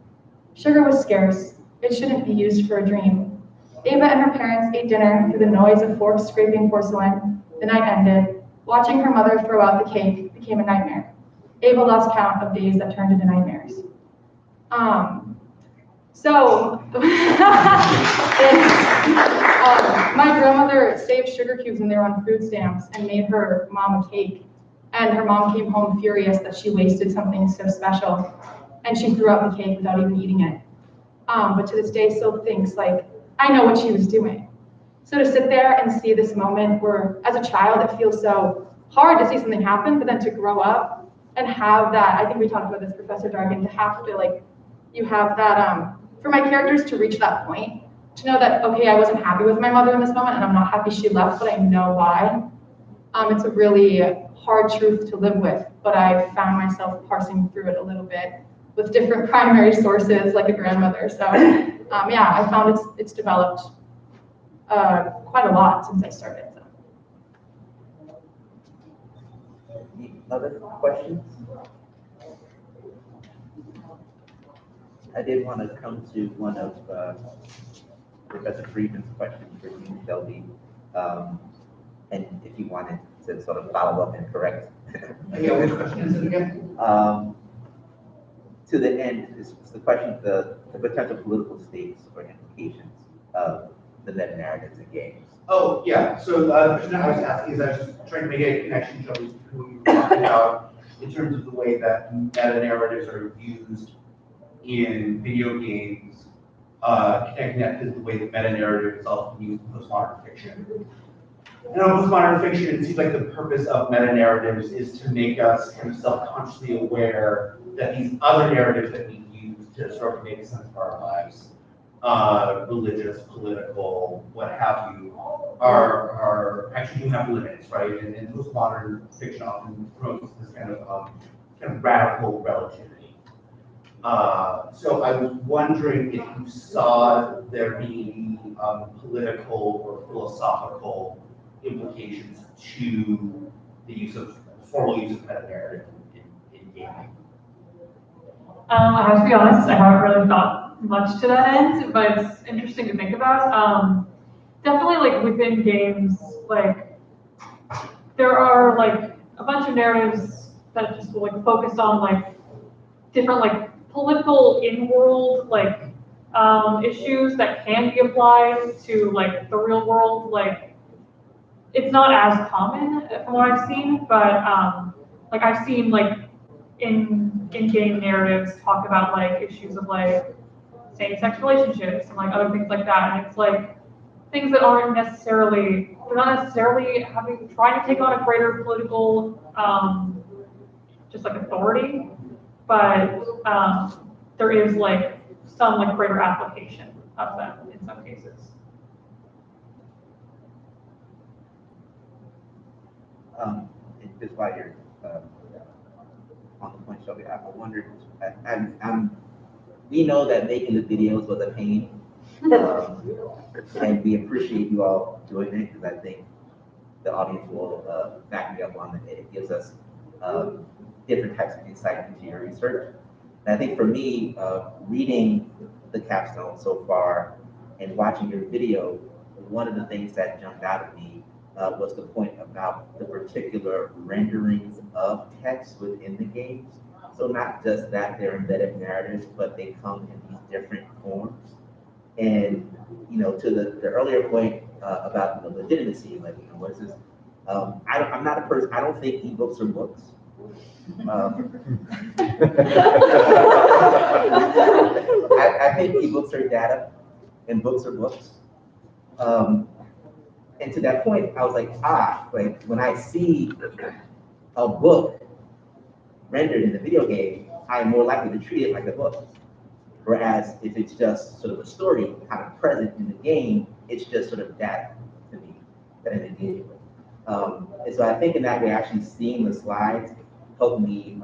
Sugar was scarce. It shouldn't be used for a dream. Ava and her parents ate dinner through the noise of forks scraping porcelain. The night ended. Watching her mother throw out the cake became a nightmare. Ava lost count of days that turned into nightmares. So, my grandmother saved sugar cubes when they were on food stamps and made her mom a cake. And her mom came home furious that she wasted something so special. And she threw out the cake without even eating it. But to this day still thinks like, I know what she was doing. So to sit there and see this moment where as a child, it feels so hard to see something happen, but then to grow up and have that, I think we talked about this, Professor Dargan, to have to like, you have that, for my characters to reach that point, to know that, okay, I wasn't happy with my mother in this moment and I'm not happy she left, but I know why. It's a really hard truth to live with, but I found myself parsing through it a little bit with different primary sources like a grandmother. So yeah, I found it's developed quite a lot since I started. So. Any other questions? I did want to come to one of Professor Friedman's questions for you, Shelby. And if you wanted to sort of follow up and correct. Yeah, which question is it again? To the end, is the question, the potential political stakes or implications of the meta narratives in games. Oh, yeah, so the question I was asking is I was trying to make a connection, Shelby, to who you were talking about in terms of the way that meta narratives are used in video games, connecting that to the way that meta narrative is also used in postmodern fiction. In postmodern fiction, it seems like the purpose of meta narratives is to make us kind of self-consciously aware that these other narratives that we use to sort of make sense of our lives, religious, political, what have you, are actually do have limits, right? And postmodern fiction often promotes this kind of radical relativity. So I was wondering if you saw there being political or philosophical implications to the formal use of meta narrative in gaming. I have to be honest, I haven't really thought much to that end, but it's interesting to think about. Definitely, like within games, like there are like a bunch of narratives that just will like focus on like different like political in-world like issues that can be applied to like the real world. Like it's not as common from what I've seen, but like I've seen like in-game narratives talk about like issues of like same-sex relationships and like other things like that, and it's like things that aren't necessarily, they're not necessarily trying to take on a greater political just like authority, but there is like some like greater application of them in some cases. Just while you're on the point, Shelby, I wondered, we know that making the videos was a pain, and we appreciate you all doing it because I think the audience will back me up on it. It gives us different types of insight into your research. And I think for me, reading the capstone so far and watching your video, one of the things that jumped out at me was the point about the particular renderings of text within the games. So not just that they're embedded narratives, but they come in these different forms. And to the earlier point about the legitimacy, like what is this? I'm not a person. I don't think ebooks are books. I think ebooks are data, and books are books. And to that point, I was like, like when I see a book rendered in the video game, I'm more likely to treat it like a book. Whereas if it's just sort of a story kind of present in the game, it's just sort of data to me that I'm engaging with. And so I think in that way, actually seeing the slides helped me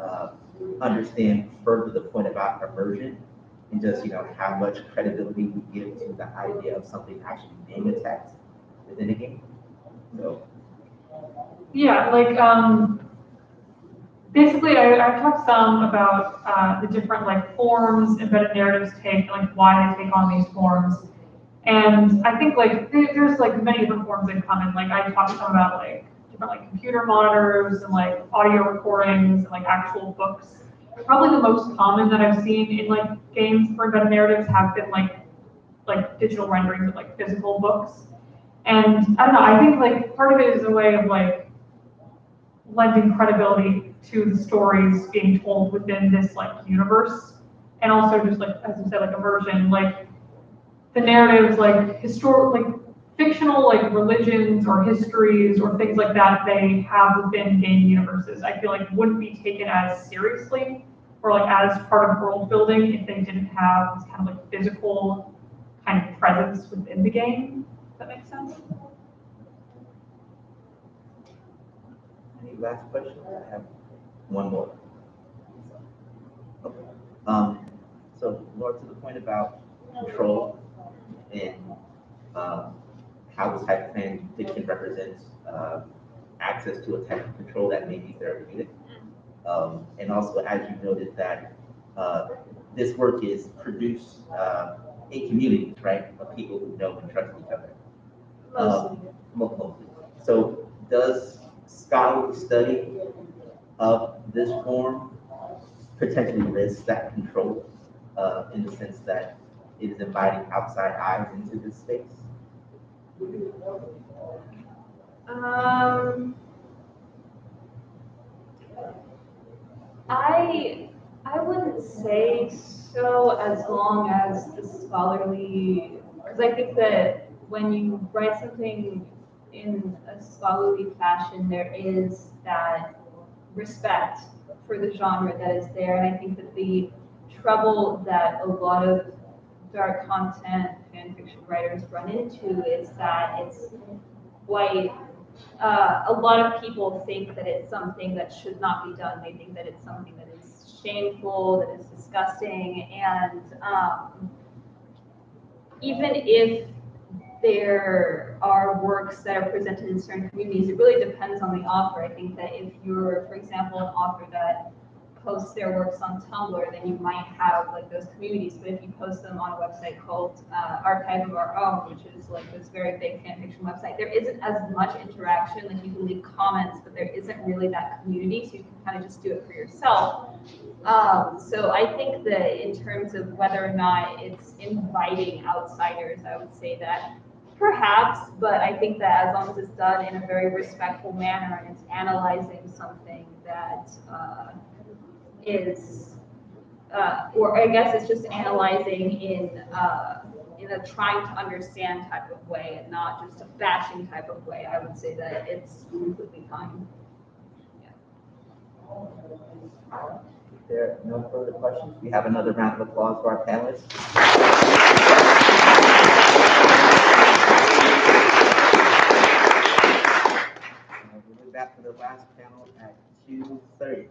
understand further the point about immersion and just how much credibility we give to the idea of something actually being a text within a game. So yeah, like basically I talked some about the different like forms embedded narratives take, like why they take on these forms. And I think like there's like many different forms that come in. Like I talked some about like different like computer monitors and like audio recordings and like actual books. probably the most common that I've seen in like games for embedded narratives have been like digital renderings of like physical books. And I don't know, I think like part of it is a way of like lending credibility to the stories being told within this like universe. And also just like, as you said, like immersion, like the narratives, like like fictional like religions or histories or things like that they have within game universes, I feel like wouldn't be taken as seriously or like as part of world building if they didn't have this kind of like physical kind of presence within the game. Does that make sense? Any last questions? I have one more. Okay. So Laura, to the point about control and how this type of fan fiction represents access to a type of control that may be therapeutic. And also, as you noted, that this work is produced in communities, right, of people who know and trust each other. Mostly. So does scholarly study of this form potentially risk that control in the sense that it is inviting outside eyes into this space? I wouldn't say so, as long as the scholarly, because I think that when you write something in a scholarly fashion, there is that respect for the genre that is there. And I think that the trouble that a lot of dark content fan fiction writers run into is that it's quite, a lot of people think that it's something that should not be done. They think that it's something that is shameful, that is disgusting, and even if there are works that are presented in certain communities, it really depends on the author. I think that if you're, for example, an author that posts their works on Tumblr, then you might have like those communities. But if you post them on a website called Archive of Our Own, which is like this very big fan fiction website, there isn't as much interaction. Like you can leave comments, but there isn't really that community, so you can kind of just do it for yourself. So I think that in terms of whether or not it's inviting outsiders, I would say that perhaps, but I think that as long as it's done in a very respectful manner and it's analyzing something that is, or I guess it's just analyzing in a trying to understand type of way and not just a bashing type of way, I would say that it's completely fine. If there are no further questions, we have another round of applause for our panelists. We'll be back for the last panel at 2:30.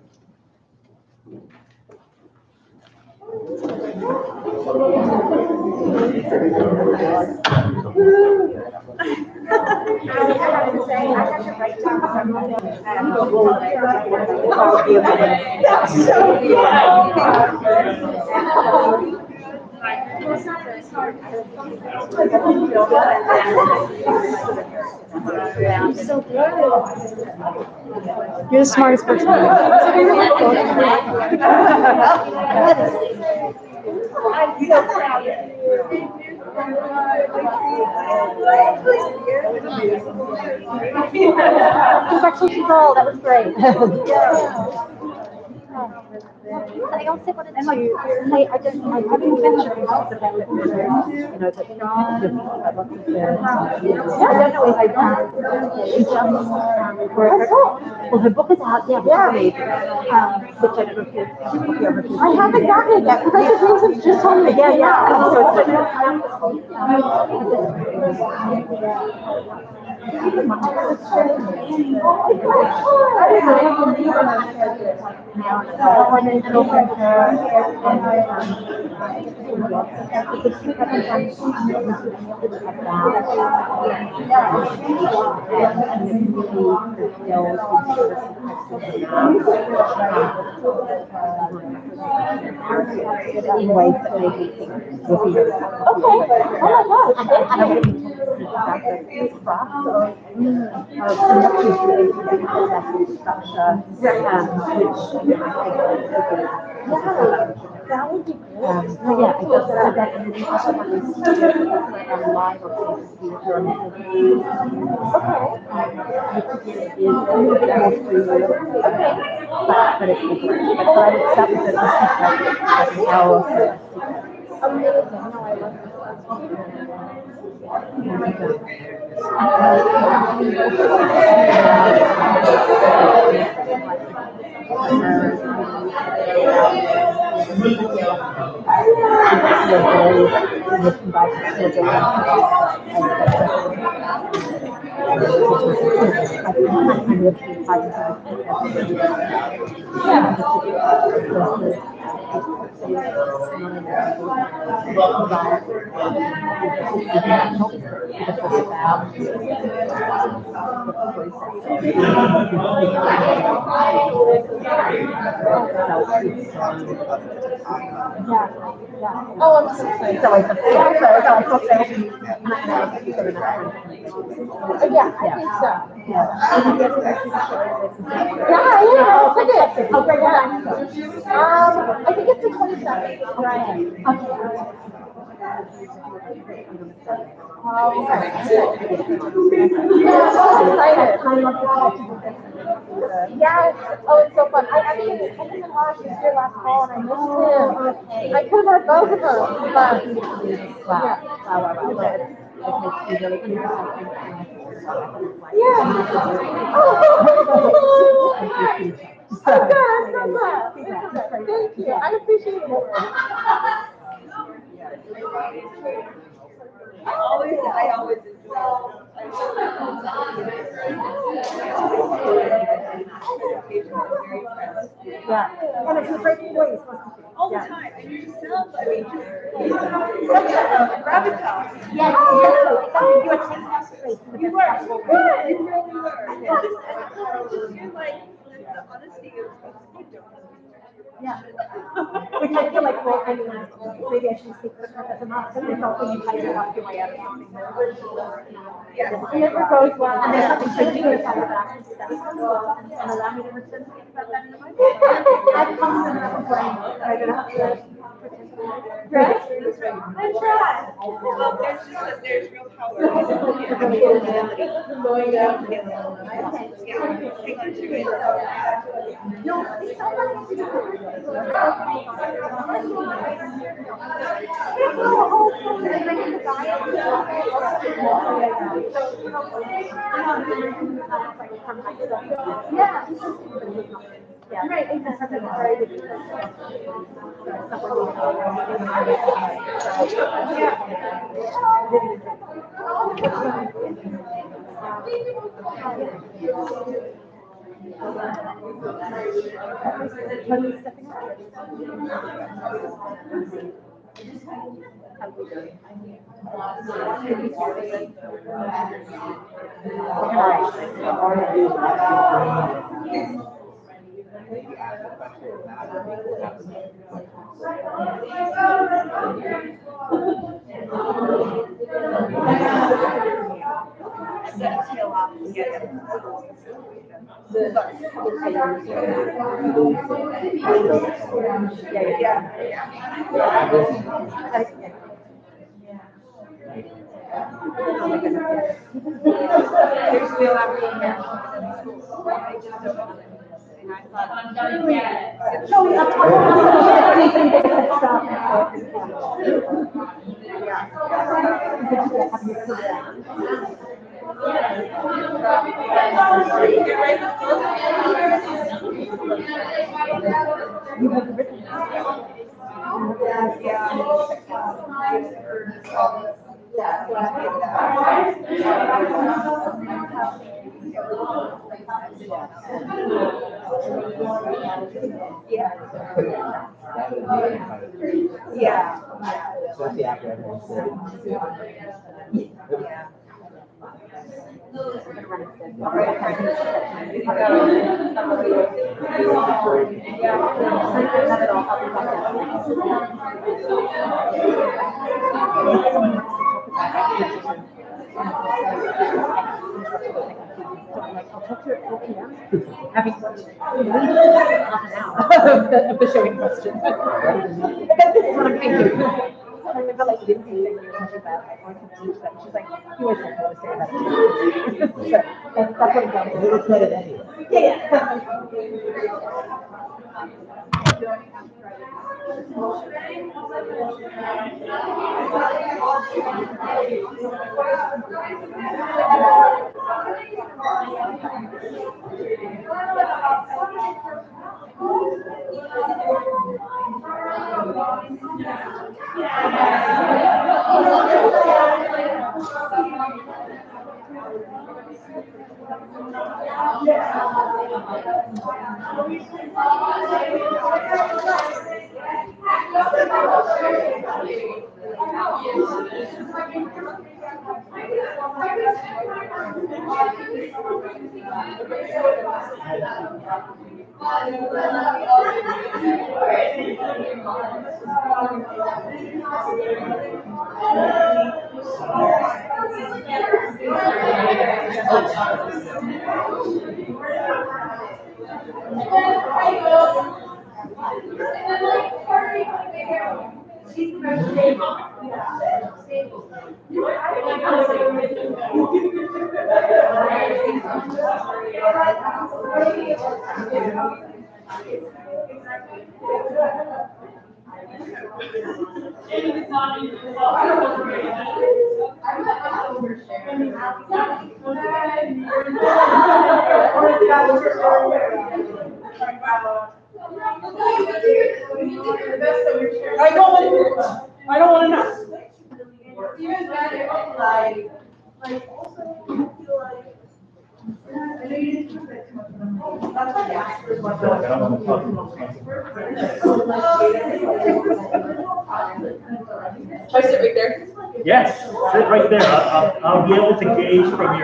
You're the smartest person. I'm so proud of you. Congratulations, that was great. I also wanted to say, I haven't mentioned about the job. I don't know if I've done well, the book is out, yeah, which I don't know if you I haven't gotten it yet, because the things have just told me, yeah. So in ways that make me think will be okay. Oh my God. have the craft of conducting through a message structure, which I think that would be great. Yeah, I guess that and then the other one is live or see if you're okay. Which is a little bit more free, but it's different. But I would start with like an hour. Amazing. No, I love this. Oh, I'm so excited. So I thought yeah, I think so. Yeah, oh, great. I think it's the 27th, right? Okay. Yes. Oh, it's so fun. I actually didn't watch this year last fall and I missed him. I could have had both of them. But wow. Yeah. Oh, thank you. I appreciate it. I always yeah, and it's a great voice. All the time, and you just sound, I mean, just such a gravitas. Yes, you are taking us straight. You were, you really were. Just feel like the honesty of yeah. Which I feel like, well, I mean, maybe I should speak for Professor Marks, and it's also you kind of have to way out of yeah. It never goes well, and there's something so beautiful about that. And allow me to return to think about that in a moment. I've come to another point, and I don't have to pretend to right? That's right. I try. Well, there's real power. Going down. Yeah, hang on to it. No, it's not like yeah, right. of the showing question. But this is what I'm thinking. I felt like you didn't say anything much about I want to teach them. She's like, you always have to say about it. So that's what it comes to. Little credit anyway. Yeah. I don't want to know. Even better, like also, I feel like, I know you didn't talk that too much about them. That's why I asked for what I don't want to talk Should I sit right there? Yes, sit right there. I'll be able to gauge from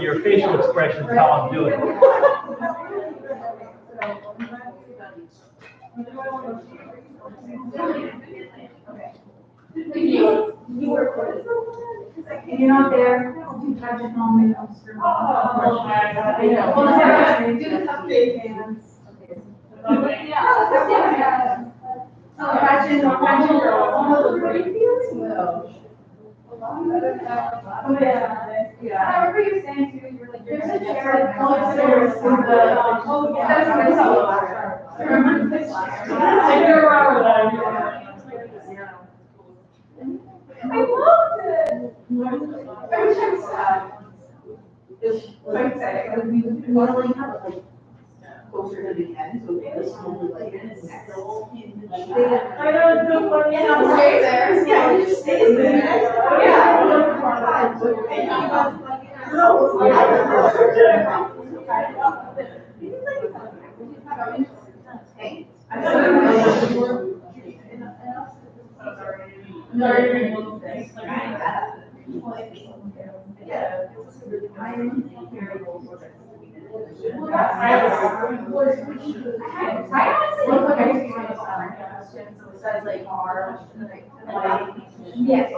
your facial expressions how I'm doing. You're not there. You tried to call me. I know. Well, do the tough big hands. Yeah. Imagine I remember you saying too, you were like, there's a chair, I loved it. I wish I was sad. Like I said, we normally have it like closer to the end, so it's only like next. I know, it's so funny. And I'll stay there. Yeah, it just stays there. Yeah. Yes.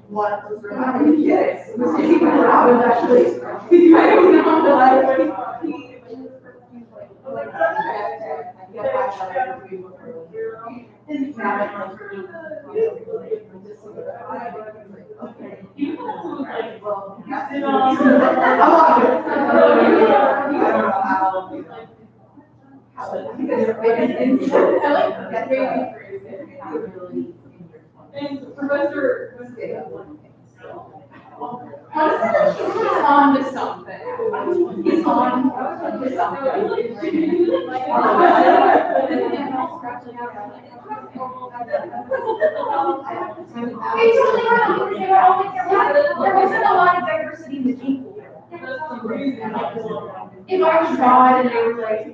What was reminding yes, it was actually, I don't know, and Professor was he's on to something. He's on to there wasn't a lot of diversity in the team. If I tried and they were like,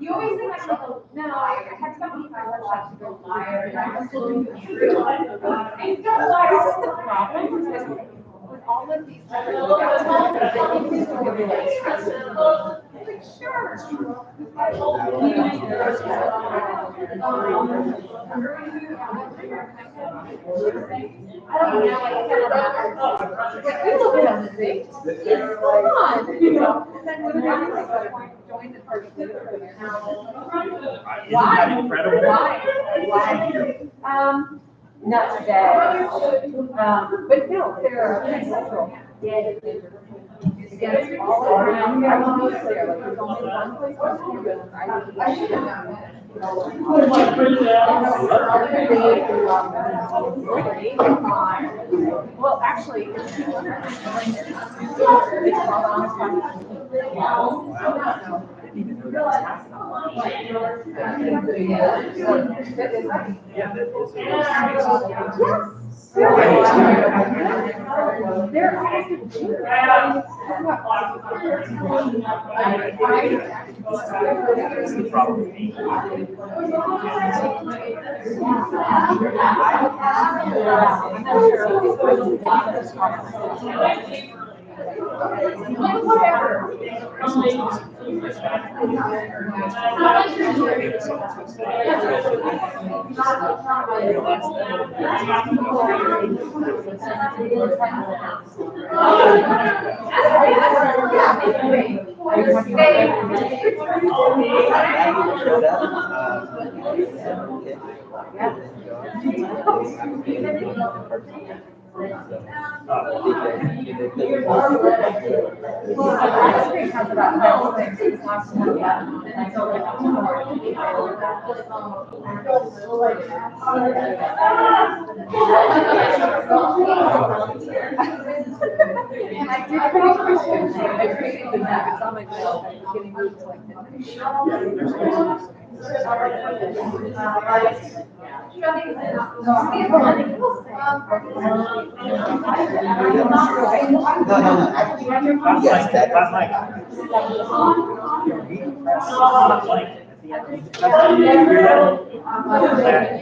You always think I'm like, no, I had somebody in my workshop to go liar, and I was doing the truth. This is the problem, is with all of these different that you think are gonna be like stressful. Like, sure. I don't know, like, you look at the thing, come on, you know, and then when I join the party. Why? Incredible. Why? Not today. But no, they're central. Against all around, I want to be clear, like, there's only one place on campus, I should have known that. Well, actually, it's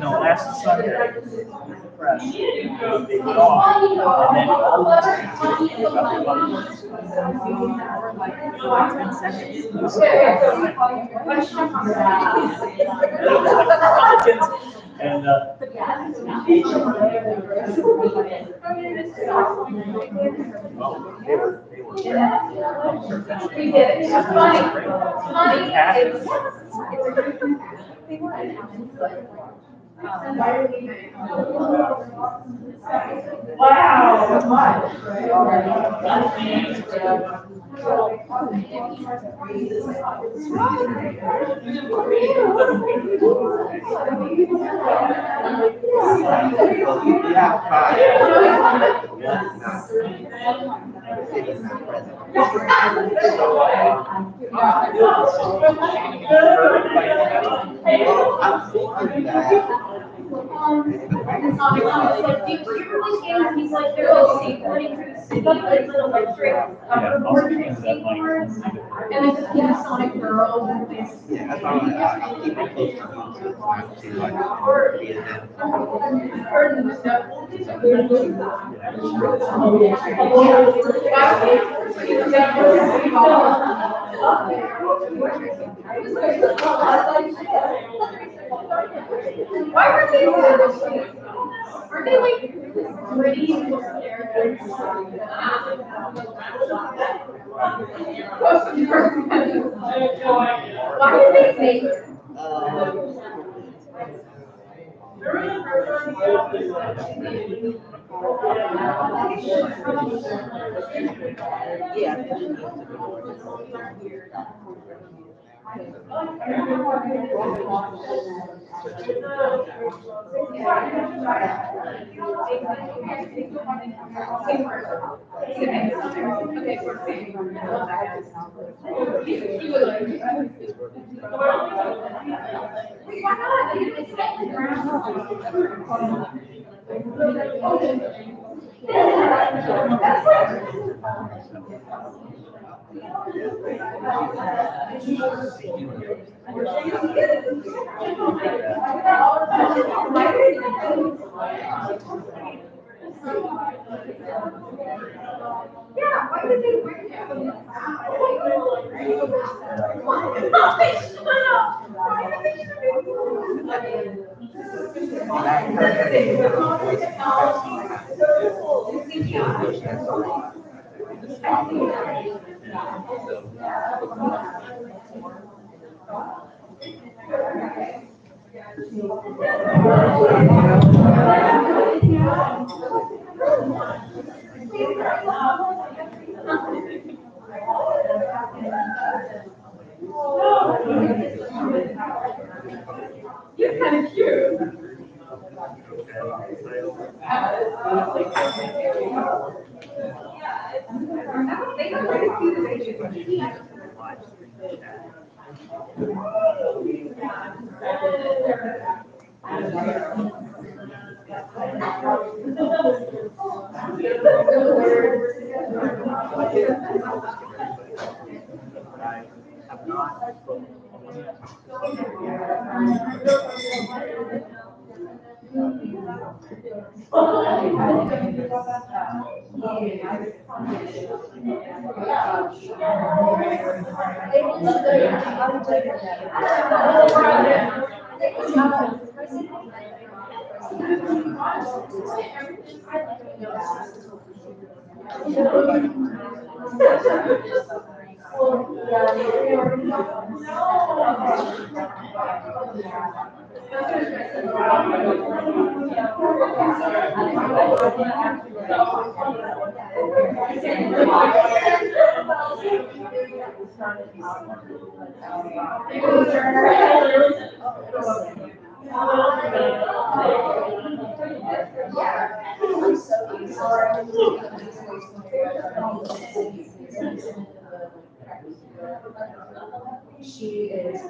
No, last Sunday, press, they went off, and then all of and we did. It's funny. Funny. Why were they Were they like pretty? Why did they make? Yeah, why did they bring You're kind of cute. She is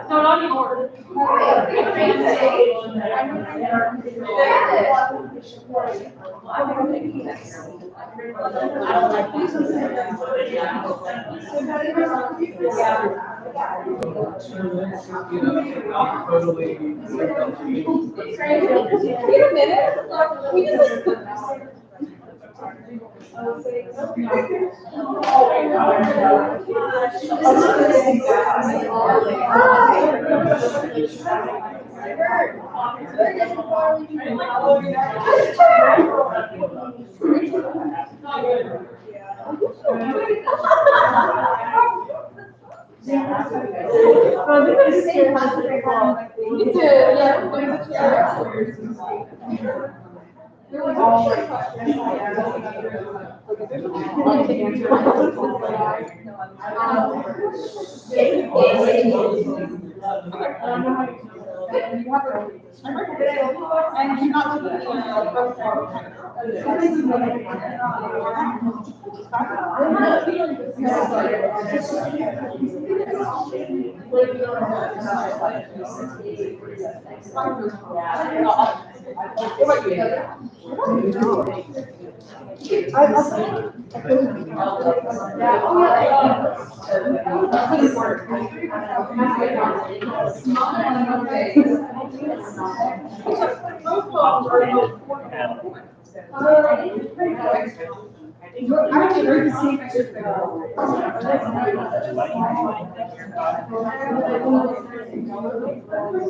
No, not anymore.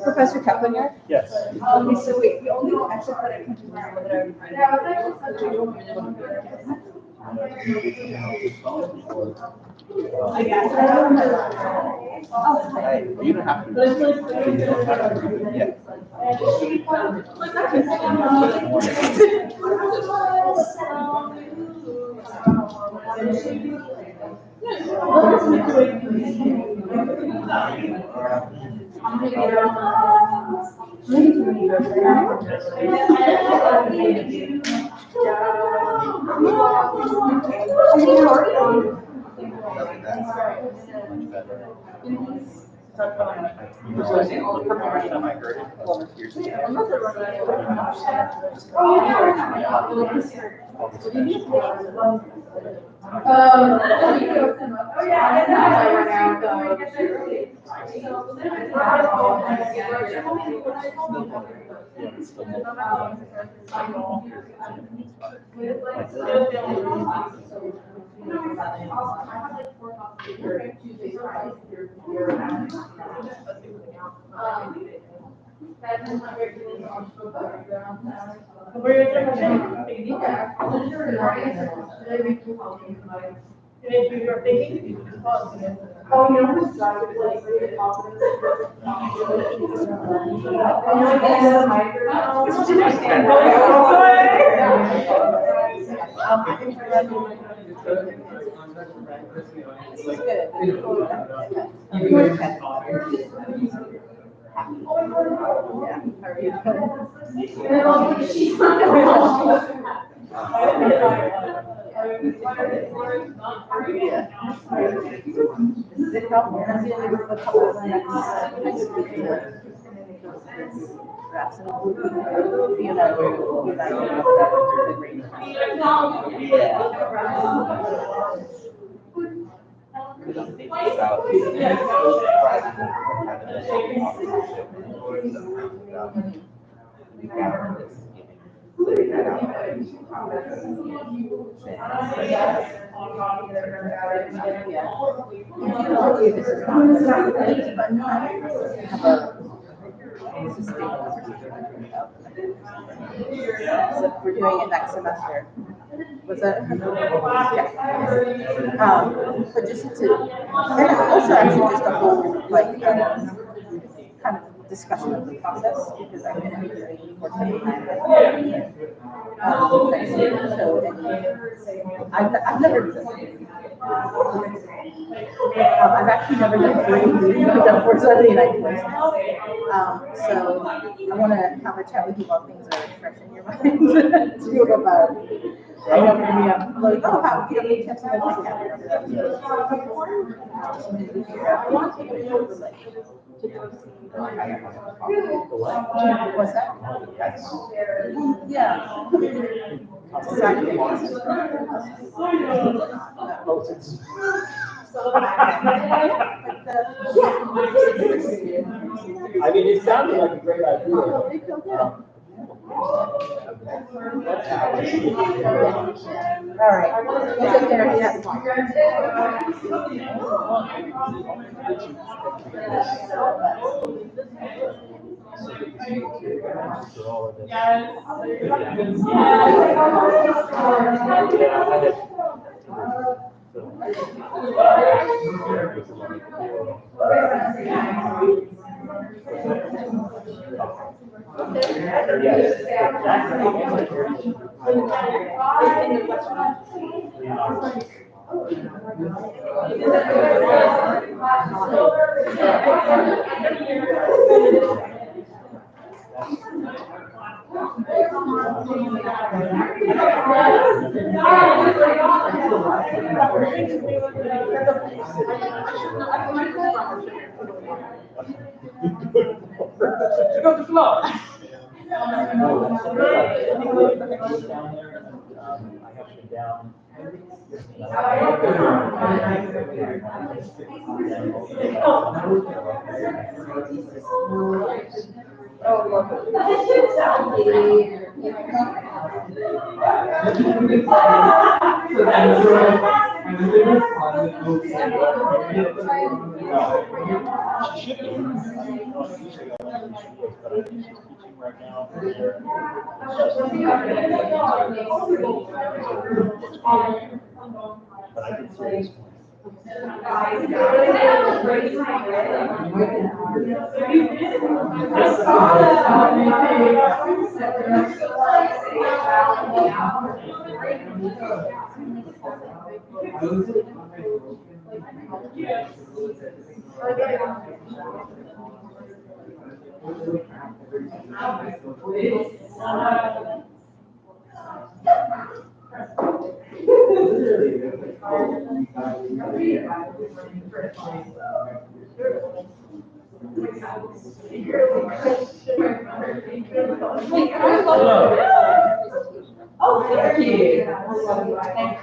Professor Kaplan here? Yes. Okay, so wait, the only extra credit country was that I You don't have to. You don't have to. Yeah. So we're doing it next semester. Was that? But just to, and also actually just a whole, like, kind of discussion of the process, because I'm going to be doing more time. So I've never done I've actually never done three, I've done 470 and so I want to have a chat with you while things are fresh in your mind. Too about, I know for me, I'm like, oh, how, you know, maybe have something like that. What's that? Yeah. I mean, it sounded like a great idea. All right. We'll take care of that. Go to flow. I have been down. But I did say this point. Oh, thank you. Thank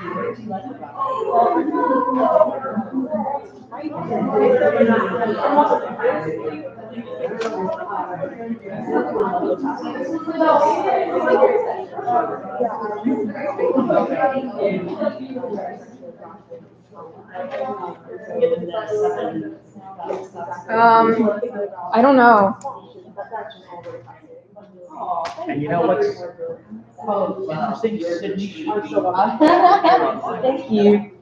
I don't know. And you know what's interesting, Sydney? Thank you.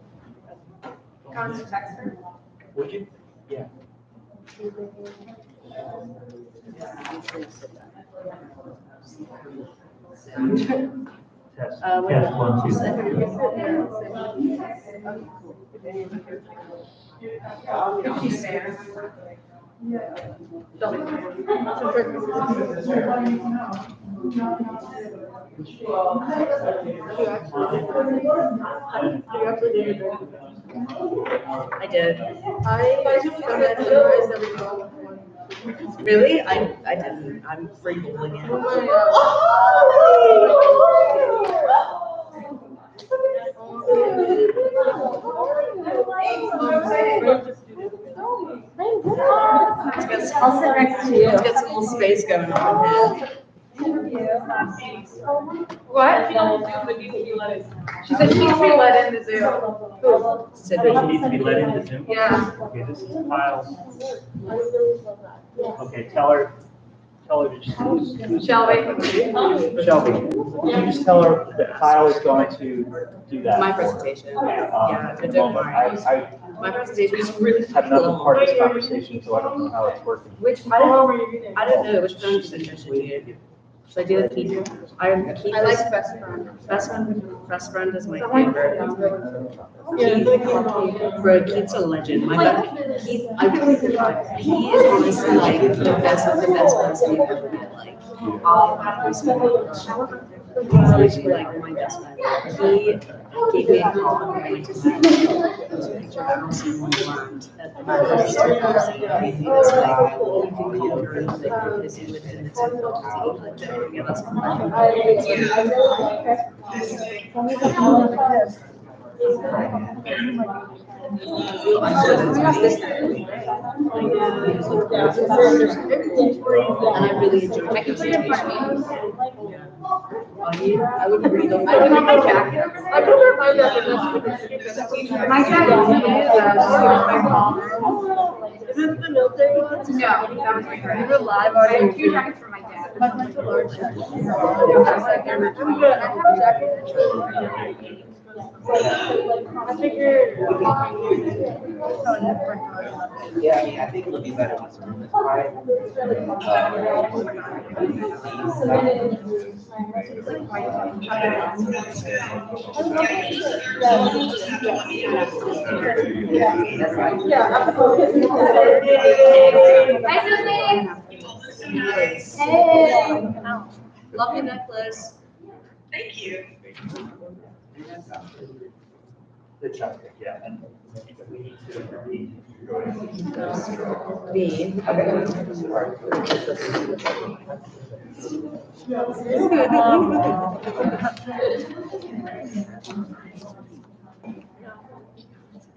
Would you? Yeah. Test, test 1, I did. I memorized everything. Really? I didn't. I'm free rolling it. I'll sit next to you. Let's get some little space going on here. What? She said she needs to be let into Zoom. Sydney needs to be let into Zoom? Yeah. Okay, this is Kyle's. Okay, tell her to just. Shelby. Shelby, can you just tell her that Kyle is going to do that? My presentation. Yeah, At the moment, my presentation is really I have another part of this conversation, so I don't know how it's working. I don't know which presentation should I do. Should I do the Keith? I like best friend. Best friend is my favorite. Keith's a legend. Keith, he is honestly like the best of the best friends we've ever met. Like, he's literally like my best friend. He gave me a call and we went to this picture house and we learned that the mother started gave me this guy who can come through and like this is within the temple to give us and I really enjoyed my presentation. I wouldn't read them. I would read my jacket. I could wear my jacket. My jacket is this the military one? No, that was my friend. You're live on. I have 2 jackets for my dad. But that's a large jacket. I have a jacket. I figured. Yeah, I mean, I think it'll be better once the room is quiet. Hey, love your necklace. Thank you. The chapter, yeah. And we need to read.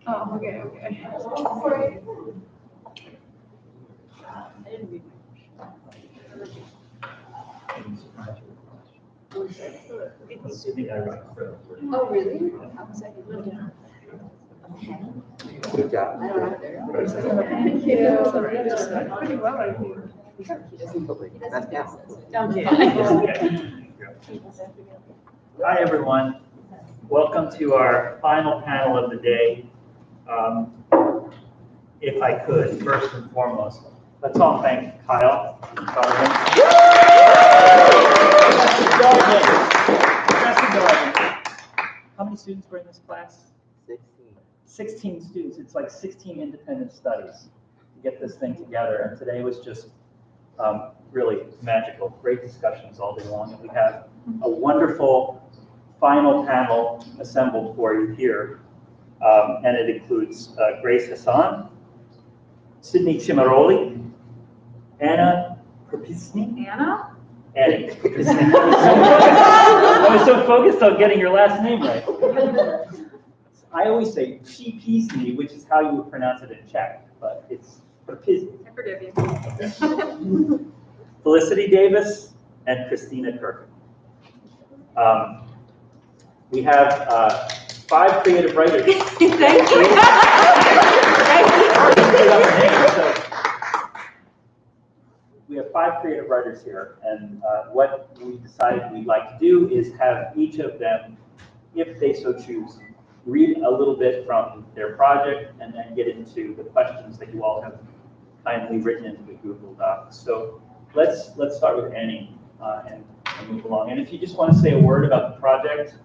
Oh, okay. Oh, really? Good job. Thank you. Hi, everyone. Welcome to our final panel of the day. If I could, first and foremost, let's all thank Kyle. how many students were in this class? 16. 16 students. It's like 16 independent studies to get this thing together. And today was just really magical. Great discussions all day long. And we have a wonderful final panel assembled for you here. And it includes Gracie Hassan, Sydney Chimaroli, Anna Propisny. Anna? Annie Propisny. I was so focused on getting your last name right. I always say Propisny, which is how you would pronounce it in Czech, but it's Propisny. I forgive you. Felicity Davis and Christina Kirk. We have 5 creative writers. Thank you. Thank you. We have 5 creative writers here, and what we decided we'd like to do is have each of them, if they so choose, read a little bit from their project and then get into the questions that you all have kindly written into the Google Docs. So let's start with Annie and move along. And if you just want to say a word about the project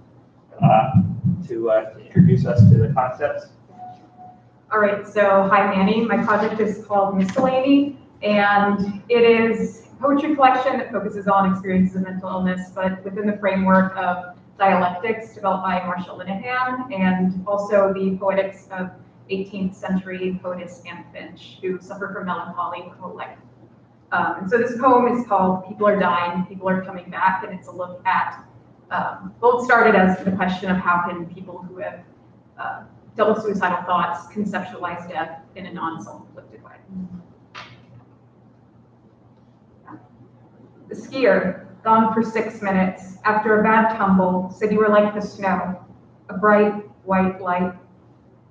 to introduce us to the concepts. All right, so hi, I'm Annie. My project is called Miscellany, and it is a poetry collection that focuses on experiences of mental illness, but within the framework of dialectics developed by Marshall Linehan, and also the poetics of 18th century poetess Anne Finch, who suffered from melancholy her whole life. And so this poem is called People Are Dying, People Are Coming Back, and it's a look at, well, it started as the question of how can people who have dealt with suicidal thoughts conceptualize death in a non-self-inflicted way. The skier, gone for 6 minutes, after a bad tumble, said you were like the snow, a bright white light.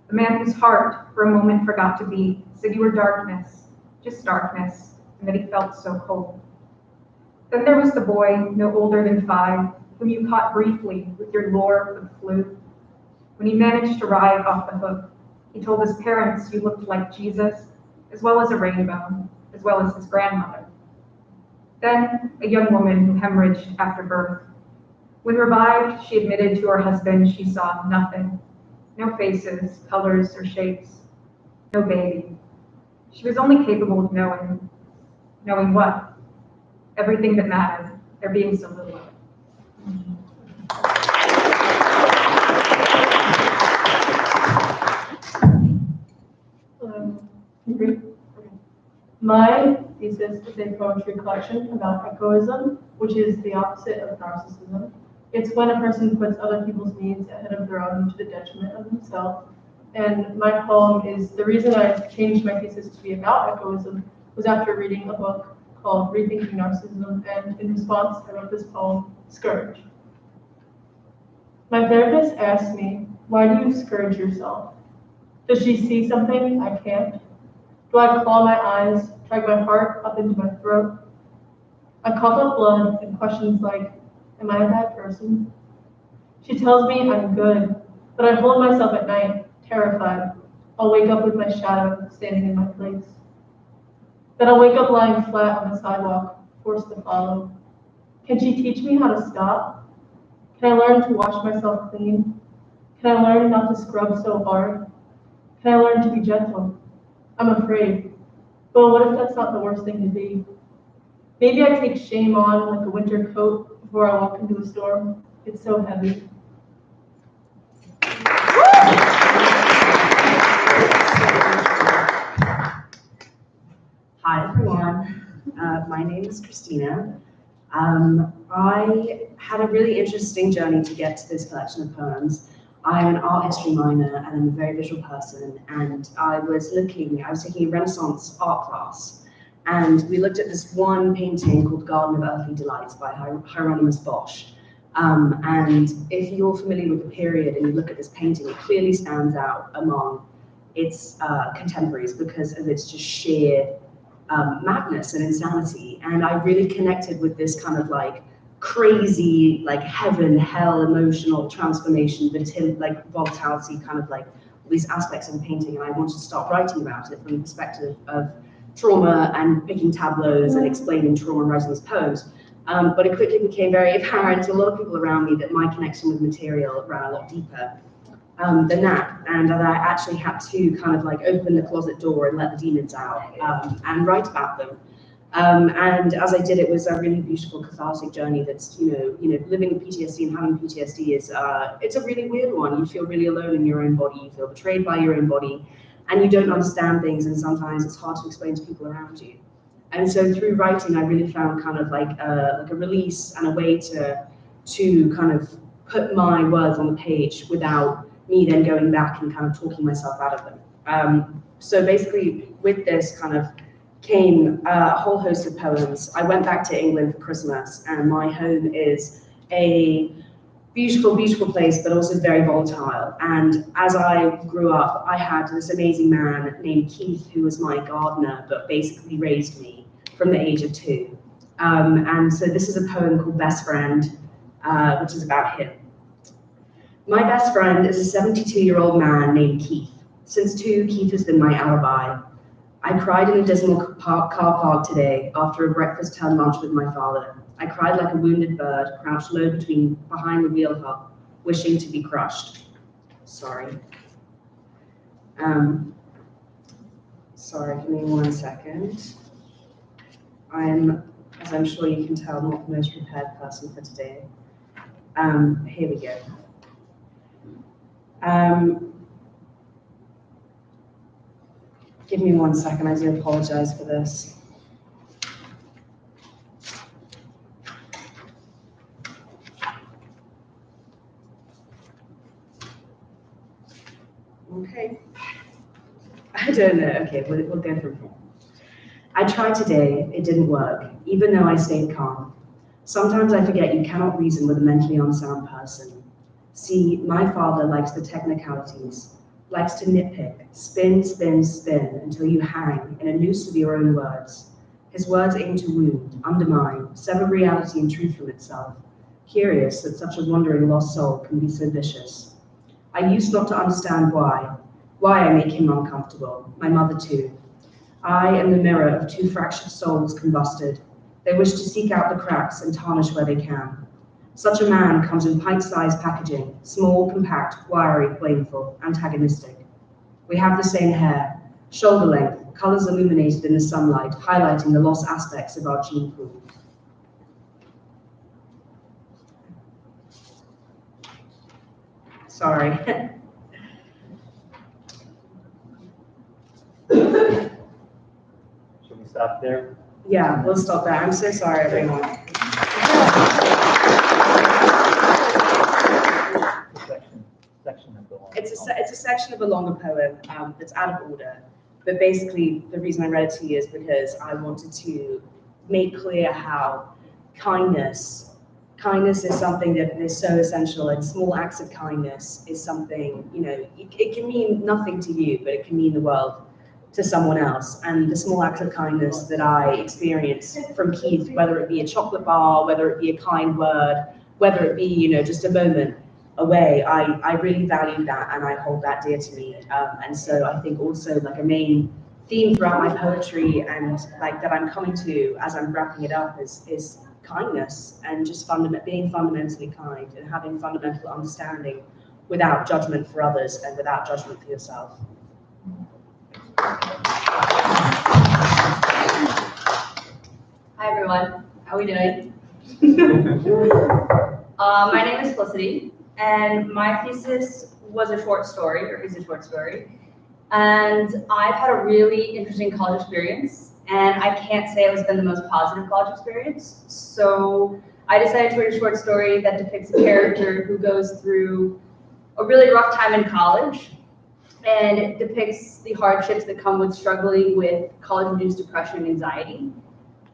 The man whose heart for a moment forgot to beat said you were darkness, just darkness, and that he felt so cold. Then there was the boy, no older than 5, whom you caught briefly with your lure of flu. When he managed to ride off the hook, he told his parents you looked like Jesus, as well as a rainbow, as well as his grandmother. Then a young woman who hemorrhaged after birth. When revived, she admitted to her husband she saw nothing, no faces, colors, or shapes, no baby. She was only capable of knowing. Knowing what? Everything that mattered, there being so little of it. My thesis is a poetry collection about egoism, which is the opposite of narcissism. It's when a person puts other people's needs ahead of their own to the detriment of themselves. And my poem is, the reason I changed my thesis to be about egoism was after reading a book called Rethinking Narcissism, and in response, I wrote this poem, Scourge. My therapist asked me, why do you scourge yourself? Does she see something I can't? Do I claw my eyes, drag my heart up into my throat? I cough up blood and questions like, am I a bad person? She tells me I'm good, but I hold myself at night, terrified. I'll wake up with my shadow standing in my place. Then I'll wake up lying flat on the sidewalk, forced to follow. Can she teach me how to stop? Can I learn to wash myself clean? Can I learn not to scrub so hard? Can I learn to be gentle? I'm afraid. But what if that's not the worst thing to be? Maybe I take shame on like a winter coat before I walk into a storm. It's so heavy. Hi everyone, my name is Christina. I had a really interesting journey to get to this collection of poems. I'm an art history minor and I'm a very visual person, and I was taking a Renaissance art class, and we looked at this one painting called Garden of Earthly Delights by Hieronymus Bosch. And if you're familiar with the period and you look at this painting, it clearly stands out among its contemporaries because of its just sheer madness and insanity. And I really connected with this kind of like crazy, like heaven, hell, emotional transformation, like volatility, kind of like these aspects of the painting. And I wanted to start writing about it from the perspective of trauma and picking tableaus and explaining trauma and writing these poems. But it quickly became very apparent to a lot of people around me that my connection with material ran a lot deeper than that. And that I actually had to kind of like open the closet door and let the demons out and write about them. And as I did, it was a really beautiful cathartic journey. That's living with PTSD and having PTSD is it's a really weird one. You feel really alone in your own body. You feel betrayed by your own body, and you don't understand things. And sometimes it's hard to explain to people around you. And so through writing, I really found kind of like a release and a way to kind of put my words on the page without me then going back and kind of talking myself out of them. So basically, with this kind of came a whole host of poems. I went back to England for Christmas, and my home is a beautiful, beautiful place, but also very volatile. And as I grew up, I had this amazing man named Keith, who was my gardener, but basically raised me from the age of 2. And so this is a poem called Best Friend, which is about him. My best friend is a 72-year-old man named Keith. Since 2, Keith has been my alibi. I cried in a dismal car park today after a breakfast turned lunch with my father. I cried like a wounded bird, crouched low behind the wheel hub, wishing to be crushed. Sorry. Sorry, give me 1 second. As I'm sure you can tell, not the most prepared person for today. Here we go. Give me 1 second, I do apologize for this. Okay. I don't know, okay, we'll go from here. I tried today, it didn't work, even though I stayed calm. Sometimes I forget you cannot reason with a mentally unsound person. See, my father likes the technicalities, likes to nitpick, spin, spin, spin, until you hang in a noose of your own words. His words aim to wound, undermine, sever reality and truth from itself. Curious that such a wandering lost soul can be so vicious. I used not to understand why I make him uncomfortable, my mother too. I am the mirror of 2 fractured souls combusted. They wish to seek out the cracks and tarnish where they can. Such a man comes in pint-sized packaging, small, compact, wiry, blameful, antagonistic. We have the same hair, shoulder length, colors illuminated in the sunlight, highlighting the lost aspects of our gene pool. Sorry. Should we stop there? Yeah, we'll stop there. I'm so sorry, everyone. It's a section of a longer poem that's out of order. But basically, the reason I read it to you is because I wanted to make clear how kindness is something that is so essential, and small acts of kindness is something, it can mean nothing to you, but it can mean the world to someone else. And the small acts of kindness that I experience from Keith, whether it be a chocolate bar, whether it be a kind word, whether it be, just a moment away, I really value that, and I hold that dear to me. And so I think also like a main theme throughout my poetry, and like that I'm coming to as I'm wrapping it up, is kindness, and just being fundamentally kind and having fundamental understanding without judgment for others and without judgment for yourself. Hi everyone, how are we doing? My name is Felicity, and my thesis was a short story, or is a short story. And I've had a really interesting college experience, and I can't say it's been the most positive college experience. So I decided to write a short story that depicts a character who goes through a really rough time in college, and it depicts the hardships that come with struggling with college-induced depression and anxiety.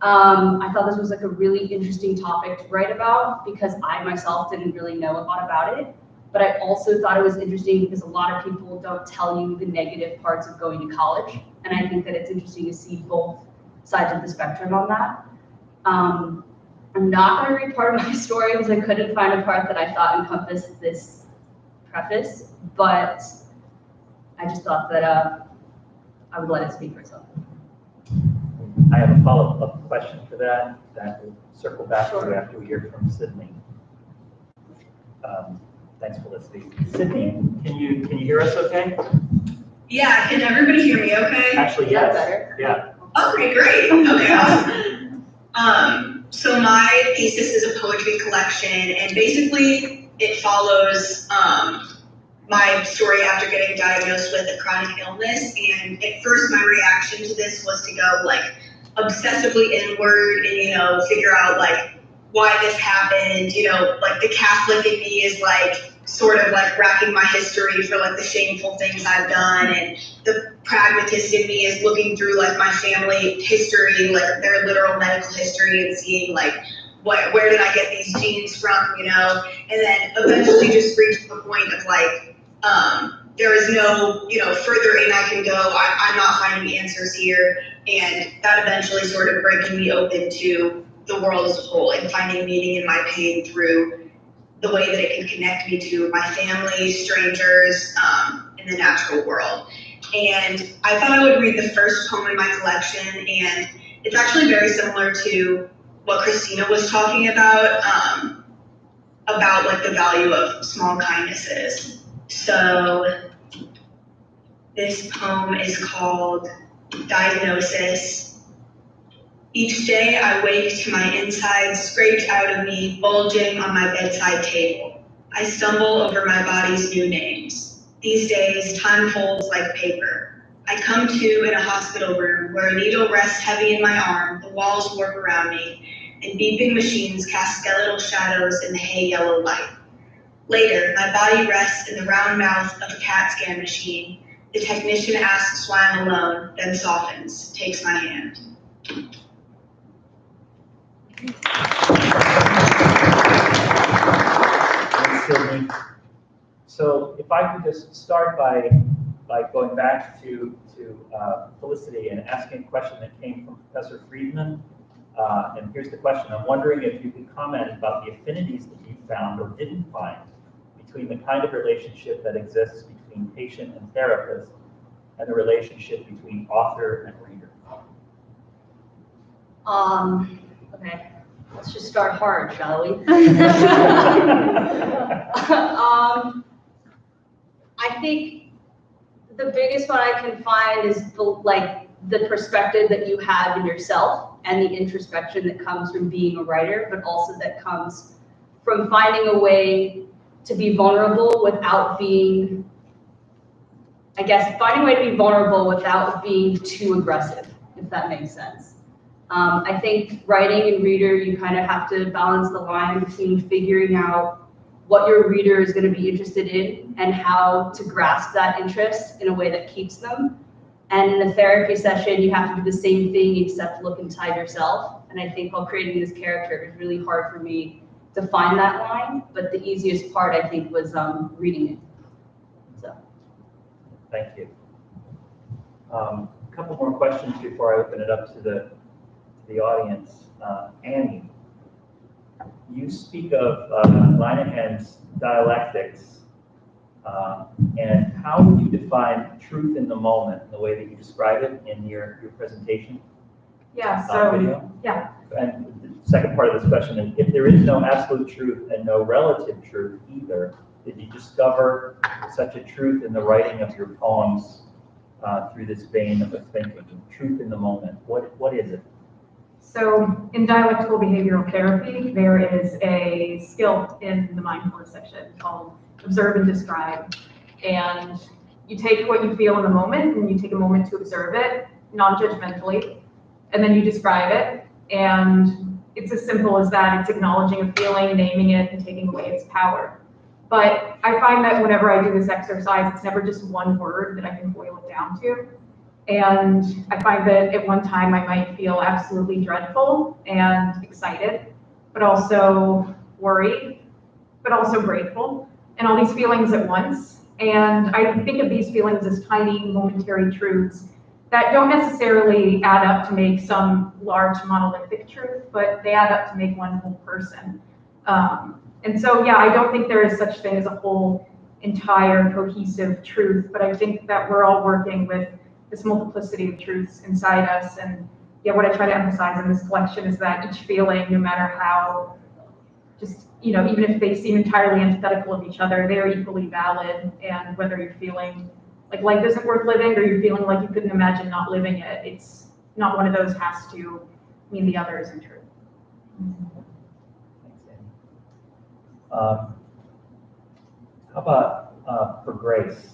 I thought this was like a really interesting topic to write about because I myself didn't really know a lot about it, but I also thought it was interesting because a lot of people don't tell you the negative parts of going to college, and I think that it's interesting to see both sides of the spectrum on that. I'm not going to read part of my story because I couldn't find a part that I thought encompassed this preface, but I just thought that I would let it speak for itself. I have a follow-up question for that we'll circle back to after we hear from Sydney. Thanks, Felicity. Sydney, can you hear us okay? Yeah, can everybody hear me okay? Actually, yes. Better. Yeah. Okay, great. Okay, awesome. So my thesis is a poetry collection, and basically it follows my story after getting diagnosed with a chronic illness. And at first my reaction to this was to go like obsessively inward and, you know, figure out like why this happened, you know, like the Catholic in me is like sort of like racking my history for like the shameful things I've done, and the pragmatist in me is looking through like my family history, like their literal medical history, and seeing like where did I get these genes from, you know, and then eventually just reached the point of like, there is no, you know, further in I can go. I'm not finding answers here, and that eventually sort of breaking me open to the world as a whole and finding meaning in my pain through the way that it can connect me to my family, strangers, in the natural world. And I thought I would read the first poem in my collection, and it's actually very similar to what Christina was talking about like the value of small kindnesses. So this poem is called Diagnosis. Each day I wake to my insides scraped out of me, bulging on my bedside table. I stumble over my body's new names. These days, time folds like paper. I come to in a hospital room where a needle rests heavy in my arm, the walls warp around me, and beeping machines cast skeletal shadows in the hay yellow light. Later, my body rests in the round mouth of a CAT scan machine. The technician asks why I'm alone, then softens, takes my hand. Thanks, Sydney. So if I could just start by going back to Felicity and asking a question that came from Professor Friedman. And here's the question. I'm wondering if you could comment about the affinities that you found or didn't find between the kind of relationship that exists between patient and therapist and the relationship between author and reader. Okay, let's just start hard, shall we? I think the biggest one I can find is the perspective that you have in yourself and the introspection that comes from being a writer, but also that comes from finding a way to be vulnerable without being, I guess, finding a way to be vulnerable without being too aggressive, if that makes sense. I think writing and reader, you kind of have to balance the line between figuring out what your reader is going to be interested in and how to grasp that interest in a way that keeps them. And in a therapy session, you have to do the same thing except look inside yourself. And I think while creating this character, it was really hard for me to find that line, but the easiest part, I think, was reading it. So. Thank you. A couple more questions before I open it up to the audience. Annie, you speak of Linehan's dialectics, and how would you define truth in the moment in the way that you describe it in your presentation? Yeah, so, video? Yeah. And the second part of this question is, if there is no absolute truth and no relative truth either, did you discover such a truth in the writing of your poems through this vein of thinking? Truth in the moment, what is it? So in dialectical behavioral therapy, there is a skill in the mindfulness section called observe and describe. And you take what you feel in the moment and you take a moment to observe it non-judgmentally, and then you describe it. And it's as simple as that. It's acknowledging a feeling, naming it, and taking away its power. But I find that whenever I do this exercise, it's never just one word that I can boil it down to. And I find that at one time I might feel absolutely dreadful and excited, but also worried, but also grateful, and all these feelings at once. And I think of these feelings as tiny momentary truths that don't necessarily add up to make some large monolithic truth, but they add up to make one whole person. And so, yeah, I don't think there is such thing as a whole, entire, cohesive truth, but I think that we're all working with this multiplicity of truths inside us, and what I try to emphasize in this collection is that each feeling, no matter how just, even if they seem entirely antithetical of each other, they're equally valid. And whether you're feeling like life isn't worth living or you're feeling like you couldn't imagine not living it, it's not one of those has to mean the other isn't true. How about for Grace?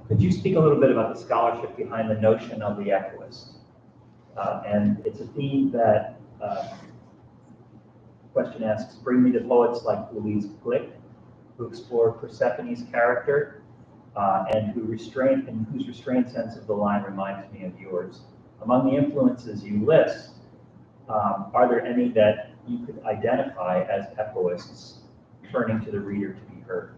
Could you speak a little bit about the scholarship behind the notion of the echoist? And it's a theme that question asks, bring me to poets like Louise Glück, who explored Persephone's character and whose restrained sense of the line reminds me of yours. Among the influences you list, are there any that you could identify as echoists, turning to the reader to be heard?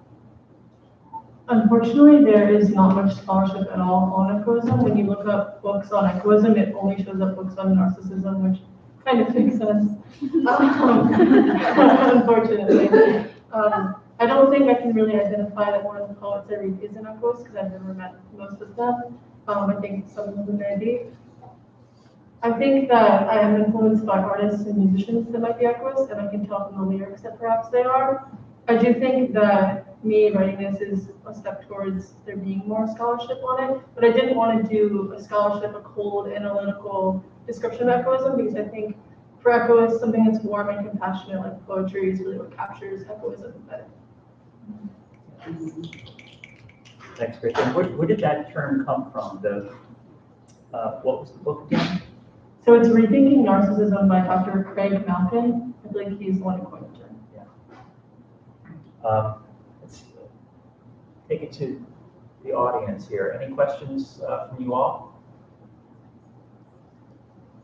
Unfortunately, there is not much scholarship at all on echoism. When you look up books on echoism, it only shows up books on narcissism, which kind of makes sense. Unfortunately. I don't think I can really identify that one of the poets I read is an echoist because I've never met most of them. I think some of them may be. I think that I am influenced by artists and musicians that might be echoists, and I can tell from the lyrics that perhaps they are. I do think that me writing this is a step towards there being more scholarship on it, but I didn't want to do a scholarship, a cold, analytical description of echoism, because I think for echoists, something that's warm and compassionate like poetry is really what captures echoism better. Thanks, Grace. And where did that term come from? What was the book again? So it's Rethinking Narcissism by Dr. Craig Malkin. I believe he's the one who coined the term. Let's take it to the audience here. Any questions from you all?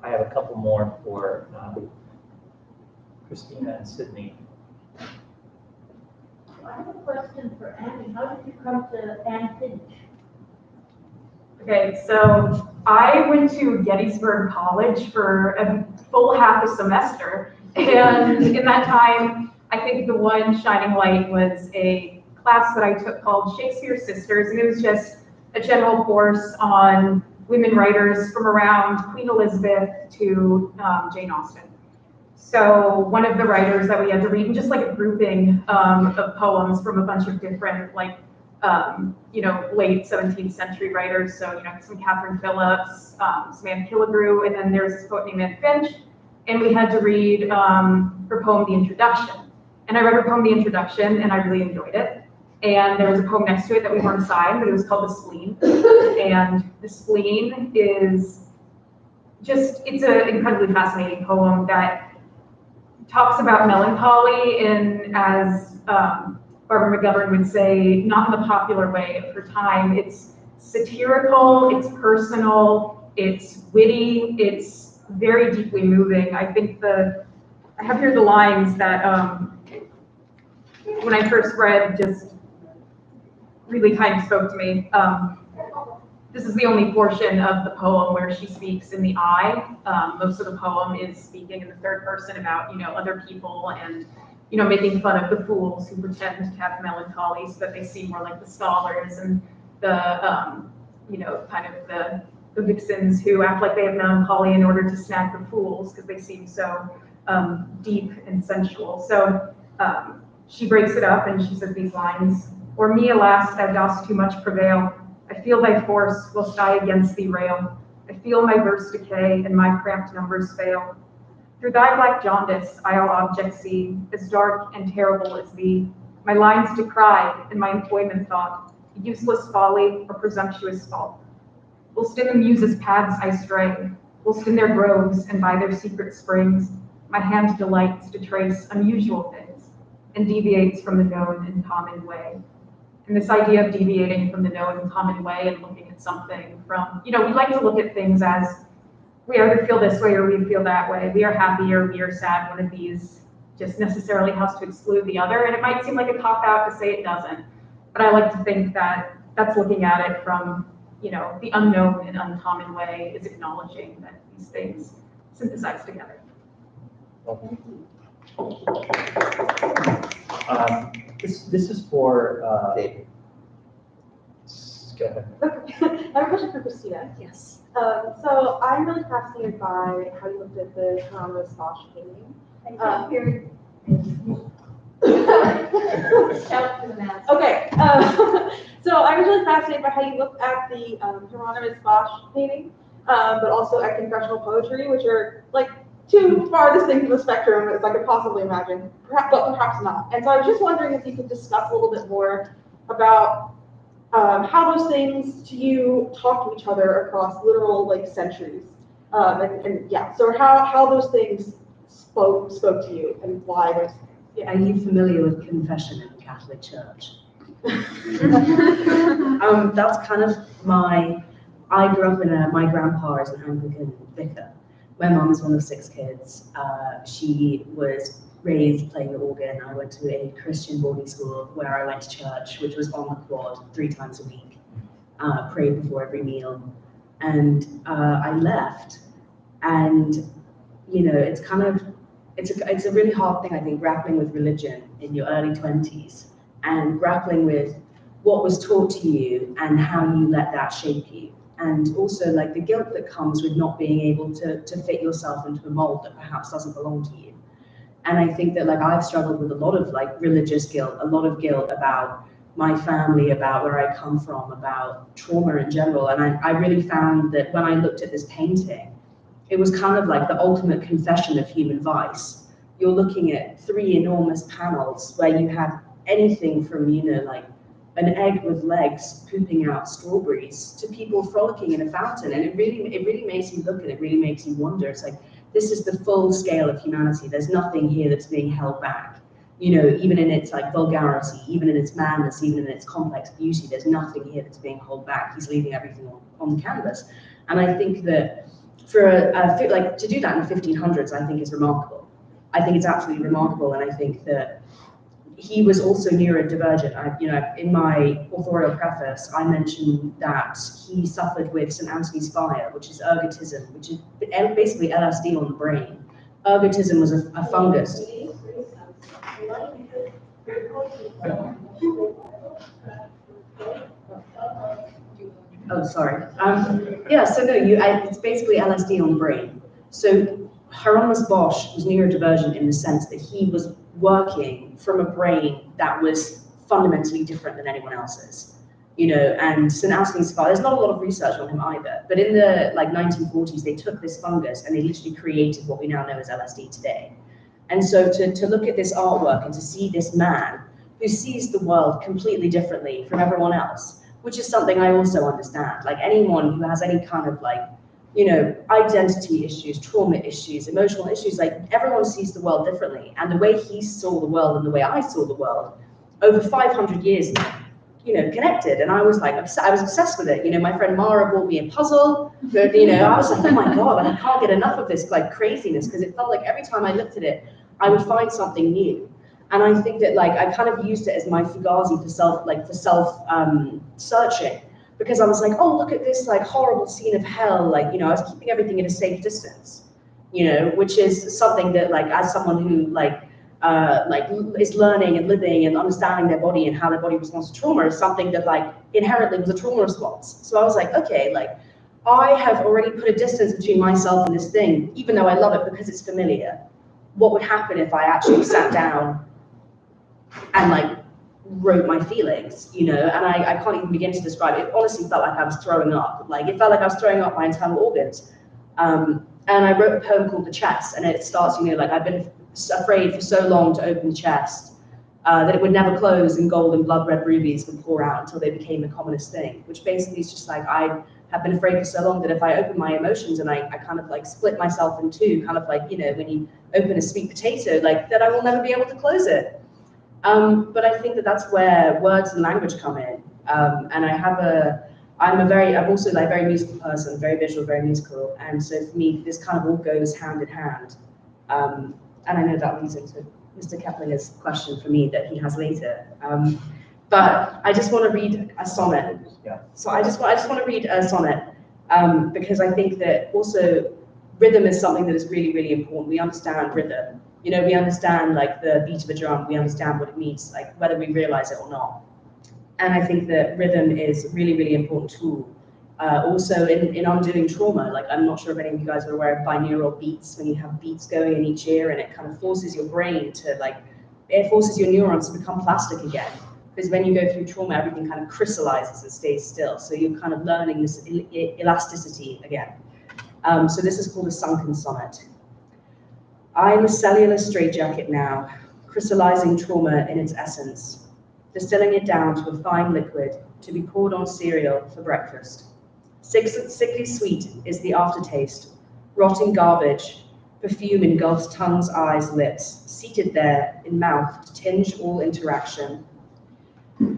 I have a couple more for Christina and Sydney. I have a question for Annie. How did you come to Anne Finch? Okay, so I went to Gettysburg College for a full half a semester, and in that time, I think the one shining light was a class that I took called Shakespeare's Sisters, and it was just a general course on women writers from around Queen Elizabeth to Jane Austen. So one of the writers that we had to read, and just like a grouping of poems from a bunch of different, like, late 17th century writers. So, some Catherine Phillips, some Anne Killigrew, and then there's this poet named Anne Finch. And we had to read her poem, The Introduction. And I read her poem, The Introduction, and I really enjoyed it. And there was a poem next to it that we weren't assigned, but it was called The Spleen. And The Spleen is just, it's an incredibly fascinating poem that talks about melancholy in, as Barbara McGovern would say, not in the popular way of her time. It's satirical, it's personal, it's witty, it's very deeply moving. I think I have here the lines that when I first read just really kind of spoke to me. This is the only portion of the poem where she speaks in the I. Most of the poem is speaking in the third person about, other people and, making fun of the fools who pretend to have melancholy so that they seem more like the scholars and the, kind of the vixens who act like they have melancholy in order to snag the fools because they seem so deep and sensual. So she breaks it up and she says these lines, "O'er me, alas, thou dost too much prevail. I feel thy force whilst I against thee rail. I feel my verse decay and my cramped numbers fail. Through thy black jaundice I all objects see, as dark and terrible as thee. My lines decry, and my employment thought, useless folly or presumptuous fault. Whilst in the muses' paths I stray, whilst in their groves and by their secret springs, my hand delights to trace unusual things, and deviates from the known and common way." And this idea of deviating from the known and common way and looking at something from, we like to look at things as we either feel this way or we feel that way. We are happy or we are sad. One of these just necessarily has to exclude the other. And it might seem like a cop-out to say it doesn't. But I like to think that that's looking at it from, the unknown and uncommon way is acknowledging that these things synthesize together. This is for David. Go ahead. I have a question for Christina. Yes. So I'm really fascinated by how you looked at the Toronto Bosch painting. Shout to the mask. Okay, so I was really fascinated by how you looked at the Hieronymus Bosch painting, but also at confessional poetry, which are like two farthest things of the spectrum as I could possibly imagine, but perhaps not. And so I was just wondering if you could discuss a little bit more about how those things to you talk to each other across literal like centuries. And yeah, so how those things spoke to you and why those. Are you familiar with confession in the Catholic Church? That's kind of I grew up in my grandpa is an Anglican vicar. My mom is one of 6 kids. She was raised playing the organ. I went to a Christian boarding school where I went to church, which was on the quad 3 times a week, prayed before every meal. And I left, and it's kind of, it's a really hard thing, I think, grappling with religion in your early 20s and grappling with what was taught to you and how you let that shape you. And also like the guilt that comes with not being able to fit yourself into a mold that perhaps doesn't belong to you. And I think that like I've struggled with a lot of like religious guilt, a lot of guilt about my family, about where I come from, about trauma in general. And I really found that when I looked at this painting, it was kind of like the ultimate confession of human vice. You're looking at 3 enormous panels where you have anything from, like an egg with legs pooping out strawberries to people frolicking in a fountain. And it really makes you look, and it really makes you wonder. It's like, this is the full scale of humanity. There's nothing here that's being held back. Even in its like vulgarity, even in its madness, even in its complex beauty, there's nothing here that's being held back. He's leaving everything on the canvas. And I think that for like to do that in the 1500s, I think is remarkable. I think it's absolutely remarkable, and I think that he was also neurodivergent. In my authorial preface, I mentioned that he suffered with St. Anthony's fire, which is ergotism, which is basically LSD on the brain. Ergotism was a fungus. Oh, sorry. Yeah, so no, it's basically LSD on the brain. So Hieronymus Bosch was neurodivergent in the sense that he was working from a brain that was fundamentally different than anyone else's. And St. Anthony's fire, there's not a lot of research on him either, but in the 1940s, they took this fungus and they literally created what we now know as LSD today. And so to look at this artwork and to see this man who sees the world completely differently from everyone else, which is something I also understand. Like anyone who has any kind of identity issues, trauma issues, emotional issues, like everyone sees the world differently. And the way he saw the world and the way I saw the world over 500 years, connected. And I was like, I was obsessed with it. My friend Mara bought me a puzzle. I was like, oh my God, I can't get enough of this like craziness, because it felt like every time I looked at it, I would find something new. And I think that I kind of used it as my fugazi for self searching, because I was like, oh, look at this horrible scene of hell. I was keeping everything at a safe distance, which is something that as someone who is learning and living and understanding their body and how their body responds to trauma is something that inherently was a trauma response. So I was like, okay, I have already put a distance between myself and this thing, even though I love it because it's familiar. What would happen if I actually sat down and wrote my feelings, and I can't even begin to describe it. It honestly felt like I was throwing up. It felt like I was throwing up my internal organs. And I wrote a poem called The Chest, and it starts, I've been afraid for so long to open the chest that it would never close, and gold and blood red rubies would pour out until they became the commonest thing, which basically is just I have been afraid for so long that if I open my emotions and I kind of split myself in two, kind of when you open a sweet potato, that I will never be able to close it. But I think that that's where words and language come in. And I'm also a very musical person, very visual, very musical. And so for me, this kind of all goes hand in hand. And I know that leads into Mr. Keplinger's question for me that he has later. But I just want to read a sonnet. So I just want to read a sonnet because I think that also rhythm is something that is really, really important. We understand rhythm. We understand the beat of a drum. We understand what it means, whether we realize it or not. And I think that rhythm is a really, really important tool Also in undoing trauma, like I'm not sure if any of you guys are aware of binaural beats, when you have beats going in each ear and it kind of forces your brain to it forces your neurons to become plastic again. Because when you go through trauma, everything kind of crystallizes and stays still. So you're kind of learning this elasticity again. So this is called a sunken sonnet. I'm a cellular straitjacket now, crystallizing trauma in its essence, distilling it down to a fine liquid to be poured on cereal for breakfast. Sickly sweet is the aftertaste, rotting garbage, perfume engulfs tongues, eyes, lips, seated there in mouth to tinge all interaction,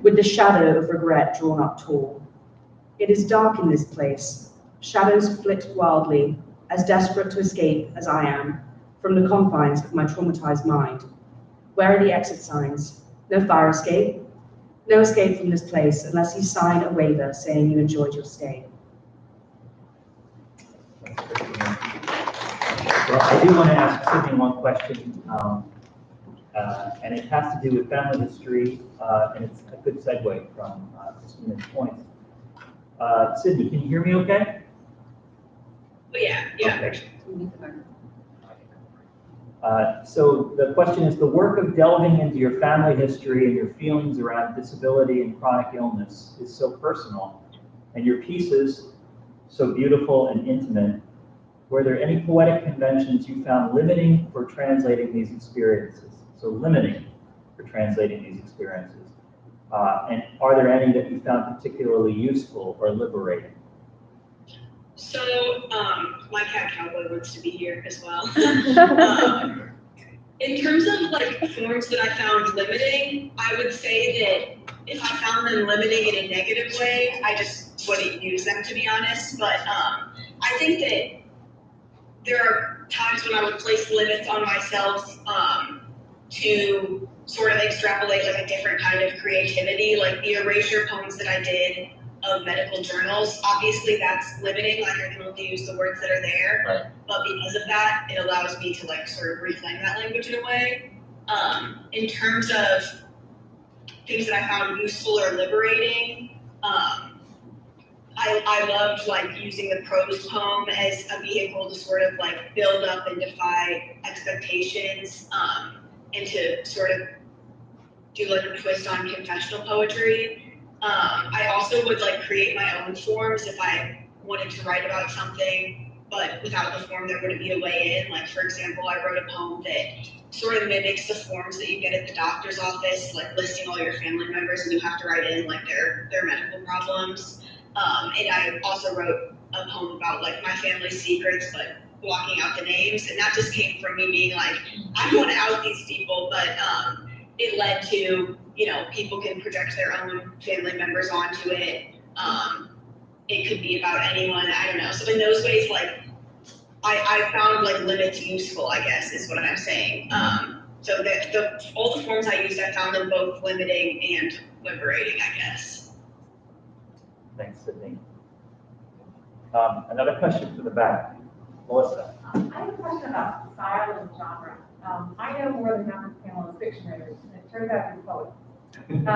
with the shadow of regret drawn up tall. It is dark in this place. Shadows flit wildly, as desperate to escape as I am from the confines of my traumatized mind. Where are the exit signs? No fire escape? No escape from this place unless you sign a waiver saying you enjoyed your stay. Well, I do want to ask Sydney one question, and it has to do with family history, and it's a good segue from Christina's points. Sydney, can you hear me okay? Oh, yeah. Okay. So the question is, the work of delving into your family history and your feelings around disability and chronic illness is so personal, and your pieces so beautiful and intimate. Were there any poetic conventions you found limiting for translating these experiences? So limiting for translating these experiences. And are there any that you found particularly useful or liberating? So, my cat Cowboy wants to be here as well. In terms of like forms that I found limiting, I would say that if I found them limiting in a negative way, I just wouldn't use them, to be honest. But I think that there are times when I would place limits on myself to sort of extrapolate like a different kind of creativity, like the erasure poems that I did of medical journals. Obviously that's limiting, like I can only use the words that are there, right. But because of that, it allows me to like sort of reclaim that language in a way. In terms of things that I found useful or liberating, I loved like using the prose poem as a vehicle to sort of like build up and defy expectations, and to sort of do like a twist on confessional poetry. I also would like create my own forms if I wanted to write about something, but without the form there wouldn't be a way in. Like for example, I wrote a poem that sort of mimics the forms that you get at the doctor's office, like listing all your family members, and you have to write in like their medical problems. And I also wrote a poem about like my family's secrets, but blocking out the names, and that just came from me being like, I want to out these people, but it led to, you know, people can project their own family members onto it. It could be about anyone, I don't know. So in those ways, like, I found like limits useful, I guess, is what I'm saying. So all the forms I used, I found them both limiting and liberating, I guess. Thanks, Sydney. Another question from the back. Melissa. I have a question about style and genre. I know more than half the panel is fiction writers, and it turns out you're poets. And I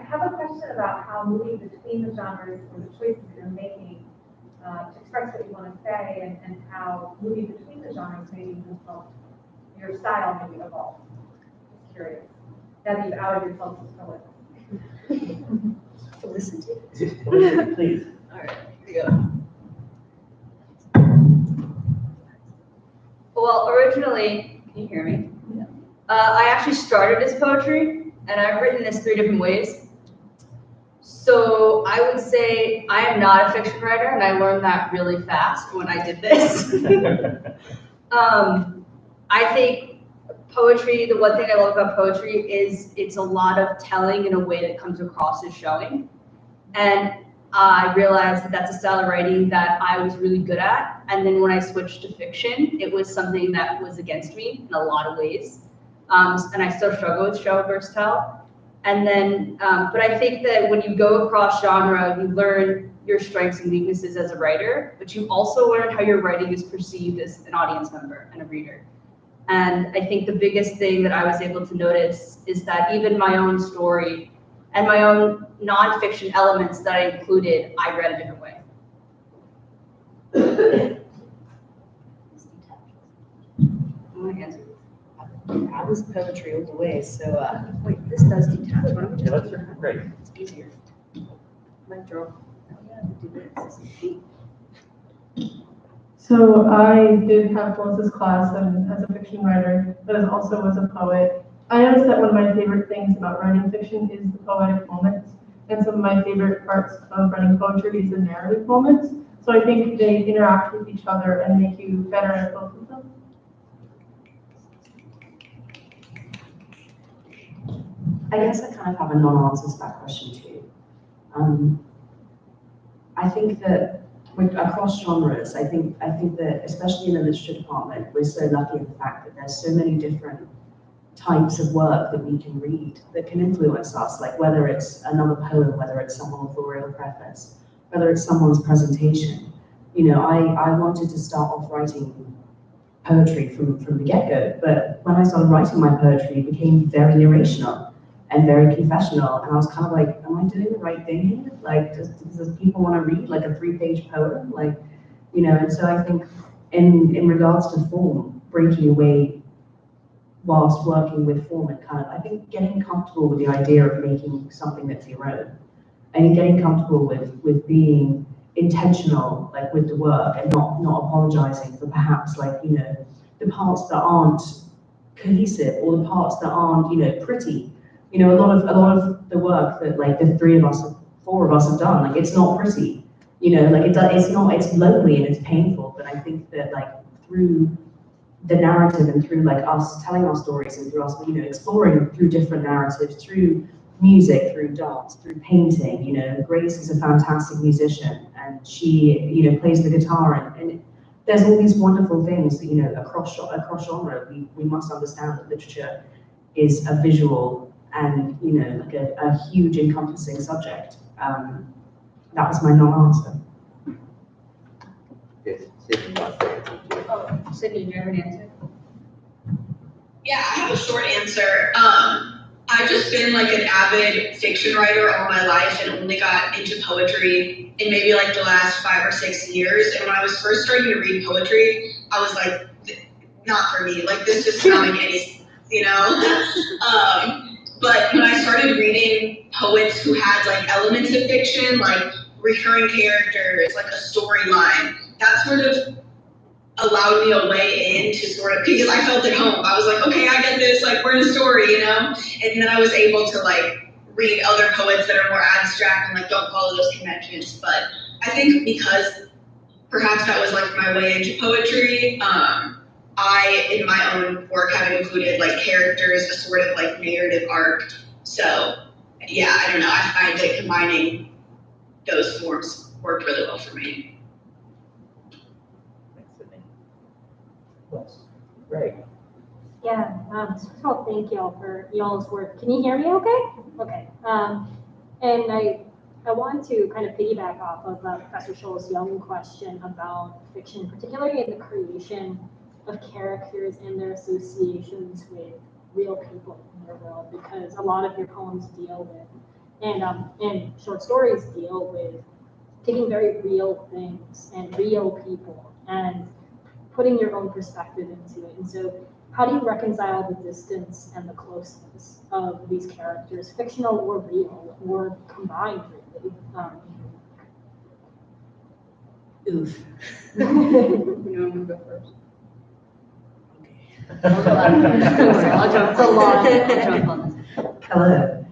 have a question about how moving between the genres or the choices that you're making to express what you want to say, and how moving between the genres maybe has helped your style maybe evolve. Just curious. Now that you've outed yourself as poets. Felicity. Please. All right, here we go. Well, originally, can you hear me? Yeah. I actually started as poetry, and I've written this 3 different ways. So I would say I am not a fiction writer, and I learned that really fast when I did this. I think poetry, the one thing I love about poetry is it's a lot of telling in a way that comes across as showing. And I realized that that's a style of writing that I was really good at. And then when I switched to fiction, it was something that was against me in a lot of ways. And I still struggle with show versus tell. And then, but I think that when you go across genre, you learn your strengths and weaknesses as a writer, but you also learn how your writing is perceived as an audience member and a reader. And I think the biggest thing that I was able to notice is that even my own story and my own nonfiction elements that I included, I read a different way. I was poetry all the way, so, wait, this does detach. Why don't we Yeah, just- that's great. It's easier. Mic drop. Oh, yeah, we do this. So I did have Melissa's class and as a fiction writer, but as also as a poet. I noticed that one of my favorite things about writing fiction is the poetic moments. And some of my favorite parts of writing poetry is the narrative moments. So I think they interact with each other and make you better at both of them. I guess I kind of have a non-answer to that question too. I think that across genres, I think that especially in the literature department, we're so lucky in the fact that there's so many different types of work that we can read that can influence us, like whether it's another poem, whether it's someone's authorial preface, whether it's someone's presentation. You know, I wanted to start off writing poetry from the get-go, but when I started writing my poetry, it became very narrational and very confessional, and I was kind of like, am I doing the right thing here? Like, does people want to read like a 3-page poem? Like, you know, and so I think in regards to form, breaking away whilst working with form and kind of, I think getting comfortable with the idea of making something that's your own, and getting comfortable with being intentional, like with the work, and not apologizing for perhaps like, you know, the parts that aren't cohesive or the parts that aren't, you know, pretty. You know, a lot of the work that like the 4 of us have done, like it's not pretty. You know, like it's lonely and it's painful. But I think that like through the narrative and through like us telling our stories and through us, you know, exploring through different narratives, through music, through dance, through painting. You know, Grace is a fantastic musician and she, you know, plays the guitar and there's all these wonderful things that, you know, across genre, we must understand that literature is a visual and, you know, like a huge encompassing subject. That was my non-answer. Yes, Sydney wants to answer too. Oh, Sydney, do you have an answer? Yeah, I have a short answer. I've just been like an avid fiction writer all my life and only got into poetry in maybe like the last 5 or 6 years. And when I was first starting to read poetry, I was like, not for me. Like this just sounded like any, you know? But when I started reading poets who had like elements of fiction, like recurring characters, like a storyline, that sort of allowed me a way in to sort of, because I felt at home. I was like, okay, I get this, like we're in a story, you know? And then I was able to like read other poets that are more abstract and like don't follow those conventions. But I think because perhaps that was like my way into poetry, I, in my own work, have included like characters, a sort of like narrative arc. So yeah, I don't know, I find that combining those forms worked really well for me. Thanks, Sydney. Yes, great. Yeah, first of all, thank y'all for y'all's work. Can you hear me okay? Okay. And I want to kind of piggyback off of Professor Scholl's young question about fiction, particularly in the creation of characters and their associations with real people in their world, because a lot of your poems deal with, and short stories deal with taking very real things and real people and putting your own perspective into it. And so how do you reconcile the distance and the closeness of these characters, fictional or real, or combined really? Oof. You want me to go first? I'll jump on this. Hello.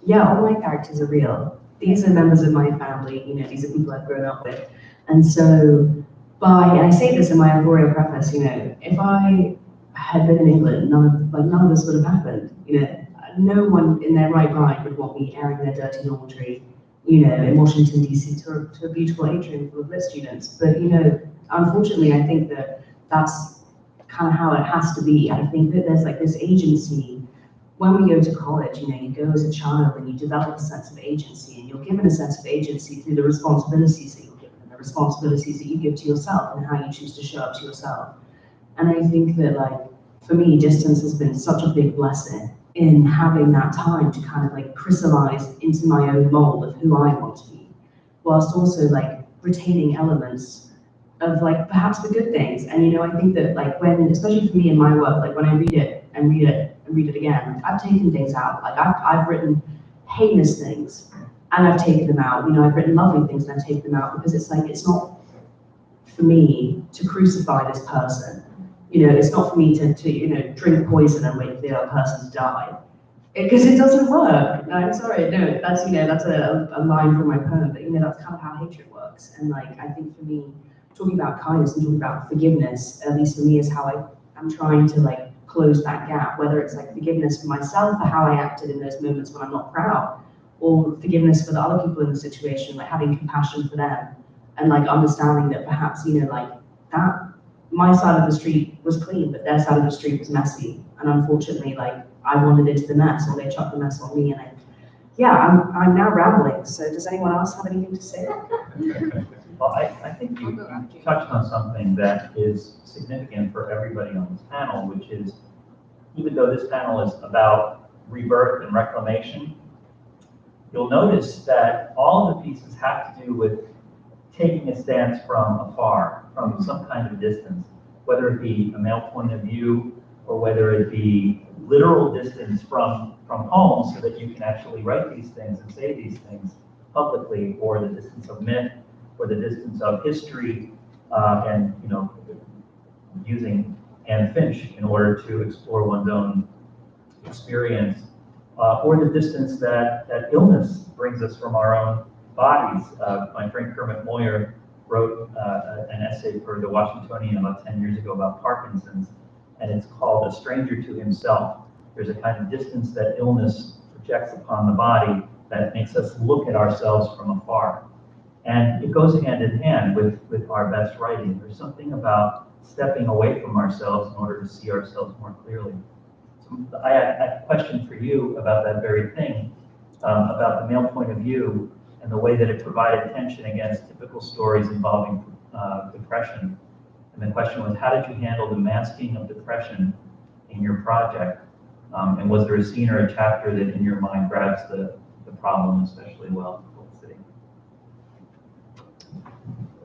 Yeah, all my characters are real. These are members of my family, you know, these are people I've grown up with. And so and I say this in my authorial preface, you know, if I had been in England, none of this would have happened. You know, no one in their right mind would want me airing their dirty laundry, you know, in Washington, DC to a beautiful atrium full of lit students. But, you know, unfortunately, I think that that's kind of how it has to be. I think that there's like this agency. When we go to college, you know, you go as a child and you develop a sense of agency, and you're given a sense of agency through the responsibilities that you're given, and the responsibilities that you give to yourself, and how you choose to show up to yourself. And I think that, like, for me, distance has been such a big blessing in having that time to kind of like crystallize into my own mold of who I want to be, whilst also like retaining elements of like perhaps the good things. And you know, I think that like when, especially for me in my work, like when I read it and read it and read it again, like I've taken things out. Like I've written heinous things and I've taken them out. You know, I've written lovely things and I've taken them out because it's like, it's not for me to crucify this person. You know, it's not for me to you know, drink poison and wait for the other person to die. Because it doesn't work. I'm sorry, no, that's, you know, that's a line from my poem, but you know, that's kind of how hatred works. And like, I think for me, talking about kindness and talking about forgiveness, at least for me, is how I'm trying to like close that gap, whether it's like forgiveness for myself for how I acted in those moments when I'm not proud, or forgiveness for the other people in the situation, like having compassion for them, and like understanding that perhaps, you know, like that, my side of the street was clean, but their side of the street was messy. And unfortunately, like, I wandered into the mess, or they chucked the mess on me, and I'm now rambling. So does anyone else have anything to say? Well, I think you touched on something that is significant for everybody on this panel, which is, even though this panel is about rebirth and reclamation, you'll notice that all of the pieces have to do with taking a stance from afar, from some kind of distance, whether it be a male point of view, or whether it be literal distance from home so that you can actually write these things and say these things publicly, or the distance of myth, or the distance of history, and you know, using Anne Finch in order to explore one's own experience, or the distance that illness brings us from our own bodies. My friend Kermit Moyer wrote an essay for the Washingtonian about 10 years ago about Parkinson's, and it's called A Stranger to Himself. There's a kind of distance that illness projects upon the body that makes us look at ourselves from afar. And it goes hand in hand with our best writing. There's something about stepping away from ourselves in order to see ourselves more clearly. So I had a question for you about that very thing, about the male point of view and the way that it provided tension against typical stories involving depression. And the question was, how did you handle the masking of depression in your project? And was there a scene or a chapter that in your mind grabs the problem especially well?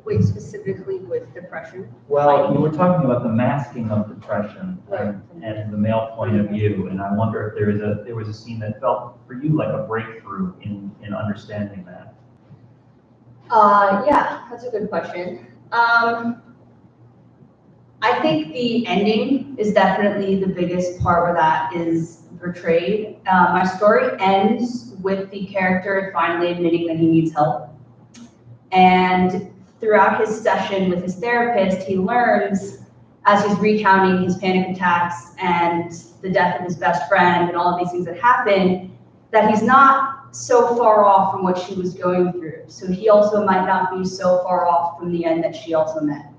Wait, specifically with depression? Well, you were talking about the masking of depression and the male point of view, and I wonder if there was a scene that felt for you like a breakthrough in understanding that. Yeah, that's a good question. I think the ending is definitely the biggest part where that is portrayed. My story ends with the character finally admitting that he needs help. And throughout his session with his therapist, he learns, as he's recounting his panic attacks and the death of his best friend and all of these things that happened, that he's not so far off from what she was going through. So he also might not be so far off from the end that she also met.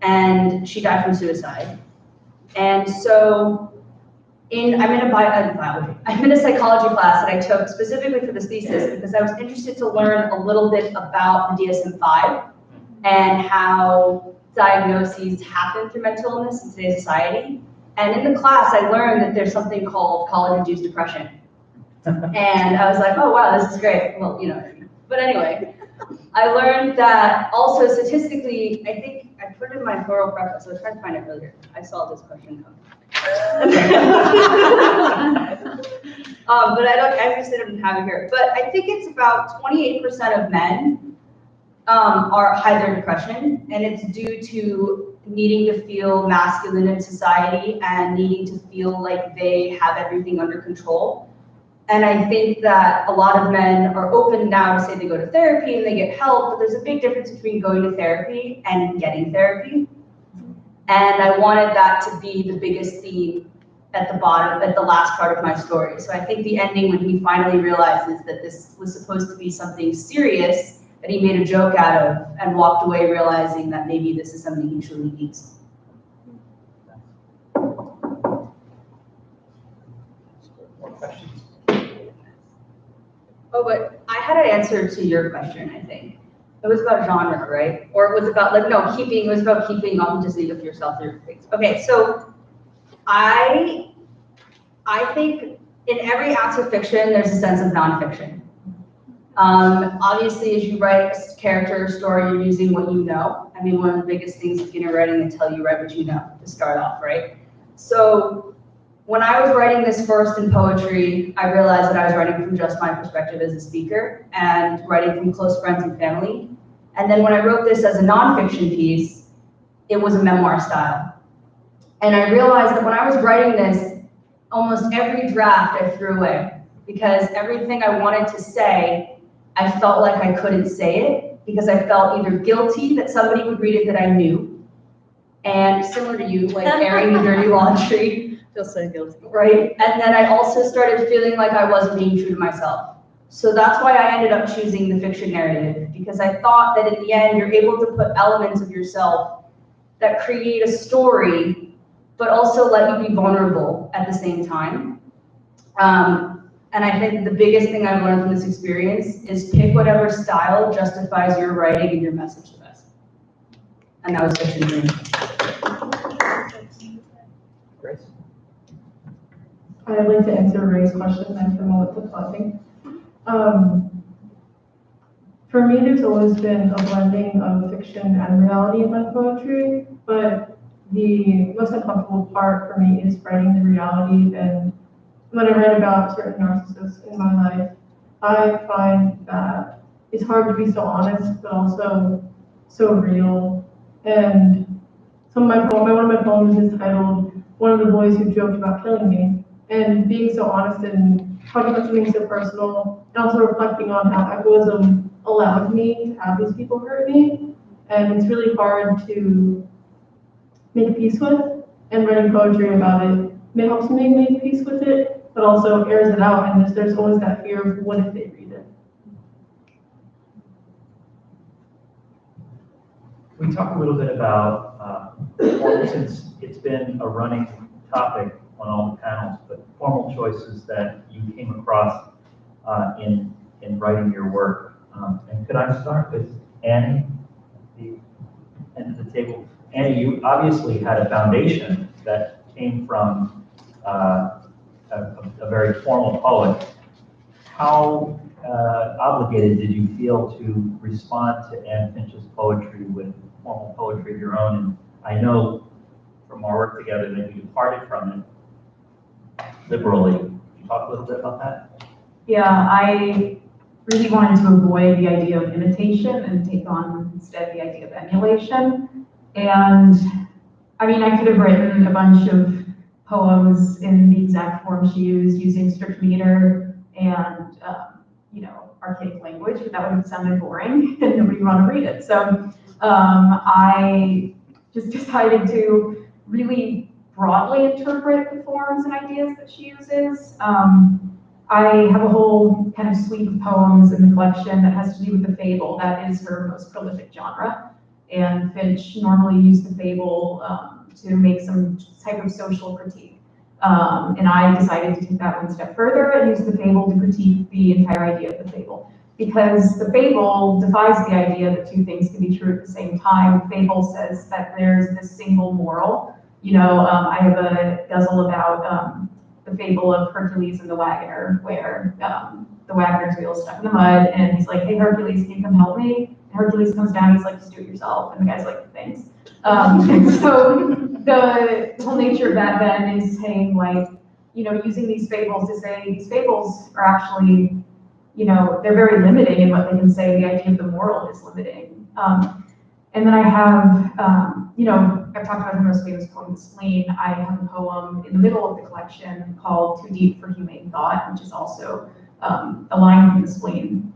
And she died from suicide. And so I'm in a psychology class that I took specifically for this thesis because I was interested to learn a little bit about the DSM-5 and how diagnoses happen through mental illness in today's society. And in the class, I learned that there's something called college-induced depression. And I was like, oh, wow, this is great. Well, you know, but anyway, I learned that also statistically, I think I put it in my thorough preface. I was trying to find it earlier. I saw this question come. But I just didn't have it here. But I think it's about 28% of men hide their depression, and it's due to needing to feel masculine in society and needing to feel like they have everything under control. And I think that a lot of men are open now to say they go to therapy and they get help, but there's a big difference between going to therapy and getting therapy. And I wanted that to be the biggest theme at the bottom, at the last part of my story. So I think the ending, when he finally realizes that this was supposed to be something serious that he made a joke out of and walked away realizing that maybe this is something he truly needs. More questions? Oh, but I had an answer to your question, I think. It was about genre, right? Or it was about, like, no, it was about keeping authenticity with yourself through things. Okay, so I think in every act of fiction, there's a sense of nonfiction. Obviously, as you write a character or story, you're using what you know. I mean, one of the biggest things is writing until you write what you know to start off, right? So when I was writing this first in poetry, I realized that I was writing from just my perspective as a speaker and writing from close friends and family. And then when I wrote this as a nonfiction piece, it was a memoir style. And I realized that when I was writing this, almost every draft I threw away because everything I wanted to say, I felt like I couldn't say it because I felt either guilty that somebody would read it that I knew, and similar to you, like airing the dirty laundry. Feel so guilty. Right, and then I also started feeling like I wasn't being true to myself. So that's why I ended up choosing the fiction narrative, because I thought that in the end, you're able to put elements of yourself that create a story, but also let you be vulnerable at the same time. And I think the biggest thing I've learned from this experience is pick whatever style justifies your writing and your message the best. And that was fiction dream. Grace? I'd like to answer Ray's question and from what the pausing. For me, there's always been a blending of fiction and reality in my poetry, but the most uncomfortable part for me is writing the reality. And when I write about certain narcissists in my life, I find that it's hard to be so honest, but also so real. And one of my poems is titled "One of the Boys Who Joked About Killing Me." And being so honest and talking about something so personal, and also reflecting on how egoism allowed me to have these people hurt me. And it's really hard to make peace with, and writing poetry about it helps me make peace with it, but also airs it out, and there's always that fear of what if they read it. We talked a little bit about, since it's been a running topic on all the panels, but formal choices that you came across in writing your work. And could I start with Annie at the end of the table? Annie, you obviously had a foundation that came from a very formal poet. How obligated did you feel to respond to Anne Finch's poetry with formal poetry of your own? And I know from our work together that you departed from it liberally. Can you talk a little bit about that? Yeah, I really wanted to avoid the idea of imitation and take on instead the idea of emulation. And I mean, I could have written a bunch of poems in the exact form she used, using strict meter and archaic language, but that would have sounded boring and nobody would want to read it. So I just decided to really broadly interpret the forms and ideas that she uses. I have a whole kind of suite of poems in the collection that has to do with the fable. That is her most prolific genre. And Finch normally used the fable to make some type of social critique. And I decided to take that one step further and use the fable to critique the entire idea of the fable. Because the fable defies the idea that two things can be true at the same time. Fable says that there's this single moral. I have a guzzle about the fable of Hercules and the Wagoner, where the Wagoner's wheel is stuck in the mud, and he's like, "Hey, Hercules, can you come help me?" And Hercules comes down, he's like, "Just do it yourself." And the guy's like, "Thanks." And so the whole nature of that then is saying, like, using these fables to say these fables are actually, they're very limiting in what they can say. The idea of the moral is limiting. And then I have, I've talked about her most famous poem, The Spleen. I have a poem in the middle of the collection called Too Deep for Humane Thought, which is also a line from The Spleen.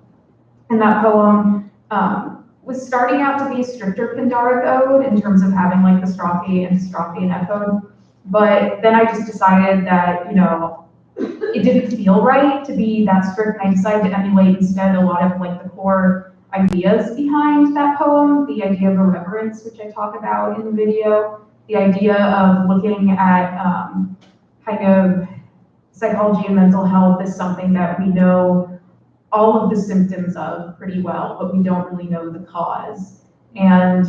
And that poem was starting out to be a stricter Pindaric ode in terms of having like the strophe and echo. But then I just decided that, it didn't feel right to be that strict. I decided to emulate instead a lot of like the core ideas behind that poem, the idea of irreverence, which I talk about in the video, the idea of looking at kind of psychology and mental health as something that we know all of the symptoms of pretty well, but we don't really know the cause. And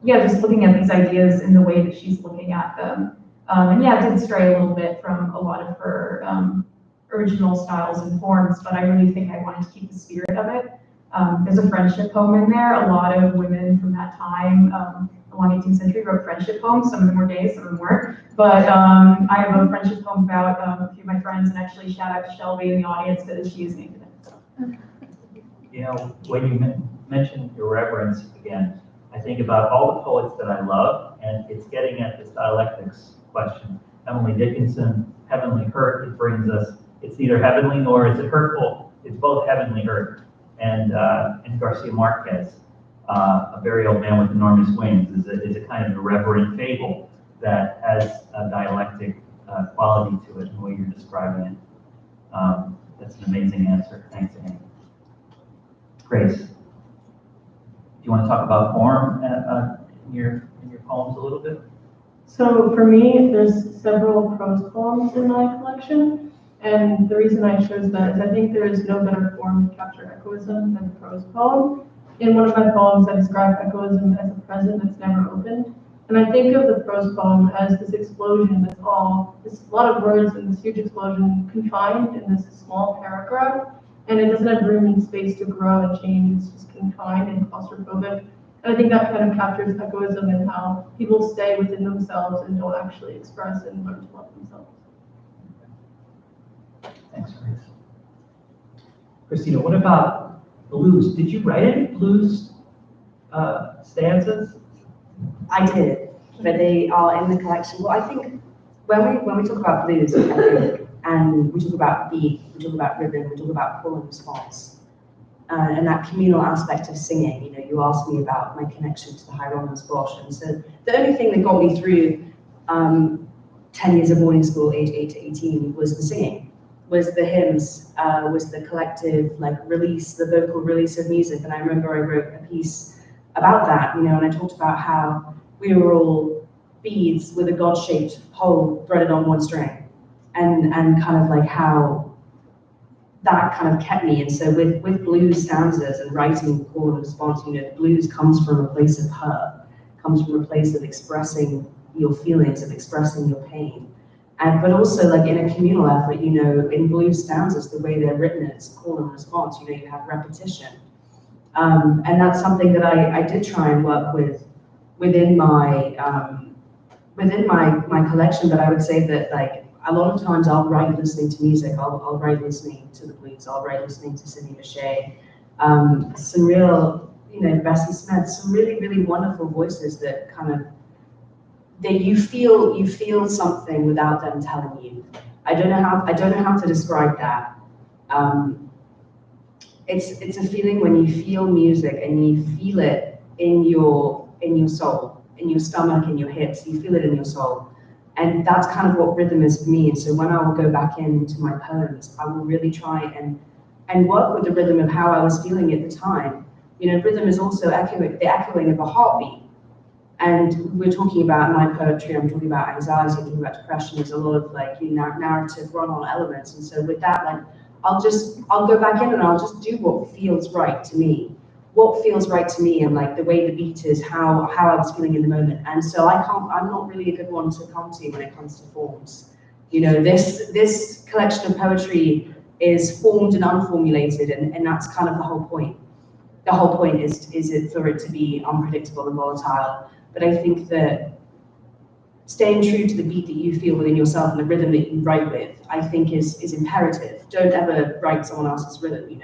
just looking at these ideas in the way that she's looking at them. And it did stray a little bit from a lot of her original styles and forms, but I really think I wanted to keep the spirit of it. There's a friendship poem in there. A lot of women from that time, along 18th century, wrote friendship poems. Some of them were gay, some of them weren't. But I have a friendship poem about a few of my friends, and actually shout out to Shelby in the audience because she is named in it. So. You know, when you mentioned irreverence again, I think about all the poets that I love, and it's getting at this dialectics question. Emily Dickinson, Heavenly Hurt, it brings us, it's neither heavenly nor is it hurtful, it's both heavenly hurt. And Garcia Marquez, A Very Old Man with Enormous Wings, is a kind of irreverent fable that has a dialectic quality to it, the way you're describing it. That's an amazing answer. Thanks, Annie. Grace, do you want to talk about form in your poems a little bit? So for me, there's several prose poems in my collection, and the reason I chose that is I think there is no better form to capture echoism than a prose poem. In one of my poems, I describe echoism as a present that's never opened, and I think of the prose poem as this explosion that's this lot of words and this huge explosion confined in this small paragraph, and it doesn't have room and space to grow and change. It's just confined and claustrophobic. And I think that kind of captures egoism and how people stay within themselves and don't actually express and learn to love themselves. Thanks, Grace. Christina, what about blues? Did you write any blues stanzas? I did, but they are in the collection. Well, I think when we talk about blues, I think, and we talk about beat, we talk about rhythm, we talk about call and response, and that communal aspect of singing. You know, you asked me about my connection to the Hieronymus Bosch, and so the only thing that got me through 10 years of boarding school, age 8 to 18, was the singing, was the hymns, was the collective release, the vocal release of music. And I remember I wrote a piece about that, you know, and I talked about how we were all beads with a God-shaped hole threaded on one string, and kind of like how that kind of kept me. And so with blues stanzas and writing call and response, you know, blues comes from a place of hurt, comes from a place of expressing your feelings, of expressing your pain. But also like in a communal effort, you know, in blues stanzas, the way they're written, it's call and response, you know, you have repetition. And that's something that I did try and work with within my collection, but I would say that like a lot of times I'll write listening to music, I'll write listening to the blues, I'll write listening to Sidney Bechet, some real, you know, Bessie Smith, some really, really wonderful voices that kind of, that you feel something without them telling you. I don't know how to describe that. It's a feeling when you feel music and you feel it in your soul, in your stomach, in your hips, you feel it in your soul. And that's kind of what rhythm is for me. And so when I will go back into my poems, I will really try and work with the rhythm of how I was feeling at the time. You know, rhythm is also the echoing of a heartbeat. And we're talking about my poetry, I'm talking about anxiety, I'm talking about depression. There's a lot of like, you know, narrative run-on elements. And so with that, like, I'll go back in and I'll just do what feels right to me. What feels right to me, and like the way the beat is, how I was feeling in the moment. And so I'm not really a good one to come to when it comes to forms. You know, this collection of poetry is formed and unformulated, and that's kind of the whole point. The whole point is it for it to be unpredictable and volatile. But I think that staying true to the beat that you feel within yourself and the rhythm that you write with, I think is imperative. Don't ever write someone else's rhythm.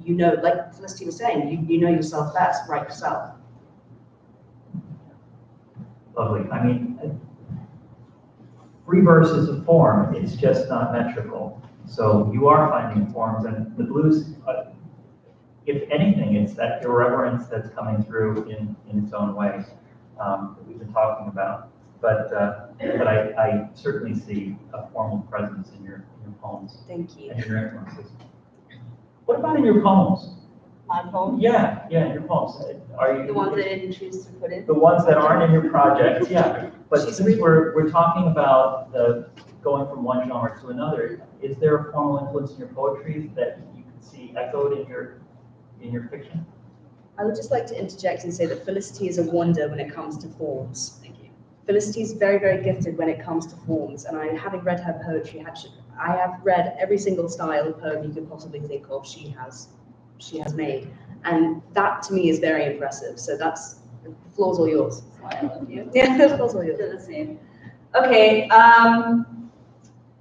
You know, like Felicity was saying, you know yourself best, write yourself. Lovely. I mean, free verse is a form, it's just not metrical. So you are finding forms, and the blues, if anything, it's that irreverence that's coming through in its own way that we've been talking about. But I certainly see a formal presence in your poems. Thank you. And your influences. What about in your poems? My poems? Yeah, in your poems. Are you the ones that I didn't choose to put in? The ones that aren't in your project, yeah. But since we're talking about going from one genre to another, is there a formal influence in your poetry that you can see echoed in your fiction? I would just like to interject and say that Felicity is a wonder when it comes to forms. Thank you. Felicity is very, very gifted when it comes to forms, and having read her poetry, I have read every single style of poem you could possibly think of. She has made, and that to me is very impressive. So that's the floor's all yours. Why I love you. Yeah, the floor's all yours. They're the same. Okay.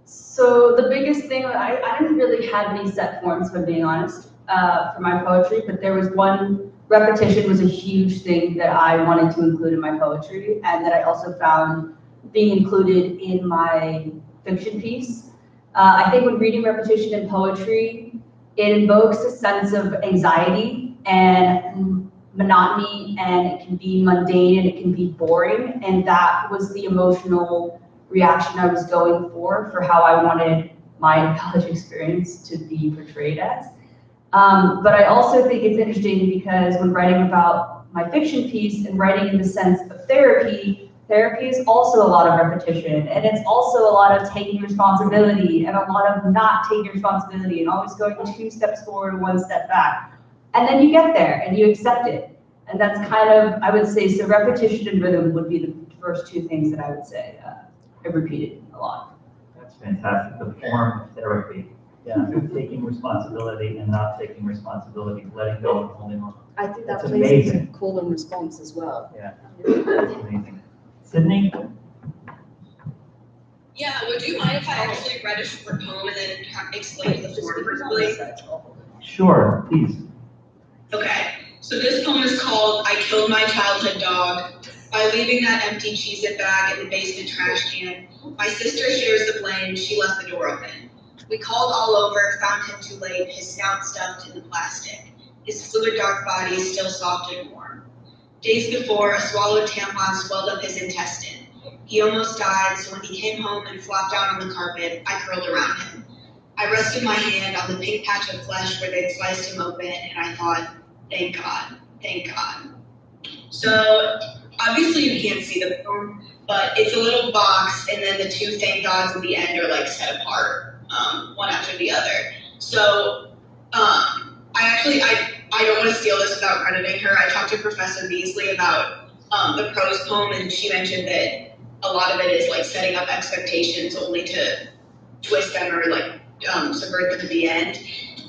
So the biggest thing, I didn't really have any set forms, if I'm being honest, for my poetry, but there was one. Repetition was a huge thing that I wanted to include in my poetry, and that I also found being included in my fiction piece. I think when reading repetition in poetry, it invokes a sense of anxiety and monotony, and it can be mundane and it can be boring, and that was the emotional reaction I was going for how I wanted my college experience to be portrayed as. But I also think it's interesting because when writing about my fiction piece and writing in the sense of therapy is also a lot of repetition, and it's also a lot of taking responsibility and a lot of not taking responsibility and always going 2 steps forward and 1 step back. And then you get there and you accept it. And that's kind of, I would say, so repetition and rhythm would be the first 2 things that I would say I've repeated a lot. That's fantastic. The form of therapy. Yeah, taking responsibility and not taking responsibility, letting go and holding on. I think that That's plays amazing. into call and response as well. Yeah, that's amazing. Sydney? Yeah, would you mind if I actually read a short poem and then explain the form briefly? Sure, please. Okay, so this poem is called I Killed My Childhood Dog. By leaving that empty Cheez-It bag in the basement trash can, my sister shares the blame, she left the door open. We called all over, found him too late, his snout stuffed in the plastic, his fluid dark body still soft and warm. Days before, a swallowed tampon swelled up his intestine. He almost died, so when he came home and flopped down on the carpet, I curled around him. I rested my hand on the pink patch of flesh where they'd sliced him open, and I thought, thank God, thank God. So, obviously you can't see the poem, but it's a little box, and then the 2 thank gods at the end are like set apart, one after the other. So, I don't want to steal this without crediting her. I talked to Professor Beasley about the prose poem, and she mentioned that a lot of it is like setting up expectations only to twist them or like subvert them at the end.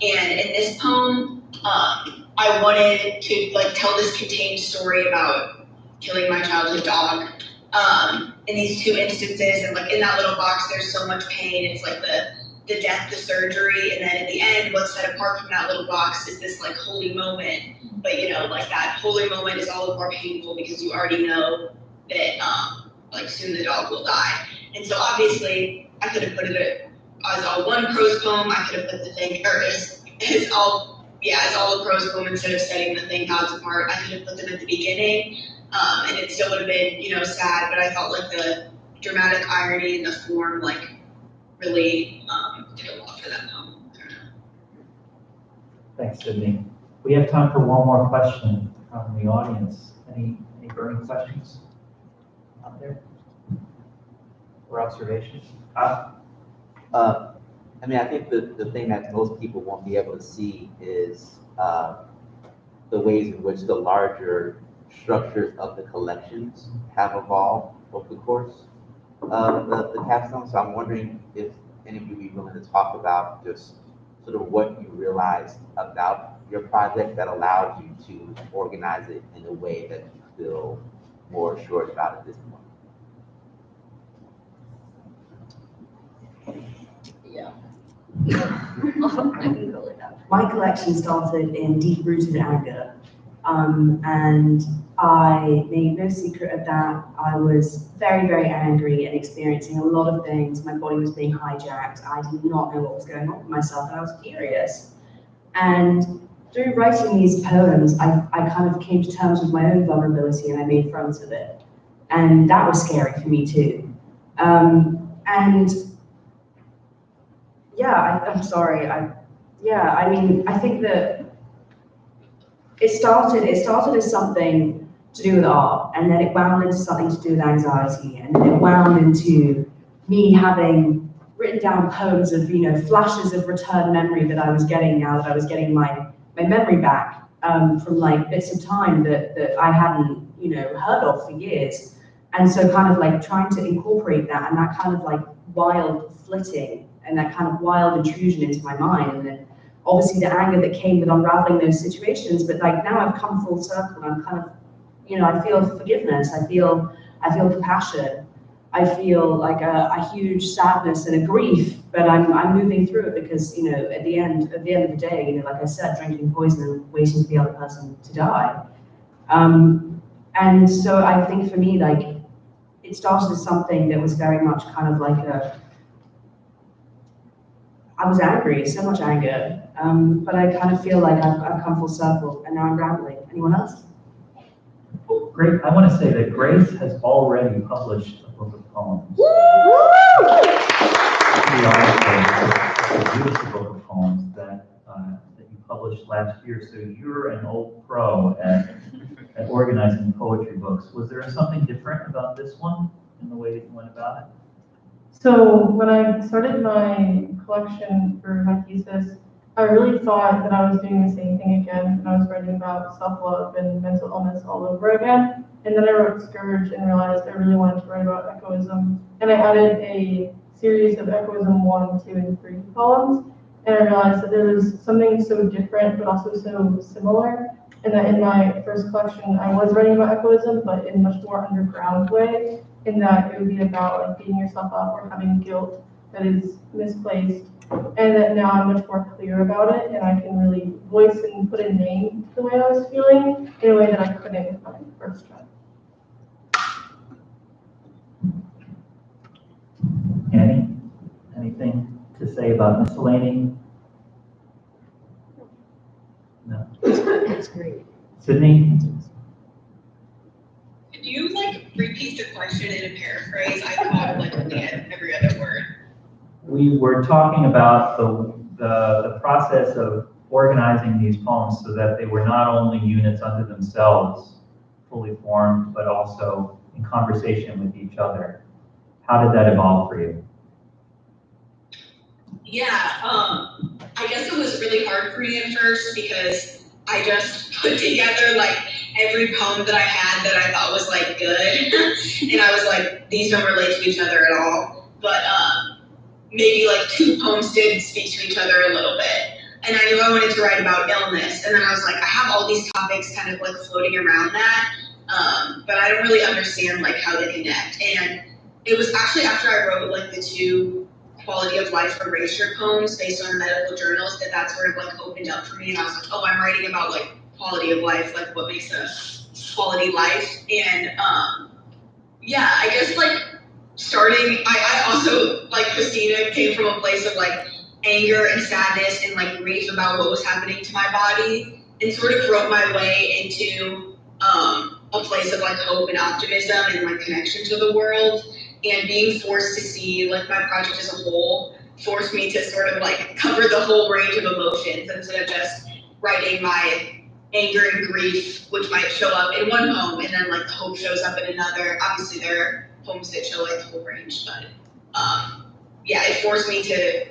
And in this poem, I wanted to like tell this contained story about killing my childhood dog. In these 2 instances, and like in that little box, there's so much pain. It's like the death, the surgery, and then at the end, what's set apart from that little box is this like holy moment. But you know, like that holy moment is all the more painful because you already know that like soon the dog will die. And so obviously, I could have put it as all one prose poem. I could have put the thing, or as all a prose poem instead of setting the thank gods apart. I could have put them at the beginning, and it still would have been, you know, sad. But I felt like the dramatic irony and the form, like, really did a lot for that poem. I don't know. Thanks, Sydney. We have time for one more question from the audience. Any burning questions out there? Or observations? I mean, I think the thing that most people won't be able to see is the ways in which the larger structures of the collections have evolved over the course of the capstone. So I'm wondering if any of you would be willing to talk about just sort of what you realized about your project that allowed you to organize it in a way that you feel more assured about at this point. Yeah. My collection started in deep-rooted anger, and I made no secret of that. I was very, very angry and experiencing a lot of things. My body was being hijacked. I did not know what was going on with myself, and I was furious. And through writing these poems, I kind of came to terms with my own vulnerability, and I made friends with it. And that was scary for me too. And yeah, I'm sorry. I mean, I think that it started as something to do with art, and then it wound into something to do with anxiety, and then it wound into me having written down poems of, you know, flashes of return memory that I was getting now that I was getting my memory back from like bits of time that I hadn't, you know, heard of for years. And so kind of like trying to incorporate that and that kind of like wild flitting and that kind of wild intrusion into my mind. And then obviously the anger that came with unraveling those situations, but like now I've come full circle. I'm kind of, you know, I feel forgiveness. I feel compassion. I feel like a huge sadness and a grief, but I'm moving through it because, you know, at the end of the day, you know, like I said, drinking poison and waiting for the other person to die. And so I think for me, like, it started as something that was very much kind of like I was angry, so much anger, but I kind of feel like I've come full circle and now I'm rambling. Anyone else? Great. I want to say that Grace has already published a book of poems. A beautiful book of poems that you published last year. So you're an old pro at organizing poetry books. Was there something different about this one in the way that you went about it? So when I started my collection for my thesis, I really thought that I was doing the same thing again, and I was writing about self-love and mental illness all over again. And then I wrote Scourge and realized I really wanted to write about echoism. And I added a series of echoism 1, 2, and 3 poems. And I realized that there was something so different, but also so similar. And that in my first collection, I was writing about echoism, but in a much more underground way, in that it would be about like beating yourself up or having guilt that is misplaced. And that now I'm much more clear about it, and I can really voice and put a name to the way I was feeling in a way that I couldn't with my first try. Annie, anything to say about miscellany? No. That's great. Sydney? Could you like repeat the question in a paraphrase? I caught like only every other word. We were talking about the process of organizing these poems so that they were not only units unto themselves, fully formed, but also in conversation with each other. How did that evolve for you? Yeah, I guess it was really hard for me at first because I just put together like every poem that I had that I thought was like good. And I was like, these don't relate to each other at all. But maybe like 2 poems did speak to each other a little bit. And I knew I wanted to write about illness. And then I was like, I have all these topics kind of like floating around that. But I don't really understand like how they connect. And it was actually after I wrote like the 2 quality of life erasure poems based on medical journals that sort of like opened up for me. And I was like, oh, I'm writing about like quality of life, like what makes a quality life. And yeah, I guess like starting, I also, like Christina, came from a place of like anger and sadness and like grief about what was happening to my body, and sort of wrote my way into a place of like hope and optimism and like connection to the world. And being forced to see like my project as a whole forced me to sort of like cover the whole range of emotions instead of just writing my anger and grief, which might show up in one poem and then like the hope shows up in another. Obviously there are poems that show like the whole range, but yeah, it forced me to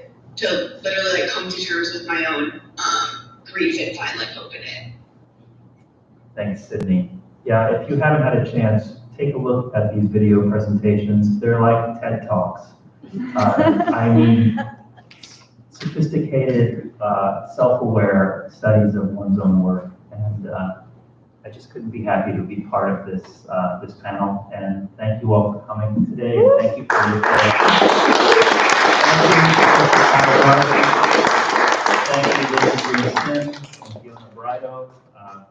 literally like come to terms with my own grief and find like hope in it. Thanks, Sydney. Yeah, if you haven't had a chance, take a look at these video presentations. They're like TED Talks. I mean, sophisticated, self-aware studies of one's own work. And I just couldn't be happy to be part of this this panel. And thank you all for coming today. And thank you for your Thank you, Lily Green-Smith and Fiona Brido,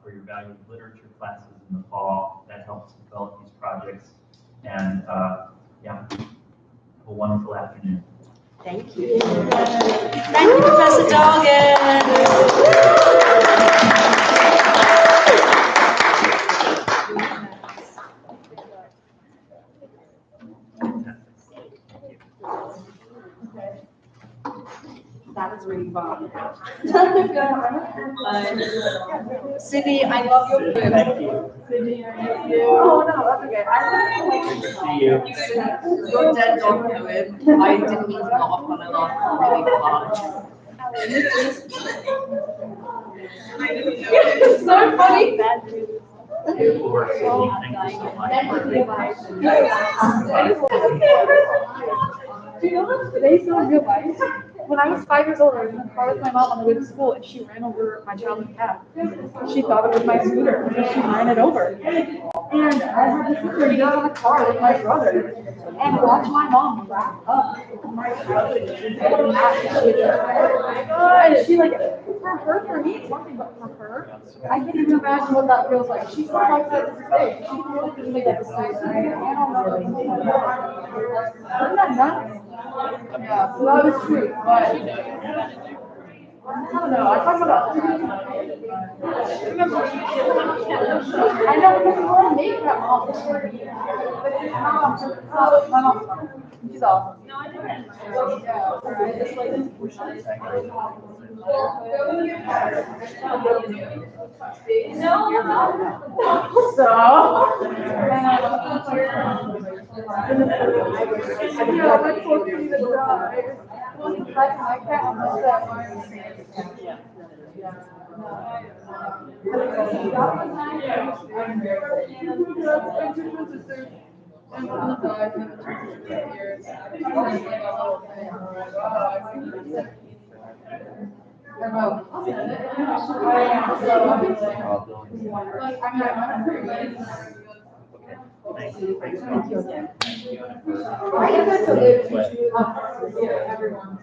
for your valued literature classes in the fall. That helps develop these projects. And yeah, have a wonderful afternoon. Thank you. Thank you, Professor Doggett. That was really fun. Sydney, I love your book. Thank you. Sydney, I you. Oh no, that's okay. I See you. Your dead dog poem. I didn't even laugh when I laughed really hard. It's so funny. Thank you so much. Do you know how they saw in real life? When I was 5 years old, I was in the car with my mom on the way to school, and she ran over my childhood cat. She thought it was my scooter, and she ran it over. And I had to sit there and get in the car with my brother and watch my mom wrap up my childhood cat. And she like, for me, it's one thing, but for her, I can't even imagine what that feels like. She still likes it to this day. She feels me like this. I don't know. Isn't that nuts? Yeah, so that was true, but I don't know, I talk about that. I know, because we want to make that mom. My mom's fine. She's awesome. No, I know that. Yeah, just like Thank you again. I get to live to everyone.